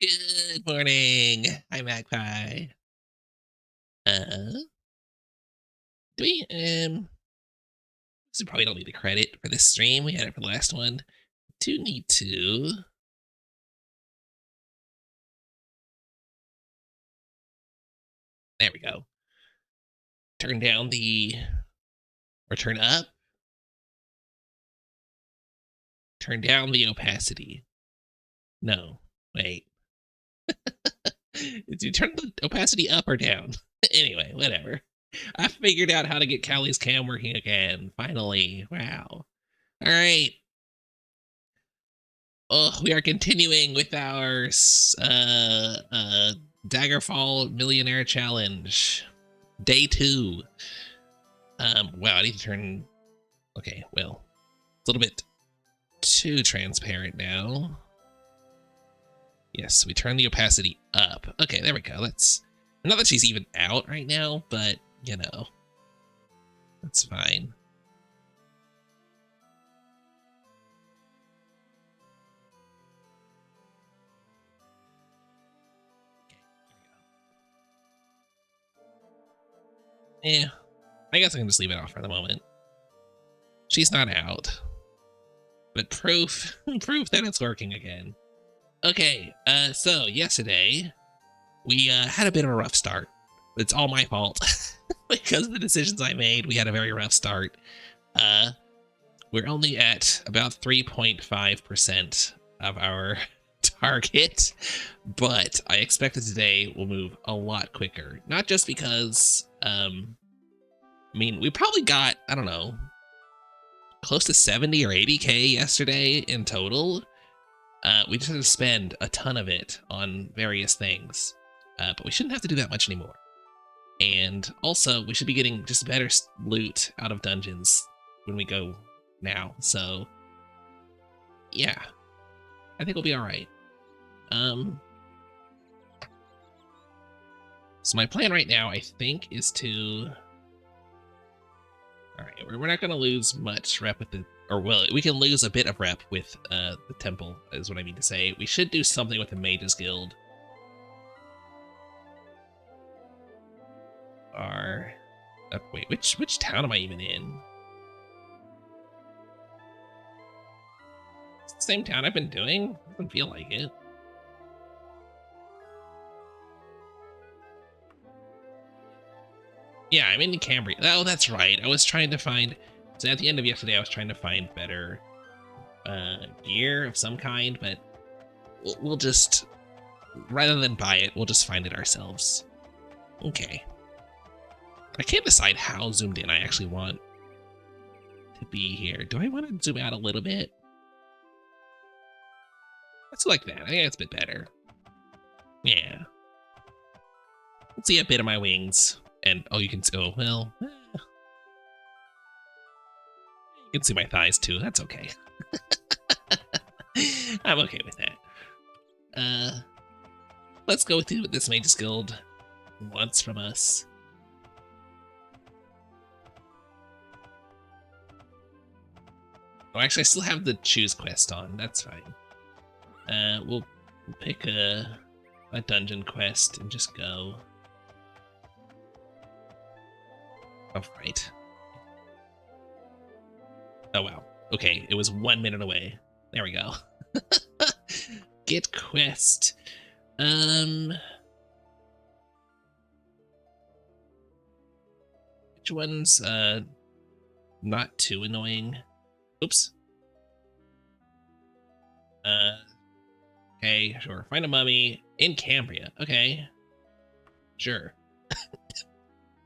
Good morning. Hi, Magpie. Uh, do we, so we probably don't need the credit for this stream. We had it for the last one. Do need to. There we go. Turn down the, or turn up. Turn down the opacity. No, wait. Do you turn the opacity up or down? Anyway, whatever. I figured out how to get Callie's cam working again. Finally. Wow. All right. Oh, we are continuing with our Daggerfall Millionaire Challenge. Day 2. Wow, I need to turn... Okay, well, it's a little bit too transparent now. Yes, we turn the opacity up. Okay, there we go. That's... Not that she's even out right now, but, you know, that's fine. Yeah, I guess I can just leave it off for the moment. She's not out. But proof that it's working again. Okay, so yesterday, we had a bit of a rough start. It's all my fault. Because of the decisions I made, we had a very rough start. We're only at about 3.5% of our target, but I expect that today will move a lot quicker. Not just because, I mean, we probably got, I don't know, close to 70 or 80k yesterday in total. We just had to spend a ton of it on various things, but we shouldn't have to do that much anymore. And also, we should be getting just better loot out of dungeons when we go now. So, yeah, I think we'll be all right. So my plan right now, I think, is to... All right, we're not going to lose much rep with the... Or, well, we can lose a bit of rep with the temple, is what I mean to say. We should do something with the Mages Guild. Wait, which town am I even in? It's the same town I've been doing? Doesn't feel like it. Yeah, I'm in Cambria. Oh, that's right. I was trying to find... So at the end of yesterday, I was trying to find better gear of some kind, but we'll just... Rather than buy it, we'll just find it ourselves. Okay. I can't decide how zoomed in I actually want to be here. Do I want to zoom out a little bit? Let's like that. I think that's a bit better. Yeah. Let's see a bit of my wings. And, oh, you can see... Oh, well... You can see my thighs, too. That's okay. I'm okay with that. Let's go with what this Mage's Guild wants from us. Oh, actually, I still have the choose quest on. That's fine. We'll pick a dungeon quest and just go. Oh, right. Oh, wow. Okay, it was 1 minute away. There we go. Get quest. Which one's not too annoying? Oops. Okay, sure. Find a mummy in Cambria. Okay. Sure.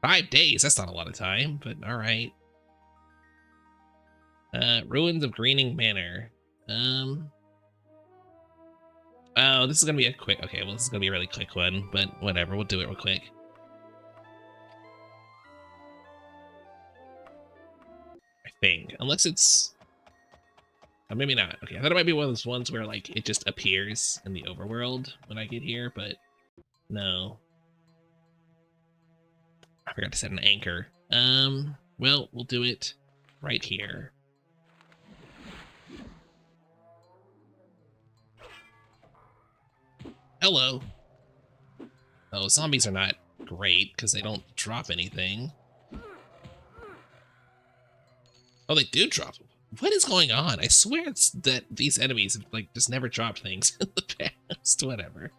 5 days, that's not a lot of time, but alright. Ruins of Greening Manor. Oh, this is gonna be a quick... Okay, well, this is gonna be a really quick one, but whatever, we'll do it real quick. I think. Unless it's... Oh, maybe not. Okay, I thought it might be one of those ones where, like, it just appears in the overworld when I get here, but no. I forgot to set an anchor. Well, we'll do it right here. Hello. Oh, zombies are not great because they don't drop anything. Oh, they do drop. What is going on? I swear it's that these enemies have like just never dropped things in the past. Whatever.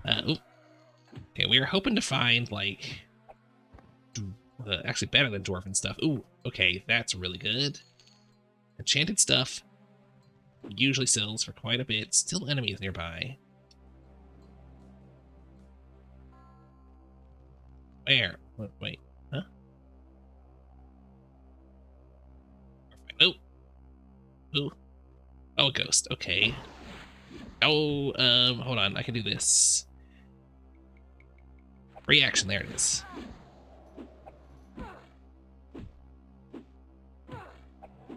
Okay, we were hoping to find like actually better than dwarven stuff. Ooh, okay, that's really good. Enchanted stuff usually sells for quite a bit. Still enemies nearby. Where? Wait, huh? Oh, ooh. Oh, a ghost. Okay. Oh, hold on. I can do this. Reaction. There it is.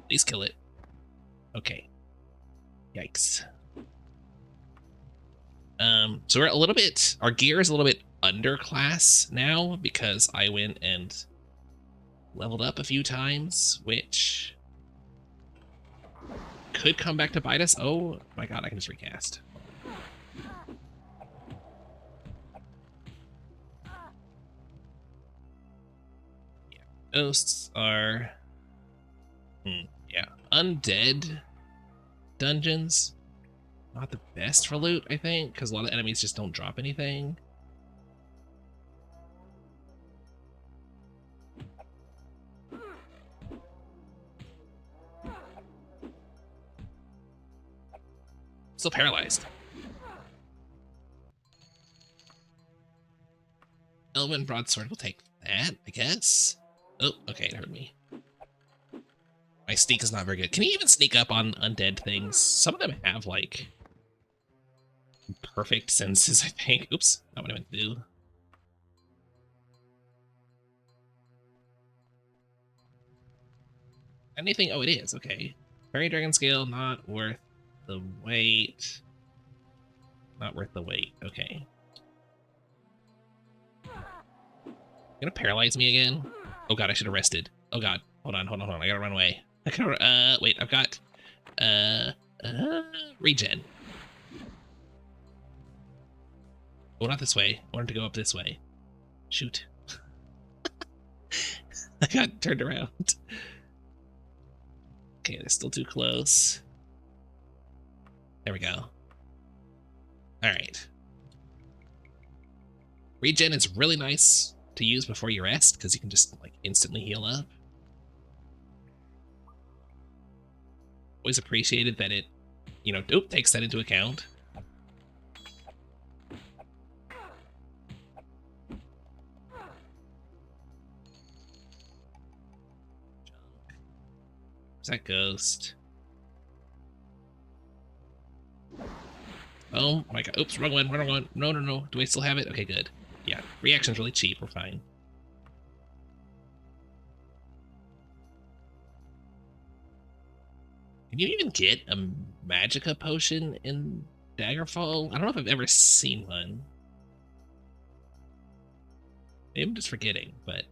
Please kill it. Okay. Yikes. So we're a little bit, our gear is a little bit underclass now because I went and leveled up a few times, which could come back to bite us. Oh my god, I can just recast. Yeah, ghosts are, yeah, undead dungeons. Not the best for loot, I think, because a lot of enemies just don't drop anything. Still paralyzed. Elven broadsword will take that, I guess. Oh, okay, it hurt me. My sneak is not very good. Can you even sneak up on undead things? Some of them have, like, perfect senses, I think. Oops, not what I meant to do. Anything? Oh, it is. Okay. Fairy Dragon Scale, not worth the wait. Not worth the wait. Okay. Gonna paralyze me again? Oh god, I should have rested. Oh god. Hold on. I gotta run away. I gotta, wait, I've got, regen. Oh, not this way. I wanted to go up this way. Shoot. I got turned around. Okay, they're still too close. There we go. Alright. Regen is really nice to use before you rest, because you can just, like, instantly heal up. Always appreciated that it, you know, takes that into account. Where's that ghost? Oh my god. Oops, wrong one. No. Do I still have it? Okay, good. Yeah, reaction's really cheap. We're fine. Can you even get a Magicka potion in Daggerfall? I don't know if I've ever seen one. Maybe I'm just forgetting, but...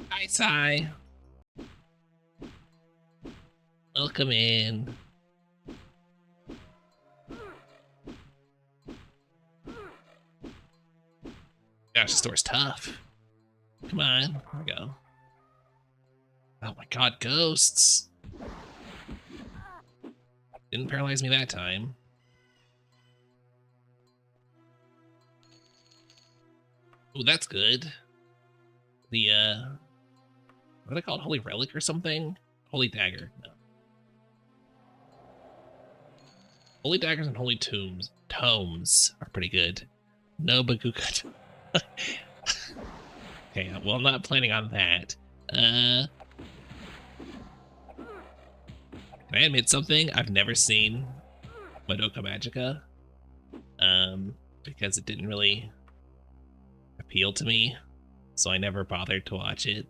Hi, Sai. Welcome in. Gosh, this door's tough. Come on. Here we go. Oh my god, ghosts. Didn't paralyze me that time. Oh, that's good. The, what are they called? Holy Relic or something? Holy Dagger. No. Holy Daggers and Holy Tomes are pretty good. No Baguka. Okay, well, I'm not planning on that. Can I admit something? I've never seen Madoka Magica. Because it didn't really appeal to me, so I never bothered to watch it.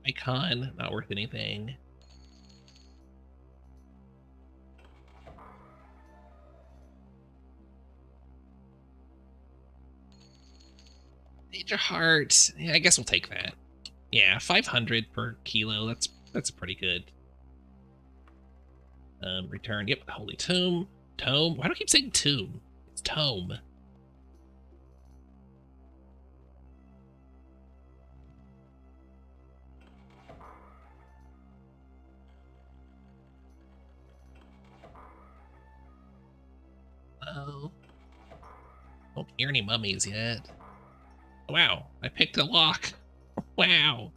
Icon, not worth anything. Danger Heart. Yeah, I guess we'll take that. Yeah, 500 per kilo. That's pretty good. Return. Yep, Holy Tome. Tome. Why do I keep saying tomb? It's tome. Oh. Don't hear any mummies yet. Wow, I picked a lock. Wow.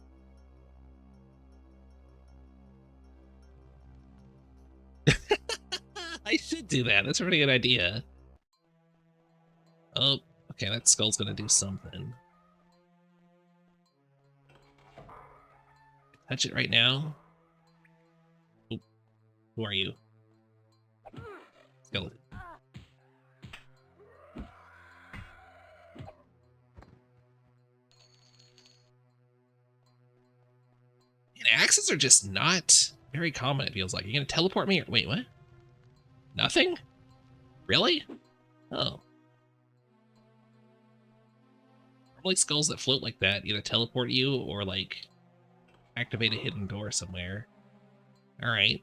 I should do that. That's a pretty good idea. Oh, okay, that skull's gonna do something. Touch it right now. Oop. Who are you? Skeleton. And axes are just not very common, it feels like. Are you gonna teleport me? Or wait, what? Nothing? Really? Oh. Normally skulls that float like that either teleport you or like activate a hidden door somewhere. Alright.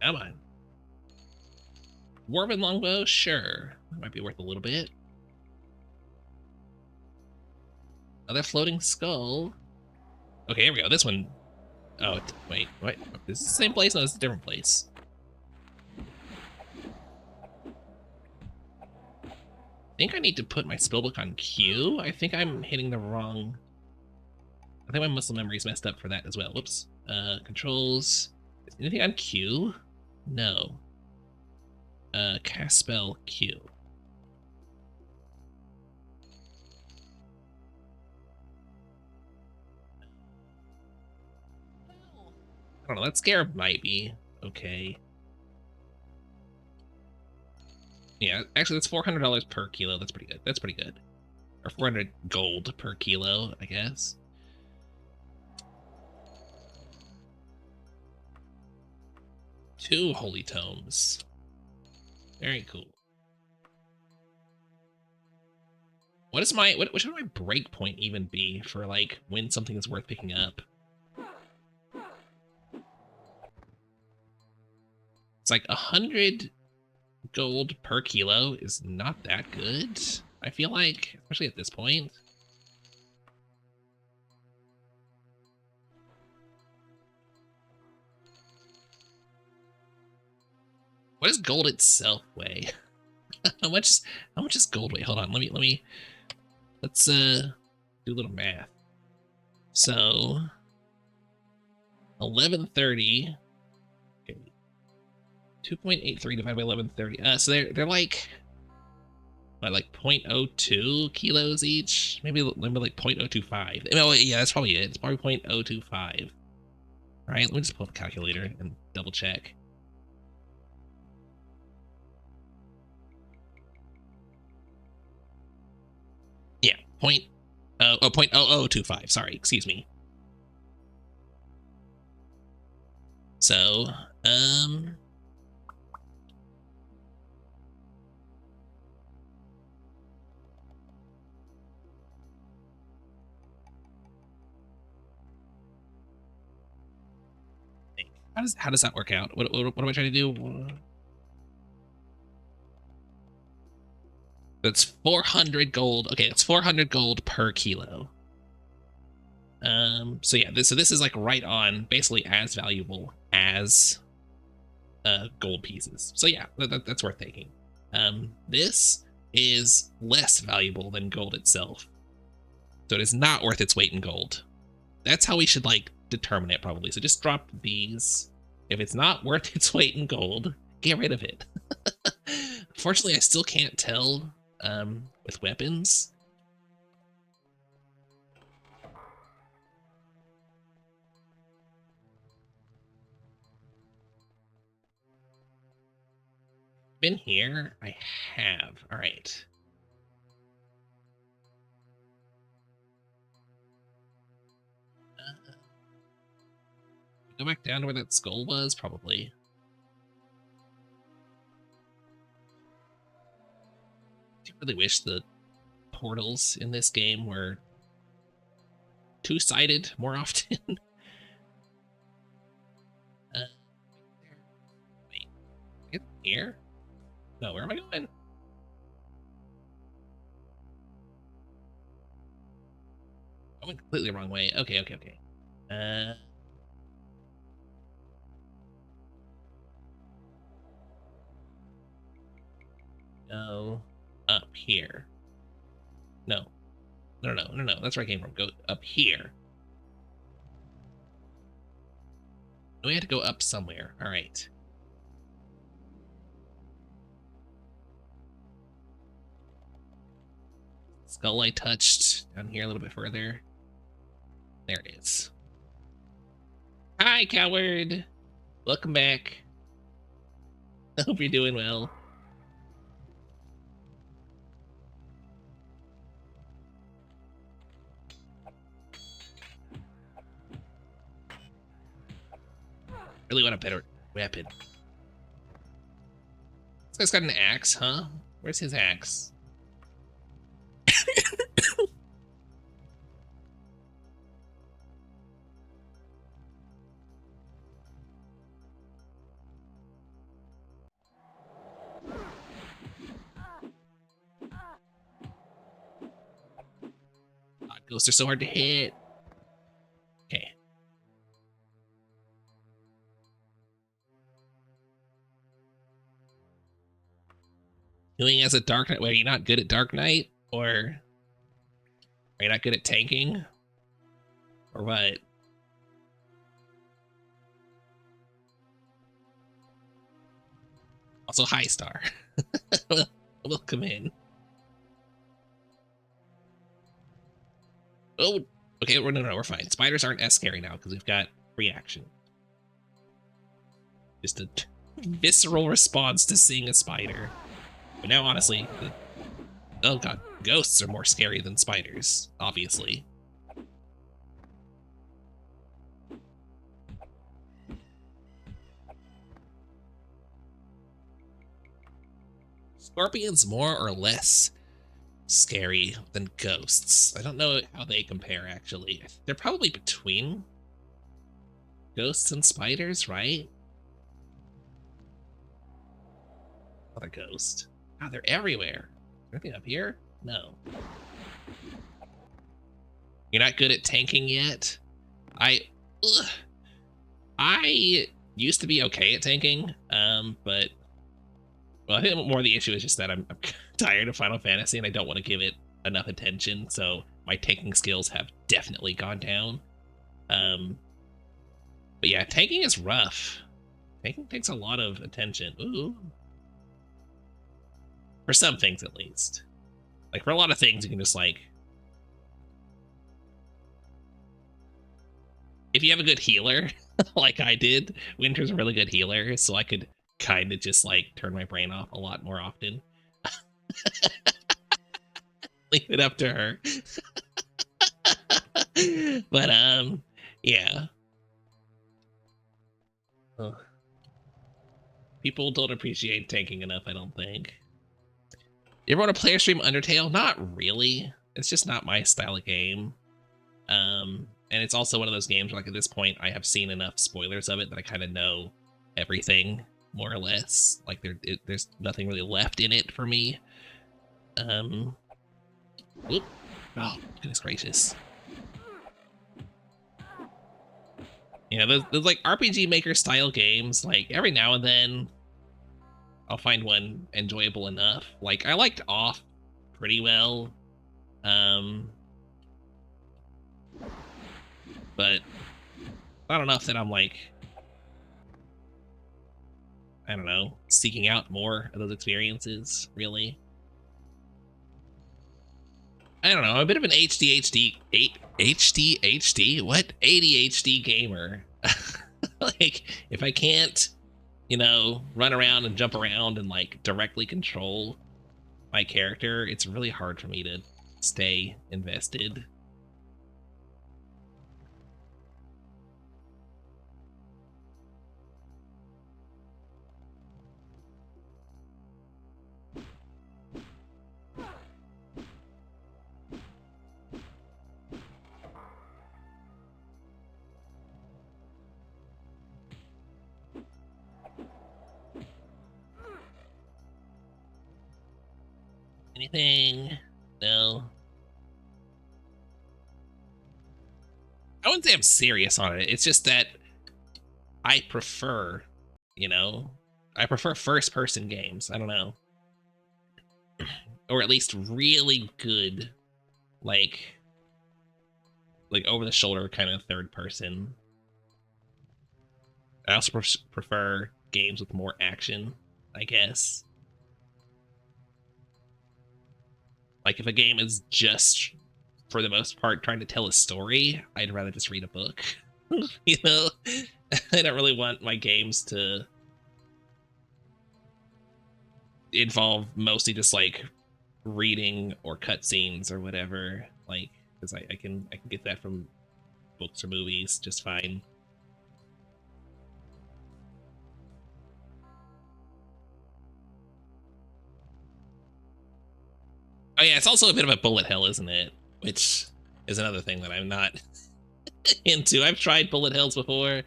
Come on. Dwarven longbow? Sure. That might be worth a little bit. Another floating skull. Okay, here we go. This one. Oh, wait, what? Is this the same place? No, this is a different place. I think I need to put my spellbook on Q. I think I'm hitting the wrong... I think my muscle memory's messed up for that as well. Whoops. Controls. Is anything on Q? No. Cast spell Q. I don't know, that scarab might be okay. Yeah, actually that's $400 per kilo. That's pretty good. That's pretty good. Or 400 gold per kilo, I guess. Two holy tomes. Very cool. What is my what should my break point even be for like when something is worth picking up? It's like 100 gold per kilo is not that good. I feel like, especially at this point. What does gold itself weigh? how much is gold weigh? Hold on, let's do a little math. So 1130. Okay. 2.83 divided by 1130. So they're like what, like 0.02 kilos each? Maybe like 0.025. Oh yeah, that's probably it. It's probably 0.025. All right, let me just pull up a calculator and double check. Yeah, 0.0025. Sorry, excuse me. So, how does that work out? What am I trying to do? That's 400 gold. Okay, it's 400 gold per kilo. So yeah, this is like right on, basically as valuable as gold pieces. So yeah, that's worth taking. This is less valuable than gold itself, so it is not worth its weight in gold. That's how we should like determine it probably. So just drop these. If it's not worth its weight in gold, get rid of it. Unfortunately, I still can't tell with weapons. Been here? I have. All right. Go back down to where that skull was, probably. I do really wish the portals in this game were two-sided more often. Wait, get here? No, where am I going? I went completely the wrong way. Okay. Go up here. No. That's where I came from. Go up here. We had to go up somewhere. All right. Skull I touched down here a little bit further. There it is. Hi, coward. Welcome back. I hope you're doing well. Really want a better weapon. This guy's got an axe, huh? Where's his axe? God, ghosts are so hard to hit. Okay. Healing as a Dark Knight. Wait, are you not good at Dark Knight? Or are you not good at tanking? Or what? Also, hi, Star. Welcome in. Oh, okay. No, we're fine. Spiders aren't as scary now because we've got reaction. Just a visceral response to seeing a spider. But now, honestly, oh god, ghosts are more scary than spiders, obviously. Scorpions more or less scary than ghosts. I don't know how they compare, actually. They're probably between ghosts and spiders, right? Not a ghost. God, they're everywhere. Anything up here? No. You're not good at tanking yet? I used to be okay at tanking, but well, I think more the issue is just that I'm tired of Final Fantasy and I don't want to give it enough attention, so my tanking skills have definitely gone down. But yeah, tanking is rough. Tanking takes a lot of attention. Ooh. For some things, at least. Like, for a lot of things, you can just, like... If you have a good healer, like I did, Winter's a really good healer, so I could kind of just, like, turn my brain off a lot more often. Leave it up to her. But, yeah. Ugh. People don't appreciate tanking enough, I don't think. You ever want to player stream Undertale? Not really. It's just not my style of game. And it's also one of those games where, like, at this point, I have seen enough spoilers of it that I kind of know everything, more or less. Like, there's nothing really left in it for me. Whoop. Oh, goodness gracious. You know, those like RPG Maker style games, like, every now and then, I'll find one enjoyable enough. Like, I liked Off pretty well. But not enough that I'm, like, I don't know, seeking out more of those experiences, really. I don't know, I'm a bit of an ADHD gamer. Like, if I can't, you know, run around and jump around and, like, directly control my character, it's really hard for me to stay invested. Anything? No. I wouldn't say I'm serious on it. It's just that I prefer, you know, I prefer first person games. I don't know. Or at least really good, like over the shoulder kind of third person. I also prefer games with more action, I guess. Like if a game is just, for the most part, trying to tell a story, I'd rather just read a book. You know, I don't really want my games to involve mostly just like reading or cutscenes or whatever. Like, because I can get that from books or movies just fine. Oh yeah, it's also a bit of a bullet hell, isn't it? Which is another thing that I'm not into. I've tried bullet hells before.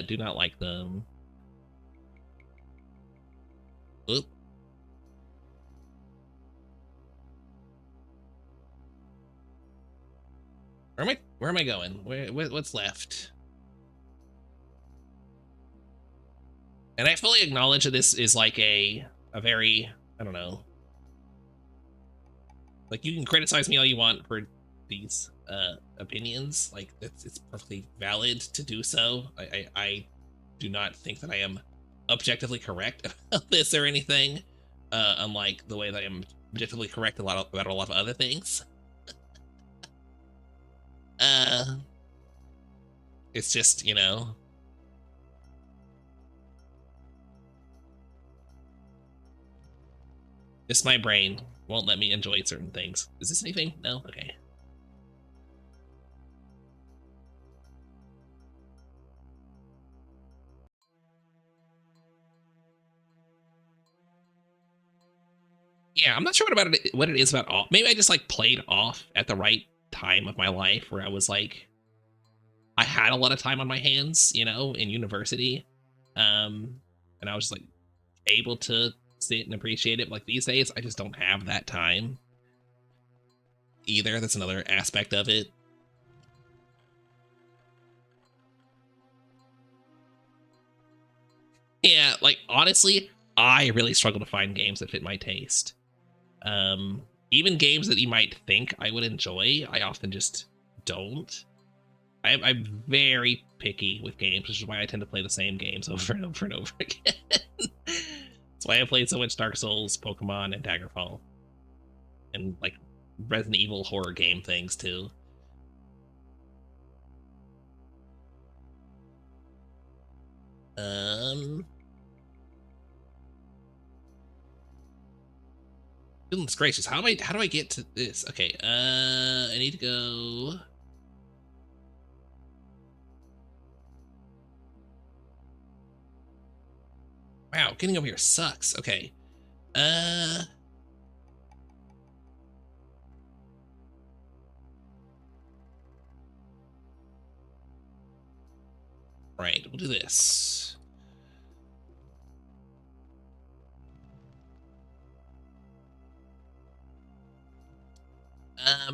Do not like them. Oop. Where am I going? What's left? And I fully acknowledge that this is like a very, I don't know. Like you can criticize me all you want for these opinions. Like it's perfectly valid to do so. I do not think that I am objectively correct about this or anything. Unlike the way that I am objectively correct about a lot of other things. Uh, it's just, you know, just my brain won't let me enjoy certain things. Is this anything? No? Okay. Yeah, I'm not sure what it is about off. Maybe I just like played off at the right time of my life where I was like, I had a lot of time on my hands, you know, in university. And I was just like able to sit and appreciate it. Like these days, I just don't have that time either. That's another aspect of it. Yeah, like honestly, I really struggle to find games that fit my taste. Even games that you might think I would enjoy, I often just don't. I'm very picky with games, which is why I tend to play the same games over and over and over again. That's why I played so much Dark Souls, Pokemon, and Daggerfall, and like Resident Evil horror game things too. Um, goodness gracious, how do I get to this? Okay, I need to go. Wow, getting over here sucks. Okay. Uh, right, we'll do this.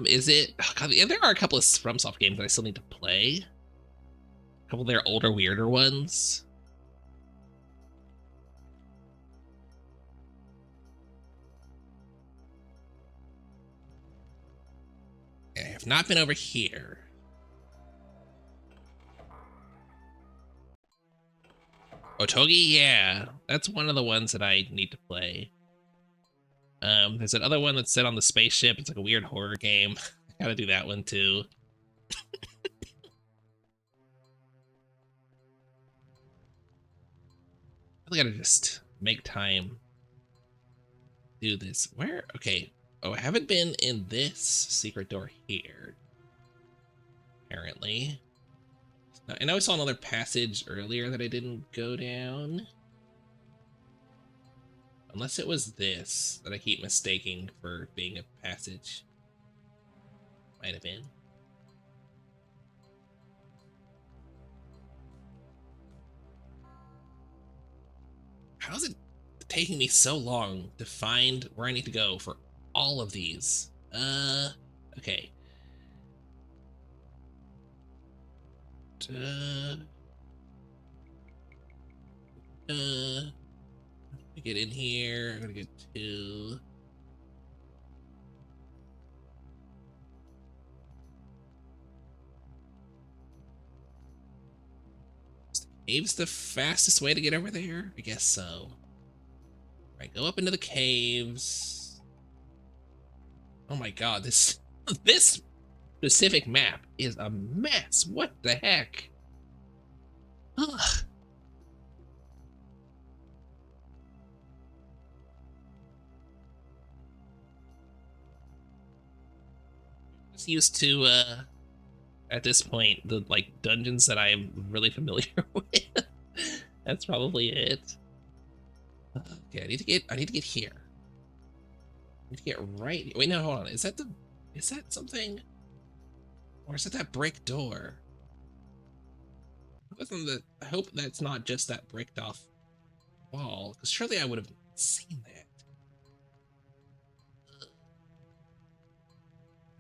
Is it? Oh God, yeah, there are a couple of FromSoft games that I still need to play. A couple of their older, weirder ones. I have not been over here. Otogi, yeah, that's one of the ones that I need to play. There's another one that's set on the spaceship. It's like a weird horror game. I gotta do that one too. I gotta just make time. Do this. Where? Okay. Oh, I haven't been in this secret door here. Apparently. I know I saw another passage earlier that I didn't go down. Unless it was this that I keep mistaking for being a passage. Might have been. How is it taking me so long to find where I need to go for all of these. Okay. Get in here. I'm gonna get 2. Cave's the fastest way to get over there? I guess so. All right, go up into the caves. Oh my god, this this specific map is a mess. What the heck? Ugh. Just used to at this point the like dungeons that I'm really familiar with. That's probably it. Okay, I need to get here. I need to get right. Wait, no, hold on. Is that something? Or is it that brick door? I hope that's not just that bricked off wall, because surely I would have seen that.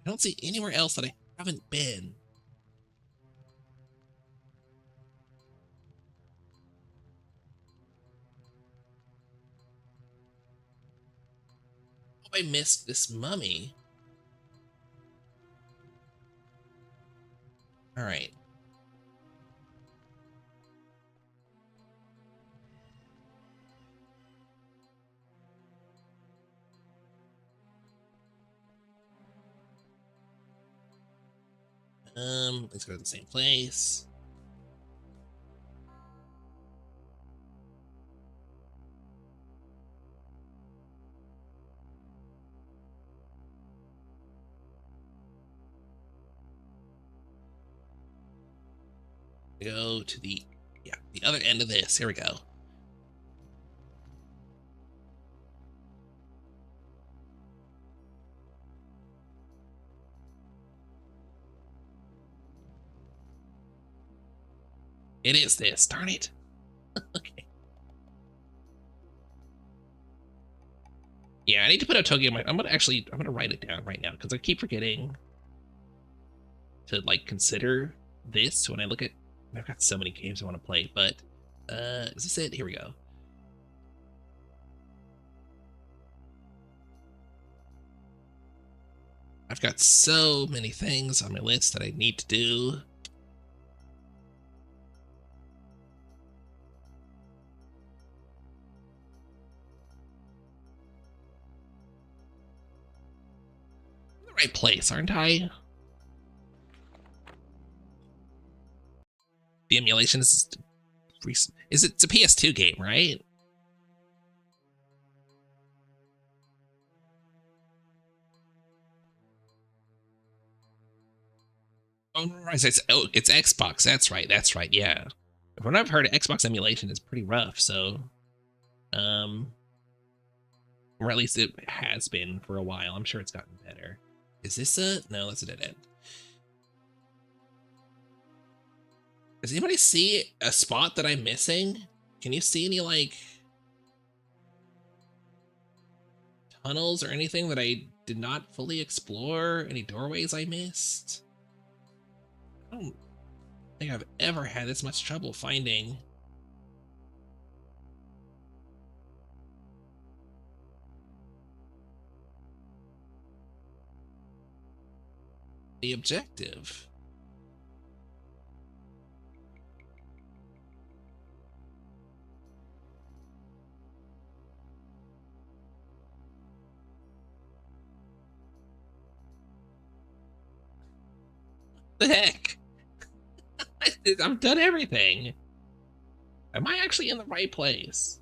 I don't see anywhere else that I haven't been. Oh, I missed this mummy. All right. Let's go to the same place. Go to the other end of this. Here we go. It is this. Darn it. Okay. Yeah, I need to put a Togi in my. I'm gonna write it down right now because I keep forgetting to like consider this when I look at. I've got so many games I want to play, but is this it? Here we go. I've got so many things on my list that I need to do. I'm in the right place, aren't I? The emulation is it's a PS2 game, right? Oh, no, it's Xbox. That's right. That's right. Yeah. From what I've heard, Xbox emulation is pretty rough. So, or at least it has been for a while. I'm sure it's gotten better. Is this a no? That's a dead end. Does anybody see a spot that I'm missing? Can you see any like tunnels or anything that I did not fully explore? Any doorways I missed? I don't think I've ever had this much trouble finding the objective. The heck? I've done everything. Am I actually in the right place?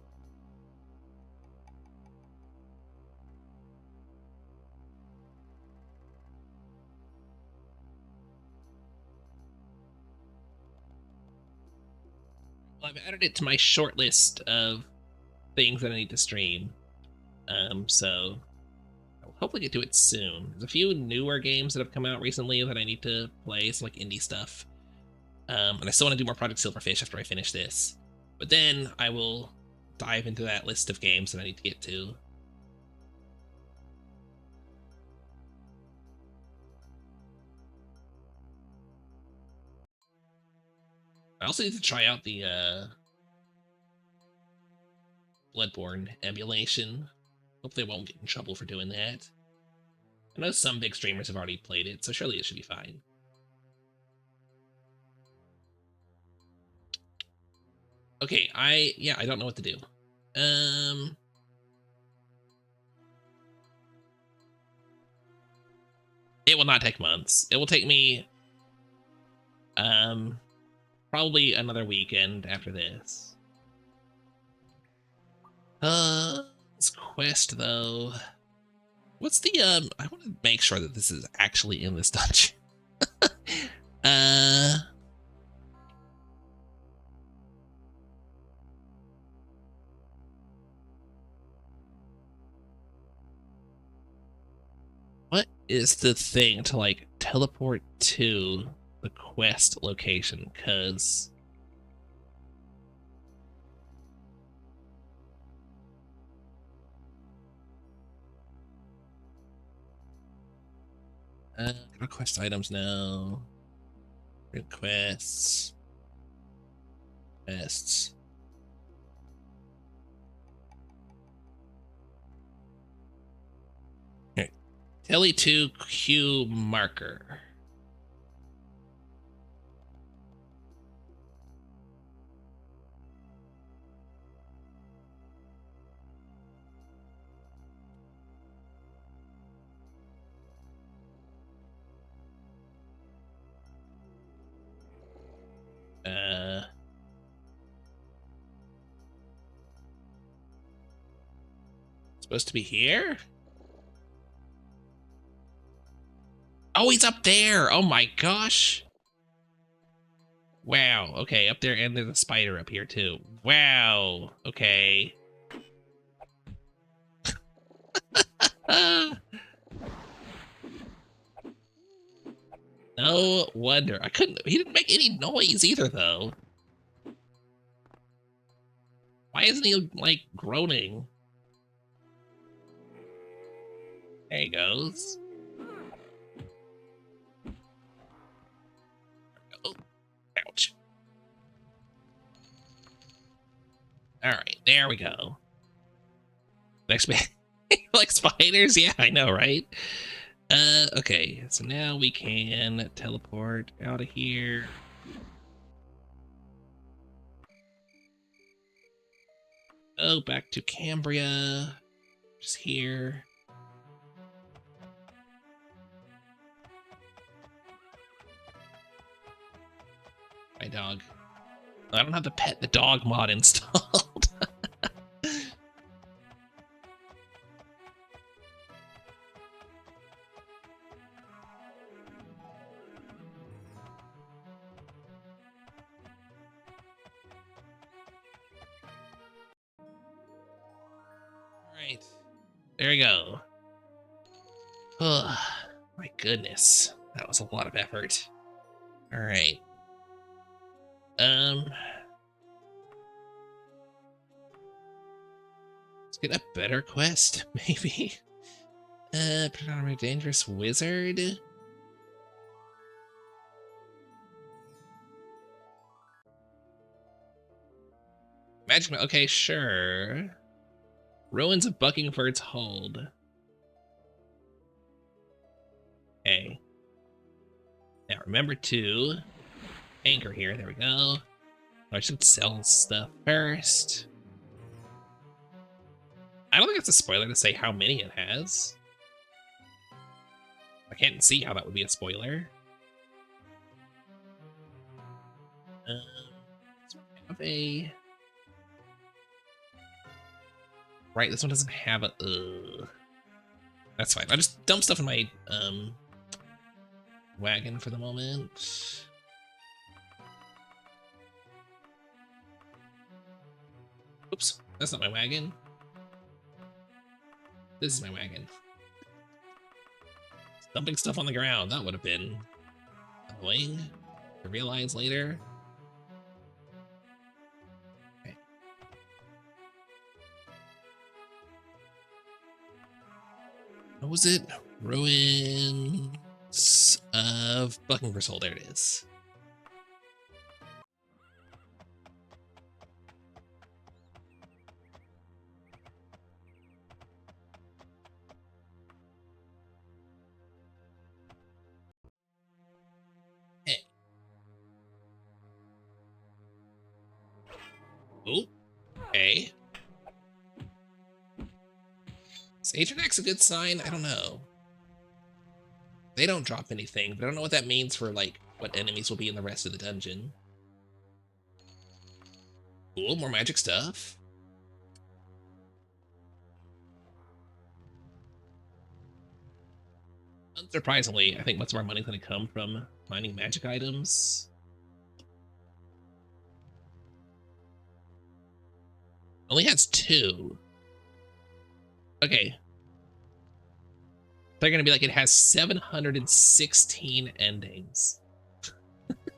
Well, I've added it to my short list of things that I need to stream. So I'll hopefully get to it soon. There's a few newer games that have come out recently that I need to play, some like indie stuff. And I still want to do more Project Silverfish after I finish this. But then I will dive into that list of games that I need to get to. also need to try out the Bloodborne emulation. Hopefully I won't get in trouble for doing that. I know some big streamers have already played it, so surely it should be fine. Okay, I don't know what to do. It will not take months. It will take me probably another weekend after this. This quest though. What's the I want to make sure that this is actually in this dungeon. What is the thing to like teleport to the quest location? Cause request items now. Requests. Quests. Okay. Tele 2 Q marker. Supposed to be here? Oh, he's up there. Oh my gosh. Wow. Okay, up there, and there's a spider up here too. Wow. Okay. No wonder. He didn't make any noise either, though. Why isn't he, like, groaning? There he goes. Oh, ouch. Alright, there we go. Next man. Like spiders? Yeah, I know, right? Okay, so now we can teleport out of here. Oh, back to Cambria. Just here. My dog. I don't have the pet the dog mod installed. Alright. There we go. Oh, my goodness. That was a lot of effort. Alright. Let's get a better quest, maybe. Put on a dangerous wizard. Magic, okay, sure. Ruins of Buckingford's Hold. Okay. Now remember to anchor here. There we go. I should sell stuff first. I don't think it's a spoiler to say how many it has. I can't see how that would be a spoiler. Have a... Right, this one doesn't have a... That's fine. I'll just dump stuff in my wagon for the moment. Oops, that's not my wagon. This is my wagon. Dumping stuff on the ground, that would have been annoying to realize later. Okay. What was it? Ruins of Buckingford's Hold. There it is. Oh, okay. Is Agent X a good sign? I don't know. They don't drop anything, but I don't know what that means for, like, what enemies will be in the rest of the dungeon. Cool, more magic stuff. Unsurprisingly, I think most of our money's going to come from mining magic items. Only has 2. Okay. They're going to be like, it has 716 endings.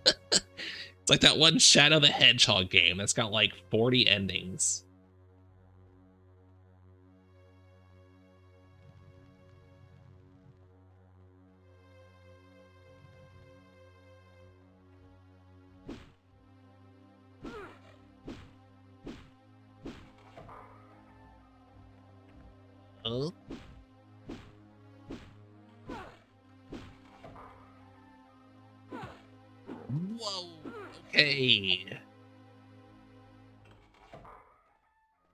It's like that one Shadow the Hedgehog game that's got like 40 endings. Oh. Whoa. Okay.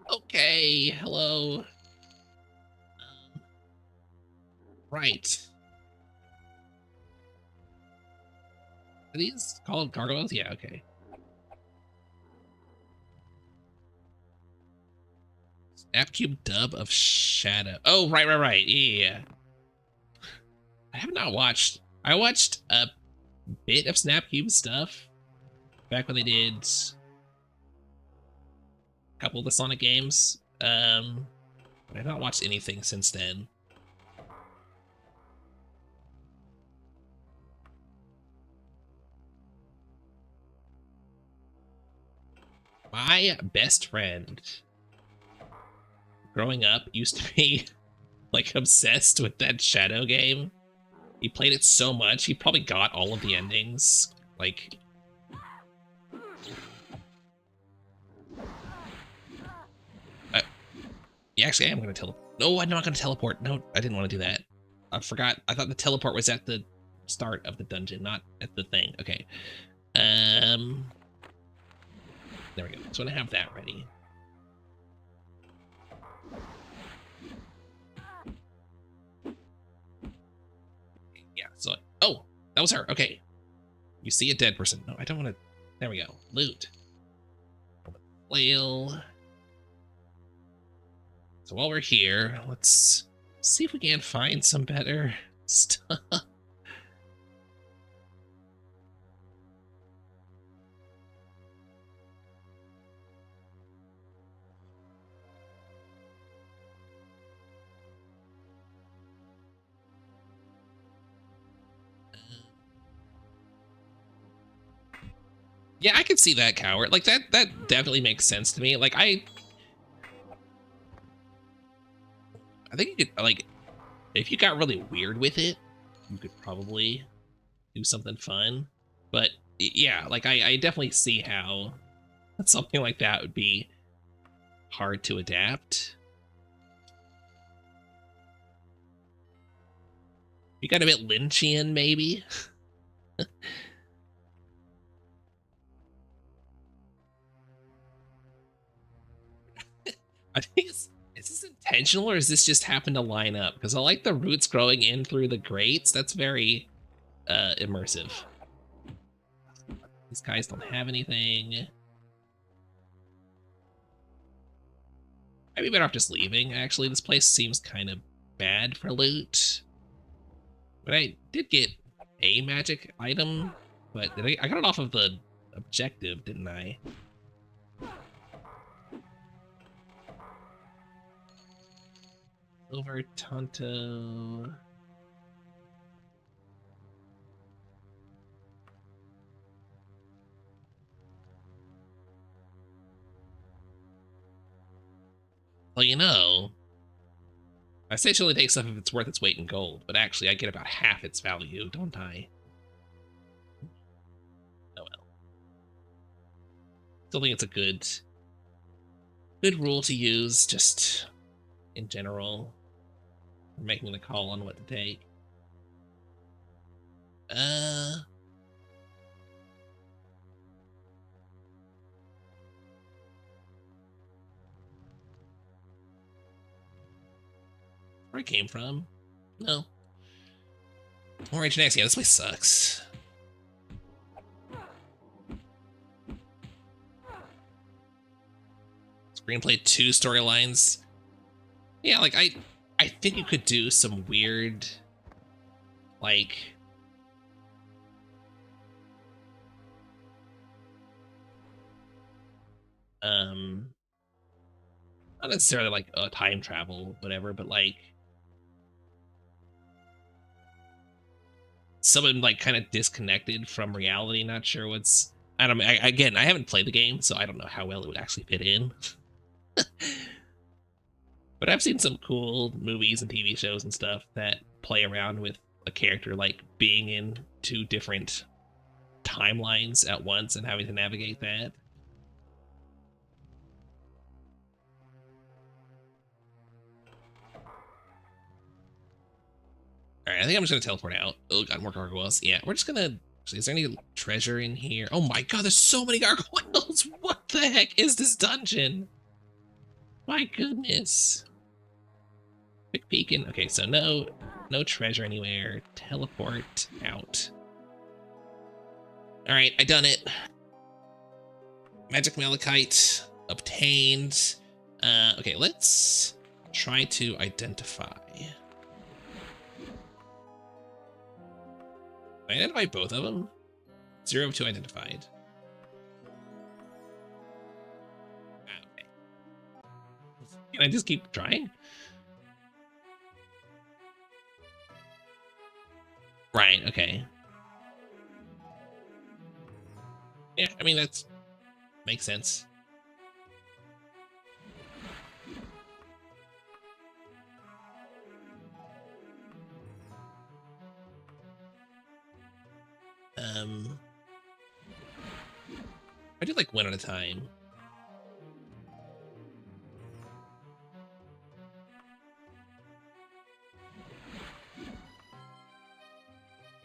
Okay. Hello. Right. Are these called gargoyles? Yeah, okay. Snapcube dub of Shadow. Oh, right. Yeah. I have not watched. I watched a bit of Snapcube stuff back when they did a couple of the Sonic games. But I've not watched anything since then. My best friend growing up used to be like obsessed with that Shadow game. He played it so much, he probably got all of the endings. Like, yeah, actually, I am going to teleport. No, I'm not going to teleport. No, I didn't want to do that. I forgot. I thought the teleport was at the start of the dungeon, not at the thing. Okay. There we go. So I have that ready. Yeah, so, oh, that was her. Okay. You see a dead person. No, I don't want to. There we go. Loot. Flail. So while we're here, let's see if we can find some better stuff. Yeah, I can see that, Coward. Like, that definitely makes sense to me. Like, I think you could, like, if you got really weird with it, you could probably do something fun. But, yeah, like, I definitely see how something like that would be hard to adapt. You got a bit Lynchian, maybe? I think is this intentional or is this just happened to line up? Because I like the roots growing in through the grates. That's very immersive. These guys don't have anything. I'd be better off just leaving, actually. This place seems kind of bad for loot. But I did get a magic item, but I got it off of the objective, didn't I? Silver Tonto. Well, you know, I say she only takes stuff if it's worth its weight in gold, but actually I get about half its value, don't I? Oh well. Still think it's a good rule to use, just in general. Making the call on what to take. Where I came from? No. Orange next. Yeah, this place sucks. Screenplay 2 storylines. Yeah, like I think you could do some weird, like, not necessarily like a time travel, whatever, but like someone like kind of disconnected from reality, not sure what's. I don't. Again, I haven't played the game, so I don't know how well it would actually fit in. But I've seen some cool movies and TV shows and stuff that play around with a character like being in 2 different timelines at once and having to navigate that. All right, I think I'm just gonna teleport out. Oh, got more gargoyles. Yeah, we're just gonna. Is there any treasure in here? Oh my god, there's so many gargoyles. What the heck is this dungeon? My goodness. Quick peeking. Okay, so no treasure anywhere. Teleport out. All right, I done it. Magic malachite obtained. Okay, let's try to identify. Identify both of them. 0 of 2 identified. Okay. Can I just keep trying? Right, okay. Yeah, I mean, that's makes sense. I do like one at a time.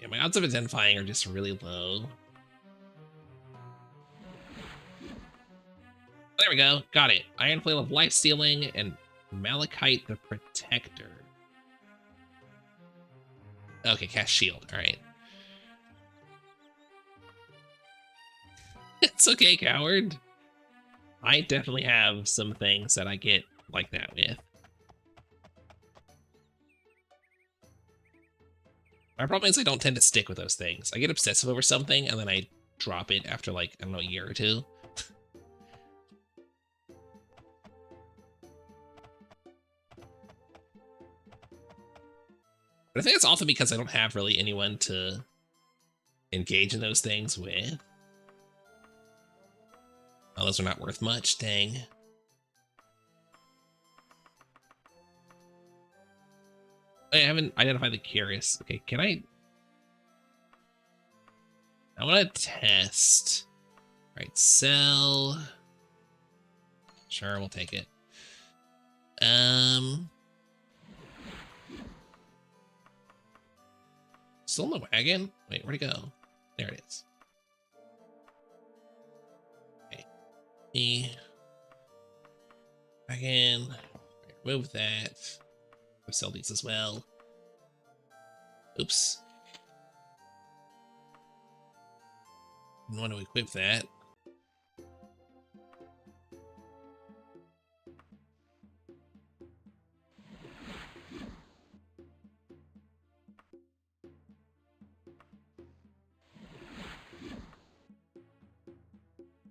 Yeah, my odds of identifying are just really low. There we go. Got it. Iron Flail of Life Stealing and Malachite the Protector. Okay, cast Shield. All right. It's okay, coward. I definitely have some things that I get like that with. My problem is I don't tend to stick with those things. I get obsessive over something and then I drop it after like, I don't know, a year or 2. But I think it's often because I don't have really anyone to engage in those things with. Oh, those are not worth much, dang. I haven't identified the curious. Okay, can I want to test. All right, sell. Sure, we'll take it. Still in the wagon? Wait, where'd it go? There it is. Okay. Wagon. Right, remove that. We'll sell these as well. Oops. Didn't want to equip that.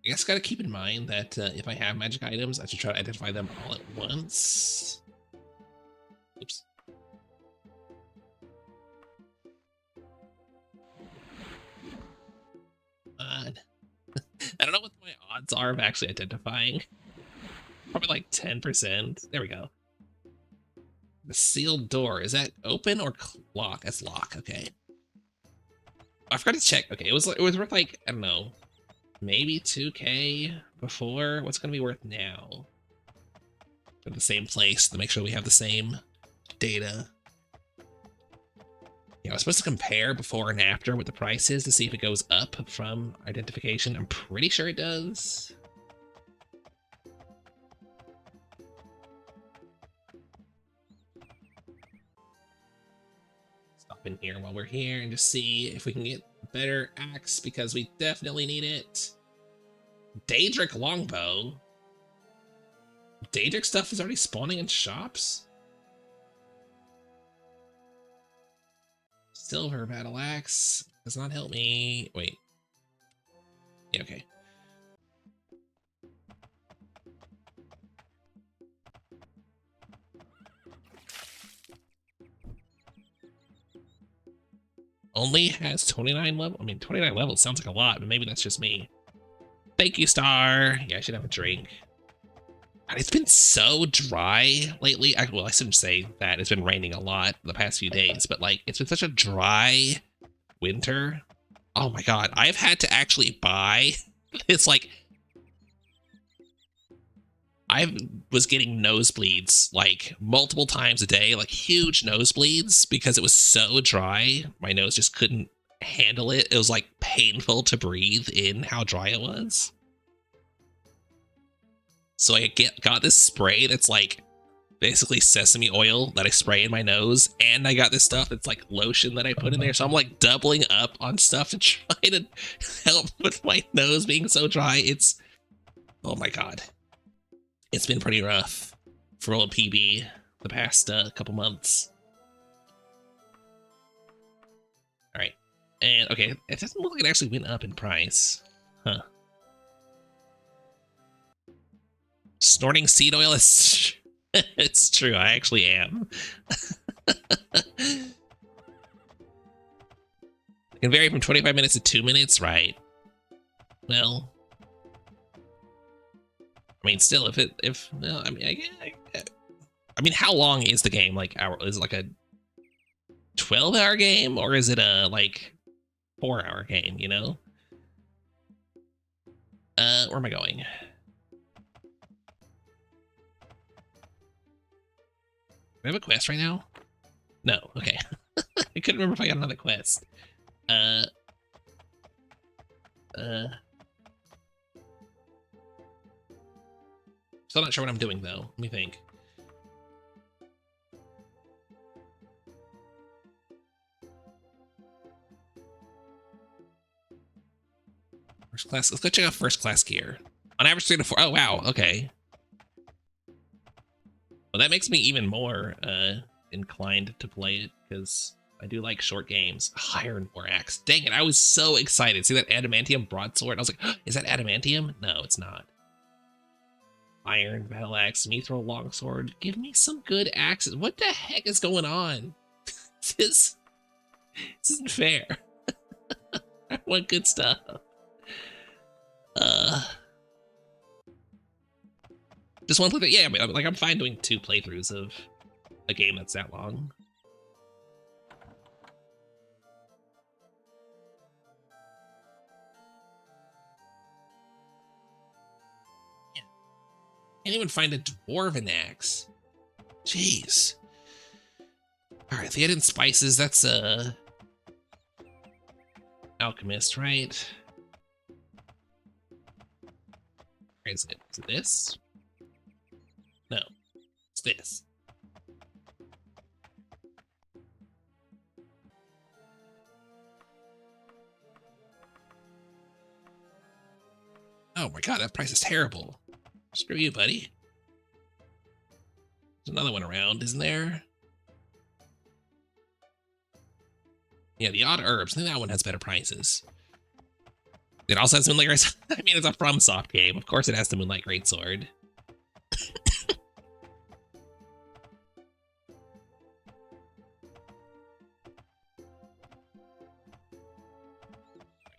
I guess gotta keep in mind that if I have magic items, I should try to identify them all at once. Oops. I don't know what my odds are of actually identifying. Probably like 10%. There we go. The sealed door, is that open or lock? That's lock, okay. I forgot to check. Okay, it was worth like, I don't know, maybe 2K before. What's gonna be worth now? At the same place to make sure we have the same data. Yeah, I was supposed to compare before and after what the price is to see if it goes up from identification. I'm pretty sure it does. Stop in here while we're here and just see if we can get a better axe because we definitely need it. Daedric longbow. Daedric stuff is already spawning in shops. Silver battle axe does not help me. Wait. Yeah, okay. Only has 29 level. I mean, 29 levels sounds like a lot, but maybe that's just me. Thank you, Star. Yeah, I should have a drink. God, it's been so dry lately. Well, I shouldn't say that. It's been raining a lot the past few days, but like, it's been such a dry winter. Oh my God, I've had to actually buy. It's like, I was getting nosebleeds like multiple times a day, like huge nosebleeds because it was so dry. My nose just couldn't handle it. It was like painful to breathe in how dry it was. So I got this spray that's like basically sesame oil that I spray in my nose, and I got this stuff that's like lotion that I put in there. So I'm like doubling up on stuff to try to help with my nose being so dry. It's, oh my God. It's been pretty rough for old PB the past couple months. All right. And okay, it doesn't look like it actually went up in price. Huh. Snorting seed oil is... It's true, I actually am. It can vary from 25 minutes to 2 minutes, right? Well... I mean, still, well, I mean, I mean, how long is the game? Like, is it like a 12-hour game, or is it a like 4-hour game? You know? Where am I going? Do I have a quest right now? No. Okay. I couldn't remember if I got another quest. Still not sure what I'm doing, though. Let me think. First class. Let's go check out first class gear. On average 3 to 4. Oh, wow. Okay. Well, that makes me even more inclined to play it because I do like short games. Iron War Axe. Dang it. I was so excited. See that adamantium broadsword? I was like, oh, is that adamantium? No, it's not. Iron battle axe, mithril longsword. Give me some good axes. What the heck is going on? This isn't fair. I want good stuff. Just one playthrough. Yeah, like I'm fine doing 2 playthroughs of a game that's that long. Can't even find a dwarven axe. Jeez. Alright, the hidden spices, that's alchemist, right? Where is it? Is it this? No. It's this. Oh my God, that price is terrible. Screw you, buddy. There's another one around, isn't there? Yeah, the odd herbs. I think that one has better prices. It also has Moonlight Greatsword. I mean, it's a FromSoft game. Of course it has the Moonlight Greatsword.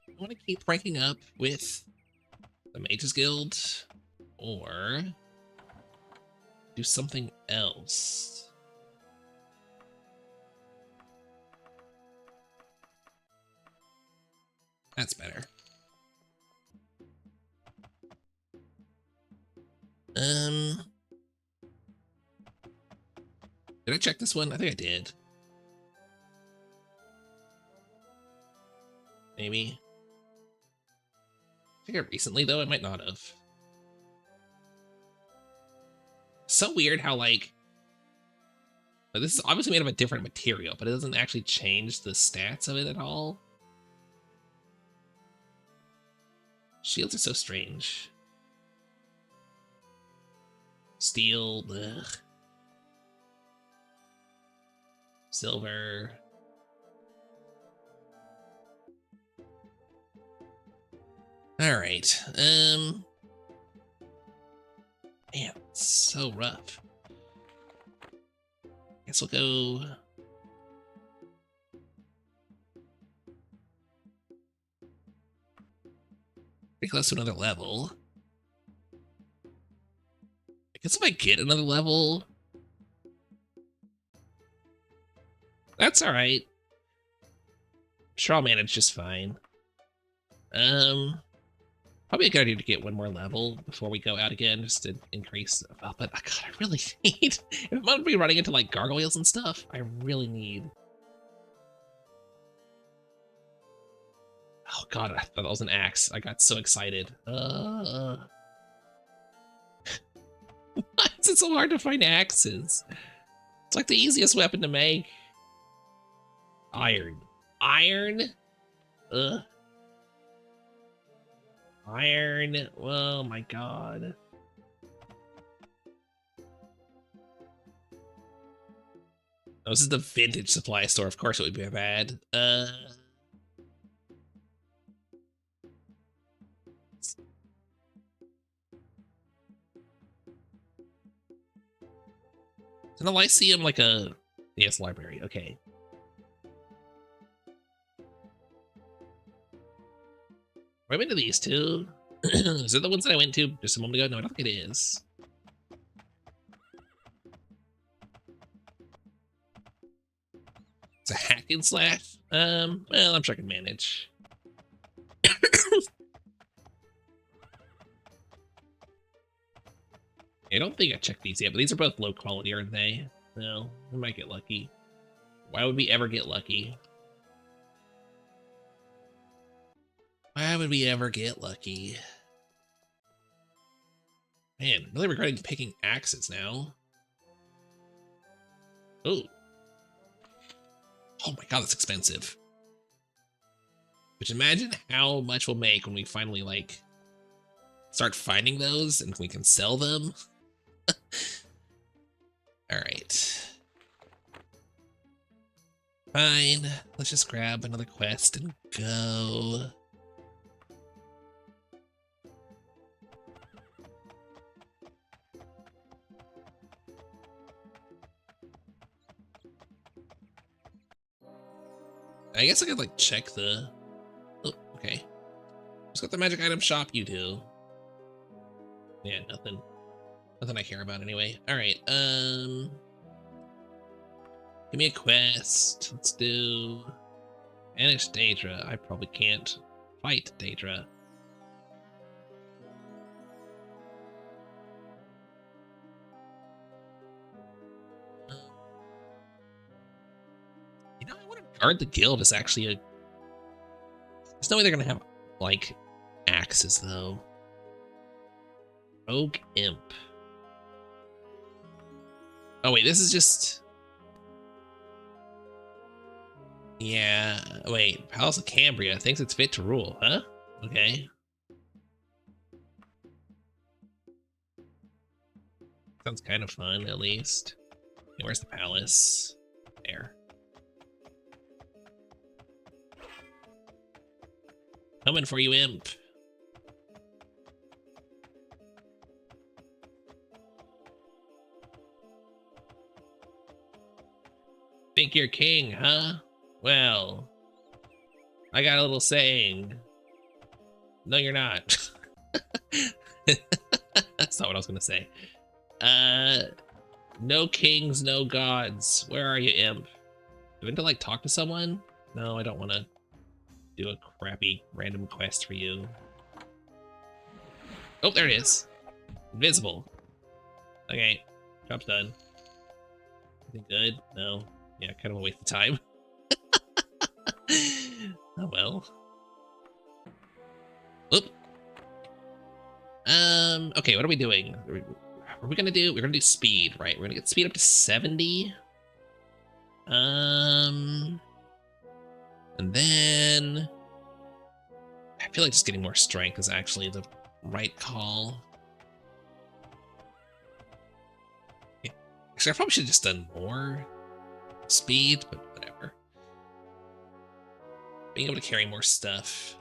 I want to keep ranking up with the Mages Guild or do something else. That's better. Did I check this one? I think I did. Maybe. I think recently, though, I might not have. So weird how, like, But this is obviously made of a different material, but it doesn't actually change the stats of it at all. Shields are so strange. Steel, ugh. Silver. All right. Man, it's so rough. Guess we'll go. Pretty close to another level. I guess if I get another level, that's all right. I'm sure I'll manage just fine. Probably a good idea to get one more level before we go out again, just to increase. Oh, but God, I really need. If I'm gonna be running into like gargoyles and stuff, I really need. Oh God, I thought that was an axe. I got so excited. Why is it so hard to find axes? It's like the easiest weapon to make. Iron. Iron? Ugh. Iron. Oh my God. Oh, this is the vintage supply store. Of course it would be bad. Is the Lyceum like a... Yes, library. Okay. I went to these two. Is it the ones that I went to just a moment ago? No, I don't think it is. It's a hack and slash. Well, I'm sure I can manage. I don't think I checked these yet, but these are both low quality, aren't they? No, we might get lucky. Why would we ever get lucky? Why would we ever get lucky? Man, really regretting picking axes now. Oh. Oh my God, that's expensive. But imagine how much we'll make when we finally, like, start finding those and we can sell them. All right. Fine. Let's just grab another quest and go. I guess I could like check the. Oh, okay. Let's got the magic item shop. You do. Yeah, nothing. Nothing I care about anyway. All right. Give me a quest. Let's do. Banish Daedra. I probably can't fight Daedra. You know, I want to guard the guild is actually a. There's no way they're gonna have like axes though. Rogue Imp. Oh wait, this is just. Yeah, wait. Palace of Cambria thinks it's fit to rule, huh? Okay. Sounds kind of fun, at least. Okay, where's the palace? There. Coming for you, imp. Think you're king, huh? Well, I got a little saying. No, you're not. That's not what I was gonna say. No kings, no gods. Where are you, imp? Do I need to like talk to someone? No, I don't want to do a crappy random quest for you. Oh, there it is. Invisible. Okay, job's done. Anything good? No. Yeah, kind of a waste of time. Oh well. Oop. Okay, what are we doing? What are we gonna do? We're gonna do speed, right? We're gonna get speed up to 70. And then I feel like just getting more strength is actually the right call. Yeah. Actually, I probably should have just done more speed, but whatever. Being able to carry more stuff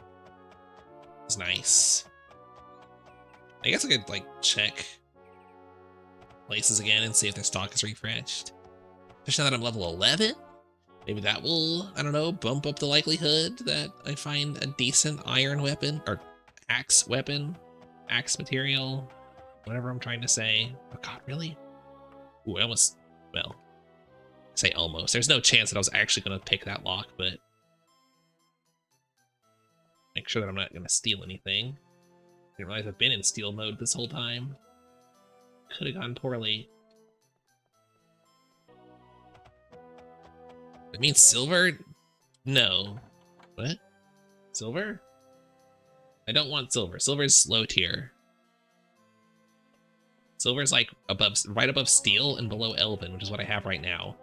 is nice. I guess I could like check places again and see if their stock is refreshed. Especially now that I'm level 11. Maybe that will, I don't know, bump up the likelihood that I find a decent iron weapon or axe weapon, axe material, whatever I'm trying to say. Oh God, really? Ooh, I almost, well, I say almost. There's no chance that I was actually going to pick that lock, but make sure that I'm not going to steal anything. Didn't realize I've been in steal mode this whole time. Could have gone poorly. It means silver? No. What? Silver? I don't want silver. Silver's low tier. Silver's like above, right above steel and below elven, which is what I have right now.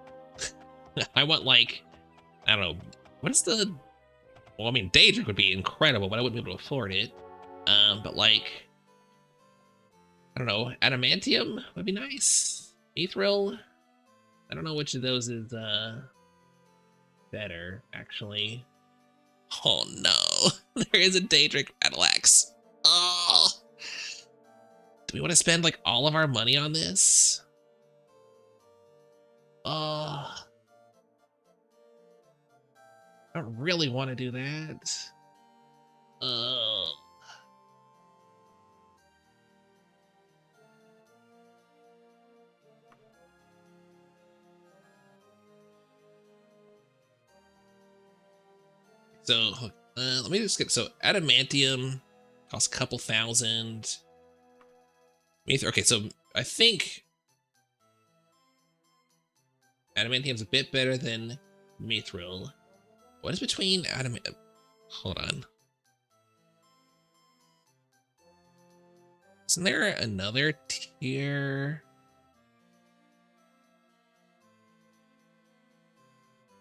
I want like, I don't know, what is the, well, I mean, Daedric would be incredible, but I wouldn't be able to afford it. But like, I don't know, adamantium would be nice. Mithril, I don't know which of those is better, actually. Oh no, there is a Daedric battle axe. Oh, do we want to spend like all of our money on this? Oh, I don't really want to do that. Oh. So let me just get, so adamantium costs a couple thousand. Okay, so I think adamantium's a bit better than mithril. What is between adamantium? Hold on. Isn't there another tier?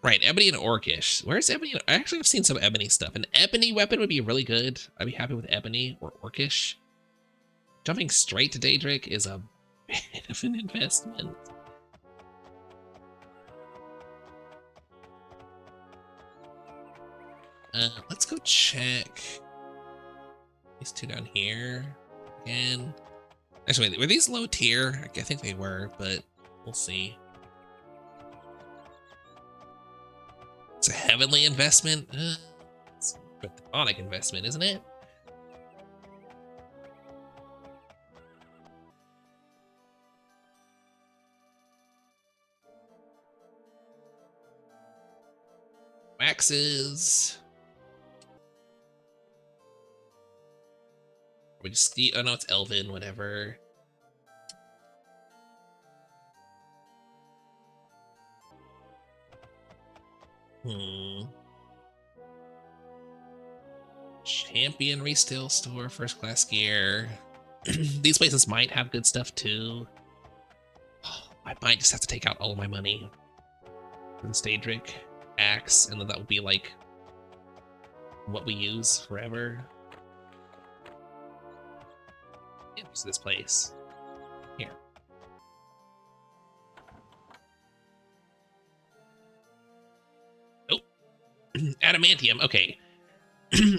Right, ebony and orcish. Where's ebony? I actually have seen some ebony stuff. An ebony weapon would be really good. I'd be happy with ebony or orcish. Jumping straight to Daedric is a bit of an investment. Let's go check these two down here again. Actually, wait, were these low tier? I think they were, but we'll see. It's a heavenly investment. It's a demonic investment, isn't it? Waxes. We just oh no, it's elven, whatever. Champion resale store, first class gear. These places might have good stuff too. I might just have to take out all of my money for the Daedric axe, and then that will be like what we use forever. Yeah, what's this place? Here. Oh, adamantium. Okay.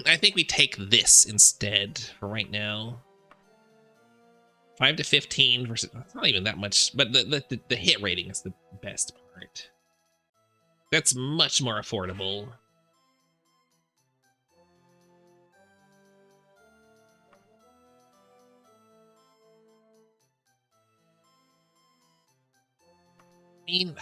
I think we take this instead for right now. 5 to 15 versus, it's not even that much, but the hit rating is the best part. That's much more affordable. I mean,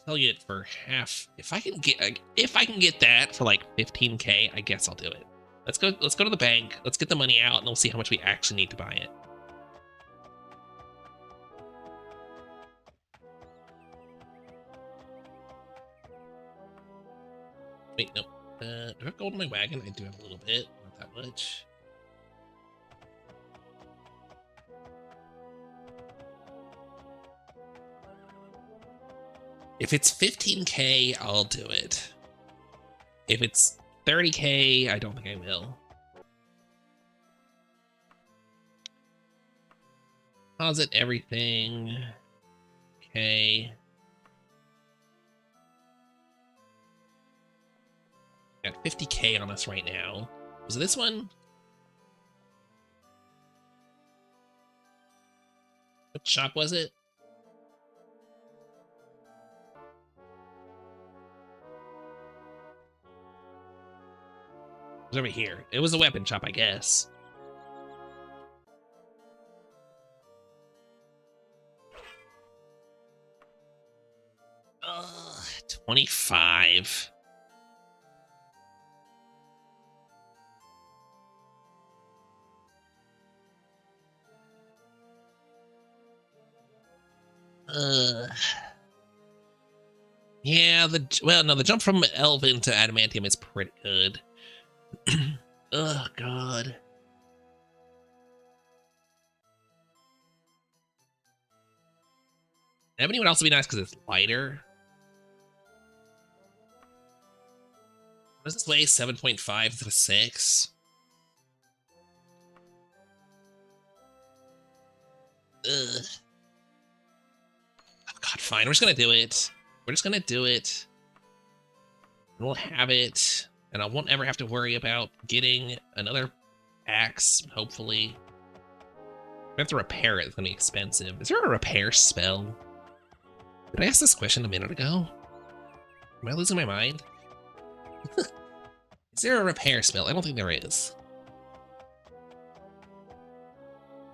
sell you it for half. If I can get that for like 15K, I guess I'll do it. Let's go to the bank. Let's get the money out and we'll see how much we actually need to buy it. Wait, no. Do I have gold in my wagon? I do have a little bit, not that much. If it's 15K, I'll do it. If it's 30K, I don't think I will. Deposit everything. Okay. Got 50K on us right now. Was it this one? What shop was it? It was over here. It was a weapon shop, I guess. Ugh, 25. Yeah, the jump from Elven to Adamantium is pretty good. Oh, God. Ebony would also be nice because it's lighter. What does this weigh? 7.5 to 6? Ugh. Oh, God, fine. We're just gonna do it. We're just gonna do it. And we'll have it. And I won't ever have to worry about getting another axe, hopefully. We have to repair it. It's gonna be expensive. Is there a repair spell? Did I ask this question a minute ago? Am I losing my mind? Is there a repair spell? I don't think there is.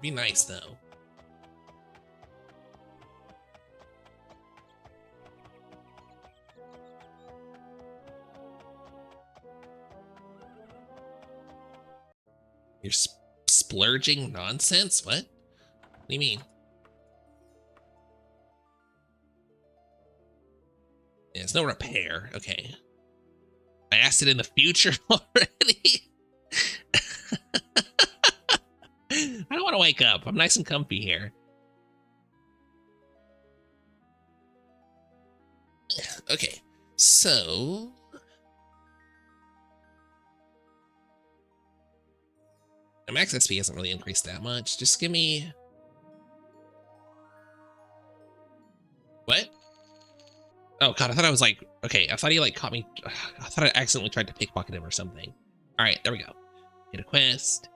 Be nice, though. You're splurging nonsense? What? What do you mean? Yeah, it's no repair. Okay. I asked it in the future already. I don't want to wake up. I'm nice and comfy here. Okay, so... my max SP hasn't really increased that much. Just give me... What? Oh, God, I thought I was like... Okay, I thought he, like, caught me... I thought I accidentally tried to pickpocket him or something. Alright, there we go. Get a quest.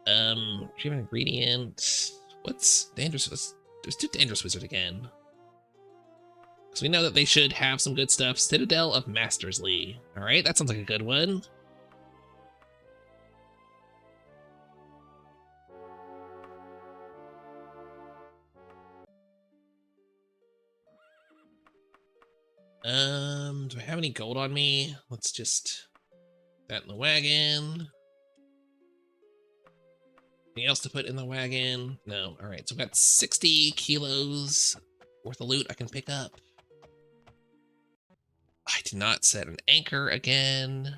Retrieve an ingredient. What's dangerous? There's 2 dangerous wizard again. So we know that they should have some good stuff. Citadel of Mastersley. Alright, that sounds like a good one. Do I have any gold on me? Let's just put that in the wagon. Anything else to put in the wagon? No. All right, so I've got 60 kilos worth of loot I can pick up. I did not set an anchor again.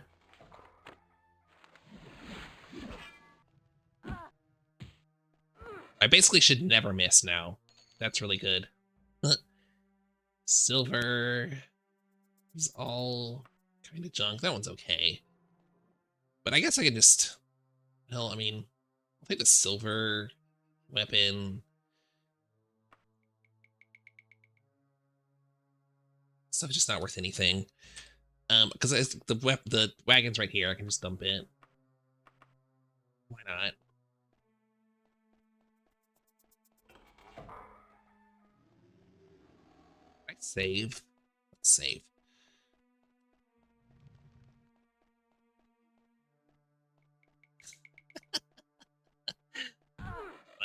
I basically should never miss now. That's really good. Silver is all kind of junk. That one's okay. But I guess I could just... Well, I mean, I'll take the silver weapon. Stuff is just not worth anything. Because the wagon's right here. I can just dump it. Why not? Save. Let's save.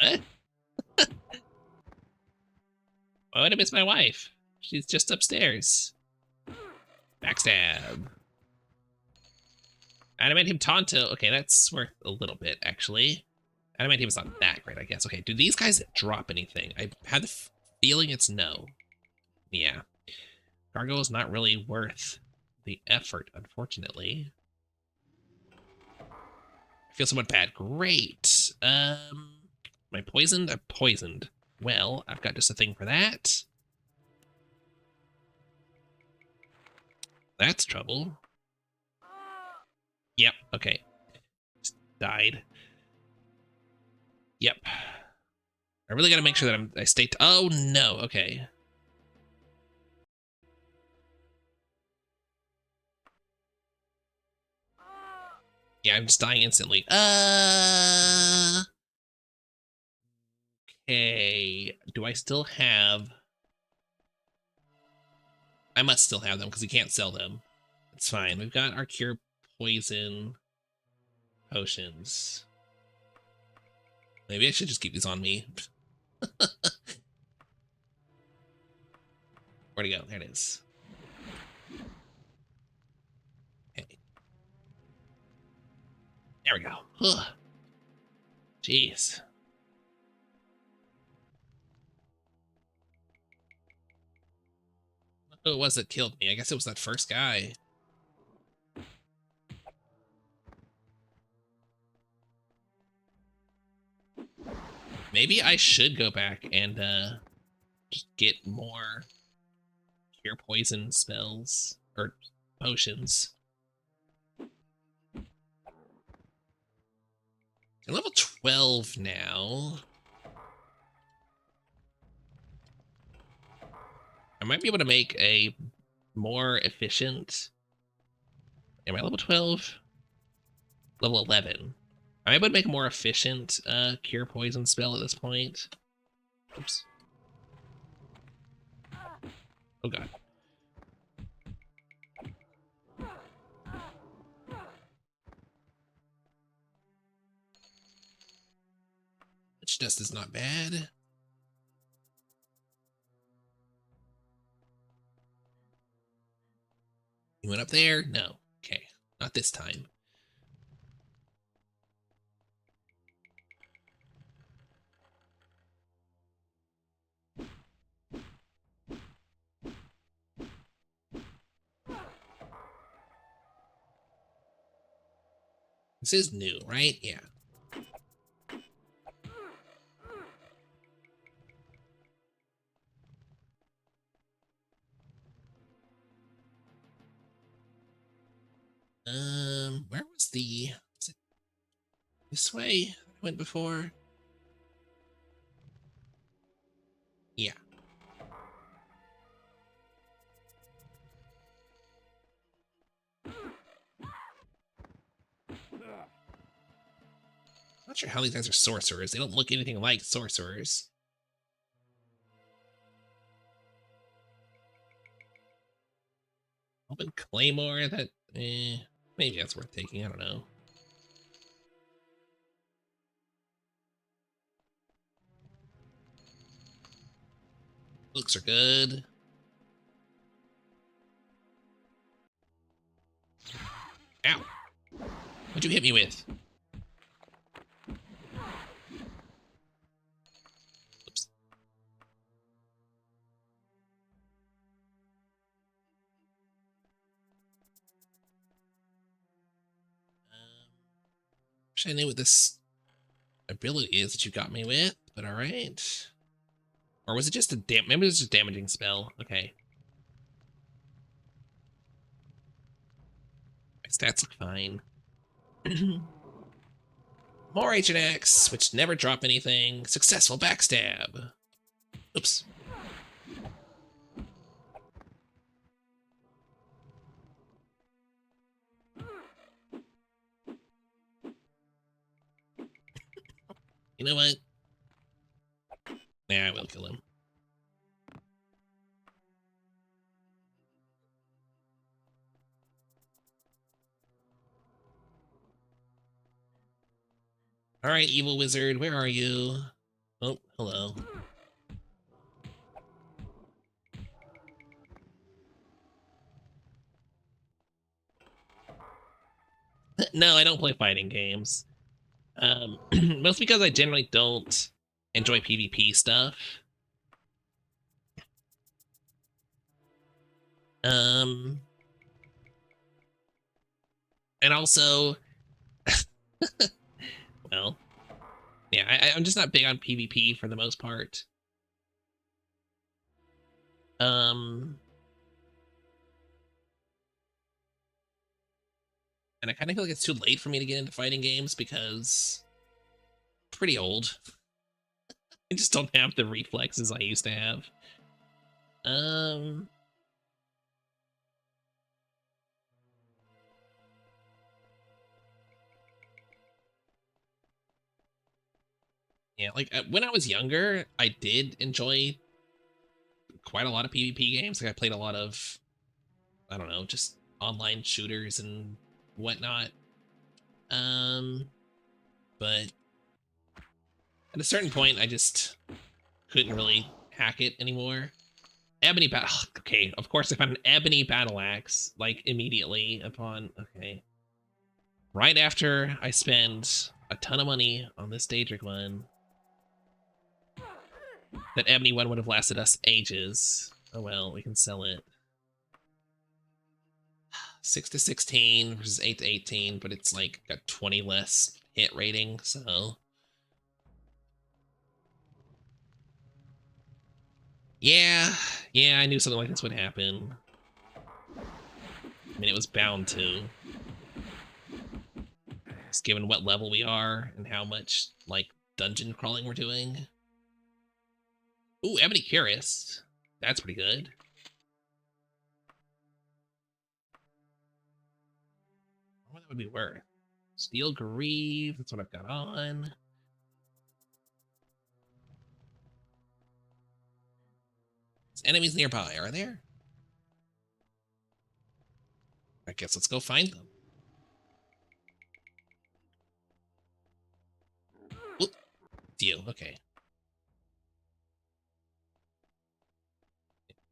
What? Why would I miss my wife? She's just upstairs. Backstab. Adamantium Tonto. Okay, that's worth a little bit, actually. Adamantium's not that great, I guess. Okay, do these guys drop anything? I had the feeling it's no. Yeah. Cargo is not really worth the effort, unfortunately. I feel somewhat bad. Great. Am I poisoned? I'm poisoned. Well, I've got just a thing for that. That's trouble. Yep, okay. Just died. Yep. I really gotta make sure that I stay. Oh no, okay. Yeah, I'm just dying instantly. Okay. Do I still have... I must still have them because we can't sell them. It's fine. We've got our cure poison potions. Maybe I should just keep these on me. Where'd it go? There it is. Okay. There we go. Ugh. Jeez. Who it was that killed me? I guess it was that first guy. Maybe I should go back and just get more cure poison spells or potions. I'm level 12 now. I might be able to make a more efficient... Am I level 12? Level 11. I'm able to make a more efficient cure poison spell at this point. Oops. Oh god. Witch dust is not bad. You went up there? No. Okay. Not this time. This is new, right? Yeah. Where was the... Was it this way I went before? Yeah. Not sure how these guys are sorcerers. They don't look anything like sorcerers. Open Claymore, that... maybe that's worth taking, I don't know. Looks are good. Ow. What'd you hit me with? Oops. Wish I knew what this ability is that you got me with, but alright. Or was it just a maybe it was just a damaging spell. Okay. My stats look fine. More Agent X, which never drop anything. Successful backstab. Oops. You know what? Yeah, I will kill him. Alright, evil wizard, where are you? Oh, hello. No, I don't play fighting games. Mostly because I generally don't enjoy PvP stuff. And also, well, yeah, I'm just not big on PvP for the most part. And I kind of feel like it's too late for me to get into fighting games because I'm pretty old. I just don't have the reflexes I used to have. Yeah, like when I was younger, I did enjoy quite a lot of PvP games. Like I played a lot of, I don't know, just online shooters and whatnot. But at a certain point, I just couldn't really hack it anymore. Ebony battle. Okay, of course I found an ebony battle axe like immediately upon. Okay, right after I spend a ton of money on this Daedric one. That ebony one would have lasted us ages. Oh well, we can sell it. 6 to 16 versus 8 to 18, but it's like got 20 less hit rating, so. Yeah, I knew something like this would happen. I mean, it was bound to. Just given what level we are and how much, like, dungeon crawling we're doing. Ooh, Ebony Curious. That's pretty good. What that would be worth? Steel Grieve, that's what I've got on. There's enemies nearby, are there? I guess let's go find them. Oop. You, okay.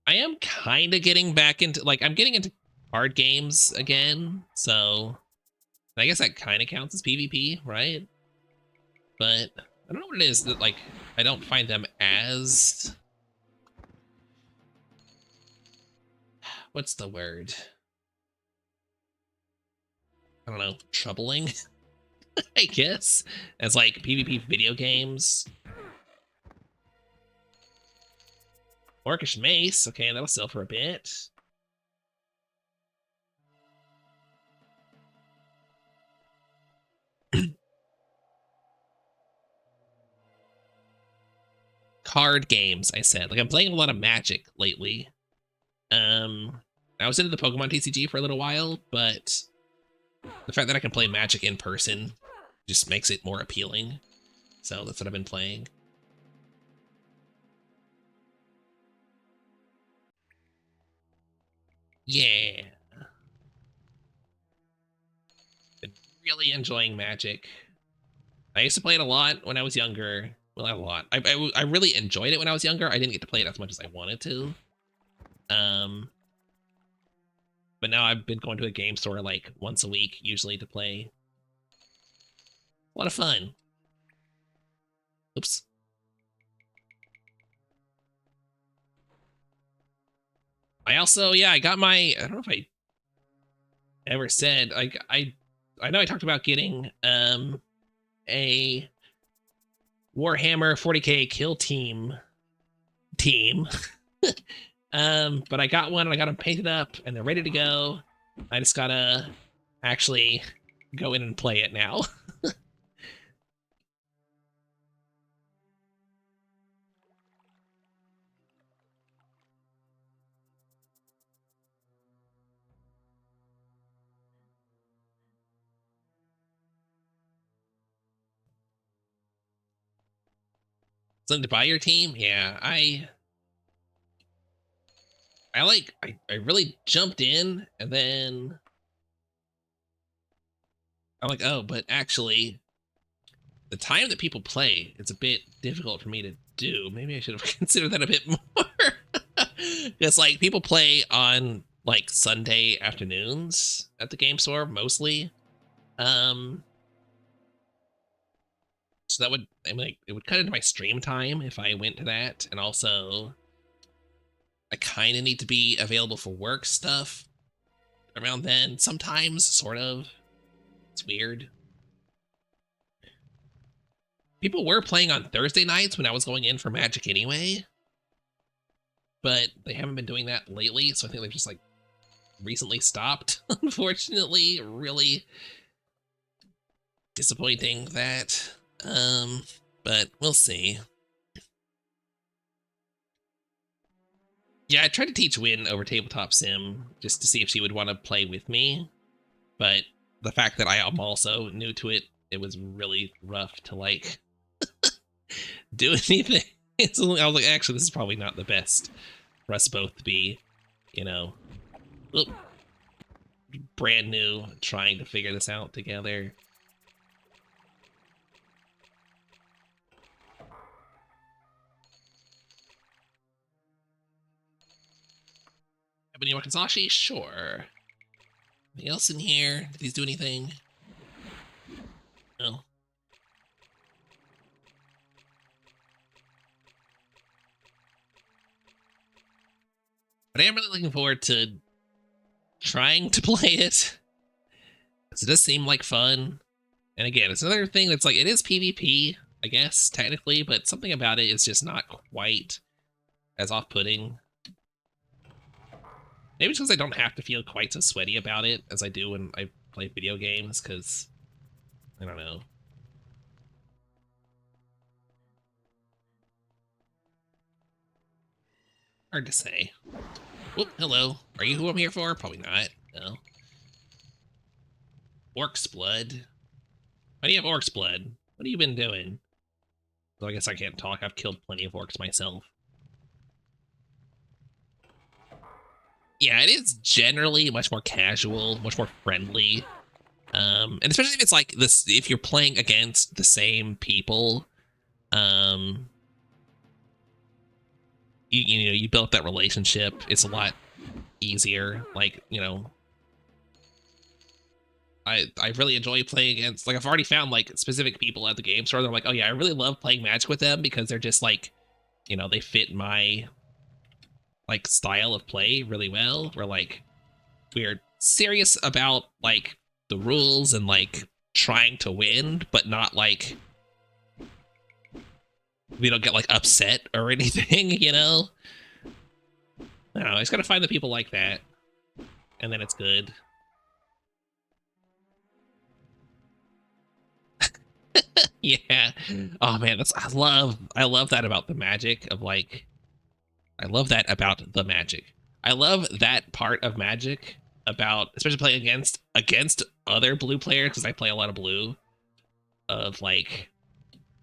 I am kind of getting back into, like, I'm getting into card games again, so I guess that kind of counts as PvP, right? But I don't know what it is that, like, I don't find them as... What's the word? I don't know, troubling, I guess, as, like, PvP video games. Orcish Mace, okay, that'll sell for a bit. Card games, I said. Like, I'm playing a lot of Magic lately. I was into the Pokemon TCG for a little while, but the fact that I can play Magic in person just makes it more appealing. So that's what I've been playing. Yeah. Been really enjoying Magic. I used to play it a lot when I was younger. Well, not a lot. I really enjoyed it when I was younger. I didn't get to play it as much as I wanted to. But now I've been going to a game store like once a week, usually, to play. A lot of fun. Oops. I also, yeah, I got my, I don't know if I ever said, I know I talked about getting a Warhammer 40k kill team. But I got one and I got them painted up and they're ready to go. I just gotta actually go in and play it now. Something to buy your team? Yeah, I really jumped in and then I'm like, oh, but actually the time that people play, it's a bit difficult for me to do. Maybe I should have considered that a bit more. Because like people play on like Sunday afternoons at the game store mostly. So that would, I mean, like, it would cut into my stream time if I went to that. And also I kind of need to be available for work stuff around then sometimes, sort of. It's weird. People were playing on Thursday nights when I was going in for Magic anyway, but they haven't been doing that lately, so I think they've just, like, recently stopped, unfortunately. Really disappointing that. But we'll see. Yeah, I tried to teach Win over Tabletop Sim just to see if she would want to play with me, but the fact that I am also new to it, it was really rough to like do anything. So I was like, actually, this is probably not the best for us both to be, you know, brand new, trying to figure this out together. Ebony Wakazashi? Sure. Anything else in here? Did these do anything? No. But I am really looking forward to trying to play it, because it does seem like fun. And again, it's another thing that's like, it is PvP, I guess, technically, but something about it is just not quite as off-putting. Maybe it's because I don't have to feel quite so sweaty about it as I do when I play video games, because, I don't know. Hard to say. Whoop, hello. Are you who I'm here for? Probably not. No. Orc's blood. Why do you have Orc's blood? What have you been doing? So I guess I can't talk. I've killed plenty of orcs myself. Yeah, it is generally much more casual, much more friendly. And especially if it's like this, if you're playing against the same people, you know, you built that relationship. It's a lot easier. Like, you know, I really enjoy playing against, like, I've already found like specific people at the game store. They're like, oh yeah, I really love playing Magic with them because they're just like, you know, they fit my like style of play really well. We're like, we're serious about like the rules and like trying to win, but not like we don't get like upset or anything, you know? I don't know, I just gotta find the people like that, and then it's good. Yeah. Oh man, that's I love that about the Magic of like I love that about the Magic. I love that part of Magic about especially playing against other blue players because I play a lot of blue of like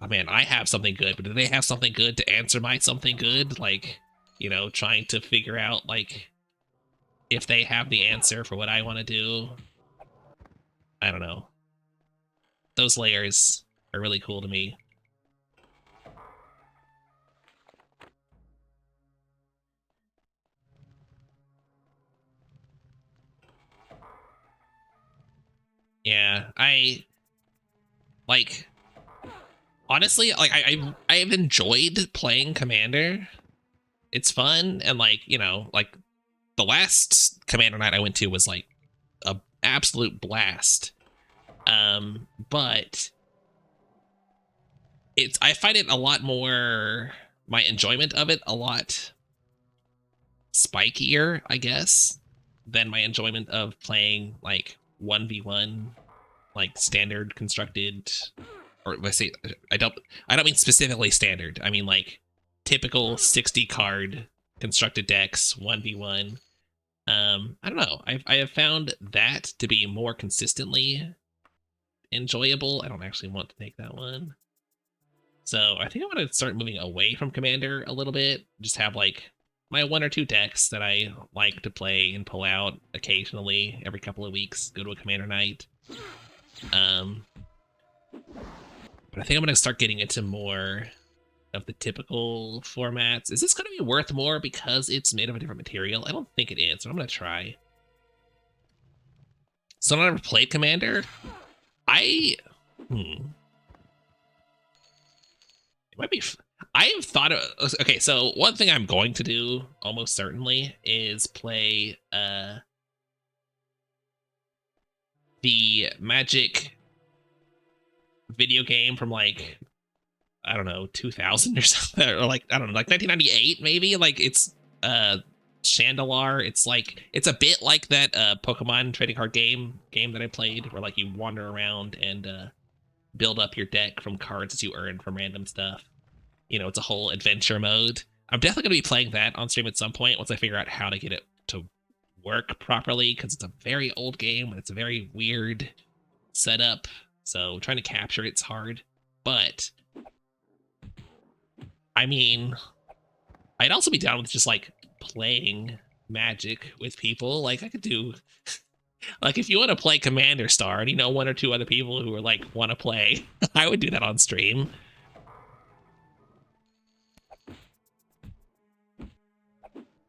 oh man, I have something good, but do they have something good to answer my something good? Like, you know, trying to figure out like if they have the answer for what I want to do. I don't know. Those layers are really cool to me. Yeah, I like honestly, like I have enjoyed playing Commander. It's fun and like, you know, like the last Commander night I went to was like a absolute blast. But it's I find it a lot more my enjoyment of it a lot spikier, I guess, than my enjoyment of playing like 1v1 like standard constructed or let's say I don't mean specifically standard. I mean like typical 60 card constructed decks 1v1. I don't know. I have found that to be more consistently enjoyable. I don't actually want to take that one. So I think I'm going to start moving away from Commander a little bit. Just have like my one or two decks that I like to play and pull out occasionally every couple of weeks. Go to a Commander night. But I think I'm going to start getting into more of the typical formats. Is this going to be worth more because it's made of a different material? I don't think it is, but I'm going to try. So I never played Commander. It might be. I have thought of. Okay, so one thing I'm going to do almost certainly is play the Magic video game from like I don't know 2000 or something, or like I don't know like 1998 maybe. Like it's Chandelar. It's a bit like that Pokemon trading card game that I played, where like you wander around and build up your deck from cards that you earn from random stuff. You know, it's a whole adventure mode. I'm definitely going to be playing that on stream at some point once I figure out how to get it to work properly, because it's a very old game and it's a very weird setup. So trying to capture it's hard. But I mean, I'd also be down with just like playing Magic with people. Like I could do like if you want to play Commander Star and you know one or two other people who are like want to play, I would do that on stream.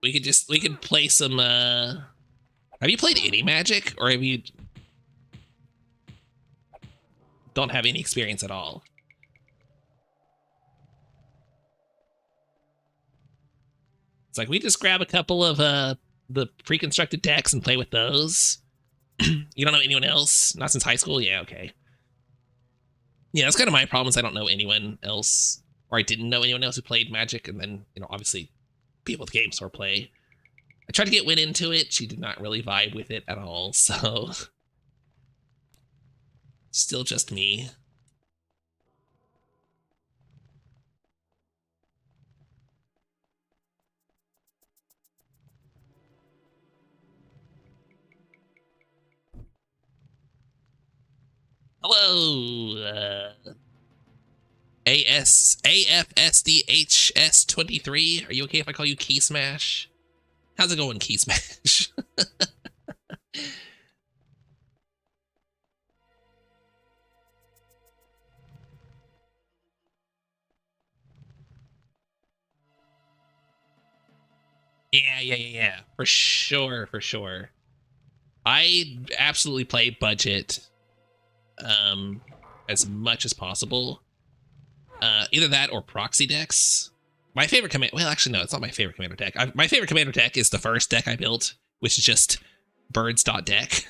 We could play some have you played any Magic, or have you don't have any experience at all? It's like we just grab a couple of the pre-constructed decks and play with those. You don't know anyone else? Not since high school? Yeah, okay. Yeah, that's kind of my problem, is I don't know anyone else, or I didn't know anyone else who played Magic, and then, you know, obviously people at the game store play. I tried to get Win into it. She did not really vibe with it at all, so still just me. Hello, AFSDHS23. Are you okay if I call you Key Smash? How's it going, Key Smash? Yeah. For sure, for sure. I absolutely play budget as much as possible. Either that or proxy decks. My favorite command, well, actually, no, it's not my favorite commander deck. My favorite commander deck is the first deck I built, which is just birds.deck.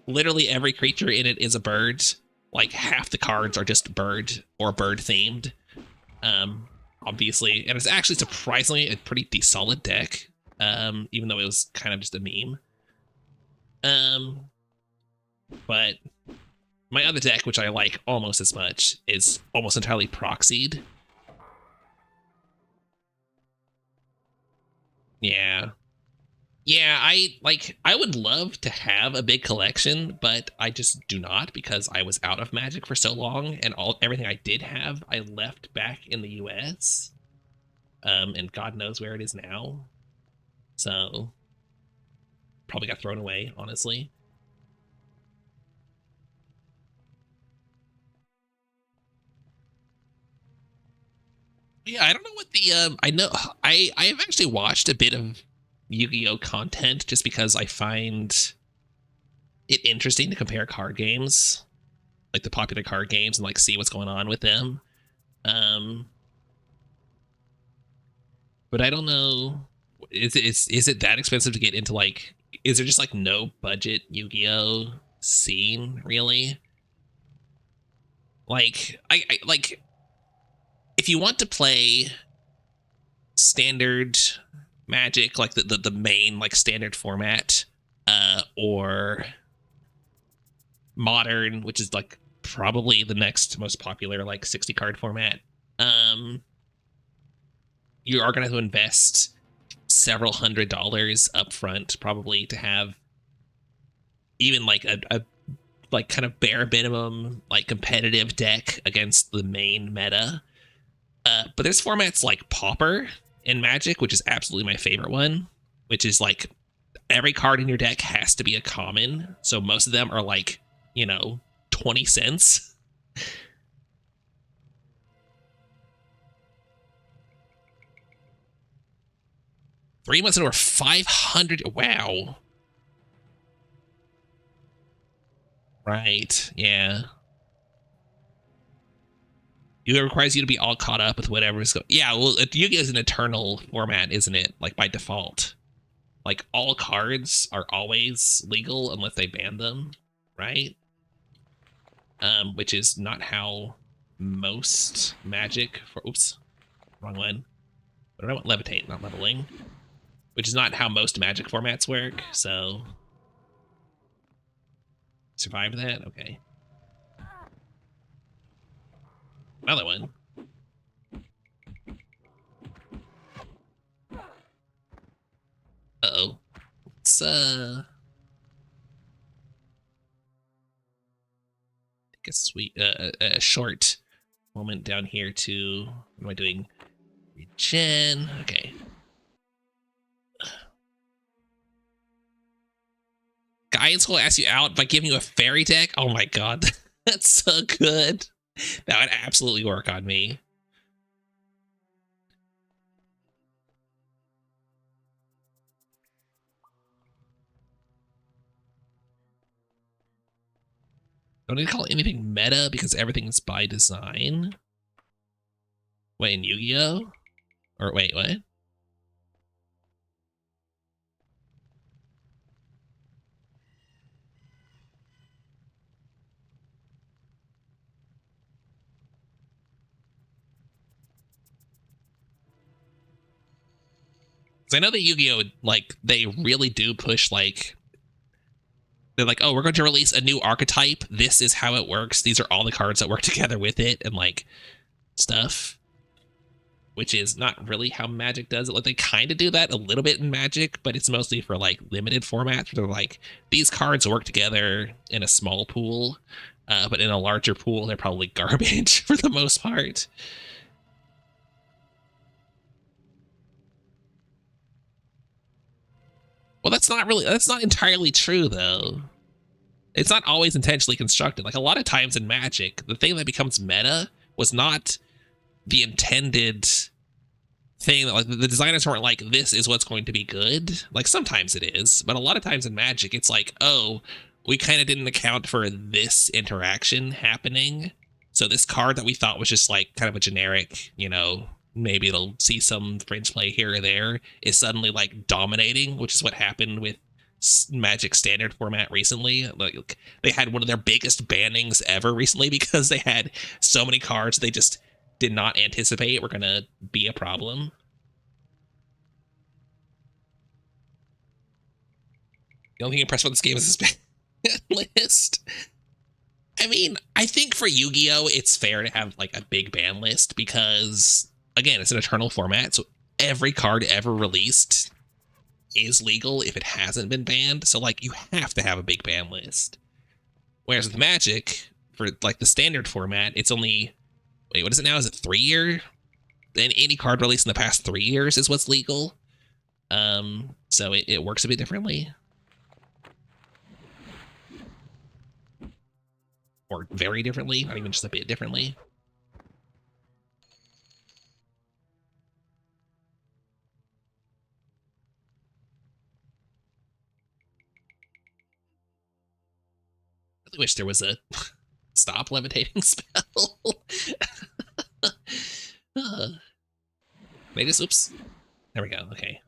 Literally every creature in it is a bird. Like half the cards are just bird or bird themed. Obviously, and it's actually surprisingly a pretty solid deck. Even though it was kind of just a meme. But my other deck, which I like almost as much, is almost entirely proxied. Yeah. Yeah, I would love to have a big collection, but I just do not, because I was out of Magic for so long, and everything I did have I left back in the US. And God knows where it is now. So probably got thrown away, honestly. Yeah, I don't know what the I know I've actually watched a bit of Yu-Gi-Oh content just because I find it interesting to compare card games, like the popular card games, and like see what's going on with them. But I don't know, is it that expensive to get into? Like, is there just like no budget Yu-Gi-Oh scene really? Like I like, if you want to play standard Magic, like the main like standard format, or modern, which is like probably the next most popular like 60 card format, you are gonna have to invest several $100s up front probably to have even like a like kind of bare minimum like competitive deck against the main meta. But there's formats like Pauper in Magic, which is absolutely my favorite one, which is like every card in your deck has to be a common. So most of them are like, you know, 20 cents. Three months into 500. Wow. Right. Yeah. It requires you to be all caught up with whatever's going. Yeah, well, Yu-Gi-Oh is an eternal format, isn't it? Like by default, like all cards are always legal unless they ban them, right? Which is not how most Magic for. Oops, wrong one. But I want levitate, not leveling. which is not how most Magic formats work, so... Survive that? Okay. Another one. Uh-oh. It's, take a sweet, a short moment down here to... What am I doing? Regen. Okay. Guidance will ask you out by giving you a fairy deck? Oh my god. That's so good. That would absolutely work on me. Don't need to call anything meta because everything's by design. Wait, in Yu-Gi-Oh? Or wait, what? Because I know that Yu-Gi-Oh, like, they really do push, like, they're like, oh, we're going to release a new archetype. This is how it works. These are all the cards that work together with it and, like, stuff. Which is not really how Magic does it. Like, they kind of do that a little bit in Magic, but it's mostly for, like, limited formats. Where they're like, these cards work together in a small pool, but in a larger pool, they're probably garbage for the most part. Well, that's not entirely true, though. It's not always intentionally constructed. Like, a lot of times in Magic, the thing that becomes meta was not the intended thing. That, like, the designers weren't like, this is what's going to be good. Like, sometimes it is, but a lot of times in Magic, it's like, oh, we kind of didn't account for this interaction happening. So this card that we thought was just, like, kind of a generic, you know, maybe it'll see some fringe play here or there, is suddenly, like, dominating, which is what happened with Magic standard format recently. Like, they had one of their biggest bannings ever recently because they had so many cards they just did not anticipate were gonna be a problem. The only thing impressive about this game is this ban list. I mean, I think for Yu-Gi-Oh, it's fair to have, like, a big ban list because, again, it's an eternal format, so every card ever released is legal if it hasn't been banned. So, like, you have to have a big ban list. Whereas with Magic, for, like, the standard format, it's only... Wait, what is it now? Is it 3 year? Then any card released in the past 3 years is what's legal. So it works a bit differently. Or very differently, not even just a bit differently. I really wish there was a stop levitating spell. They just, oops. There we go, okay.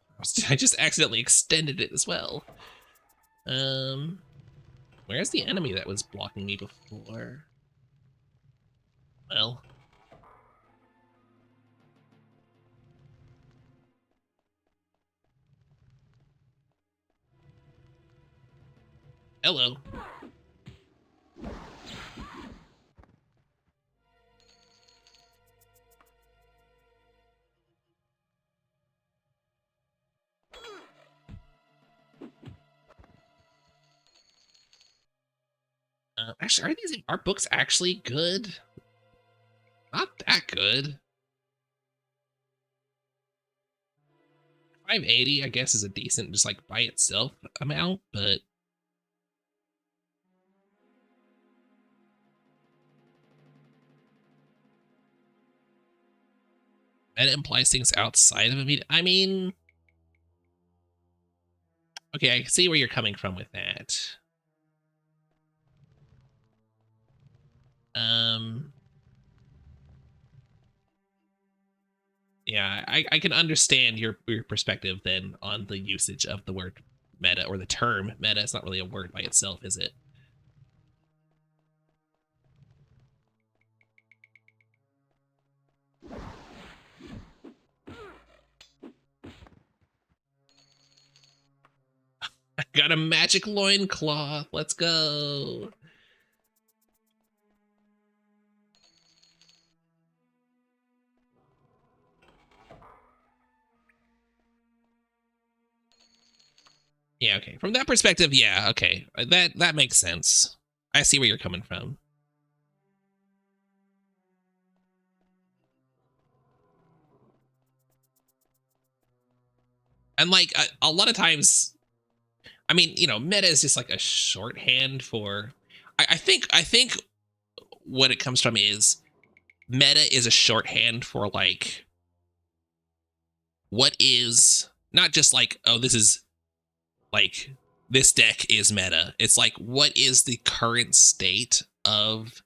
I just accidentally extended it as well. Where's the enemy that was blocking me before? Well. Hello. Actually, are books actually good? Not that good. 580, I guess, is a decent, just like by itself amount, but meta implies things outside of a media. I mean, okay, I see where you're coming from with that. Yeah, I can understand your perspective then on the usage of the word meta, or the term meta. It's not really a word by itself, is it? Got a magic loincloth. Let's go. Yeah, okay. From that perspective, yeah, okay. That makes sense. I see where you're coming from. And like a lot of times, I mean, you know, meta is just like a shorthand for. I think what it comes from is meta is a shorthand for like what is not just like, oh, this is like this deck is meta. It's like what is the current state of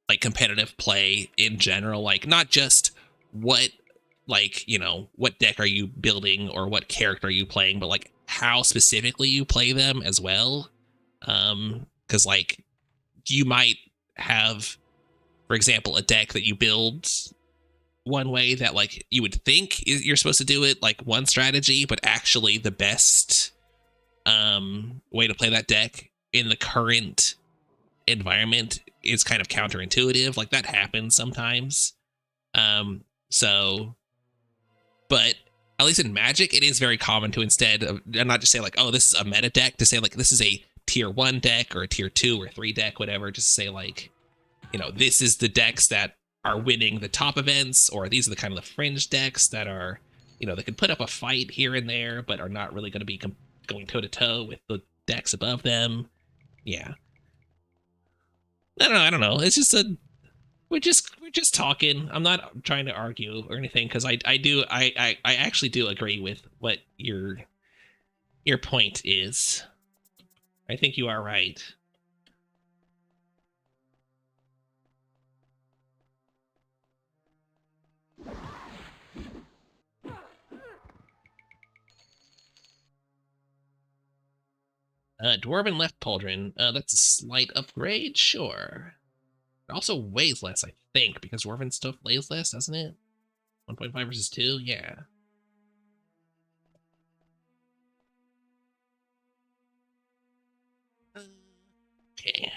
like competitive play in general, like not just what, like, you know, what deck are you building or what character are you playing, but like how specifically you play them as well. Because like you might have, for example, a deck that you build one way that like you would think you're supposed to do it, like one strategy, but actually the best way to play that deck in the current environment is kind of counterintuitive. Like that happens sometimes. So, but at least in Magic, it is very common to instead of not just say like, oh, this is a meta deck, to say like this is a tier 1 deck or a tier 2 or 3 deck, whatever. Just say like, you know, this is the decks that are winning the top events, or these are the kind of the fringe decks that are, you know, they can put up a fight here and there, but are not really going to be going toe to toe with the decks above them. Yeah. I don't know. It's just a we're just talking. I'm not trying to argue or anything because I actually do agree with what your point is. I think you are right. Dwarven left pauldron. That's a slight upgrade, sure. It also weighs less, I think, because Dwarven stuff weighs less, doesn't it? 1.5 versus 2, yeah. Okay.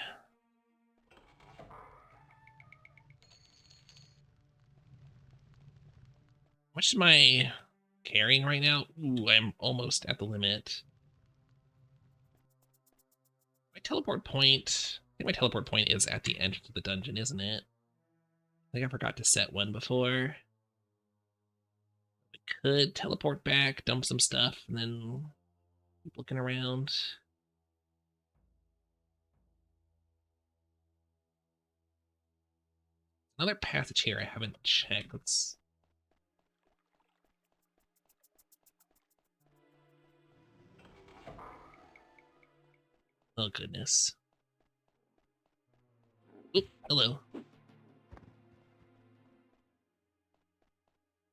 How much am I carrying right now? Ooh, I'm almost at the limit. My teleport point. I think my teleport point is at the entrance of the dungeon, isn't it? I think I forgot to set one before. I could teleport back, dump some stuff, and then keep looking around. Another passage here I haven't checked. Let's. Oh, goodness. Oop, hello.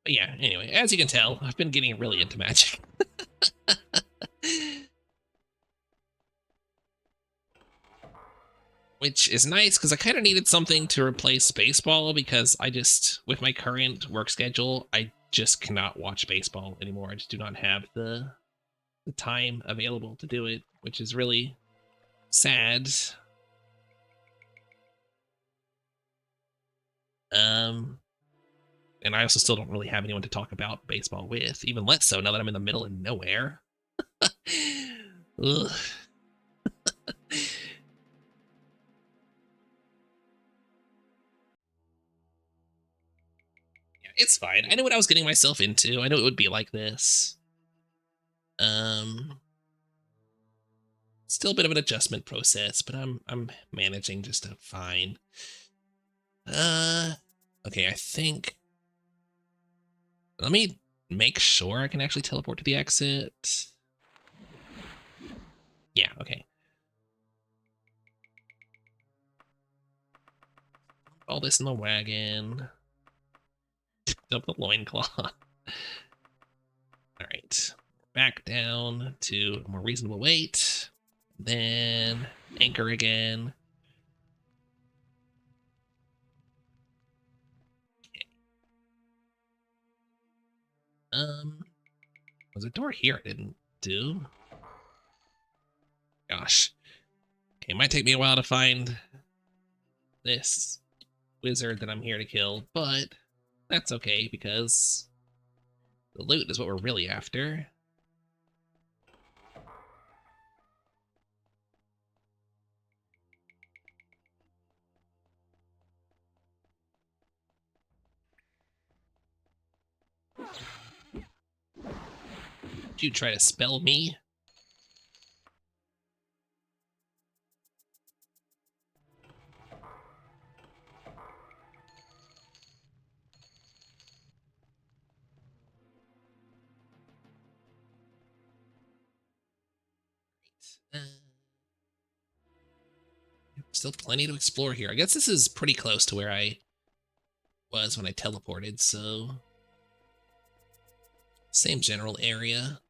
But yeah, anyway, as you can tell, I've been getting really into Magic. Which is nice because I kind of needed something to replace baseball because I just, with my current work schedule, I just cannot watch baseball anymore. I just do not have the time available to do it, which is really sad. And I also still don't really have anyone to talk about baseball with, even less so now that I'm in the middle of nowhere. Ugh. Yeah, it's fine. I know what I was getting myself into. I know it would be like this. Still a bit of an adjustment process, but I'm managing just fine. Okay, I think. Let me make sure I can actually teleport to the exit. Yeah, okay. All this in the wagon. Dump the loincloth. All right. Back down to a more reasonable weight. Then anchor again. Okay. There's a door here I didn't do. Gosh. Okay, it might take me a while to find this wizard that I'm here to kill, but that's okay because the loot is what we're really after. Did you try to spell me? Still plenty to explore here. I guess this is pretty close to where I was when I teleported, so same general area.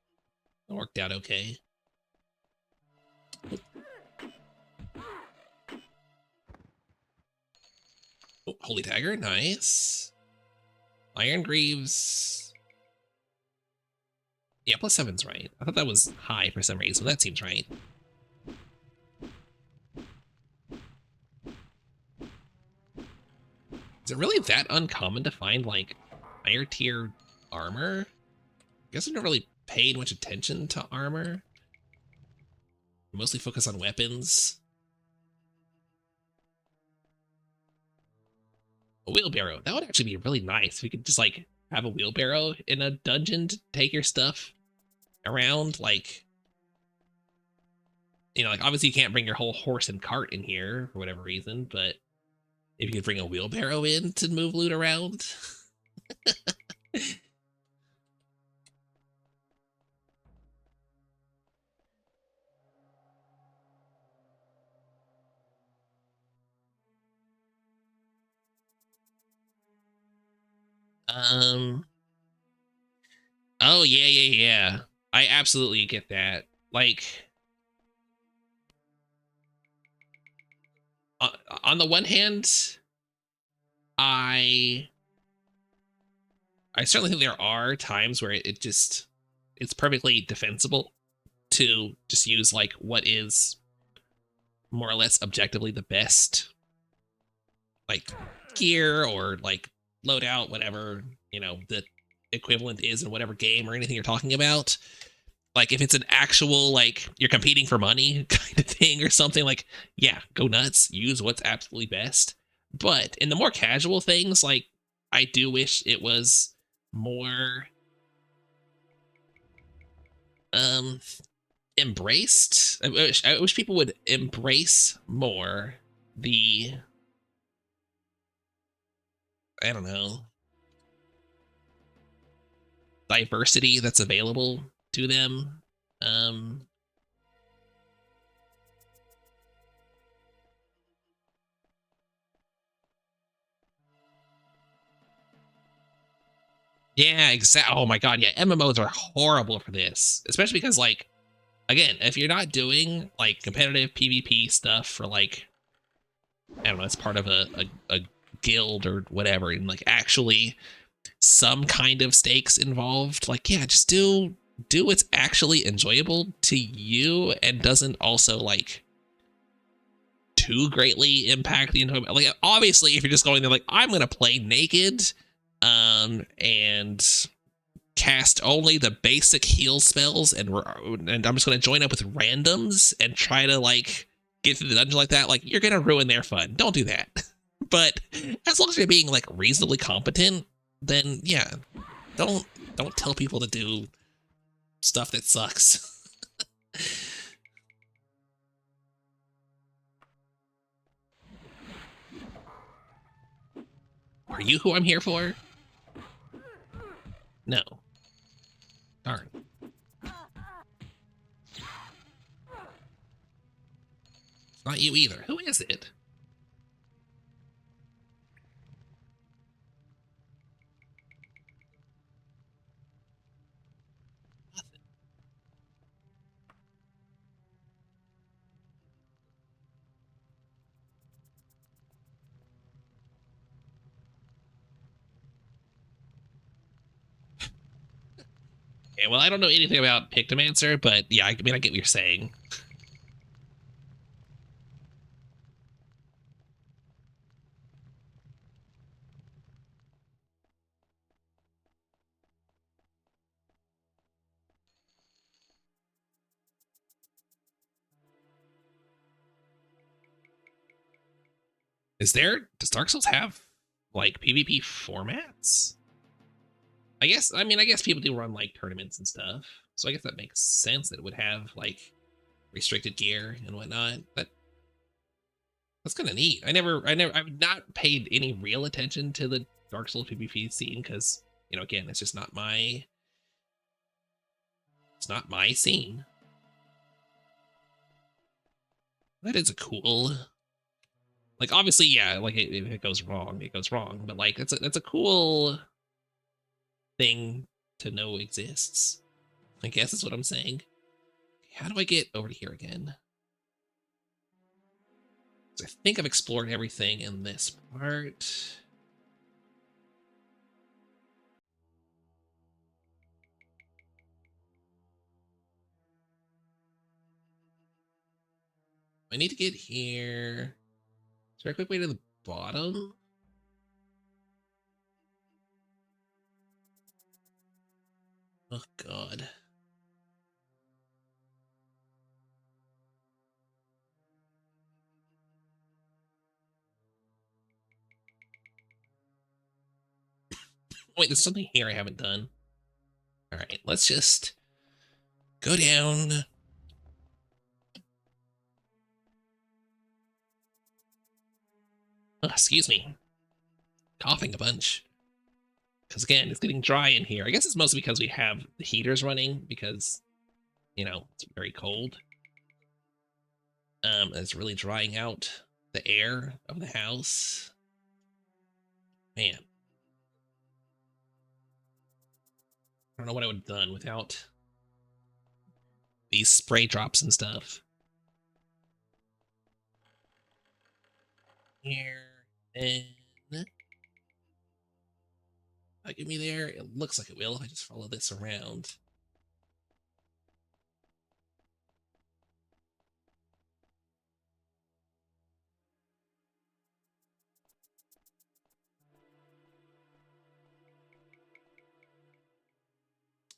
It worked out okay. Oh, Holy Dagger, nice. Iron Greaves. Yeah, +7's right. I thought that was high for some reason. That seems right. Is it really that uncommon to find, like, higher tier armor? I guess I've never really paid much attention to armor. Mostly focus on weapons. A wheelbarrow. That would actually be really nice. We could just, like, have a wheelbarrow in a dungeon to take your stuff around. Like, you know, like, obviously you can't bring your whole horse and cart in here for whatever reason, but if you could bring a wheelbarrow in to move loot around. Oh, yeah. I absolutely get that. Like, on the one hand, I certainly think there are times where it's perfectly defensible to just use, like, what is more or less objectively the best, like, gear or, like, loadout, whatever, you know, the equivalent is in whatever game or anything you're talking about. Like, if it's an actual, like, you're competing for money kind of thing or something, like, yeah, go nuts, use what's absolutely best. But in the more casual things, like, I do wish it was more embraced. I wish people would embrace more the, I don't know, diversity that's available to them. Yeah, exactly. Oh my god, yeah, MMOs are horrible for this, especially because, like, again, if you're not doing, like, competitive PvP stuff for, like, I don't know, it's part of a guild or whatever, and, like, actually some kind of stakes involved, like, yeah, just do what's actually enjoyable to you and doesn't also, like, too greatly impact the enjoyment. Like, obviously, if you're just going there like, I'm gonna play naked, and cast only the basic heal spells, and I'm just gonna join up with randoms and try to, like, get through the dungeon like that, like, you're gonna ruin their fun. Don't do that. But as long as you're being, like, reasonably competent, then yeah, don't tell people to do stuff that sucks. Are you who I'm here for? No. Darn. It's not you either. Who is it? Yeah, well, I don't know anything about Pictomancer, but yeah, I mean, I get what you're saying. Does Dark Souls have like PvP formats? I guess people do run like tournaments and stuff. So I guess that makes sense that it would have like restricted gear and whatnot. But that's kind of neat. I've not paid any real attention to the Dark Souls PvP scene because, you know, again, it's just it's not my scene. That is a cool, like, obviously, yeah, like if it goes wrong, it goes wrong. But like, that's a cool thing to know exists. I guess is what I'm saying. How do I get over to here again? I think I've explored everything in this part. I need to get here. Is there a quick way to the bottom? Oh, God. Wait, there's something here I haven't done. All right, let's just go down. Oh, excuse me. Coughing a bunch. Because again, it's getting dry in here. I guess it's mostly because we have the heaters running because, you know, it's very cold. It's really drying out the air of the house. Man. I don't know what I would have done without these spray drops and stuff. Here, and get me there. It looks like it will if I just follow this around.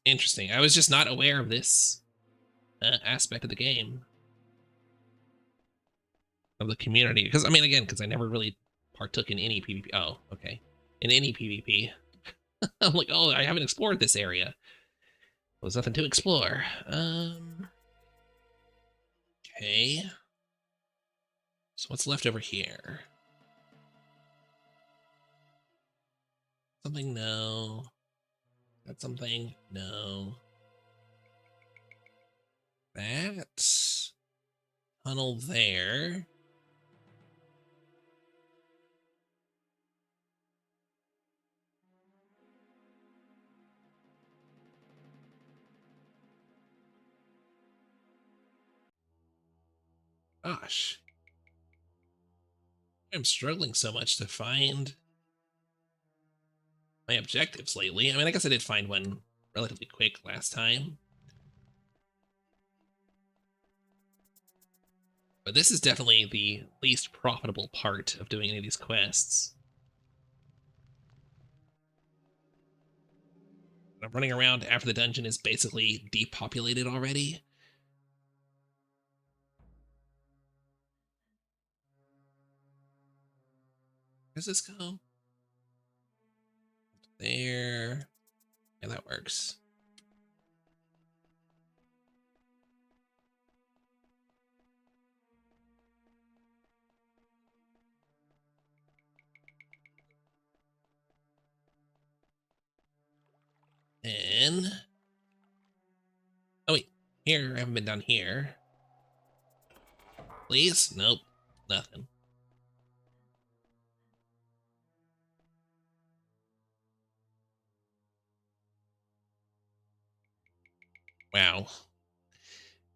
Interesting. I was just not aware of this aspect of the game, of the community. Because, I mean, again, because I never really partook in any PvP. Oh, okay. In any PvP. I'm like, oh, I haven't explored this area. There's nothing to explore. Okay. So what's left over here? Something? No. That's something? No. That tunnel there. Gosh. I'm struggling so much to find my objectives lately. I mean, I guess I did find one relatively quick last time. But this is definitely the least profitable part of doing any of these quests. I'm running around after the dungeon is basically depopulated already. Where does this go? There. Yeah, that works. And oh wait, here, I haven't been down here. Please? Nope. Nothing. Wow.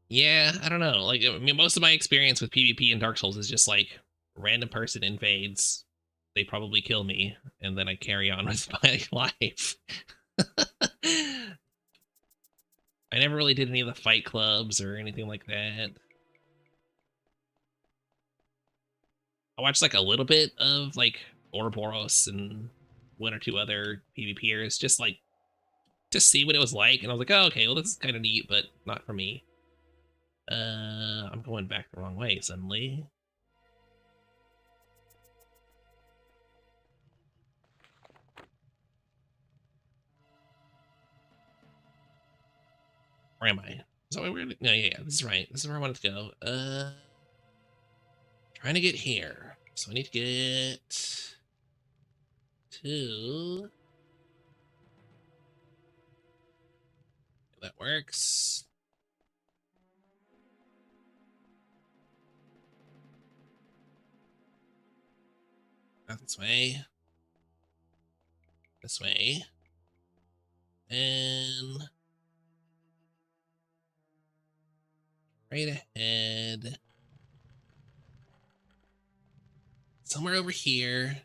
Yeah, I don't know. Like, I mean, most of my experience with PvP and Dark Souls is just like random person invades, they probably kill me, and then I carry on with my life. I never really did any of the fight clubs or anything like that. I watched like a little bit of like Ouroboros and one or two other PvPers, just like to see what it was like, and I was like, oh, okay, well, this is kind of neat, but not for me. I'm going back the wrong way suddenly. Where am I? Is that where we're gonna... No, yeah, this is right. This is where I wanted to go. Trying to get here. So I need to get to... That works. Not this way. This way. And right ahead. Somewhere over here.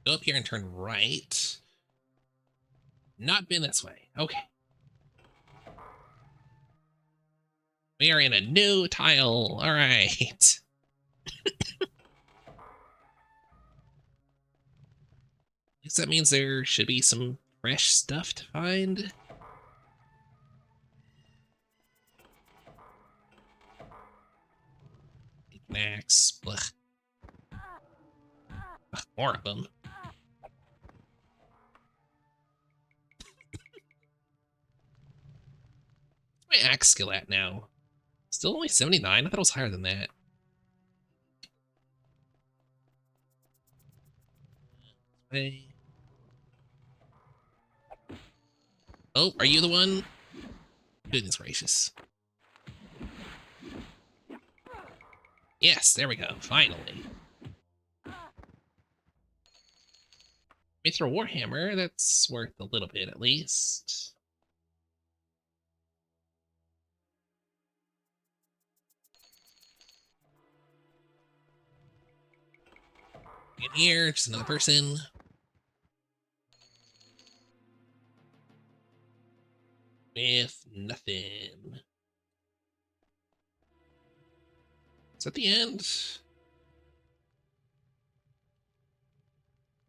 Go up here and turn right. Not been this way. Okay. We are in a new tile. All right. At least that means there should be some fresh stuff to find. Max. Ugh, more of them. What's my axe skill at now? Still only 79? I thought it was higher than that. Hey. Oh, are you the one? Goodness gracious. Yes, there we go. Finally. Me throw Warhammer. That's worth a little bit at least. In here, just another person. With nothing. Is that the end?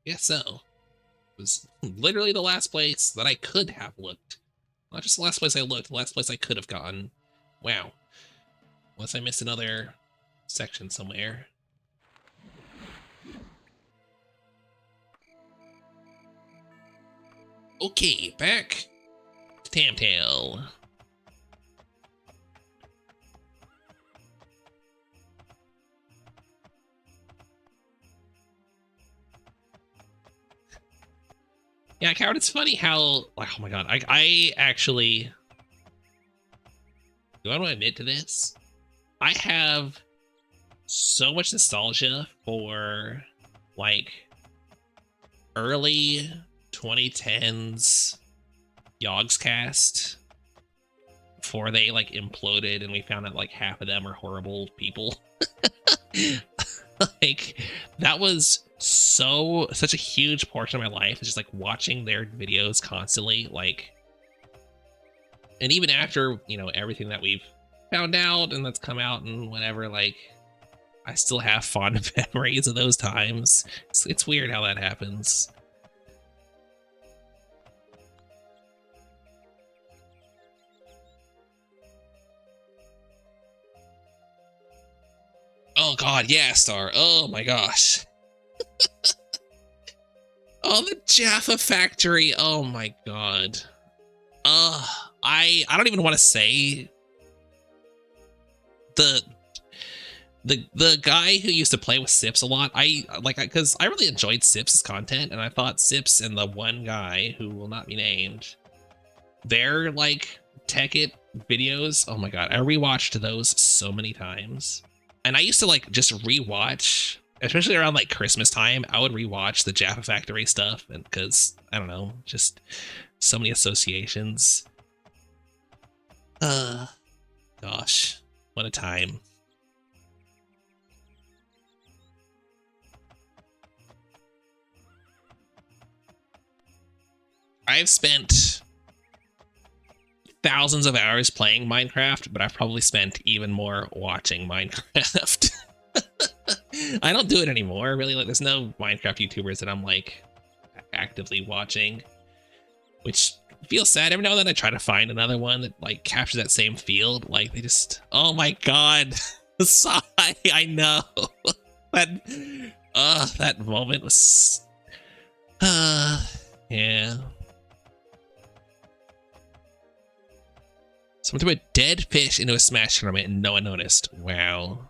Guess so. It was literally the last place that I could have looked. Not just the last place I looked, the last place I could have gone. Wow. Unless I missed another section somewhere. Okay, back to Tamtail. Yeah, Coward, it's funny how, oh my god, I actually, do I want to admit to this? I have so much nostalgia for, like, early 2010s Yogscast before they, like, imploded and we found out, like, half of them are horrible people. Like, that was such a huge portion of my life. It's just like watching their videos constantly, like, and even after, you know, everything that we've found out and that's come out and whatever, like, I still have fond memories of those times. It's weird how that happens. Oh god, yeah, Star. Oh my gosh. Oh, the Jaffa factory. Oh my god. I don't even want to say the guy who used to play with Sips a lot. Because I really enjoyed Sips' content, and I thought Sips and the one guy who will not be named, their like Tech It videos. Oh my god, I rewatched those so many times. And I used to like just rewatch, especially around like Christmas time, I would rewatch the Jaffa Factory stuff, and because I don't know, just so many associations. Gosh, what a time. I've spent thousands of hours playing Minecraft, but I've probably spent even more watching Minecraft. I don't do it anymore, really. Like, there's no Minecraft YouTubers that I'm like actively watching, which feels sad. Every now and then I try to find another one that like captures that same feel. But, like, they just, oh my god, sigh. I know that moment was, yeah. Someone threw a dead fish into a Smash tournament and no one noticed. Wow.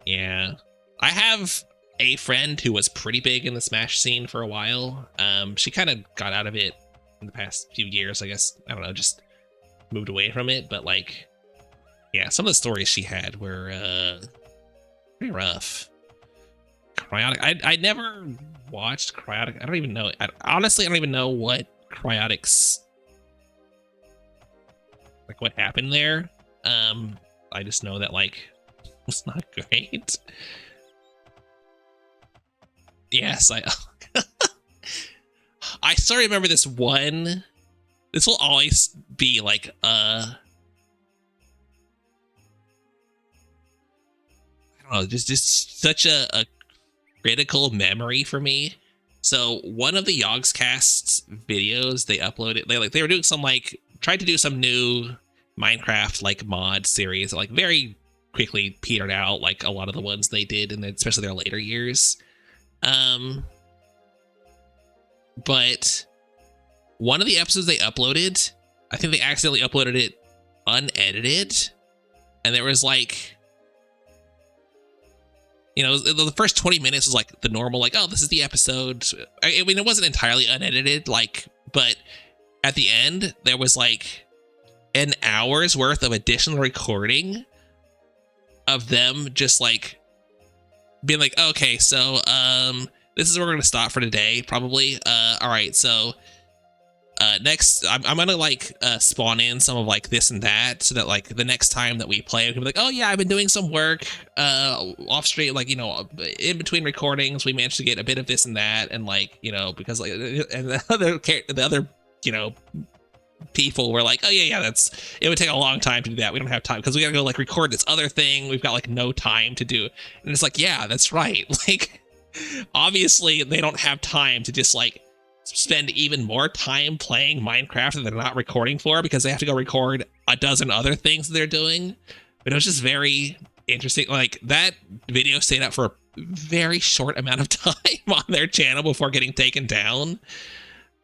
Yeah. I have a friend who was pretty big in the Smash scene for a while. She kind of got out of it in the past few years, I guess. I don't know, just moved away from it. But like, yeah, some of the stories she had were pretty rough. Cryotic. I never watched Cryotic. I don't even know. Honestly, I don't even know what Cryotic's, like, what happened there. I just know that, like, it's not great. Yes, I still remember this one. This will always be like I don't know, just such a critical memory for me. So one of the Yogscast's videos they uploaded, they were doing some, like, tried to do some new Minecraft like mod series that, like, very quickly petered out, like a lot of the ones they did, and especially their later years. But one of the episodes they uploaded, I think they accidentally uploaded it unedited, and there was, like, you know, the first 20 minutes was like the normal, like, oh, this is the episode. I mean, it wasn't entirely unedited, like, but at the end there was like an hour's worth of additional recording of them just like being like, okay, so this is where we're gonna stop for today, probably. All right, so next I'm gonna like spawn in some of like this and that, so that like the next time that we play we can be like, oh yeah, I've been doing some work off stream, like, you know, in between recordings we managed to get a bit of this and that, and like, you know, because like, and the other you know, people were like, oh yeah, it would take a long time to do that, we don't have time because we gotta go like record this other thing, we've got like no time to do. And it's like, yeah, that's right. Like, obviously they don't have time to just like spend even more time playing Minecraft that they're not recording for, because they have to go record a dozen other things that they're doing. But it was just very interesting. Like, that video stayed up for a very short amount of time on their channel before getting taken down.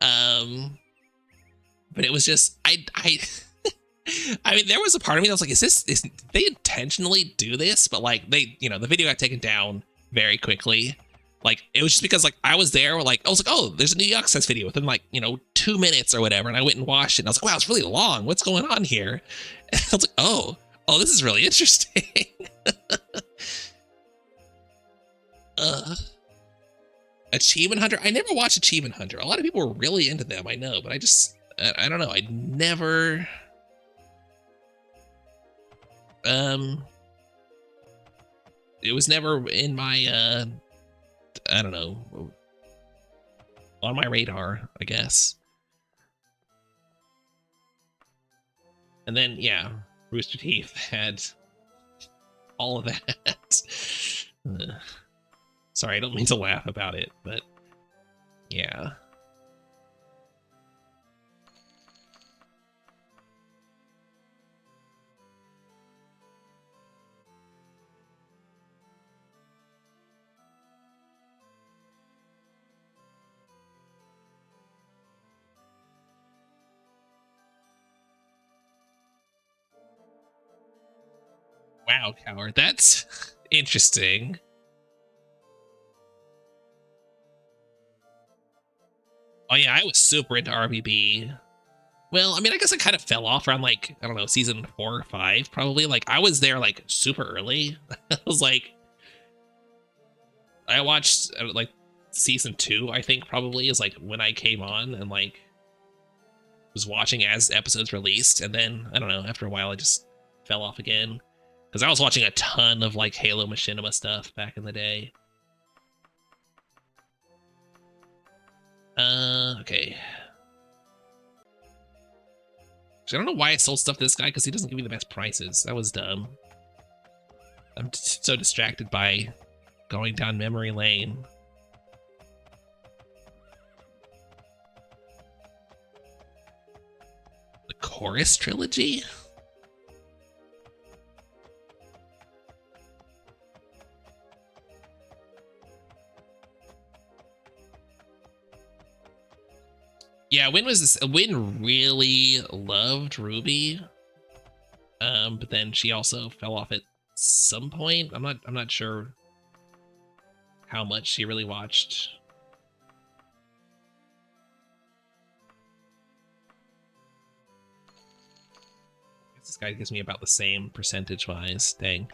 But it was just, I mean, there was a part of me that was like, did they intentionally do this? But like, they, you know, the video got taken down very quickly. Like, it was just because, like, I was there, like, I was like, oh, there's a new Yogscast video within, like, you know, 2 minutes or whatever. And I went and watched it, and I was like, wow, it's really long. What's going on here? And I was like, oh, this is really interesting. Achievement Hunter? I never watched Achievement Hunter. A lot of people were really into them, I know, but I don't know. I never... It was never in my, I don't know, on my radar, I guess. And then, yeah, Rooster Teeth had all of that. Sorry, I don't mean to laugh about it, but yeah. Wow, Coward, that's interesting. Oh yeah, I was super into RBB. Well, I mean, I guess I kind of fell off around, like, I don't know, season 4 or 5, probably. Like, I was there, like, super early. I was like, I watched, like, season 2, I think, probably, is, like, when I came on and, like, was watching as episodes released. And then, I don't know, after a while, I just fell off again. Because I was watching a ton of, like, Halo Machinima stuff back in the day. Okay. I don't know why I sold stuff to this guy, because he doesn't give me the best prices. That was dumb. I'm so distracted by going down memory lane. The Chorus Trilogy? Yeah, Win was this. Win really loved Ruby. but then she also fell off at some point. I'm not sure how much she really watched. This guy gives me about the same percentage-wise. Dang.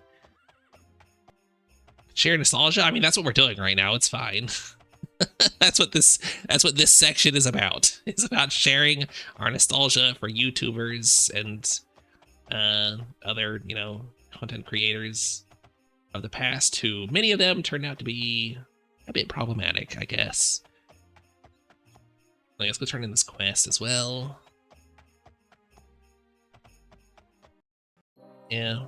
Share nostalgia? I mean, that's what we're doing right now. It's fine. That's what this section is about. It's about sharing our nostalgia for YouTubers and other, you know, content creators of the past who many of them turned out to be a bit problematic, I guess. Let's go turn in this quest as well. Yeah.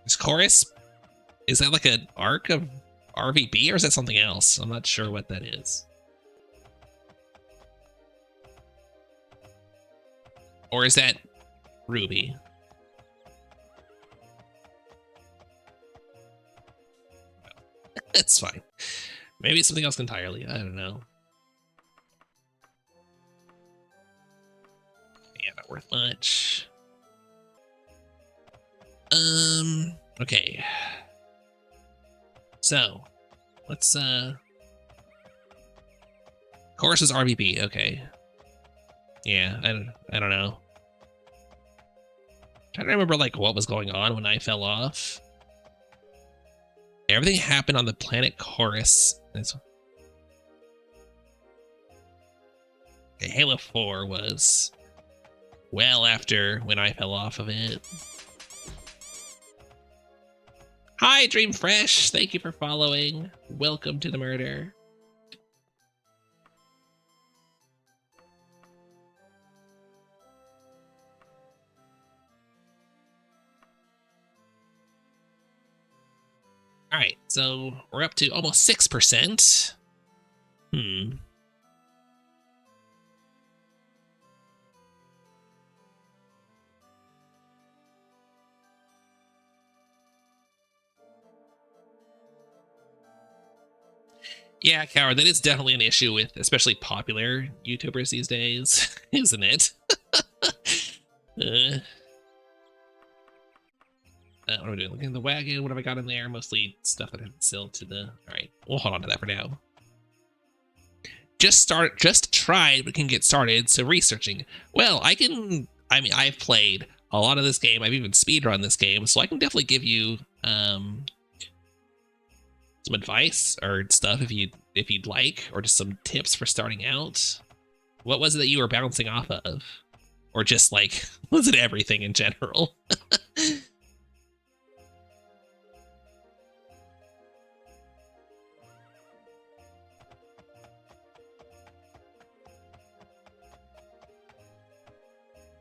This chorus, is that like an arc of RVB or is that something else? I'm not sure what that is. Or is that Ruby? That's fine. Maybe it's something else entirely. I don't know. Yeah, not worth much. Okay. So, let's, chorus is RVB, okay. Yeah, I don't know. I'm trying to remember, like, what was going on when I fell off. Everything happened on the planet Chorus. Okay, Halo 4 was well after when I fell off of it. Hi, Dream Fresh. Thank you for following. Welcome to the murder. All right, so we're up to almost 6%. Yeah, Coward, that is definitely an issue with especially popular YouTubers these days, isn't it? What am I doing? Looking at the wagon, what have I got in there? Mostly stuff that I haven't sold to the... Alright, we'll hold on to that for now. Just tried, but can get started, so researching. Well, I mean, I've played a lot of this game, I've even speedrun this game, so I can definitely give you, some advice or stuff if you'd like, or just some tips for starting out. What was it that you were bouncing off of? Or just like, was it everything in general?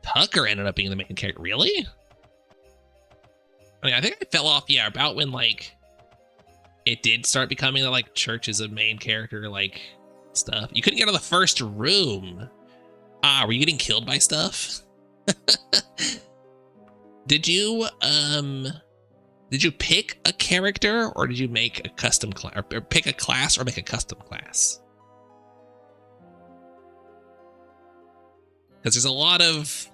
Tucker ended up being the main character. Really? I mean, I think I fell off, yeah, about when, like, it did start becoming, like, Church is a main character, like, stuff. You couldn't get out of the first room. Ah, were you getting killed by stuff? Did you pick a character, or did you make a custom class, or pick a class, or make a custom class? Because there's a lot of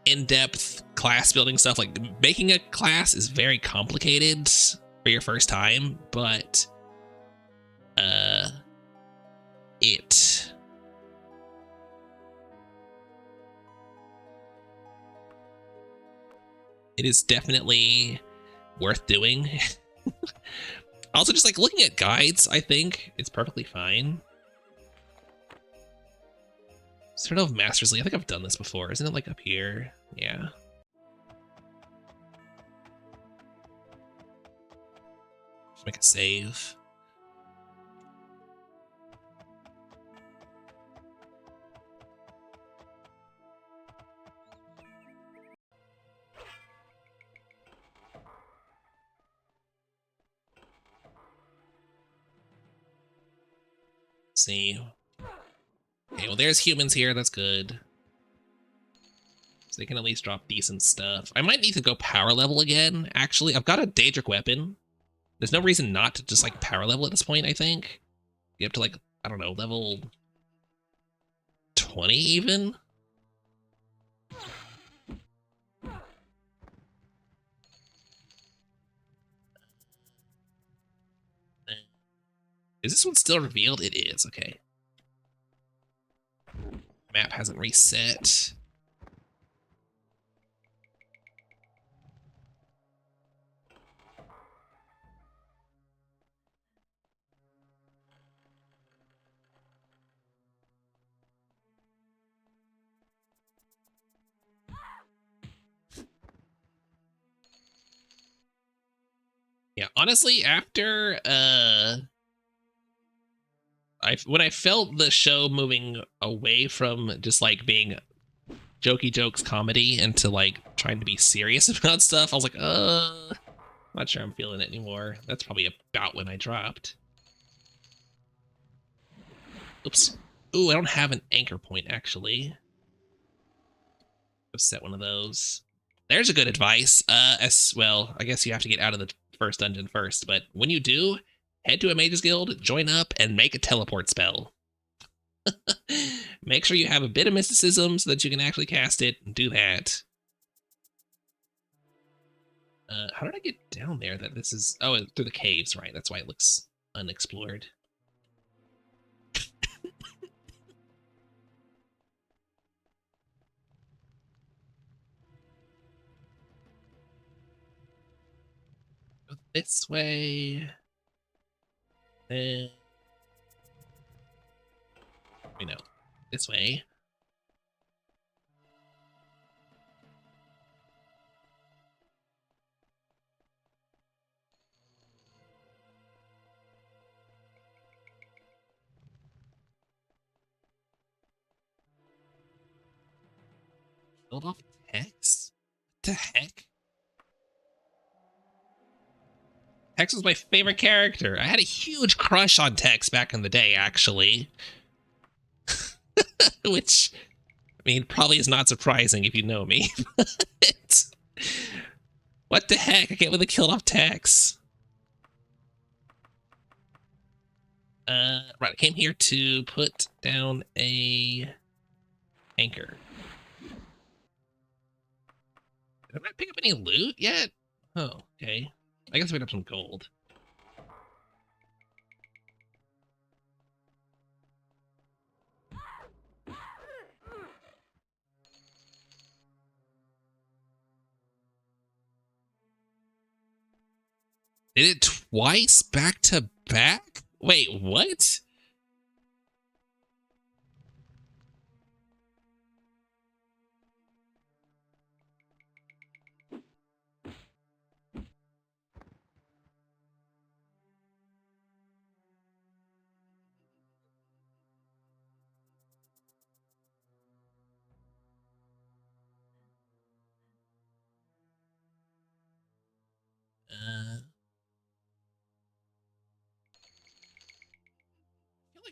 in-depth class building stuff. Like, making a class is very complicated for your first time, but it is definitely worth doing. Also, just like looking at guides, I think it's perfectly fine. Sort of Mastersly. I think I've done this before. Isn't it like up here? Yeah. Just make a save. Let's see. Okay, well, there's humans here. That's good. So they can at least drop decent stuff. I might need to go power level again, actually. I've got a Daedric weapon. There's no reason not to just like power level at this point, I think. You have to like, I don't know, level 20 even? Is this one still revealed? It is, okay. Map hasn't reset. Yeah, honestly, after when I felt the show moving away from just like being jokey jokes comedy into like trying to be serious about stuff, I was like, not sure I'm feeling it anymore. That's probably about when I dropped. Oops. Ooh, I don't have an anchor point actually. I've set one of those. There's a good advice. As well, I guess you have to get out of the first dungeon first, but when you do, head to a mage's guild, join up, and make a teleport spell. Make sure you have a bit of mysticism so that you can actually cast it and do that. How did I get down there that this is... Oh, through the caves, right. That's why it looks unexplored. Go this way. Then... You know, this way. Build off Tex? What the heck? Tex was my favorite character. I had a huge crush on Tex back in the day, actually. Which, I mean, probably is not surprising if you know me. What the heck? I can't believe they killed off Tex. Right, I came here to put down a anchor. Did I pick up any loot yet? Oh, okay. I guess I picked up some gold. Did it twice back to back? Wait, what?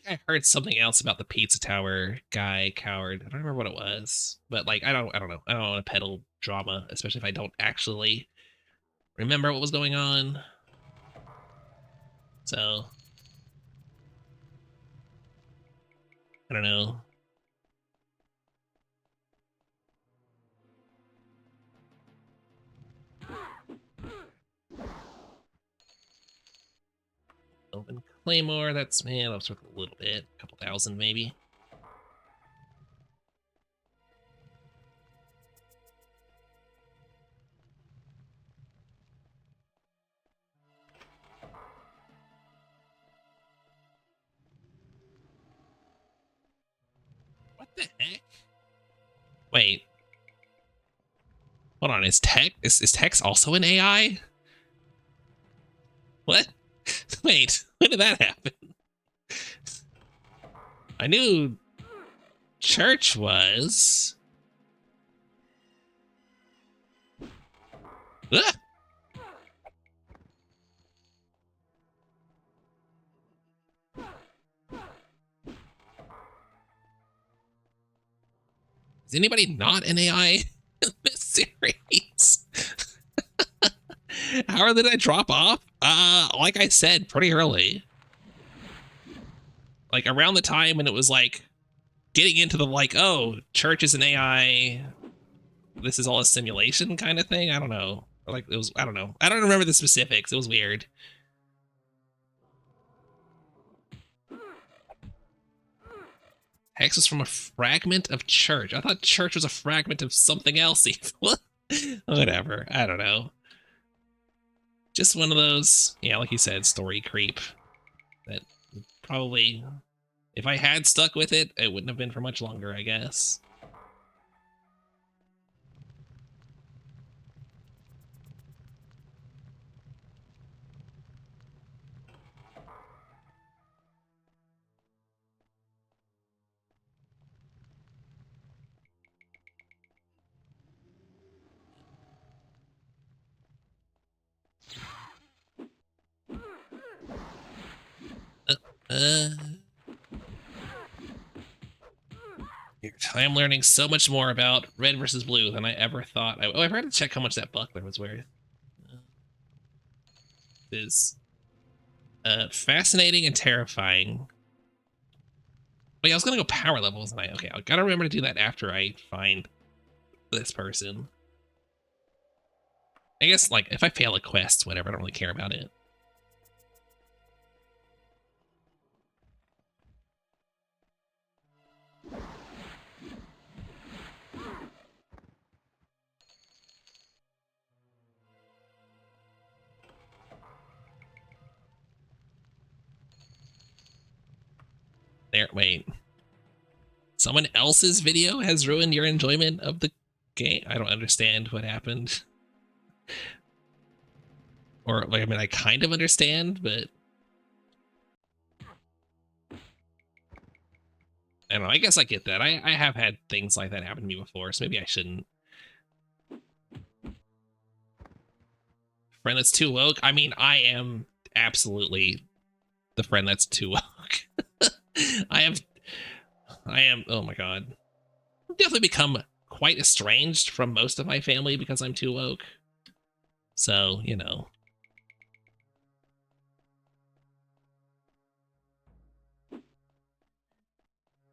I heard something else about the pizza tower guy coward. I don't remember what it was, but like I don't know. I don't want to peddle drama, especially if I don't actually remember what was going on. So I don't know. Open Claymore, that's, man, that was worth a little bit. A couple thousand, maybe. What the heck? Wait. Hold on, is Tex also an AI? What? Wait, when did that happen? I knew Church was. Ah! Is anybody not an AI in this series? How did I drop off? Like I said, pretty early. Like around the time when it was like getting into the like, oh, church is an AI, this is all a simulation kind of thing. I don't know. Like it was, I don't know. I don't remember the specifics. It was weird. Hex was from a fragment of church. I thought church was a fragment of something else. Whatever. I don't know. Just one of those, yeah, like you said, story creep. That probably, if I had stuck with it, it wouldn't have been for much longer, I guess. I'm learning so much more about red versus blue than I ever thought. Oh, I forgot to check how much that buckler was worth. It is fascinating and terrifying. But yeah, I was gonna go power levels, and okay, I gotta remember to do that after I find this person. I guess, like, if I fail a quest, whatever, I don't really care about it. There, wait. Someone else's video has ruined your enjoyment of the game? I don't understand what happened. Or, like, I mean, I kind of understand, but I don't know. I guess I get that. I have had things like that happen to me before, so maybe I shouldn't. Friend that's too woke? I mean, I am absolutely the friend that's too woke. I am, oh my god. I've definitely become quite estranged from most of my family because I'm too woke. So, you know.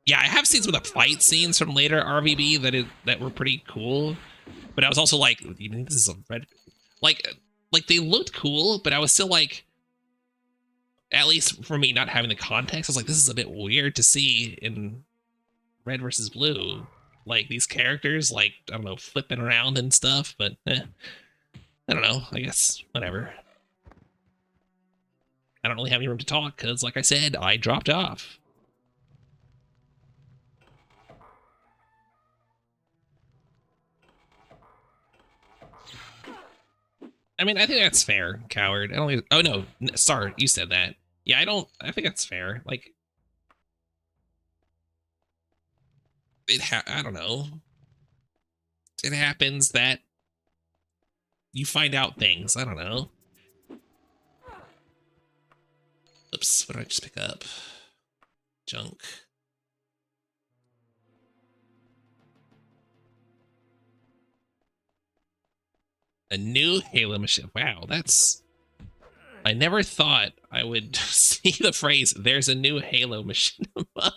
Yeah, I have seen some of the fight scenes from later RVB that were pretty cool. But I was also like, you think this is a red? Like they looked cool, but I was still like, at least for me not having the context, I was like, this is a bit weird to see in red versus blue. Like these characters, like, I don't know, flipping around and stuff, but I don't know, I guess, whatever. I don't really have any room to talk because, like I said, I dropped off. I mean, I think that's fair, coward. I don't. Oh no, sorry, you said that. Yeah, I think that's fair. Like, I don't know. It happens that you find out things. I don't know. Oops, what did I just pick up? Junk. A new Halo machine. Wow, that's... I never thought I would see the phrase, there's a new Halo machinima.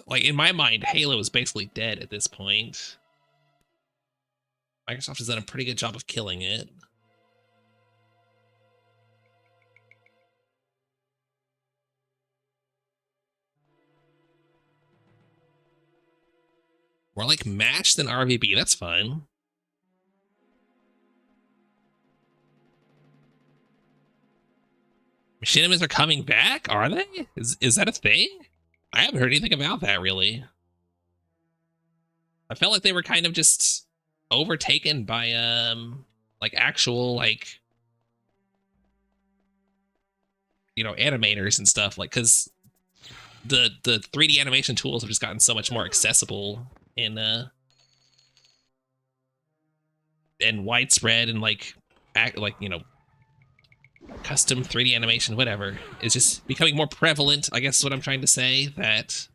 Like, in my mind, Halo is basically dead at this point. Microsoft has done a pretty good job of killing it. More like Match than RVB. That's fun. Machinimas are coming back? Are they? Is that a thing? I haven't heard anything about that, really. I felt like they were kind of just overtaken by, like, actual, like, you know, animators and stuff. Like, because the 3D animation tools have just gotten so much more accessible and widespread and like you know, custom 3D animation, whatever, is just becoming more prevalent. I guess is what I'm trying to say. That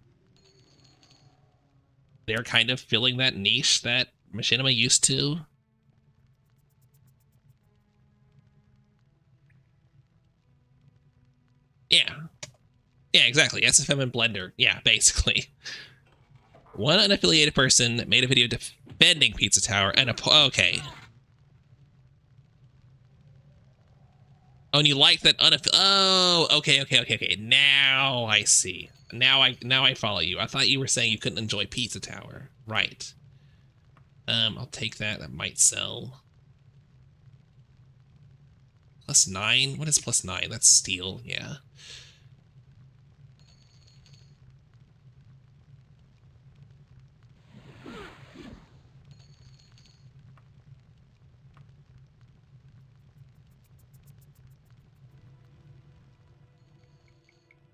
they're kind of filling that niche that Machinima used to. Yeah. Yeah, exactly. SFM and Blender. Yeah, basically. One unaffiliated person made a video defending Pizza Tower and okay. Oh, and you like that Oh, okay. Now I see. Now I follow you. I thought you were saying you couldn't enjoy Pizza Tower. Right. I'll take that. That might sell. +9? What is +9? That's steel, yeah.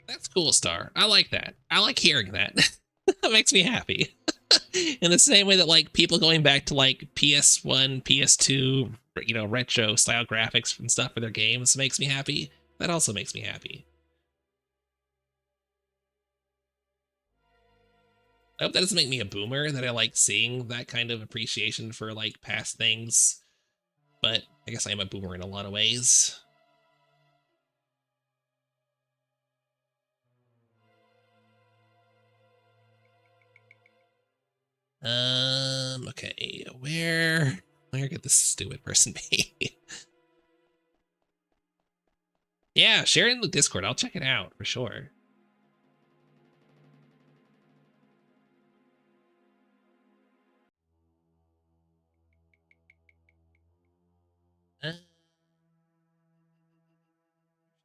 That's cool, Star. I like that. I like hearing that. That makes me happy. In the same way that like people going back to like PS1, PS2, you know, retro style graphics and stuff for their games makes me happy. That also makes me happy. I hope that doesn't make me a boomer, that I like seeing that kind of appreciation for like past things. But I guess I am a boomer in a lot of ways. Okay, where could this stupid person be? Yeah, share it in the Discord. I'll check it out for sure.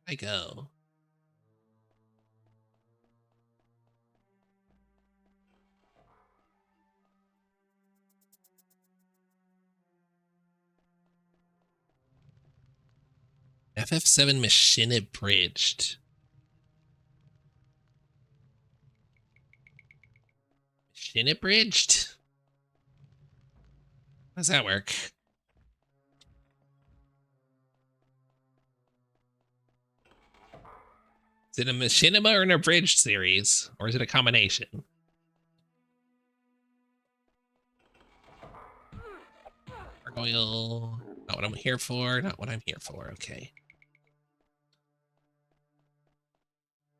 I go. FF7 Machine Abridged. Machine Abridged? How does that work? Is it a machinima or an abridged series? Or is it a combination? Gargoyle. Not what I'm here for. Not what I'm here for. Okay.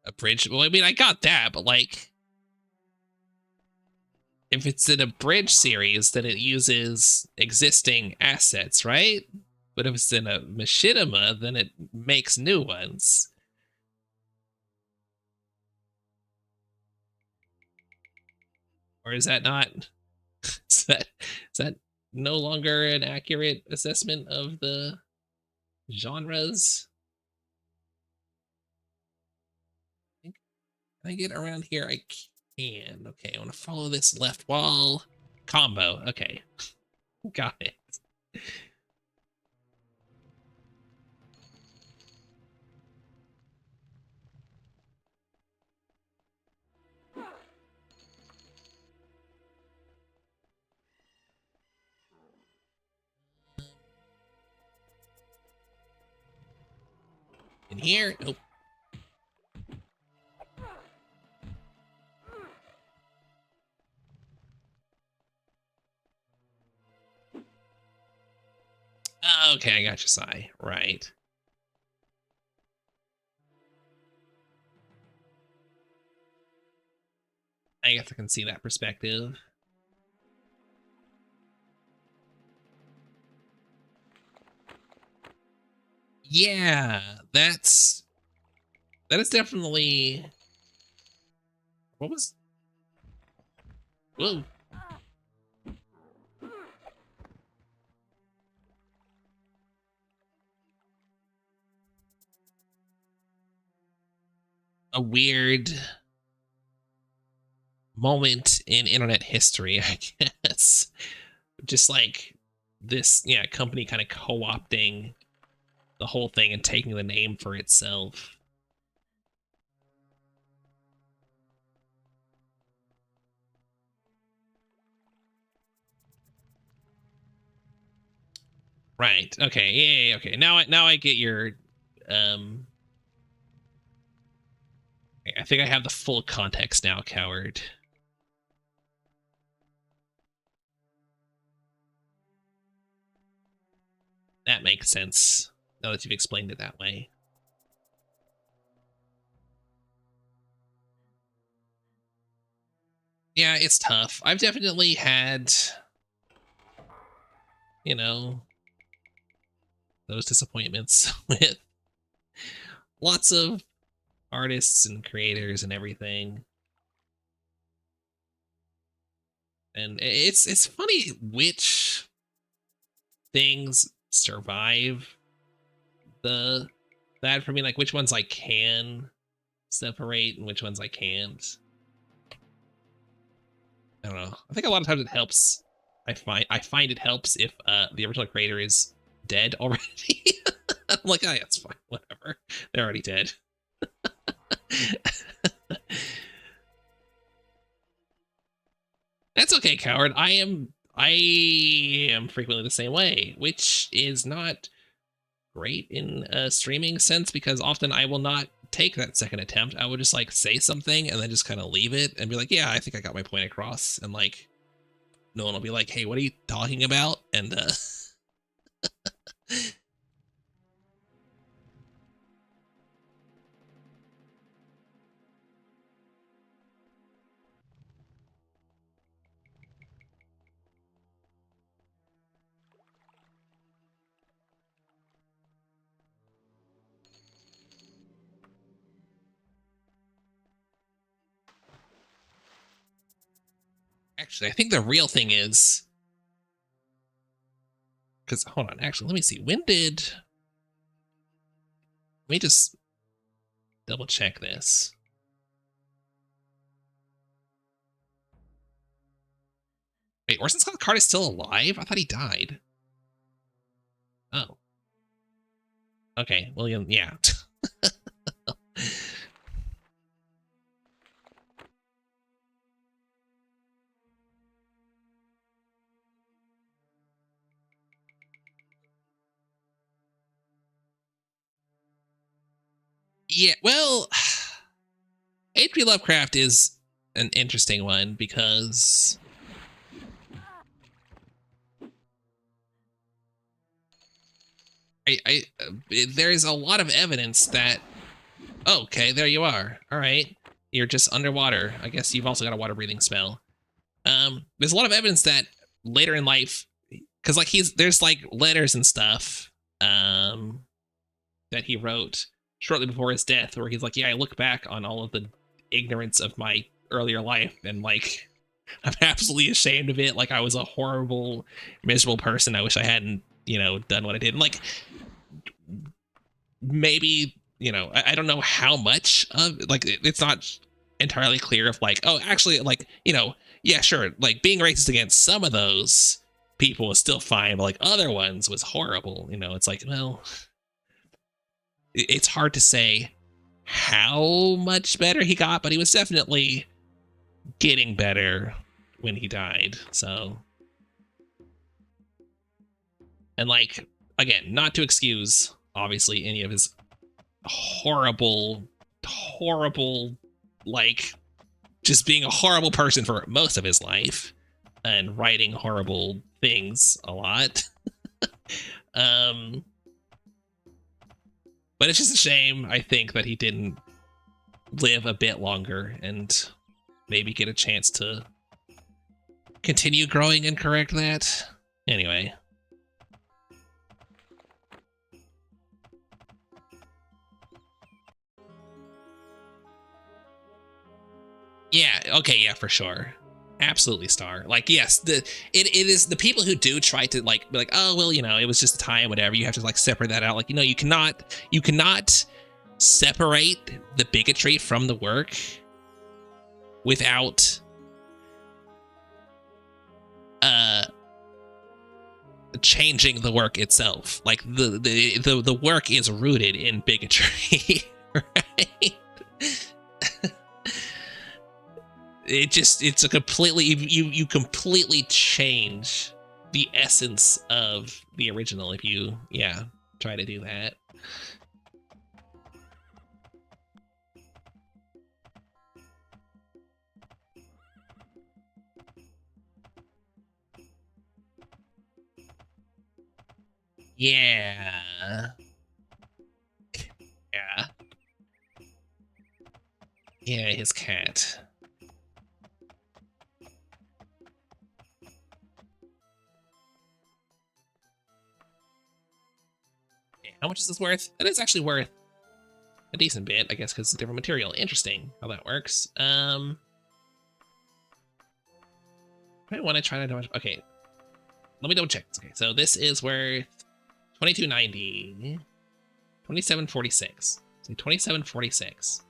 Abridged. Well, I mean, I got that, but like, if it's an abridged series, then it uses existing assets, right? But if it's in a machinima, then it makes new ones. Or is that not? Is that no longer an accurate assessment of the genres? Can I get around here? I can. Okay, I want to follow this left wall. Combo. Okay. Got it. In here? Nope. Okay, I got your Sai. Right. I guess I can see that perspective. Yeah, that is definitely. What was? Whoa. A weird moment in internet history, I guess. Just like this, yeah, company kind of co-opting the whole thing and taking the name for itself. Right. Okay. Yeah. Okay. Now I get your. Um. I think I have the full context now, coward. makes sense now that you've explained it that way. Yeah, it's tough. I've definitely had, you know, those disappointments with lots of artists and creators and everything. And it's funny which things survive that for me, like which ones I can separate and which ones I can't. I don't know. I think a lot of times it helps. I find it helps if the original creator is dead already. I'm like, oh yeah, it's fine, whatever. They're already dead. That's okay, coward. I am frequently the same way, which is not great in a streaming sense because often I will not take that second attempt. I will just like say something and then just kind of leave it and be like, yeah, I think I got my point across. And like, no one will be like, hey, what are you talking about? And actually, I think the real thing is, because hold on, actually, let me see. Let me just double check this. Wait, Orson Scott Card is still alive? I thought he died. Oh. Okay, William, yeah. Yeah, well, H.P. Lovecraft is an interesting one because there's a lot of evidence that, oh, okay, there you are. All right, you're just underwater. I guess you've also got a water breathing spell. There's a lot of evidence that later in life, because like there's like letters and stuff, that he wrote shortly before his death, where he's like, yeah, I look back on all of the ignorance of my earlier life and like I'm absolutely ashamed of it. Like I was a horrible, miserable person. I wish I hadn't, done what I did. And like maybe, I don't know how much of like it's not entirely clear if like, oh, actually, like, yeah, sure, like being racist against some of those people was still fine, but like other ones was horrible. It's like, well, it's hard to say how much better he got, but he was definitely getting better when he died. So, and like, again, not to excuse obviously any of his horrible, like just being a horrible person for most of his life and writing horrible things a lot. But it's just a shame, I think, that he didn't live a bit longer and maybe get a chance to continue growing and correct that. Anyway. Yeah, okay, yeah, for sure. Absolutely star. Like, yes, it is the people who do try to like be like, oh well, it was just a time, whatever. You have to like separate that out. Like, you cannot separate the bigotry from the work without changing the work itself. Like the work is rooted in bigotry, right? It's a completely, you completely change the essence of the original if you try to do that. Yeah. Yeah. Yeah, his cat. Okay, how much is this worth? It is actually worth a decent bit, I guess, because it's a different material. Interesting how that works. I want to try to... Okay, let me double check. Okay, so this is worth 22.90, 27.46. So 27.46.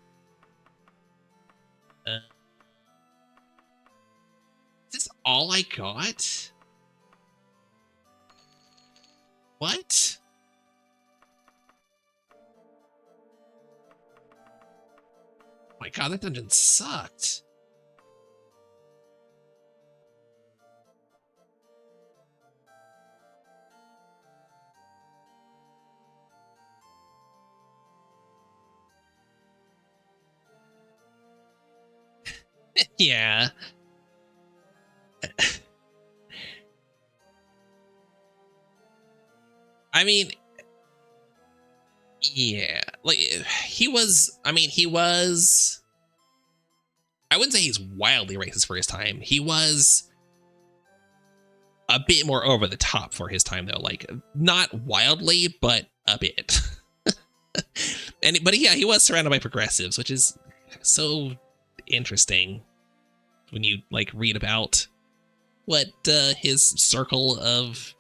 Is this all I got? What? Oh my god, that dungeon sucked. Yeah. I mean, yeah, like he was, I wouldn't say he's wildly racist for his time. He was a bit more over the top for his time though, like not wildly, but a bit. But yeah, he was surrounded by progressives, which is so interesting when you like read about what his circle of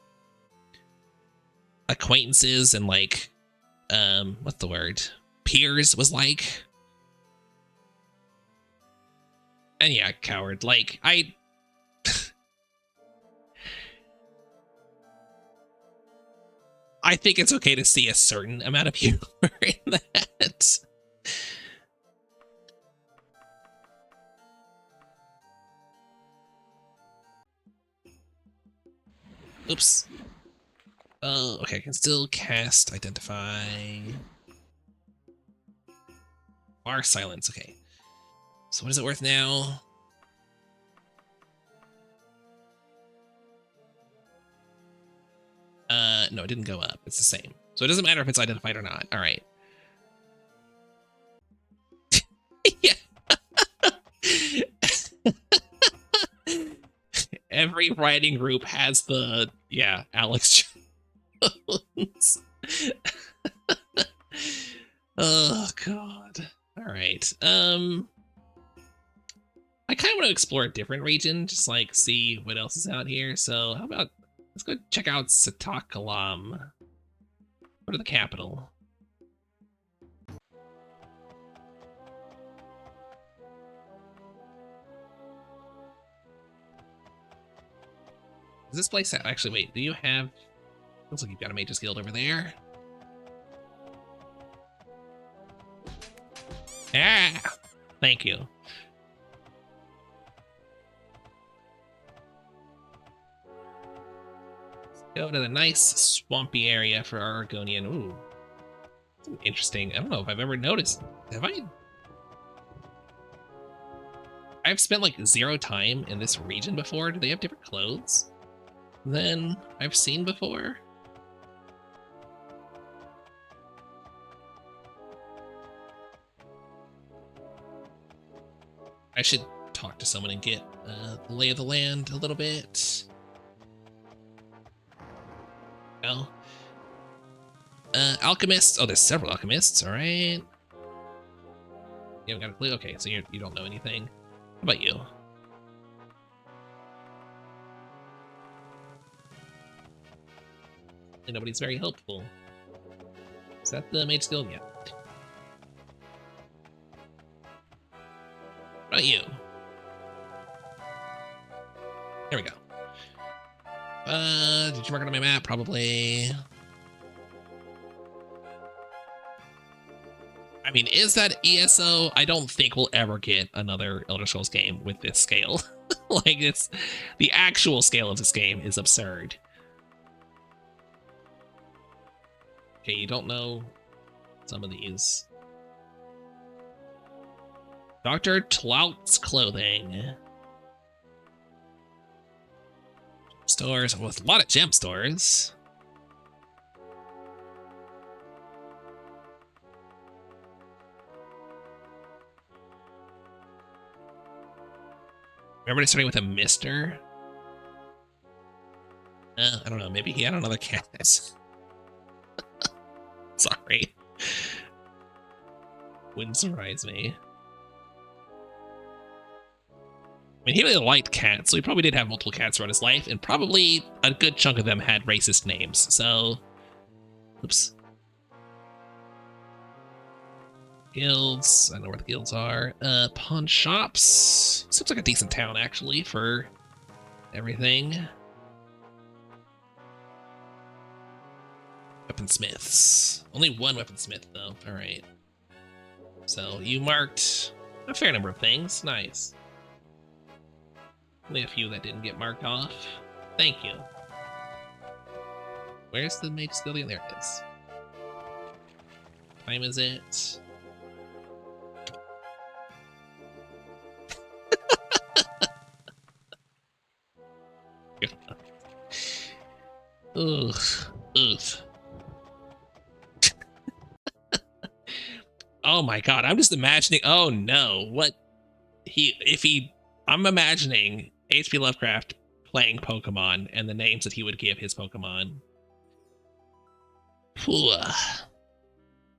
acquaintances and like what's the word, peers was like. And yeah, coward, like I think it's okay to see a certain amount of humor in that. Oops. Oh, okay, I can still cast identify. Bar silence, okay. So what is it worth now? No, it didn't go up. It's the same. So it doesn't matter if it's identified or not. All right. Yeah. Every writing group has the, yeah, Alex Jones. Oh, God. All right. I kind of want to explore a different region, just like see what else is out here. So how about, let's go check out Satakalam. Go to the capital. Is this place actually, wait, do you have, looks like you've got a Mage's Guild over there. Ah, thank you. Let's go to the nice swampy area for our Argonian. Ooh, interesting. I don't know if I've ever noticed. Have I? I've spent like 0 time in this region before. Do they have different clothes than I've seen before? I should talk to someone and get the lay of the land a little bit. No. Alchemists. Oh, there's several alchemists. All right. You haven't got a clue? Okay, so you don't know anything. How about you? And nobody's very helpful. Is that the Mage's Guild? Yeah. What about you? There we go. Did you mark it on my map? Probably. I mean, is that ESO? I don't think we'll ever get another Elder Scrolls game with this scale. Like, it's the actual scale of this game is absurd. Okay, you don't know some of these. Dr. Tlout's clothing. Stores with a lot of gem stores. Remember it starting with a Mister? I don't know. Maybe he had another cat. Sorry. Wouldn't surprise me. I mean, he really liked cats, so he probably did have multiple cats throughout his life, and probably a good chunk of them had racist names, so... Oops. Guilds. I don't know where the guilds are. Pawn shops. Seems like a decent town, actually, for everything. Weaponsmiths. Only one weaponsmith, though. Alright. So, you marked a fair number of things. Nice. Only a few that didn't get marked off. Thank you. Where's the mage skill? There it is. Time is it? Ugh. Ugh. Oh my god, I'm just imagining. Oh no, what I'm imagining H.P. Lovecraft playing Pokemon and the names that he would give his Pokemon.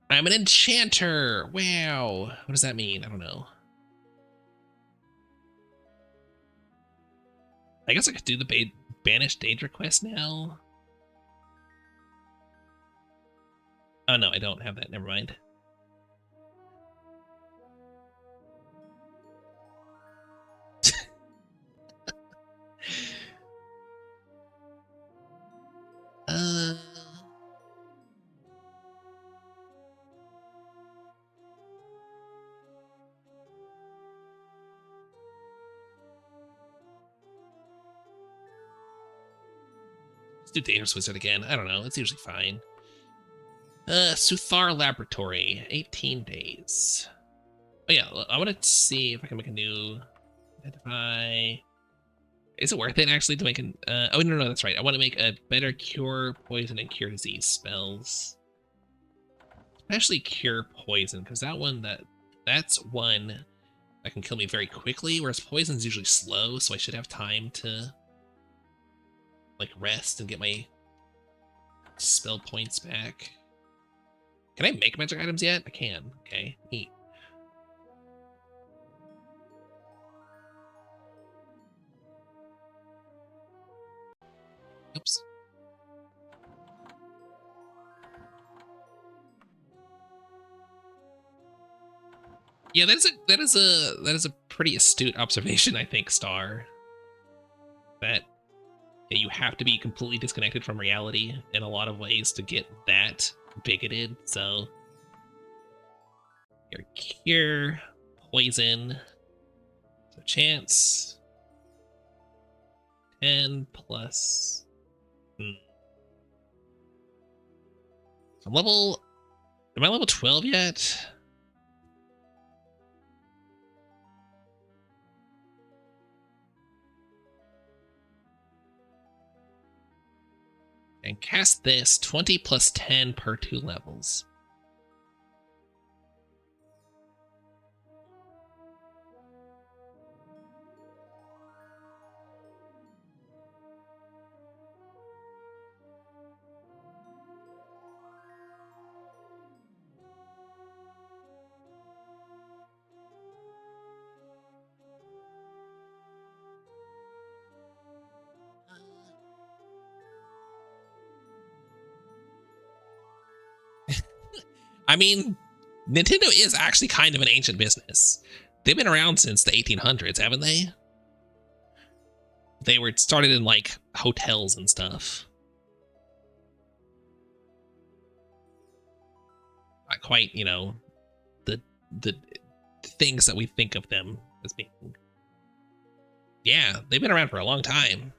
I'm an enchanter. Wow. What does that mean? I don't know. I guess I could do the Banished Daedra quest now. Oh no, I don't have that. Never mind. Let's do Dangerous Wizard again. I don't know. It's usually fine. Suthar Laboratory. 18 days. Oh yeah, I want to see if I can make a new... Identify... Is it worth it, actually, to make an... oh, no, that's right. I want to make a better Cure Poison and Cure Disease spells. Especially Cure Poison, because that's one that can kill me very quickly, whereas Poison's usually slow, so I should have time to, like, rest and get my spell points back. Can I make magic items yet? I can. Okay, neat. Oops. Yeah, that is a pretty astute observation, I think, Star. That yeah, you have to be completely disconnected from reality in a lot of ways to get that bigoted. So your Cure Poison, so chance 10 plus. Am I level 12 yet? And cast this 20 plus 10 per 2 levels. I mean, Nintendo is actually kind of an ancient business. They've been around since the 1800s, haven't they? They were started in, like, hotels and stuff. Not quite, you know, the things that we think of them as being. Yeah, they've been around for a long time.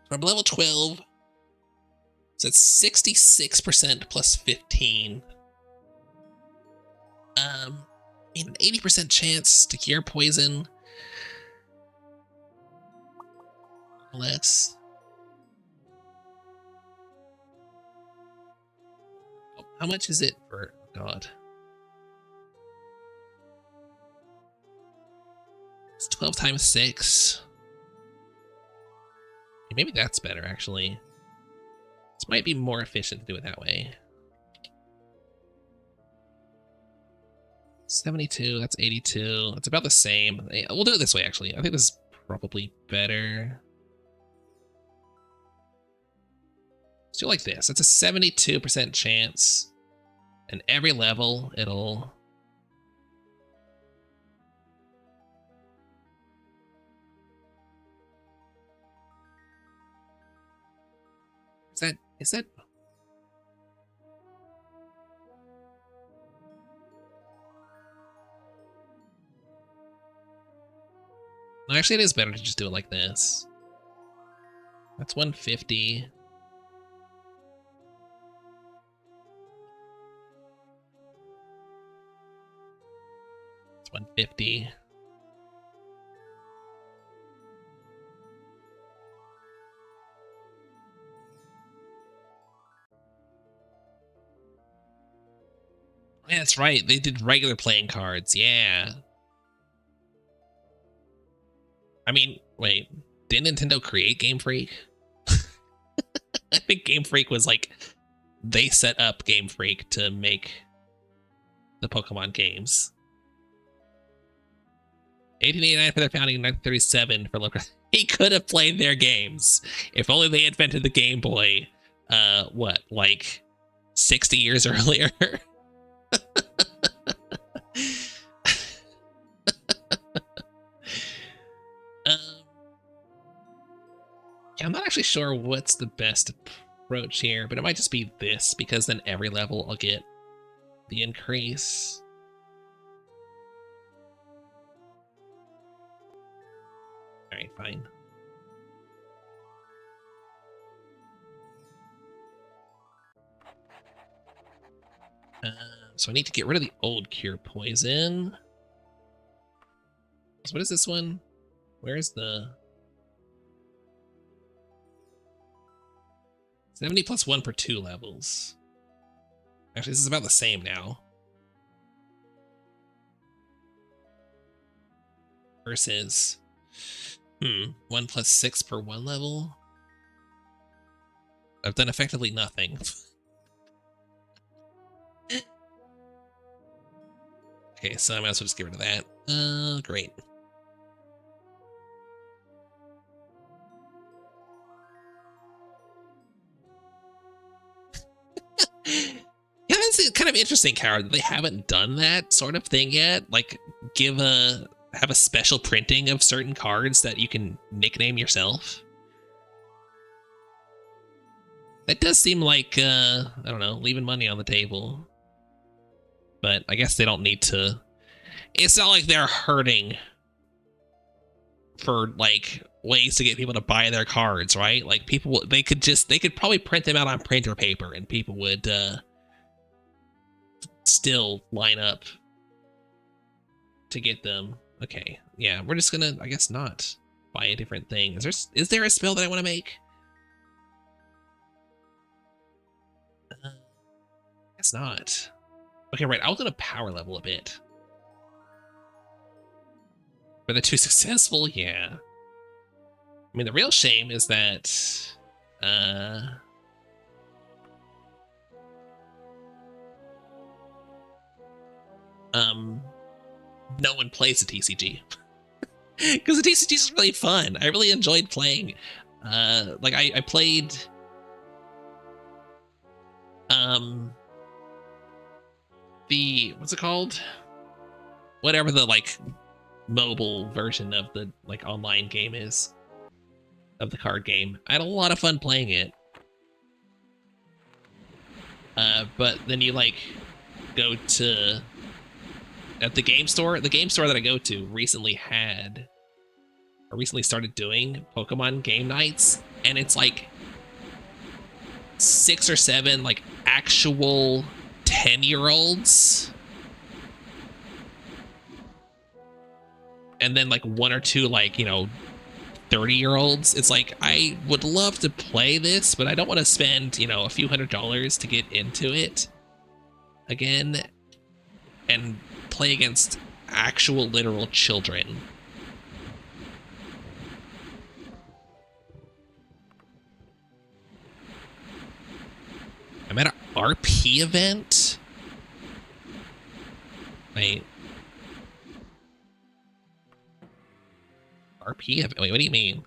From level 12, so it's 66% plus 15. An 80% chance to cure poison. Less. How much is it for God? 12 times 6. Maybe that's better, actually. This might be more efficient to do it that way. 72, that's 82. It's about the same. We'll do it this way, actually. I think this is probably better. Let's do it like this. It's a 72% chance. And every level, it'll... Is that... No, actually, it is better to just do it like this. That's 150. It's 150. Yeah, that's right. They did regular playing cards. Yeah. I mean, wait. Did Nintendo create Game Freak? I think Game Freak was like... They set up Game Freak to make the Pokemon games. 1889 for their founding, 1937 for local... He could have played their games. If only they invented the Game Boy, what, like 60 years earlier? Yeah, I'm not actually sure what's the best approach here, but it might just be this, because then every level will get the increase. Alright, fine. So I need to get rid of the old Cure Poison. So what is this one? Where's the... 70 plus 1 per 2 levels. Actually, this is about the same now. Versus... 1 plus 6 per 1 level? I've done effectively nothing. Okay, so I might as well just get rid of that. Great. Yeah, that's kind of interesting, Coward, that they haven't done that sort of thing yet. Like, have a special printing of certain cards that you can nickname yourself. That does seem like, I don't know, leaving money on the table. But I guess they don't need to. It's not like they're hurting for, like, ways to get people to buy their cards, right? Like, people, they could probably print them out on printer paper and people would, still line up to get them. Okay, yeah, we're just gonna, I guess, not buy a different thing. Is there a spell that I want to make? Guess not. Okay, right, I was gonna power level a bit. Were they too successful? Yeah. I mean, the real shame is that, no one plays the TCG. Because the TCG is really fun. I really enjoyed playing. Like, I played... what's it called? Whatever the, like, mobile version of the, like, online game is. Of the card game. I had a lot of fun playing it. But then you, like, go to... At the game store that I go to recently started doing Pokemon game nights, and it's like 6 or 7 like actual 10-year-olds, and then like 1 or 2 like, you know, 30-year-olds. It's like, I would love to play this, but I don't want to spend, you know, a few $100s to get into it again and play against actual literal children. RP event? Wait. RP event? Wait, what do you mean?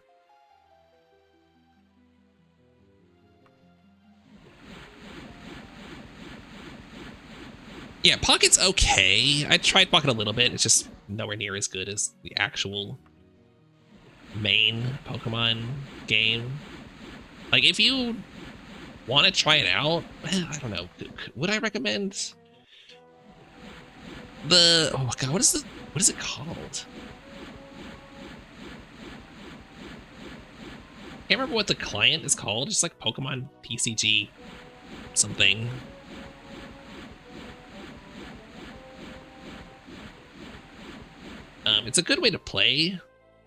Yeah, Pocket's okay. I tried Pocket a little bit. It's just nowhere near as good as the actual main Pokemon game. Like, if you want to try it out, I don't know. Would I recommend the? Oh my god, what is it called? I can't remember what the client is called. It's like Pokemon TCG something. It's a good way to play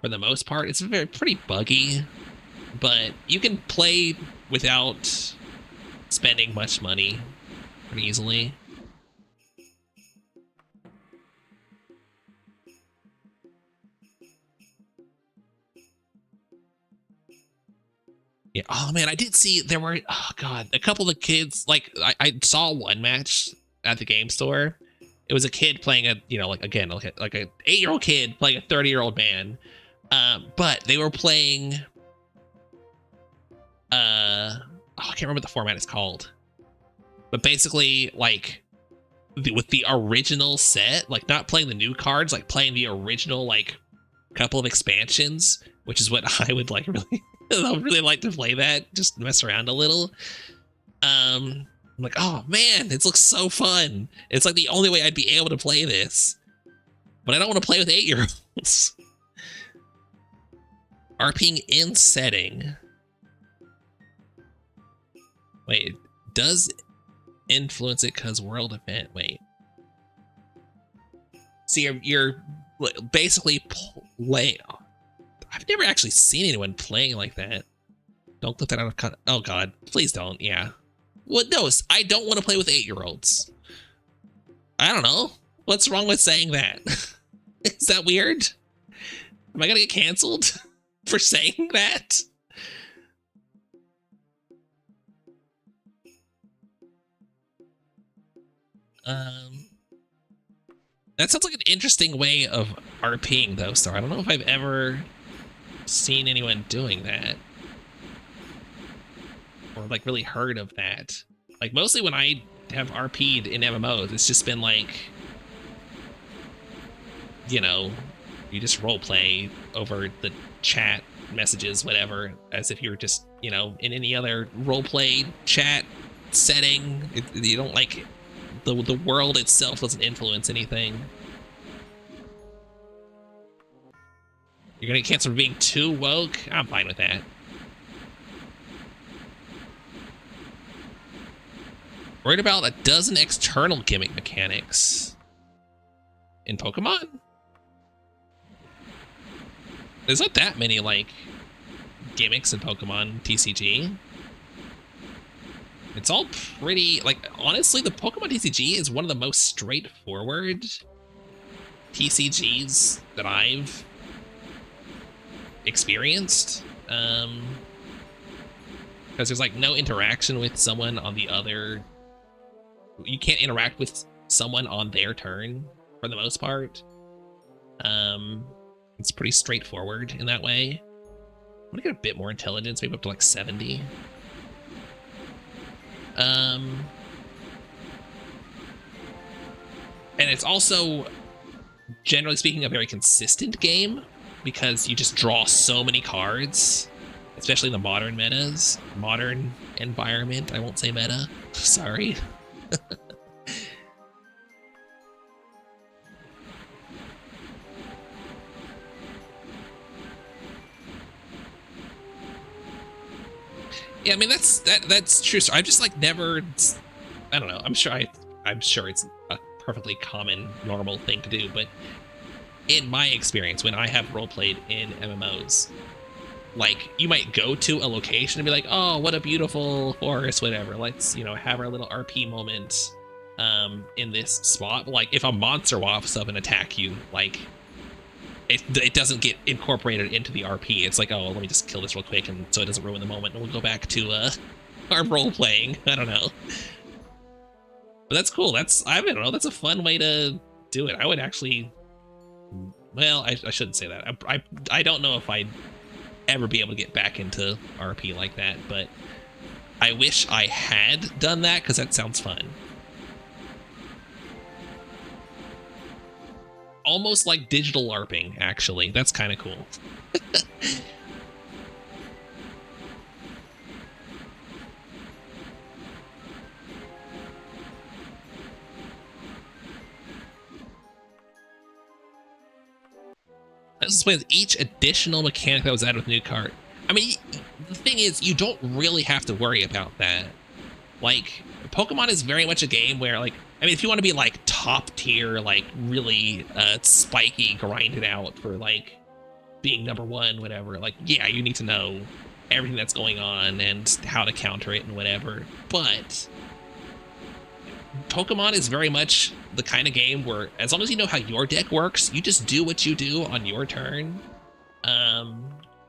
for the most part. It's pretty buggy, but you can play without spending much money pretty easily. Yeah. Oh man, I did see there were, oh god, a couple of kids. Like I saw one match at the game store. It was a kid playing a, you know, like again, like a 8-year-old kid playing a 30-year-old man. But they were playing I can't remember what the format is called. But basically, like with the original set, like not playing the new cards, like playing the original like couple of expansions, which is what I would like really I would really like to play that, just mess around a little. I'm like, oh man, it looks so fun. It's like the only way I'd be able to play this. But I don't want to play with 8-year-olds. RPing in setting. Wait, it does influence it because world event. Wait. See, you're basically play. I've never actually seen anyone playing like that. Don't clip that out of context. Oh god, please don't. Yeah. Well, no, I don't want to play with 8-year-olds. I don't know. What's wrong with saying that? Is that weird? Am I gonna get canceled for saying that? That sounds like an interesting way of RPing though, Star. I don't know if I've ever seen anyone doing that. Or like really heard of that. Like mostly when I have RP'd in MMOs, it's just been like, you know, you just roleplay over the chat messages, whatever, as if you're just, you know, in any other roleplay chat setting. You don't like it. The world itself doesn't influence anything. You're gonna get canceled for being too woke? I'm fine with that. Worried about a dozen external gimmick mechanics in Pokemon? There's not that many, like, gimmicks in Pokemon TCG. It's all pretty, like, honestly, the Pokemon TCG is one of the most straightforward TCGs that I've experienced. Because there's, like, no interaction with someone on the other. You can't interact with someone on their turn, for the most part. It's pretty straightforward in that way. I'm gonna get a bit more intelligence, maybe up to, like, 70. And it's also, generally speaking, a very consistent game because you just draw so many cards, especially in the modern metas. Modern environment, I won't say meta. Sorry. Yeah, I mean that's true. So I've just like never, I don't know. I'm sure it's a perfectly common, normal thing to do, but in my experience, when I have roleplayed in MMOs, like you might go to a location and be like, oh, what a beautiful forest, whatever. Let's, you know, have our little RP moment in this spot. But, like if a monster walks up and attack you, like it doesn't get incorporated into the RP. It's like, oh, let me just kill this real quick, and so it doesn't ruin the moment, and we'll go back to our role playing. I don't know. But that's cool. I don't know, that's a fun way to do it. I would actually, well, I shouldn't say that. I don't know if I'd ever be able to get back into RP like that, but I wish I had done that because that sounds fun. Almost like digital LARPing, actually. That's kind of cool. This is with each additional mechanic that was added with the new cart. I mean, the thing is, you don't really have to worry about that. Like, Pokemon is very much a game where, like, I mean, if you want to be, like, top tier, like, really spiky, grinded out for, like, being #1, whatever, like, yeah, you need to know everything that's going on and how to counter it and whatever. But Pokemon is very much the kind of game where, as long as you know how your deck works, you just do what you do on your turn.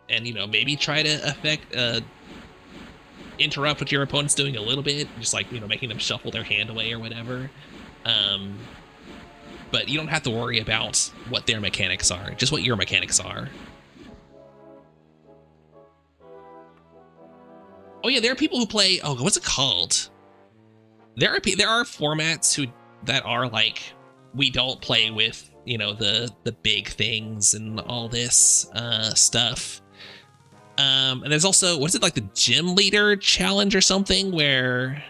And, you know, maybe try to interrupt what your opponent's doing a little bit, just like, you know, making them shuffle their hand away or whatever. But you don't have to worry about what their mechanics are, just what your mechanics are. Oh yeah, there are people who play, oh, what's it called? There are formats that are like, we don't play with, you know, the big things and all this stuff. And there's also, what is it, like the gym leader challenge or something, where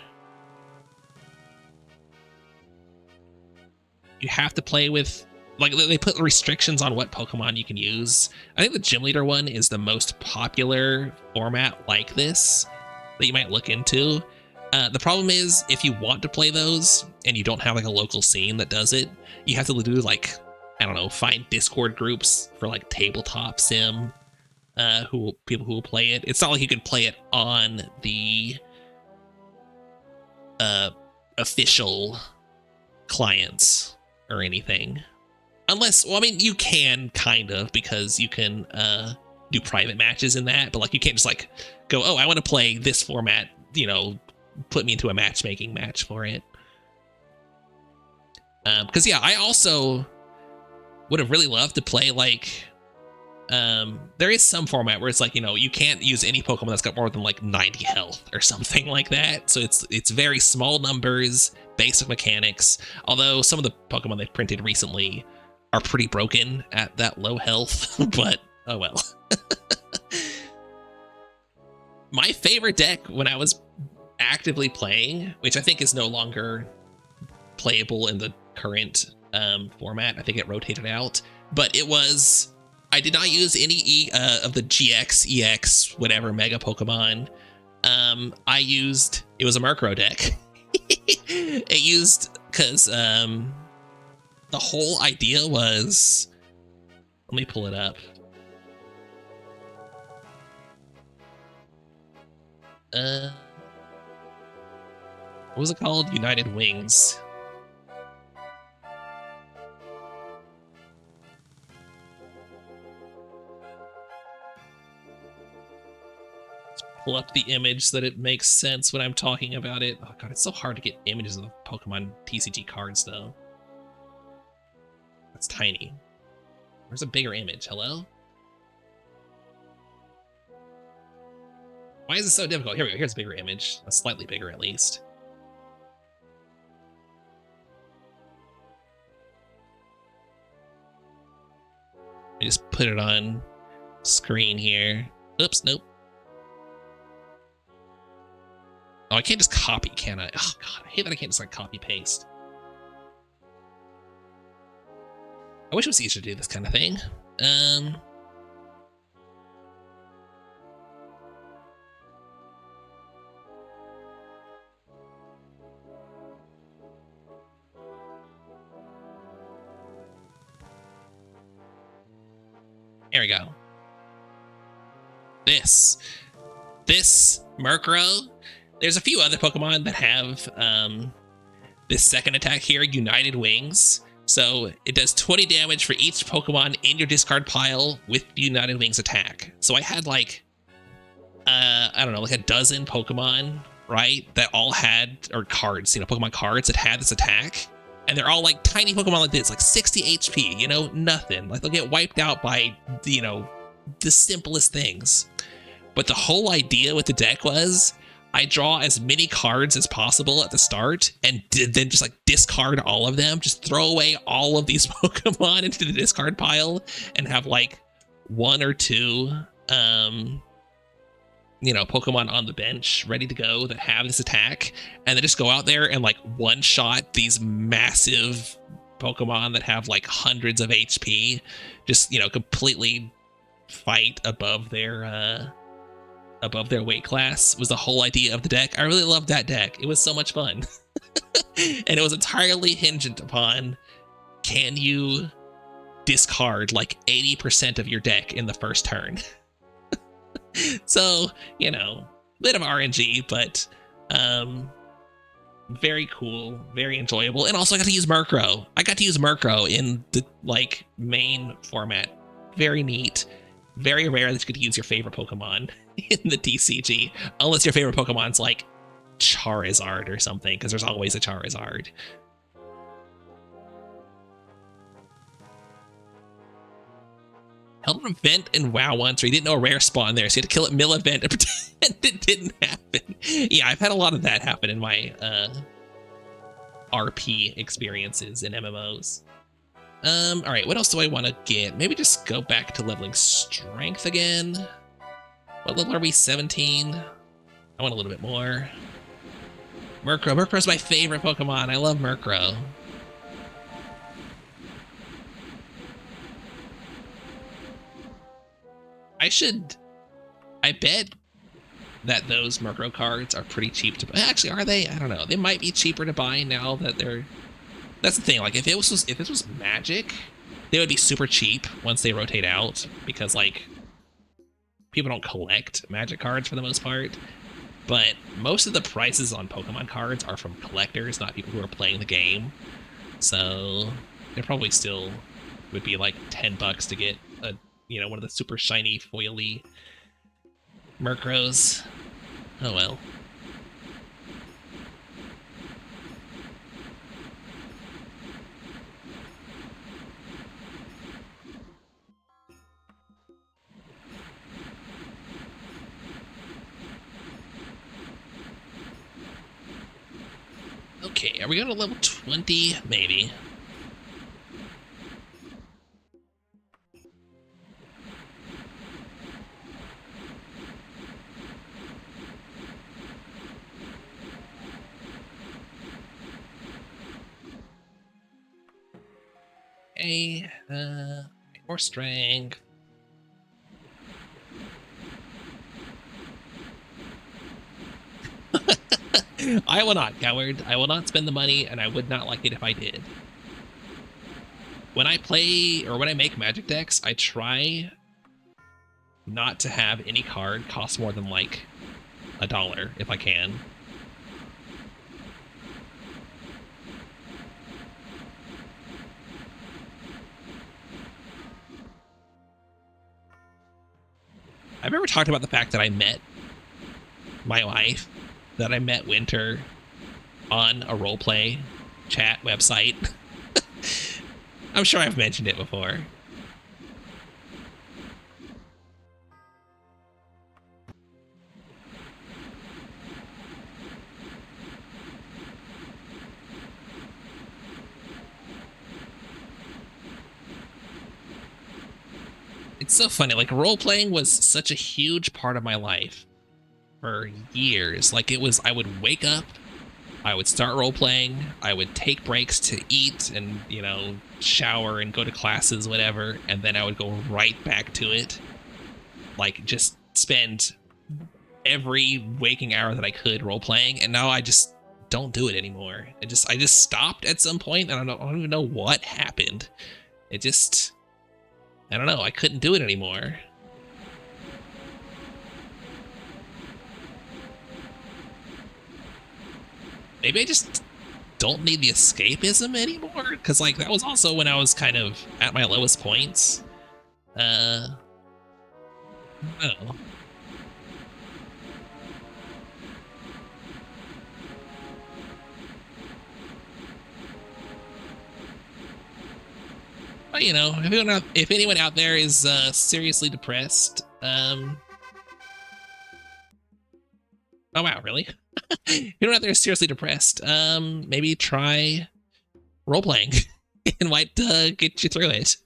you have to play with, like, they put restrictions on what Pokemon you can use. I think the gym leader one is the most popular format like this that you might look into. The problem is, if you want to play those and you don't have like a local scene that does it, you have to do, like, I don't know, find Discord groups for like tabletop sim, people who will play it. It's not like you can play it on the official clients or anything. Unless, well, I mean, you can kind of, because you can do private matches in that, but like you can't just like go, oh, I want to play this format, you know, put me into a matchmaking match for it. Because yeah, I also would have really loved to play, like, there is some format where it's like, you know, you can't use any Pokemon that's got more than like 90 health or something like that. So it's very small numbers, basic mechanics. Although some of the Pokemon they've printed recently are pretty broken at that low health, but oh well. My favorite deck when I was actively playing, which I think is no longer playable in the current format, I think it rotated out, but it was, I did not use any of the GX, EX, whatever Mega Pokemon. It was a Murkrow deck. It used, because the whole idea was, let me pull it up. What was it called? United Wings. Let's pull up the image so that it makes sense when I'm talking about it. Oh god, it's so hard to get images of the Pokemon TCG cards, though. That's tiny. Where's a bigger image? Hello? Why is it so difficult? Here we go. Here's a bigger image. A slightly bigger, at least. Let me just put it on screen here. Oops, nope. Oh, I can't just copy, can I? Oh god, I hate that I can't just like copy paste. I wish it was easier to do this kind of thing. Here we go. This Murkrow. There's a few other Pokemon that have this second attack here, United Wings. So it does 20 damage for each Pokemon in your discard pile with the United Wings attack. So I had like, I don't know, like a dozen Pokemon right? That all had, or cards, you know, Pokemon cards that had this attack. And they're all like tiny Pokemon like this, like 60 HP, you know, nothing. Like they'll get wiped out by, you know, the simplest things. But the whole idea with the deck was I draw as many cards as possible at the start and then just like discard all of them, just throw away all of these Pokemon into the discard pile and have like one or two, you know, Pokemon on the bench ready to go that have this attack, and then just go out there and like one shot these massive Pokemon that have like hundreds of HP, just, you know, completely fight above their weight class was the whole idea of the deck. I really loved that deck. It was so much fun. And it was entirely hinged upon, can you discard like 80% of your deck in the first turn? So, you know, bit of RNG, but very cool, very enjoyable. And also I got to use Murkrow. I got to use Murkrow in the like main format. Very neat. Very rare that you could use your favorite Pokemon in the TCG, unless your favorite Pokemon's like Charizard or something, because there's always a Charizard. Held an event in WoW once where you didn't know a rare spawn there, so you had to kill it mid-event and pretend it didn't happen. Yeah, I've had a lot of that happen in my RP experiences in MMOs. All right, what else do I want to get? Maybe just go back to leveling strength again. What level are we? 17? I want a little bit more. Murkrow. Murkrow's my favorite Pokemon. I love Murkrow. I bet that those Murkrow cards are pretty cheap to buy. Actually, are they? I don't know. They might be cheaper to buy now that they're... That's the thing, like, if this was Magic, they would be super cheap once they rotate out, because, like, people don't collect Magic cards for the most part. But most of the prices on Pokemon cards are from collectors, not people who are playing the game. So they probably still would be like $10 to get a, you know, one of the super shiny foily Murkrows. Oh well. Okay, are we going to level 20? Maybe. Okay, more strength. I will not, coward. I will not spend the money, and I would not like it if I did. When I play, or when I make Magic decks, I try not to have any card cost more than, like, $1, if I can. I've ever talked about the fact that I met my wife, that I met Winter on a roleplay chat website. I'm sure I've mentioned it before. It's so funny, like role-playing was such a huge part of my life for years. Like it was, I would wake up, I would start role-playing, I would take breaks to eat and, you know, shower and go to classes, whatever, and then I would go right back to it. Like just spend every waking hour that I could role-playing, and now I just don't do it anymore. I just stopped at some point, and I don't even know what happened. It just... I don't know, I couldn't do it anymore. Maybe I just don't need the escapism anymore? Because, like, that was also when I was kind of at my lowest points. I don't know. But you know, if anyone out there is seriously depressed, oh wow, really? If anyone out there is seriously depressed, maybe try role playing. It might get you through it.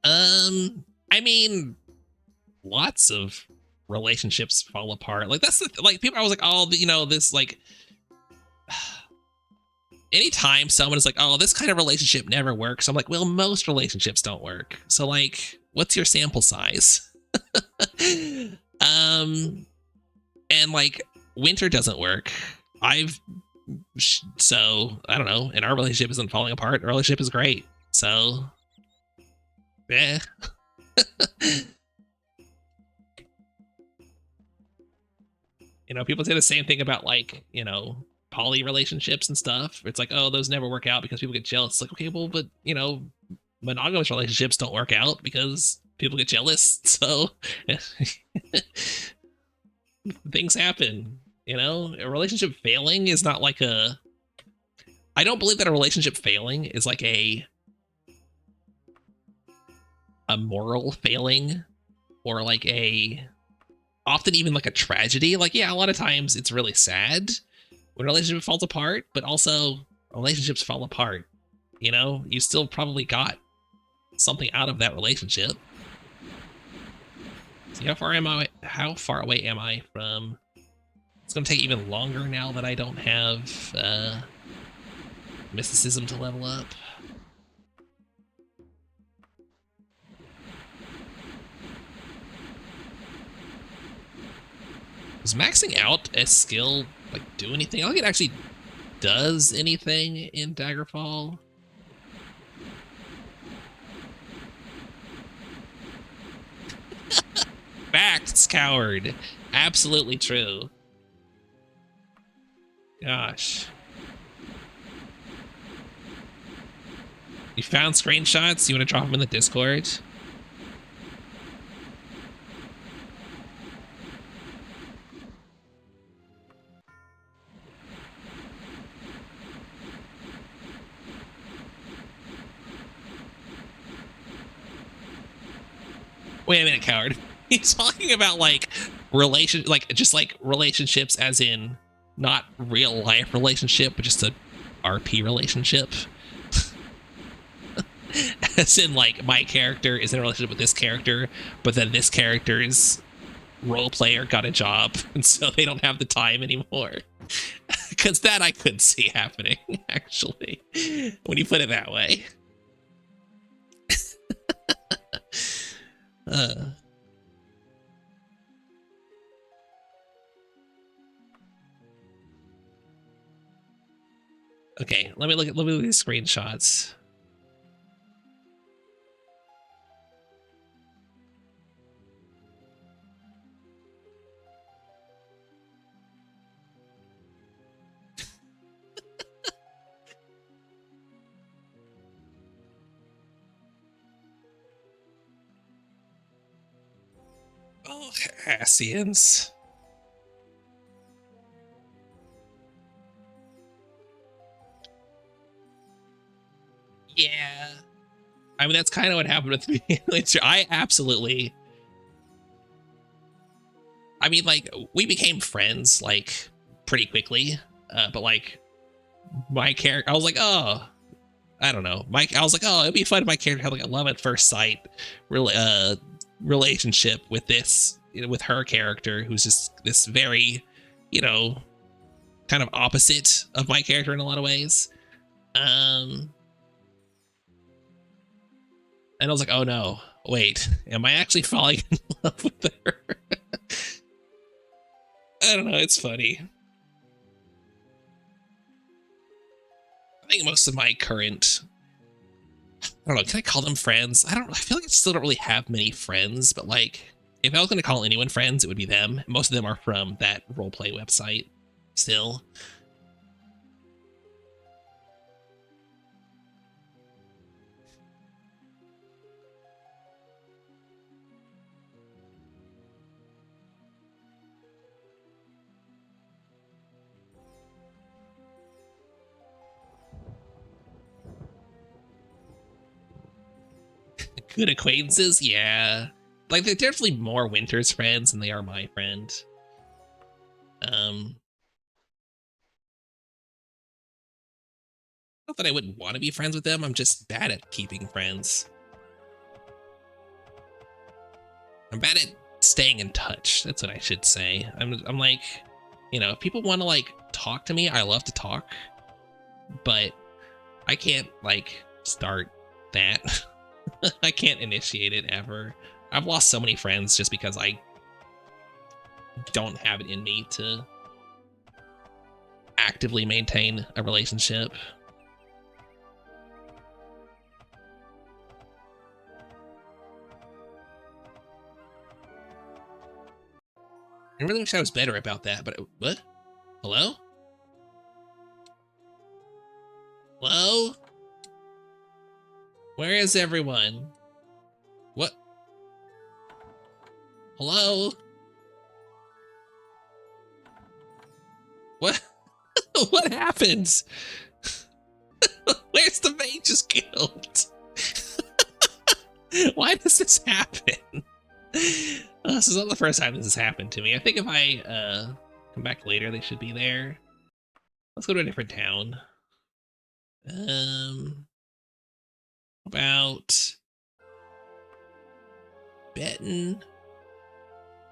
I mean, lots of relationships fall apart. Like that's like people. I was like, oh, you know, this like. Anytime someone is like, oh, this kind of relationship never works, I'm like, well, most relationships don't work. So like, what's your sample size? And like, winter doesn't work. So I don't know. And our relationship isn't falling apart. Our relationship is great. So, yeah. You know, people say the same thing about like, you know, poly relationships and stuff. It's like, oh, those never work out because people get jealous. It's like, okay, well, but you know, monogamous relationships don't work out because people get jealous. So things happen. You know, a relationship failing is not like a. I don't believe that a relationship failing is like a moral failing or like a often even like a tragedy. Like, yeah, a lot of times it's really sad when a relationship falls apart, but also relationships fall apart. You know, you still probably got something out of that relationship. See, how far away am I from? It's gonna take even longer now that I don't have mysticism to level up. Does maxing out a skill like do anything? I don't think it actually does anything in Daggerfall. Facts, coward. Absolutely true. Gosh. You found screenshots? You want to drop them in the Discord? Wait a minute, coward. He's talking about like just like relationships as in not real life relationship, but just a RP relationship. As in like my character is in a relationship with this character, but then this character's role player got a job, and so they don't have the time anymore. Because that I could see happening, actually, when you put it that way. Okay, let me look at these screenshots. Oh, Hassians. Yeah. I mean, that's kind of what happened with me. I absolutely. I mean, like, we became friends, like, pretty quickly. But, like, my character, I was like, oh, I don't know. I was like, oh, it'd be fun if my character had, like, a love at first sight relationship with this, you know, with her character, who's just this very, you know, kind of opposite of my character in a lot of ways. And I was like, oh no, wait, am I actually falling in love with her? I don't know, it's funny. I think most of my current, I don't know, can I call them friends? I feel like I still don't really have many friends, but like, if I was going to call anyone friends, it would be them. Most of them are from that roleplay website still. Good acquaintances, yeah. Like, they're definitely more Winter's friends than they are my friend. Not that I wouldn't want to be friends with them, I'm just bad at keeping friends. I'm bad at staying in touch, that's what I should say. I'm like, you know, if people want to, like, talk to me, I love to talk. But I can't, like, start that. I can't initiate it ever. I've lost so many friends just because I don't have it in me to actively maintain a relationship. I really wish I was better about that, but what? Hello? Hello? Where is everyone? What? Hello? What? What happened? Where's the Mage's Guild? Why does this happen? This is not the first time this has happened to me. I think if I come back later, they should be there. Let's go to a different town. About Benton.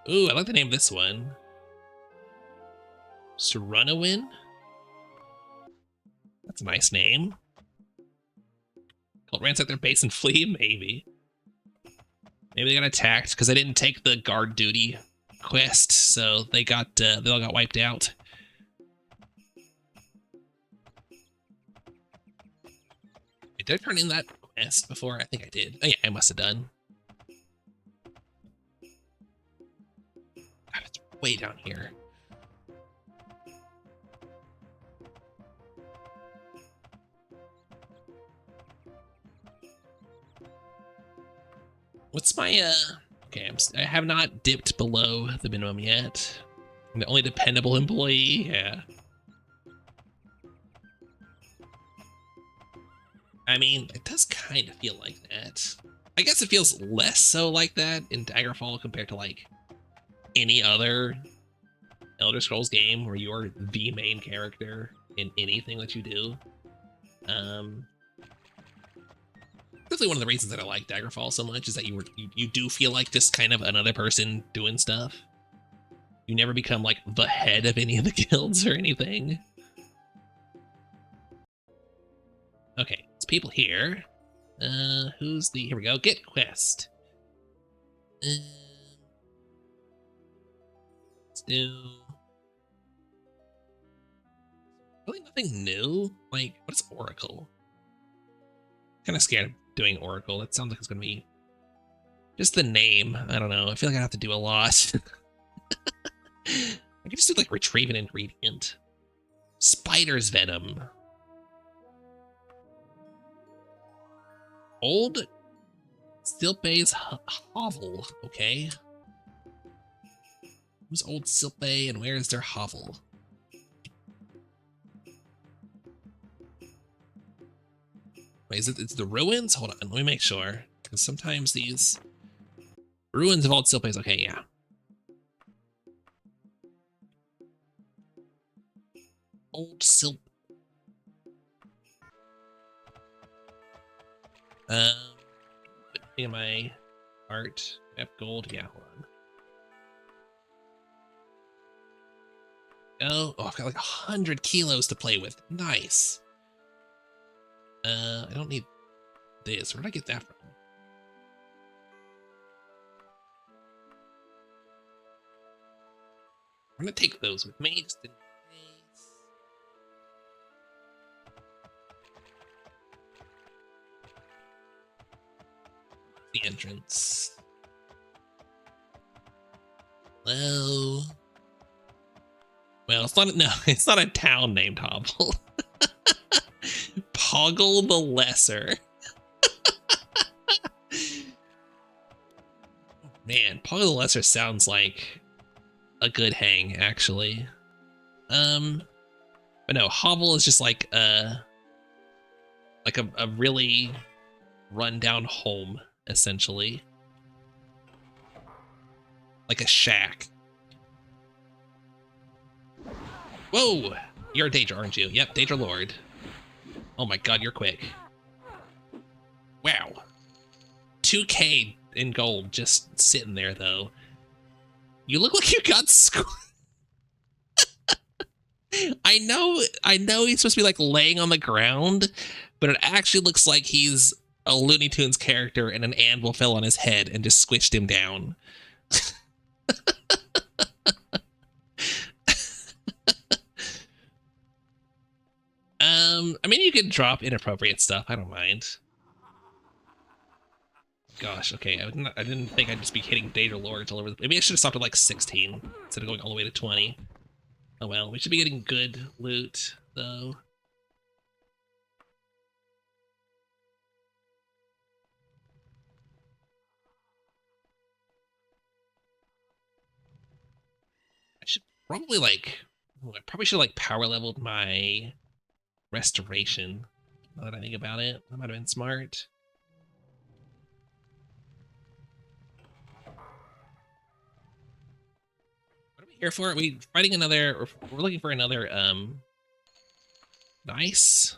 Ooh, I like the name of this one. Serunawin. That's a nice name. Cult ransack their base and flee? Maybe. Maybe they got attacked because I didn't take the guard duty quest, so they all got wiped out. Did I turn in that quest before? I think I did. Oh yeah, I must have done. God, it's way down here. What's my, okay, I have not dipped below the minimum yet. I'm the only dependable employee, yeah. I mean, it does kind of feel like that. I guess it feels less so like that in Daggerfall compared to, like, any other Elder Scrolls game where you're the main character in anything that you do. Definitely one of the reasons that I like Daggerfall so much is that you do feel like just kind of another person doing stuff. You never become, like, the head of any of the guilds or anything. Okay, it's people here. Here we go, get quest. Let's do... Really nothing new? Like, what is Oracle? Kind of scared of doing Oracle. That sounds like it's gonna be... Just the name, I don't know. I feel like I have to do a lot. I can just do, like, retrieve an ingredient. Spider's venom. Old Silpe's hovel, okay. Who's Old Silpe and where is their hovel? Wait, it's the ruins? Hold on, let me make sure. Because sometimes these ruins of Old Silpe's, okay, yeah. Old Silpe. In my art, F gold, yeah, hold on. Oh, I've got like 100 kilos to play with. Nice. I don't need this. Where did I get that from? I'm gonna take those with me just in case. The entrance. Hello. Well, it's not a town named Hobble. Poggle the Lesser. Man, Poggle the Lesser sounds like a good hang, actually. But no, Hovel is just like a really run-down home, essentially. Like a shack. Whoa! You're a Daedra, aren't you? Yep, Daedra Lord. Oh my god, you're quick. Wow. 2K in gold just sitting there, though. You look like you got squished. I know he's supposed to be like laying on the ground, but it actually looks like he's a Looney Tunes character and an anvil fell on his head and just squished him down. I mean, you can drop inappropriate stuff. I don't mind. Gosh, okay. I didn't think I'd just be hitting Daedra Lords all over the... Maybe I should have stopped at like 16 instead of going all the way to 20. Oh well, we should be getting good loot, though. I should probably like... I probably should have like power leveled my restoration. Now that I think about it, that might have been smart. What are we here for? Are we fighting another... We're looking for another, Nice.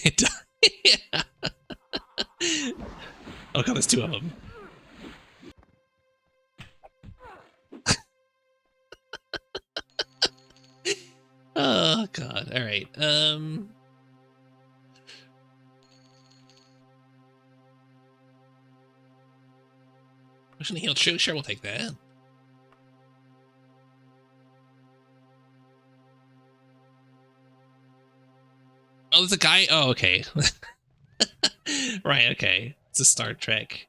Yeah. Oh god, there's two of them. Oh god, alright. Potion heal, sure, we'll take that. Oh, there's a guy? Oh, okay. Right, okay. It's a Star Trek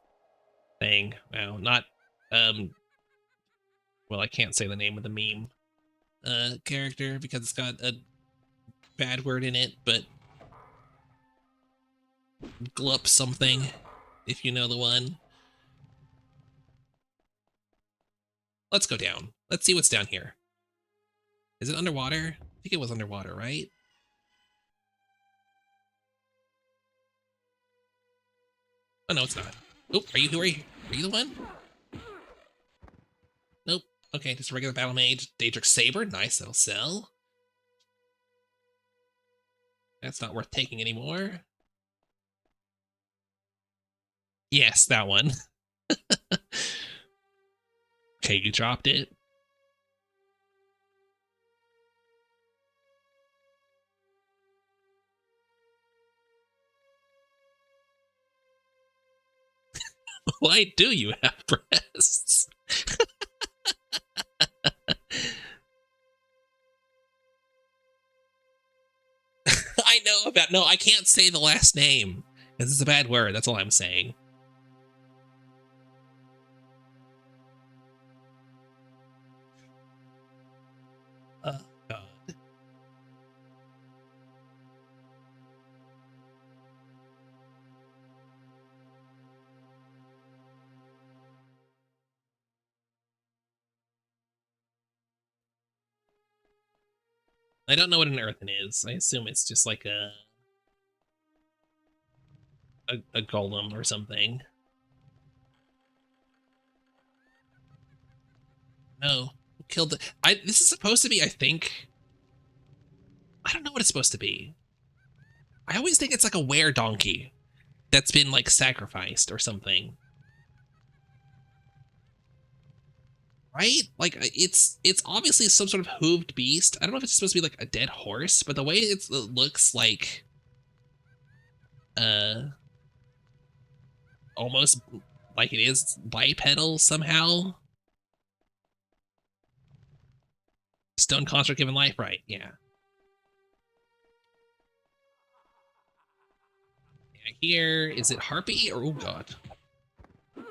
thing. Wow, not, well, I can't say the name of the meme character because it's got a bad word in it, but Glup something, if you know the one. Let's go down. Let's see what's down here. Is it underwater? I think it was underwater, right? Oh, no, it's not. Oh, are you the one? Nope. Okay, just a regular battle mage. Daedric Saber, nice, that'll sell. That's not worth taking anymore. Yes, that one. Okay, you dropped it. Why do you have breasts? I know about... No, I can't say the last name. This is a bad word, that's all I'm saying. Oh, God. I don't know what an earthen is. I assume it's just like a golem or something. No, killed it. This is supposed to be, I think... I don't know what it's supposed to be. I always think it's like a were donkey that's been like sacrificed or something. Right? Like it's obviously some sort of hooved beast. I don't know if it's supposed to be like a dead horse, but the way it looks like almost like it is bipedal somehow. Stone construct given life, right? Yeah. Here, is it harpy or... Oh god. I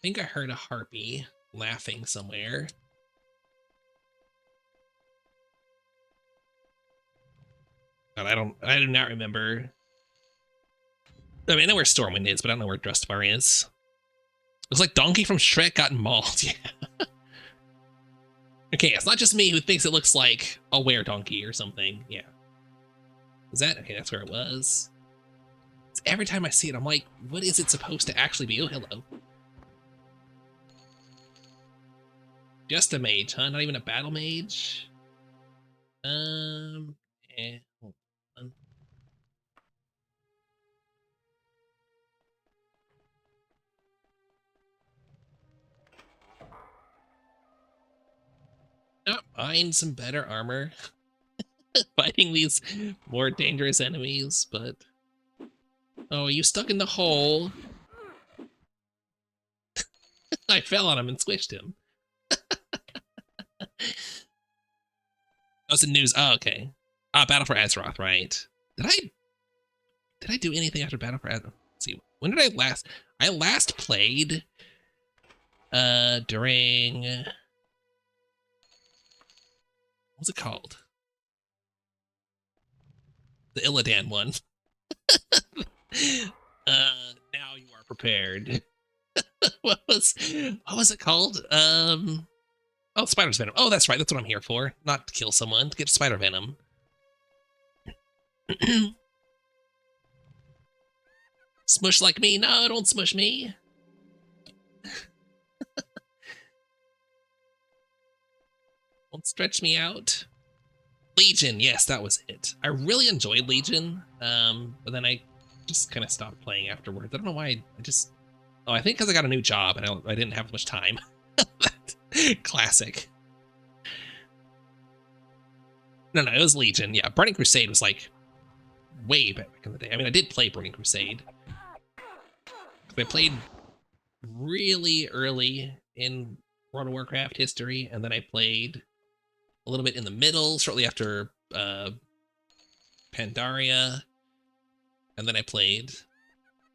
think I heard a harpy laughing somewhere. God, I do not remember. I mean, I know where Stormwind is, but I don't know where Drustvar is. It was like Donkey from Shrek got mauled. Yeah. Okay, it's not just me who thinks it looks like a were donkey or something. Yeah. Is that... Okay, that's where it was. every time I see it, I'm like, what is it supposed to actually be? Oh, hello. Just a mage, huh? Not even a battle mage? Hold on. Oh, find some better armor. Fighting these more dangerous enemies, but... Oh, you stuck in the hole. I fell on him and squished him. Oh, it's the news. Oh, okay. Ah, Battle for Azeroth, right. Did I do anything after Battle for Azeroth? Let's see. When did I last... I last played... during... What's it called? The Illidan one. Now you are prepared. what was it called? Oh, Spider's Venom. Oh, that's right. That's what I'm here for. Not to kill someone, to get Spider Venom. Smush like me? No, don't smush me. Don't stretch me out. Legion, yes, that was it. I really enjoyed Legion, but then I just kind of stopped playing afterwards. I don't know why. I just... Oh, I think because I got a new job and I didn't have much time. Classic. No, it was Legion. Yeah, Burning Crusade was like way back in the day. I mean, I did play Burning Crusade. I played really early in World of Warcraft history, and then I played a little bit in the middle, shortly after Pandaria, and then I played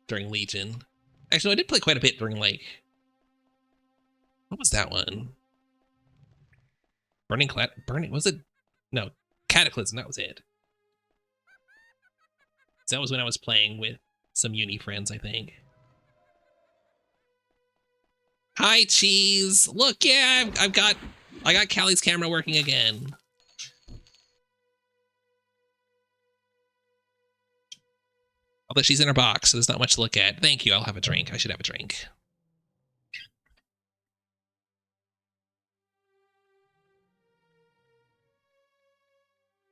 during Legion. Actually, I did play quite a bit during, like... What was that one? Burning, was it? No, Cataclysm, that was it. So that was when I was playing with some uni friends, I think. Hi, Cheese! Look, yeah, I got Callie's camera working again. Although she's in her box, so there's not much to look at. Thank you, I'll have a drink. I should have a drink.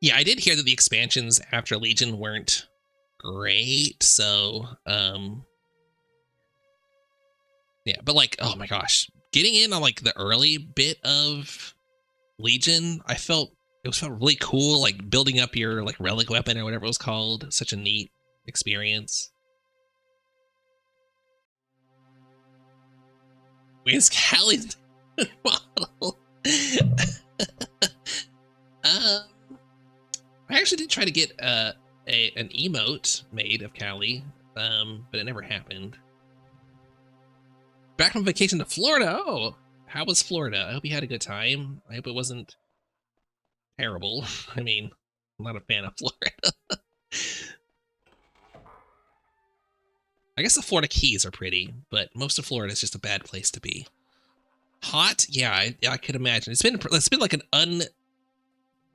Yeah, I did hear that the expansions after Legion weren't great, so, yeah, but like, oh my gosh. Getting in on like the early bit of Legion, I felt really cool, like building up your like relic weapon or whatever it was called. Such a neat experience. Where's Callie's model? I actually did try to get an emote made of Callie, but it never happened. Back from vacation to Florida. Oh, how was Florida? I hope you had a good time. I hope it wasn't terrible. I mean, I'm not a fan of Florida. I guess the Florida Keys are pretty, but most of Florida is just a bad place to be. Hot? Yeah, I could imagine. It's been like an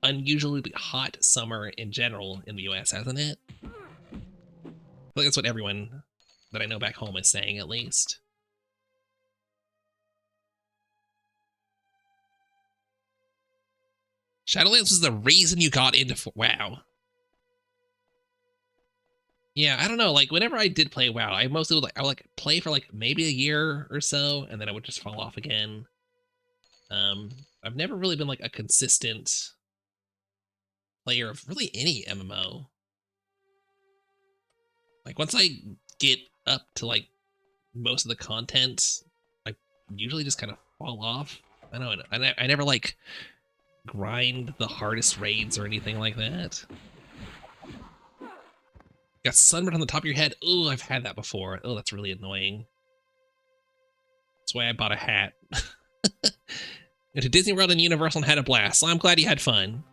unusually hot summer in general in the US, hasn't it? I feel like that's what everyone that I know back home is saying, at least. Shadowlands was the reason you got into WoW. Yeah, I don't know. Like, whenever I did play WoW, I mostly would play for like maybe a year or so, and then I would just fall off again. I've never really been like a consistent player of really any MMO. Like, once I get up to like most of the content, I usually just kind of fall off. I know, I never like grind the hardest raids or anything like that. Got sunburned on the top of your head. Ooh, I've had that before. Oh, that's really annoying. That's why I bought a hat. Went to Disney World and Universal and had a blast. So I'm glad you had fun.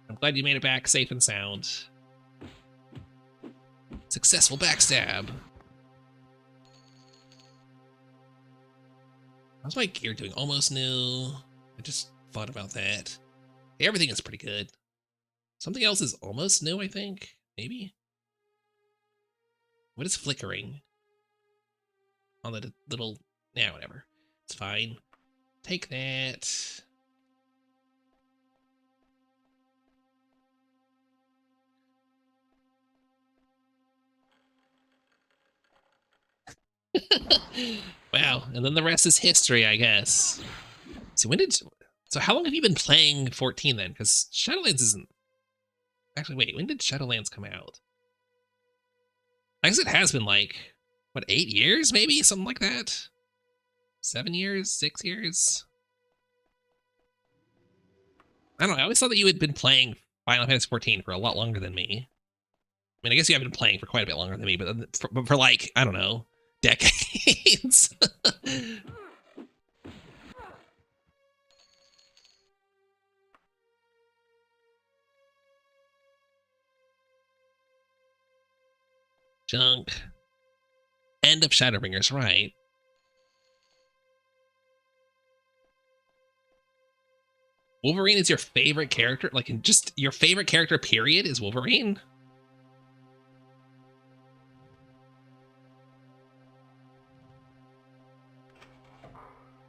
I'm glad you made it back safe and sound. Successful backstab. How's my gear doing? Almost new. I just thought about that. Everything is pretty good. Something else is almost new, I think. Maybe? What is flickering? On the little... Yeah, whatever. It's fine. Take that. Wow, and then the rest is history, I guess. So when did... So how long have you been playing 14 then? Because Shadowlands isn't... Actually, wait, when did Shadowlands come out? I guess it has been like, what, 8 years maybe? Something like that? 7 years? 6 years? I don't know, I always thought that you had been playing Final Fantasy 14 for a lot longer than me. I mean, I guess you have been playing for quite a bit longer than me, but for like, I don't know, decades. Junk. End of Shadowbringers, right. Wolverine is your favorite character? Like, just your favorite character, period, is Wolverine?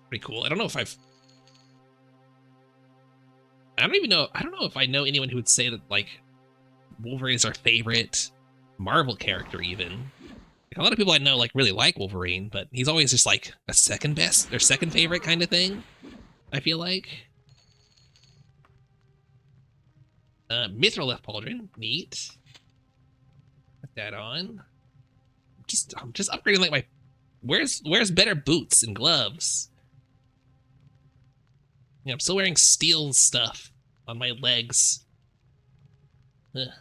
Pretty cool. I don't know if I don't even know. I don't know if I know anyone who would say that, like, Wolverine is our favorite Marvel character, even. Like, a lot of people I know, like, really like Wolverine, but he's always just, like, a second best, or second favorite kind of thing, I feel like. Mithril left pauldron. Neat. Put that on. I'm just upgrading, like, my... Where's better boots and gloves? Yeah, I'm still wearing steel stuff on my legs. Okay.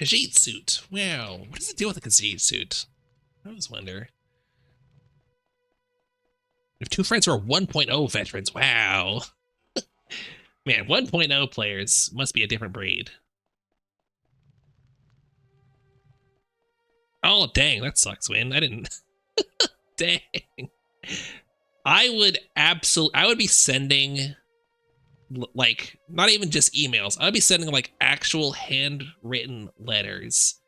Khajiit suit. Wow. What does it do with a Khajiit suit? I always wonder. We have 2 friends who are 1.0 veterans. Wow. Man, 1.0 players must be a different breed. Oh, dang. That sucks, Win. I didn't... Dang. I would be sending, like, not even just emails. I would be sending, like, actual handwritten letters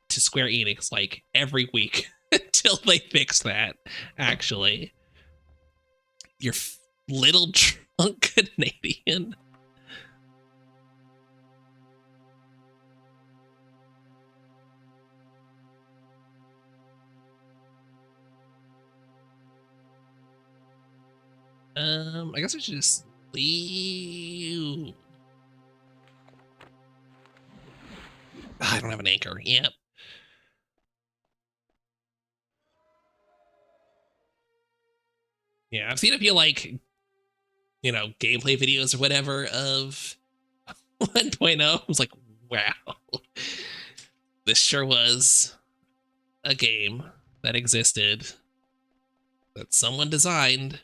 to Square Enix, like, every week until they fix that, actually. Your little drunk Canadian. I guess I should just leave. I don't have an anchor. Yep. Yeah, I've seen a few, like, you know, gameplay videos or whatever of 1.0. I was like, wow. This sure was a game that existed that someone designed.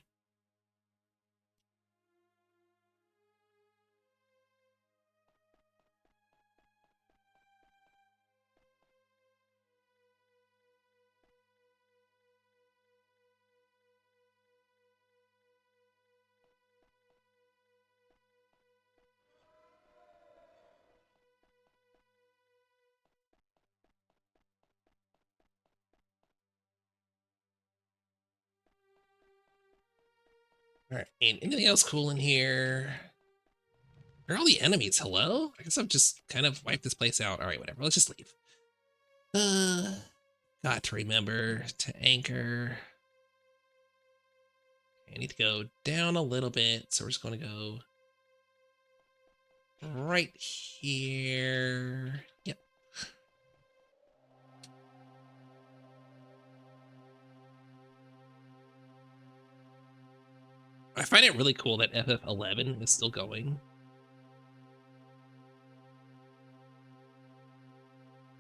All right, and anything else cool in here? Where are all the enemies? Hello? I guess I've just kind of wiped this place out. All right, whatever. Let's just leave. Got to remember to anchor. I need to go down a little bit, so we're just going to go right here. Yep. I find it really cool that FF11 is still going.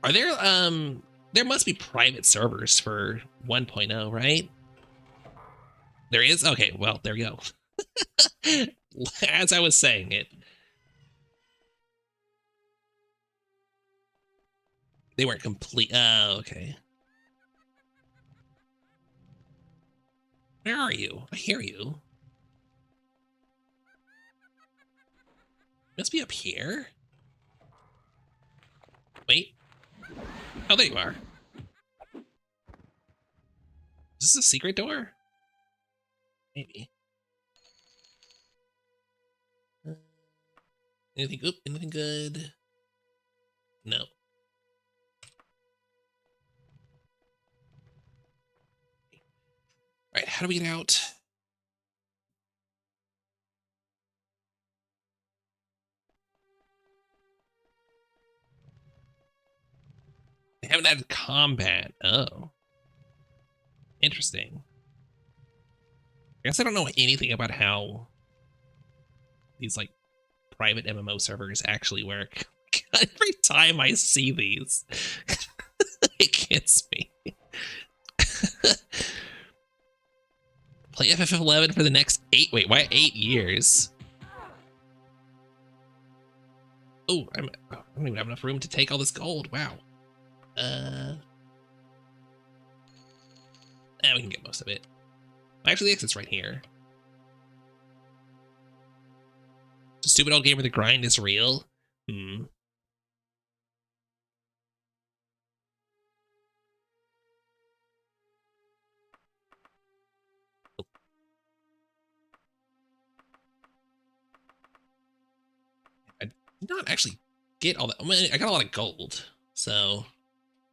Are there must be private servers for 1.0, right? There is? Okay, well, there you go. As I was saying it. They weren't complete. Oh, okay. Where are you? I hear you. Must be up here. Wait. Oh, there you are. Is this a secret door? Maybe. Anything? Oop, anything good? No. All right, how do we get out? They haven't added combat. Oh. Interesting. I guess I don't know anything about how these, like, private MMO servers actually work. Every time I see these, it gets me. Play FF11 for the next 8... Wait, why 8 years? Oh, I don't even have enough room to take all this gold. Wow. We can get most of it. Actually, the exit's right here. The stupid old game where the grind is real. I'm not actually get all that. I mean, I got a lot of gold, so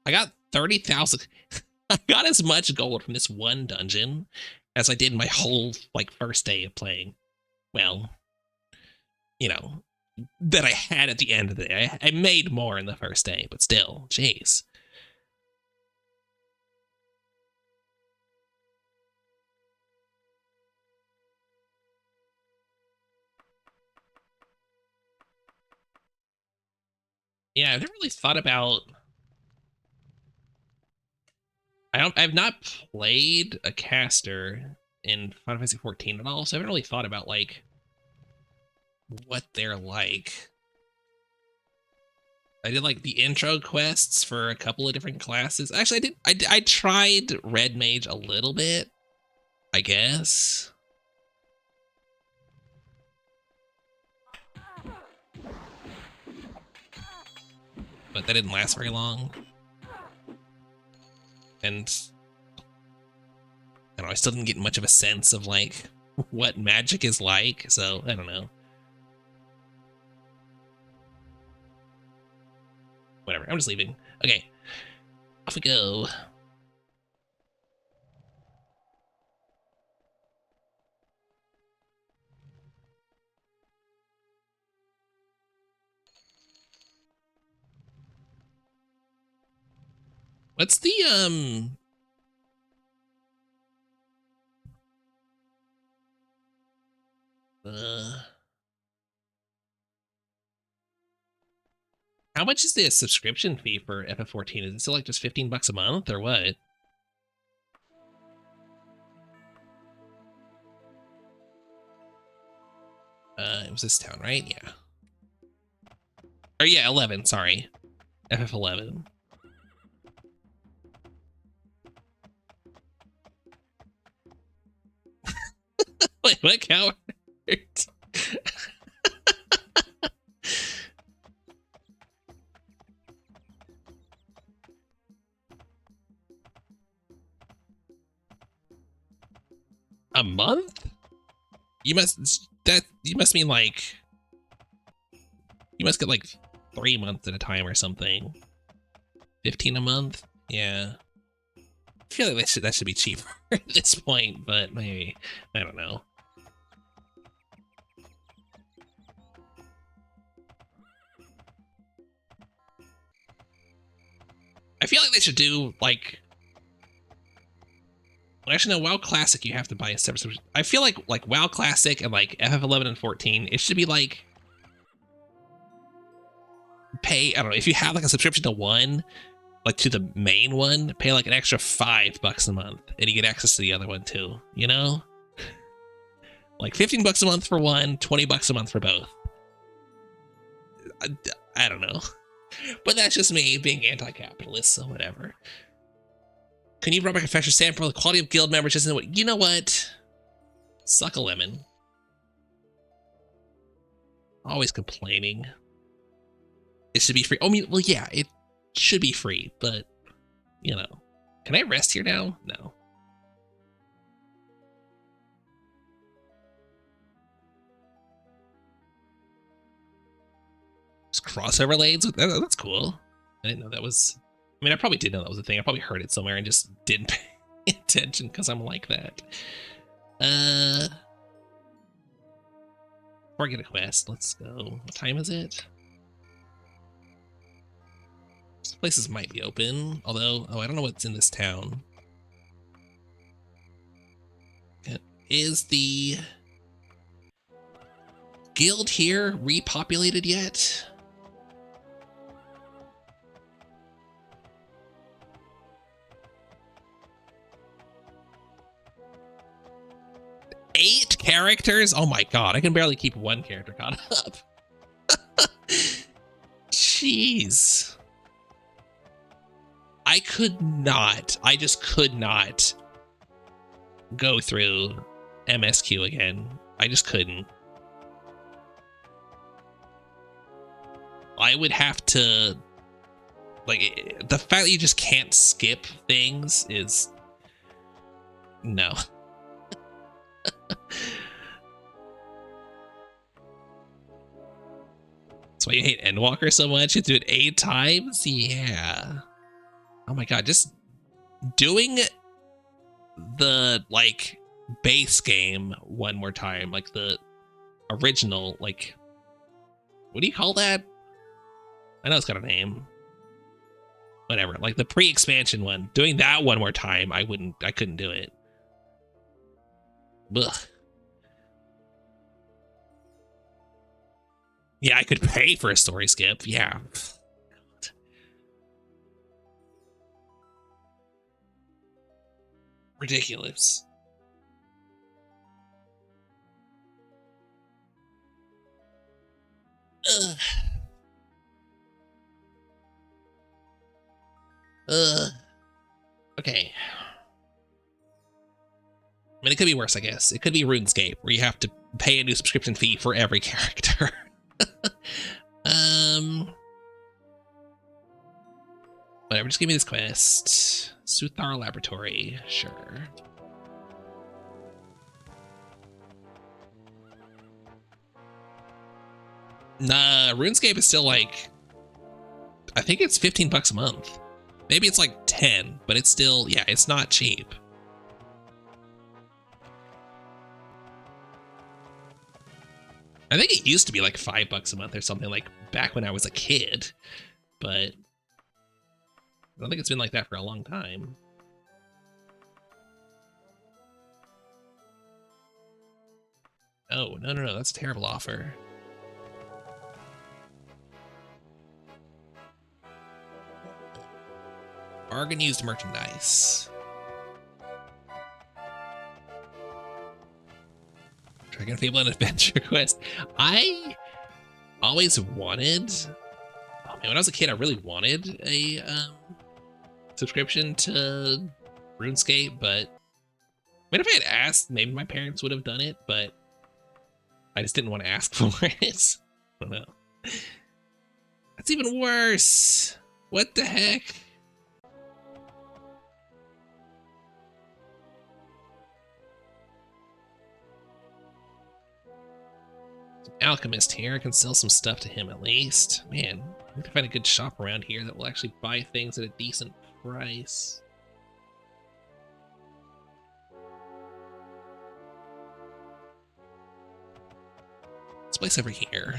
I got 30,000. I got as much gold from this one dungeon as I did my whole, like, first day of playing. Well, you know, that I had at the end of the day. I made more in the first day, but still, jeez. Yeah, I've never really thought about... I've not played a caster in Final Fantasy 14 at all, so I haven't really thought about, like, what they're like. I did, like, the intro quests for a couple of different classes. Actually, I tried Red Mage a little bit, I guess. But that didn't last very long. And I don't know, I still didn't get much of a sense of, like, what magic is like, so I don't know. Whatever, I'm just leaving. Okay, off we go. What's the, how much is the subscription fee for FF14? Is it still, like, just 15 bucks a month, or what? It was this town, right? Yeah. Or yeah, 11, sorry. FF11. Wait, what coward? A month? You must mean, like, you must get, like, 3 months at a time or something. 15 a month? Yeah. I feel like that should be cheaper at this point, but maybe. I don't know. I feel like they should do, like... Well, actually, no, WoW Classic, you have to buy a separate subscription. I feel like WoW Classic and, like, FF11 and 14, it should be, like... Pay, I don't know, if you have, like, a subscription to one, like, to the main one, pay, like, an extra $5 a month, and you get access to the other one, too, you know? Like, 15 bucks a month for one, 20 bucks a month for both. I don't know. But that's just me being anti-capitalist, so whatever. Can you run back a fetcher sample? The quality of guild members isn't what. You know what? Suck a lemon. Always complaining. It should be free. Oh, I mean, well, yeah, it should be free, but you know, can I rest here now? No. Just crossover lanes. That's cool. I didn't know that was. I mean, I probably did know that was a thing. I probably heard it somewhere and just didn't pay attention because I'm like that. Before I get a quest, let's go. What time is it? Some places might be open, although, oh, I don't know what's in this town. Is the guild here repopulated yet? Eight characters? Oh my god, I can barely keep one character caught up. Jeez. I just could not go through MSQ again. I just couldn't. I would have to, like, the fact that you just can't skip things is, no. That's why you hate Endwalker so much? You do it 8 times? Yeah. Oh my god, just doing the, like, base game one more time, like the original, like, what do you call that? I know it's got a name. Whatever, like the pre-expansion one. Doing that one more time, I couldn't do it. Ugh. Yeah, I could pay for a story skip. Yeah. Ridiculous. Ugh. Okay. I mean, it could be worse, I guess. It could be RuneScape, where you have to pay a new subscription fee for every character. Whatever, just give me this quest. Suthar Laboratory, sure. Nah, RuneScape is still like, I think it's 15 bucks a month. Maybe it's like 10, but it's still, yeah, it's not cheap. I think it used to be like 5 bucks a month or something, like back when I was a kid, but I don't think it's been like that for a long time. Oh, no, that's a terrible offer. Bargain used merchandise. Dragon Fable and Adventure Quest. I always wanted, oh man, when I was a kid, I really wanted a subscription to RuneScape, but I mean, if I had asked, maybe my parents would have done it, but I just didn't want to ask for it. I don't know. That's even worse. What the heck? Alchemist here. I can sell some stuff to him at least. Man, I need to find a good shop around here that will actually buy things at a decent price. This place over here.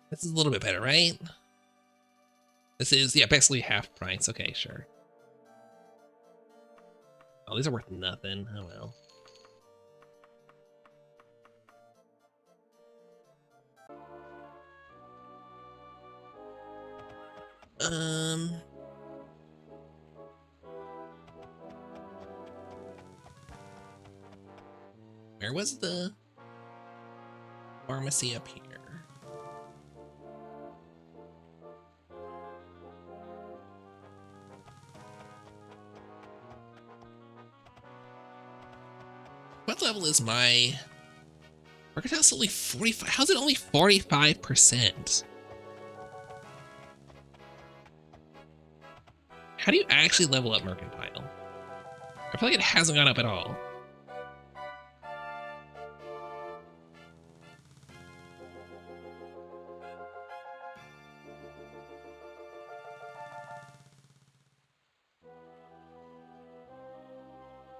This is a little bit better, right? This is, yeah, basically half price. Okay, sure. Oh, these are worth nothing. Oh, well. Where was the pharmacy up here? What level is my Mercantile's only 45? How's it only 45%? How do you actually level up Mercantile? I feel like it hasn't gone up at all.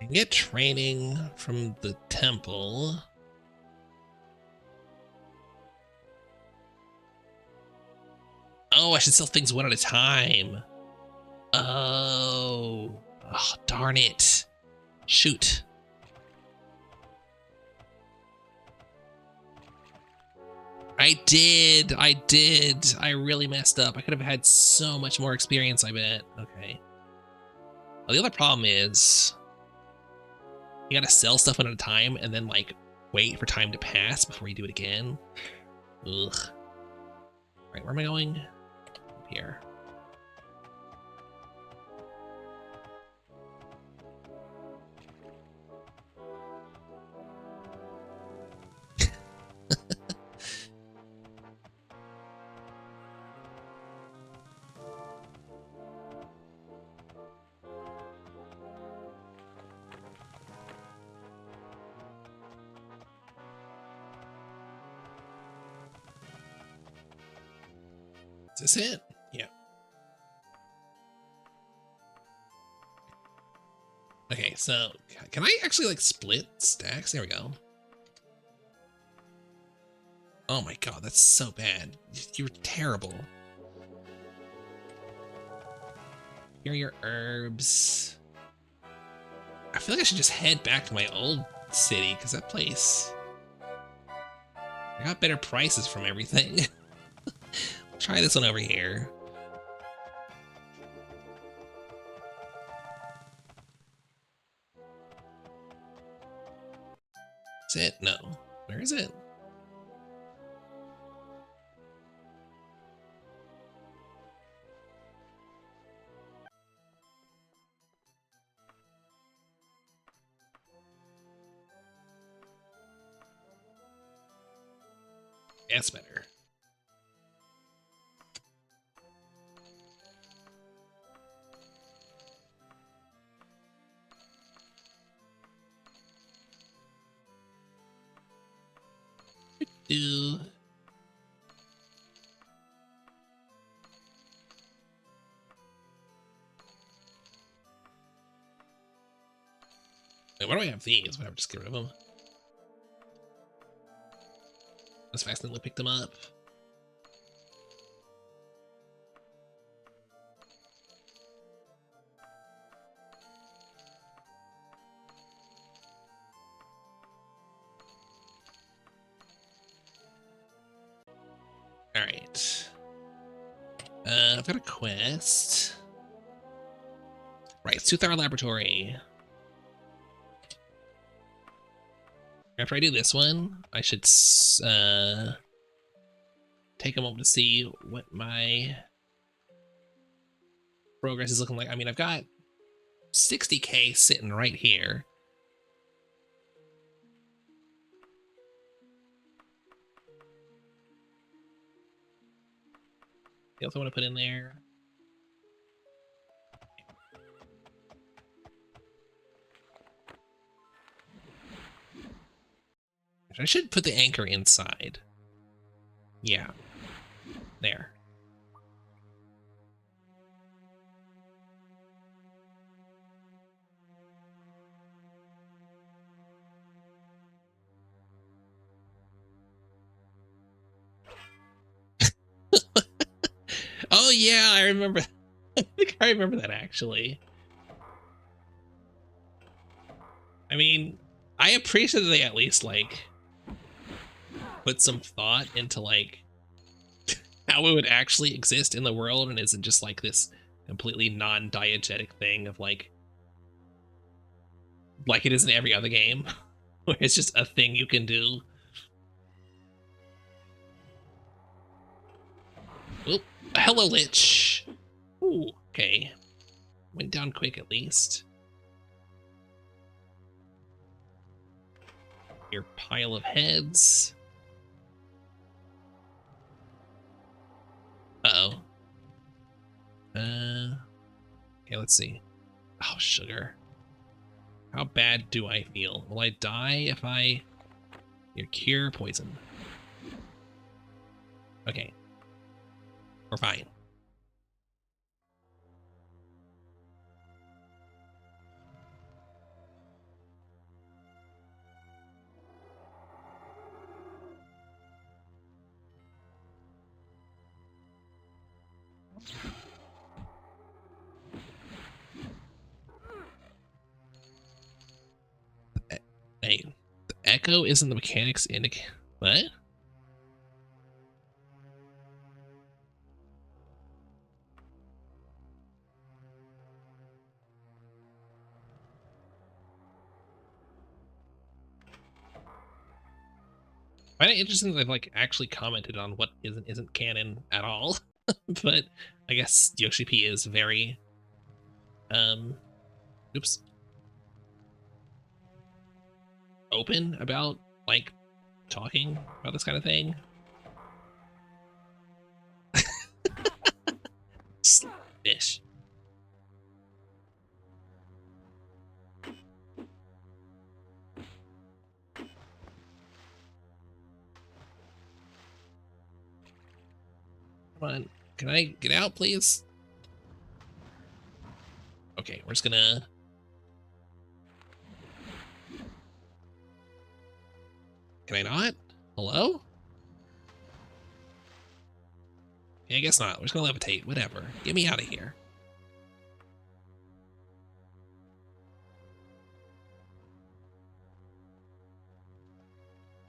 I can get training from the temple. Oh, I should sell things one at a time. Oh, darn it. Shoot. I did. I really messed up. I could have had so much more experience, I bet. Okay. Well, the other problem is you gotta sell stuff one at a time and then like wait for time to pass before you do it again. Ugh. All right, where am I going? Up here. Is this it? Yeah. Okay, so can I actually like split stacks? There we go. Oh my god, that's so bad. You're terrible. Here are your herbs. I feel like I should just head back to my old city because that place, I got better prices from everything. Try this one over here. Is it? No. Where is it? That's better. Do. Wait, why do I have these? Whatever, just get rid of them. Let's accidentally pick them up. All right. I've got a quest. Right, Soothar Laboratory. After I do this one, I should take a moment to see what my progress is looking like. I mean, I've got 60k sitting right here. The else I want to put in there. I should put the anchor inside. Yeah. There. Oh yeah, I remember. I think I remember that actually. I mean, I appreciate that they at least like put some thought into like how it would actually exist in the world and isn't just like this completely non-diegetic thing of like it is in every other game, where it's just a thing you can do. Oh, hello, Lich. Ooh, okay. Went down quick at least. Your pile of heads. Uh-oh. Okay, let's see. Oh, sugar. How bad do I feel? Will I die if I... Your cure poison. Okay. We're fine. Hey, the echo isn't the mechanics indicate. What? I find it interesting that they've like actually commented on what isn't canon at all. But I guess Yoshi P is very oops, open about like talking about this kind of thing. Fish. Come on, can I get out, please? Okay, we're just gonna... Can I not? Hello? Yeah, I guess not. We're just gonna levitate. Whatever. Get me out of here.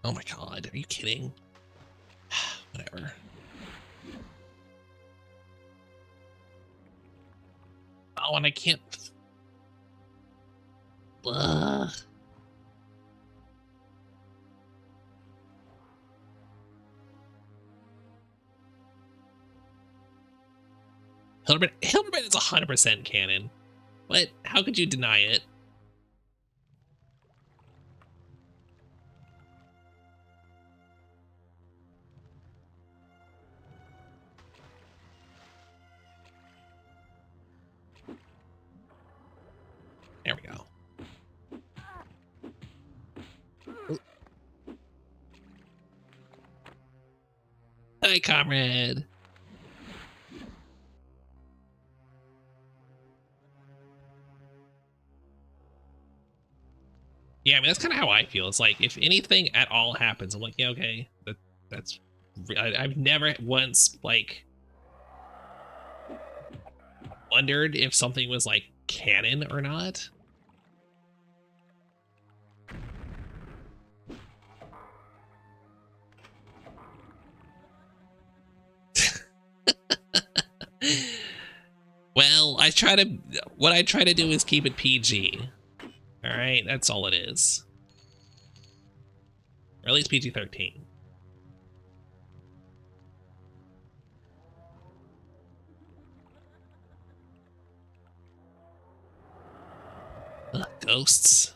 Oh my god, are you kidding? Whatever. Oh, and I can't... Ugh. Hildebrand is 100% canon. What? How could you deny it? There we go. Ooh. Hi, comrade. Yeah, I mean, that's kind of how I feel. It's like, if anything at all happens, I'm like, yeah, okay, that's... I've never once, like, wondered if something was, like, canon or not. Well, what I try to do is keep it PG. All right, that's all it is. Or at least PG-13. Ghosts.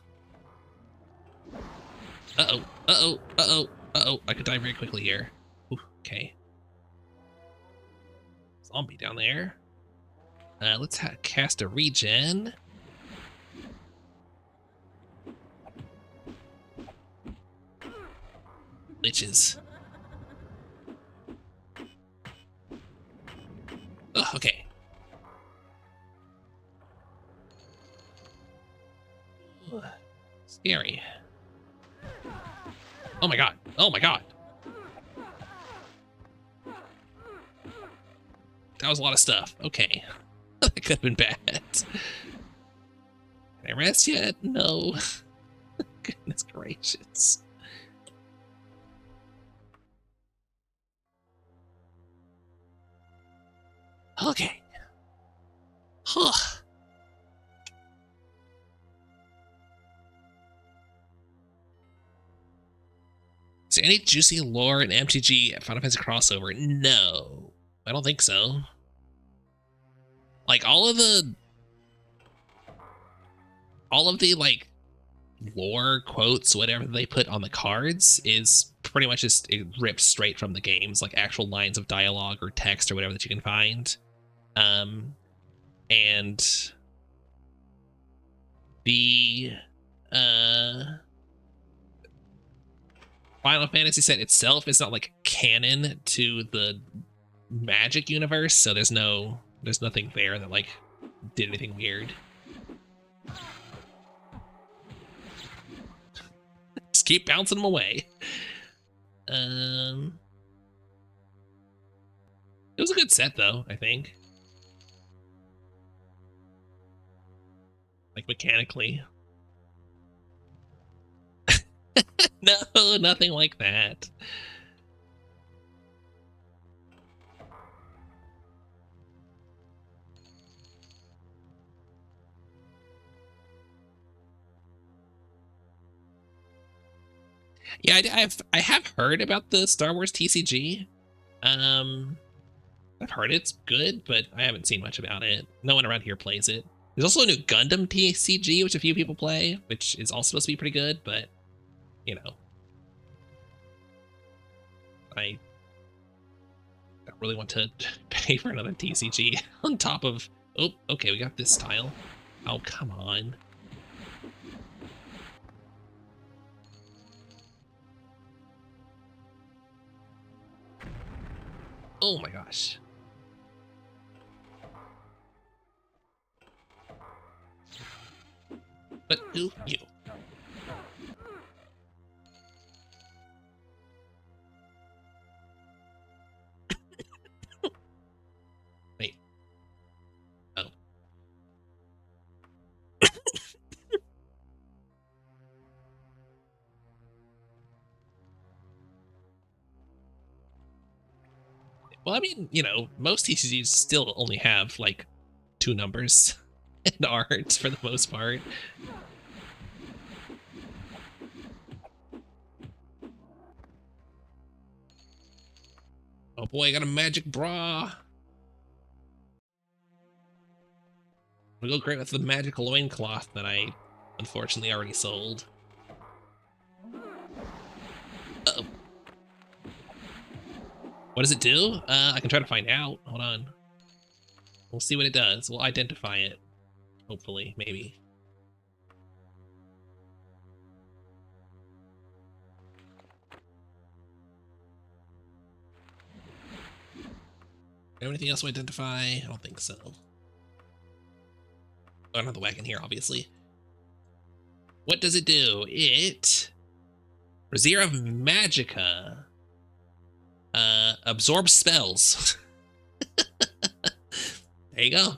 Uh-oh, uh-oh, uh-oh, uh-oh. I could die very quickly here. Ooh, okay. Zombie down there. Let's cast a regen. Liches. Oh, okay. Scary. Oh my god. Oh my god. That was a lot of stuff. Okay. That could have been bad. Can I rest yet? No. Goodness gracious. Okay. Huh. Is there any juicy lore in MTG Final Fantasy crossover? No, I don't think so. Like all of the like lore quotes, whatever they put on the cards is pretty much just it ripped straight from the games, like actual lines of dialogue or text or whatever that you can find. And the Final Fantasy set itself is not like canon to the Magic universe, so there's nothing there that like did anything weird. Just keep bouncing them away. It was a good set though, I think. Like mechanically. No, nothing like that. Yeah, I have heard about the Star Wars TCG. I've heard it's good, but I haven't seen much about it. No one around here plays it. There's also a new Gundam TCG, which a few people play, which is also supposed to be pretty good, but you know, I don't really want to pay for another TCG on top of. Oh, okay, we got this tile. Oh, come on. Oh my gosh. But who you? Wait. Oh. Well, I mean, you know, most TCGs still only have like 2 numbers and art for the most part. Oh boy, I got a magic bra. It'll go great with the magical loincloth that I unfortunately already sold. Uh-oh. What does it do? I can try to find out. Hold on. We'll see what it does. We'll identify it. Hopefully, maybe. Anything else to identify? I don't think so. I don't have the wagon here, obviously. What does it do? It... Brazier of Magicka. Absorbs spells. There you go.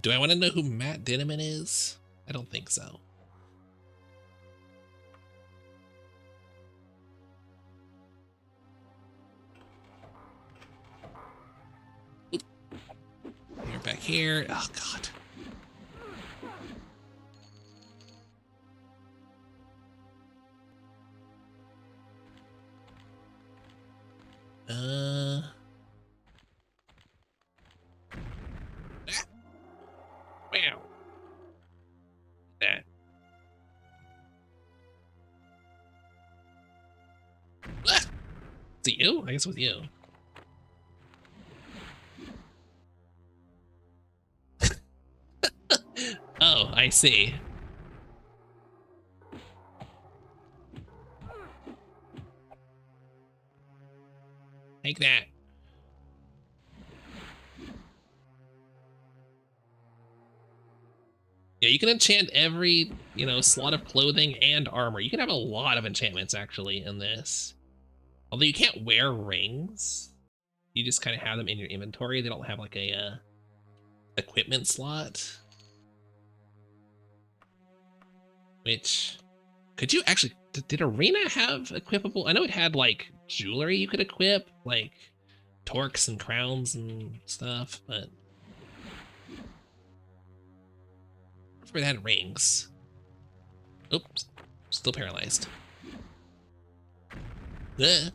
Do I want to know who Matt Dinneman is? I don't think so. Oop. You're back here. Oh, God. Wow. That. Ah! Is it you? I guess it was you. Oh, I see. Take that. Yeah, you can enchant every, you know, slot of clothing and armor. You can have a lot of enchantments, actually, in this. Although you can't wear rings. You just kind of have them in your inventory. They don't have, like, a equipment slot. Which Could you actually, did Arena have equipable? I know it had like jewelry you could equip, like torques and crowns and stuff, but I remember it had rings. Oops, still paralyzed. Ugh.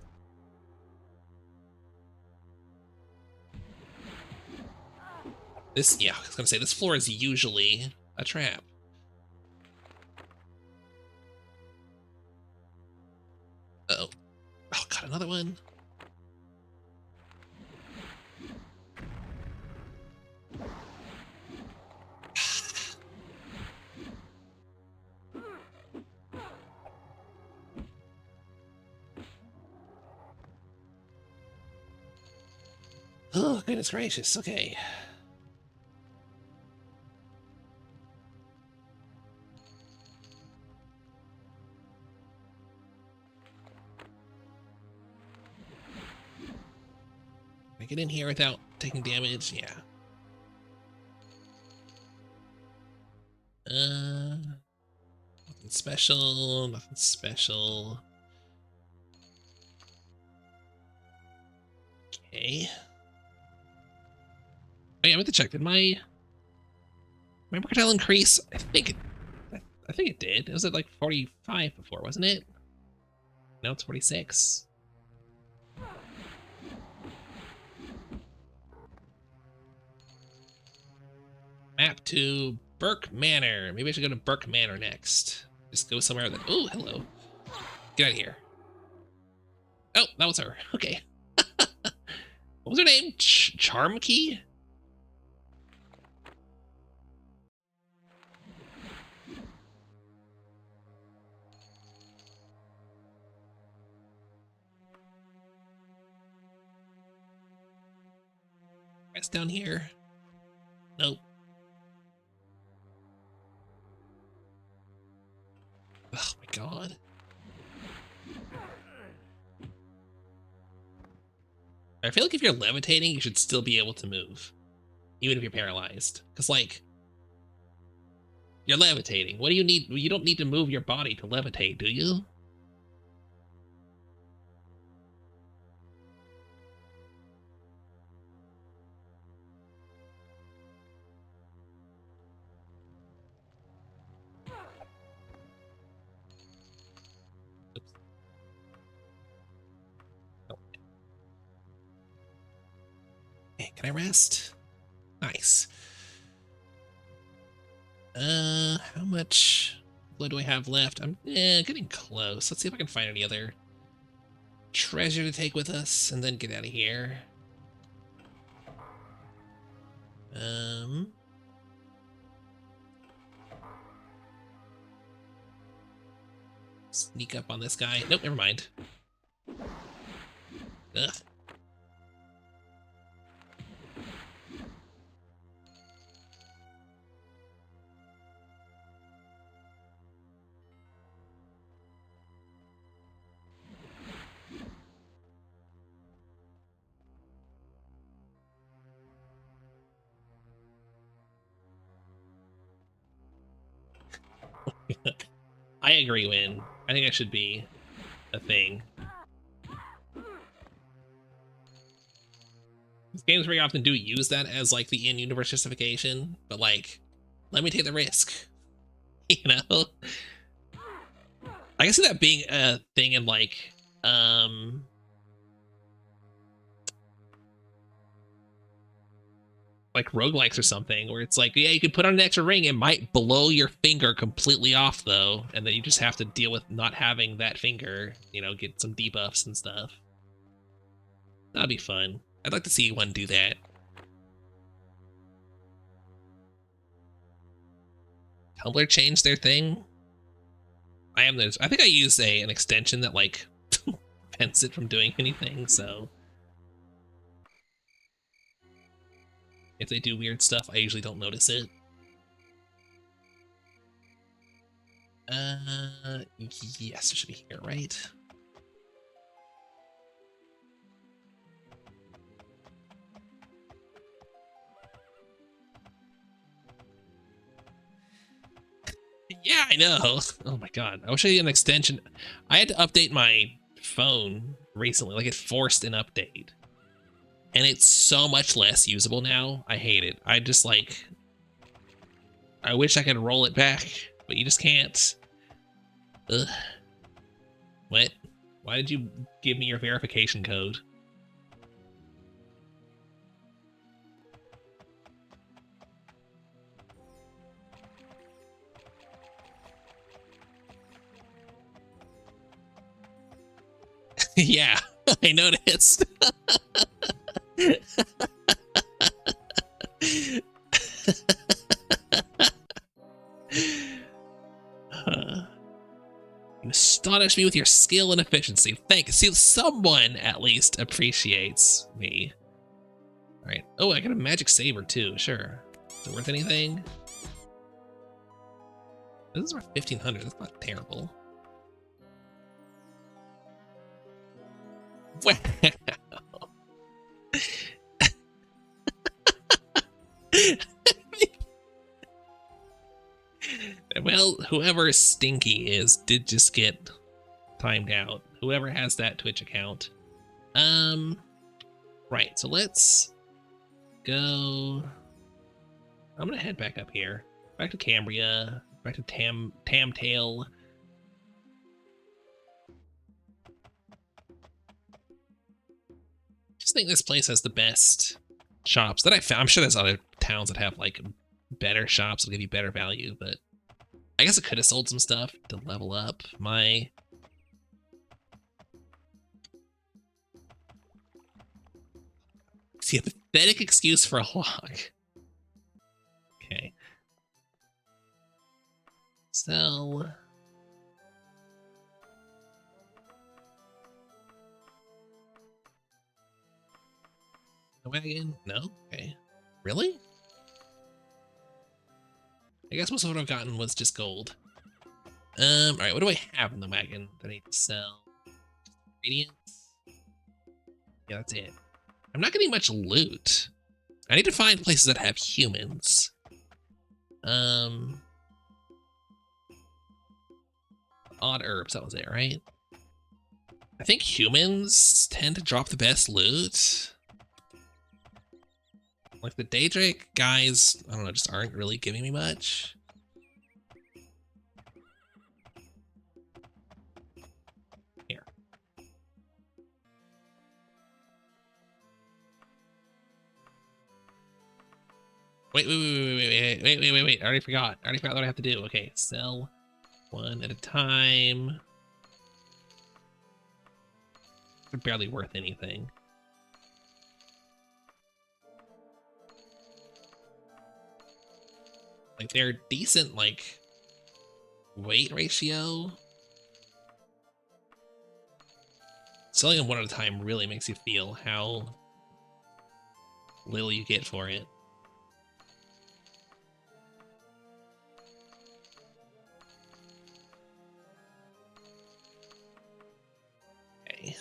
This, yeah, I was gonna say, this floor is usually a trap. Uh-oh. Oh, got another one. Oh, goodness gracious, okay. Can I get in here without taking damage? Yeah. Nothing special, nothing special. Okay. Oh, yeah, I meant to check. Did my projectile increase? I think it did. It was at like 45 before, wasn't it? Now it's 46. Map to Burke Manor. Maybe I should go to Burke Manor next. Just go somewhere that. Oh, hello. Get out of here. Oh, that was her. Okay. What was her name? Charm Key? Rest down here. Nope. Oh my god. I feel like if you're levitating, you should still be able to move. Even if you're paralyzed. Because, like, you're levitating. What do you need? You don't need to move your body to levitate, do you? Oops. Oh. Hey, can I rest? Nice. How much blood do I have left? I'm getting close. Let's see if I can find any other treasure to take with us and then get out of here. Sneak up on this guy. Nope, never mind. Ugh. I agree, Win. I think that should be a thing. These games very often do use that as like the in-universe justification, but like, let me take the risk. You know? I can see that being a thing in like roguelikes or something, where it's like, yeah, you could put on an extra ring, it might blow your finger completely off though, and then you just have to deal with not having that finger, you know, get some debuffs and stuff. That'd be fun. I'd like to see one do that. Tumblr changed their thing. I think I use an extension that like prevents it from doing anything, so if they do weird stuff, I usually don't notice it. Yes, it should be here, right? Yeah, I know. Oh my god. I wish I had an extension. I had to update my phone recently. Like, it forced an update. And it's so much less usable now. I hate it. I just, like... I wish I could roll it back, but you just can't. Ugh. What? Why did you give me your verification code? Yeah, I noticed. You astonish me with your skill and efficiency. Thank you. See, someone at least appreciates me. All right. Oh, I got a magic saber too. Sure. Is it worth anything? This is worth 1,500. That's not terrible. Wow. Well, whoever Stinky is did just get timed out. Whoever has that Twitch account. Right, so let's go. I'm gonna head back up here. Back to Cambria. Back to Tamtail. Just think this place has the best shops that I found. I'm sure there's other towns that have like better shops that give you better value, but I guess I could have sold some stuff to level up my... See, a pathetic excuse for a log. Okay. Sell. The wagon? No? Okay. Really? I guess most of what I've gotten was just gold. Alright, what do I have in the wagon that I need to sell? Ingredients? Yeah, that's it. I'm not getting much loot. I need to find places that have humans. Odd herbs, that was it, right? I think humans tend to drop the best loot. Like, the Daedric guys, I don't know, just aren't really giving me much. Here. Wait. I already forgot. I already forgot what I have to do. Okay, sell one at a time. They're barely worth anything. Like, they're decent, like, weight ratio. Selling them one at a time really makes you feel how little you get for it. Okay.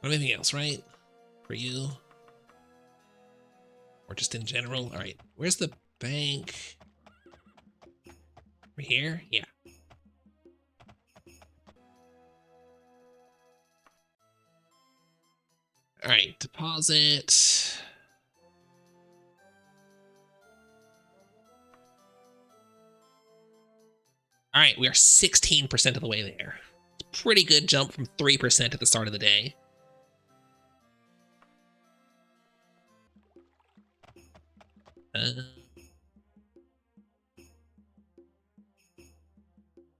Anything else, right? For you? Or just in general? All right. Where's the bank? Over here? Yeah. All right, deposit. All right, we are 16% of the way there. It's a pretty good jump from 3% at the start of the day.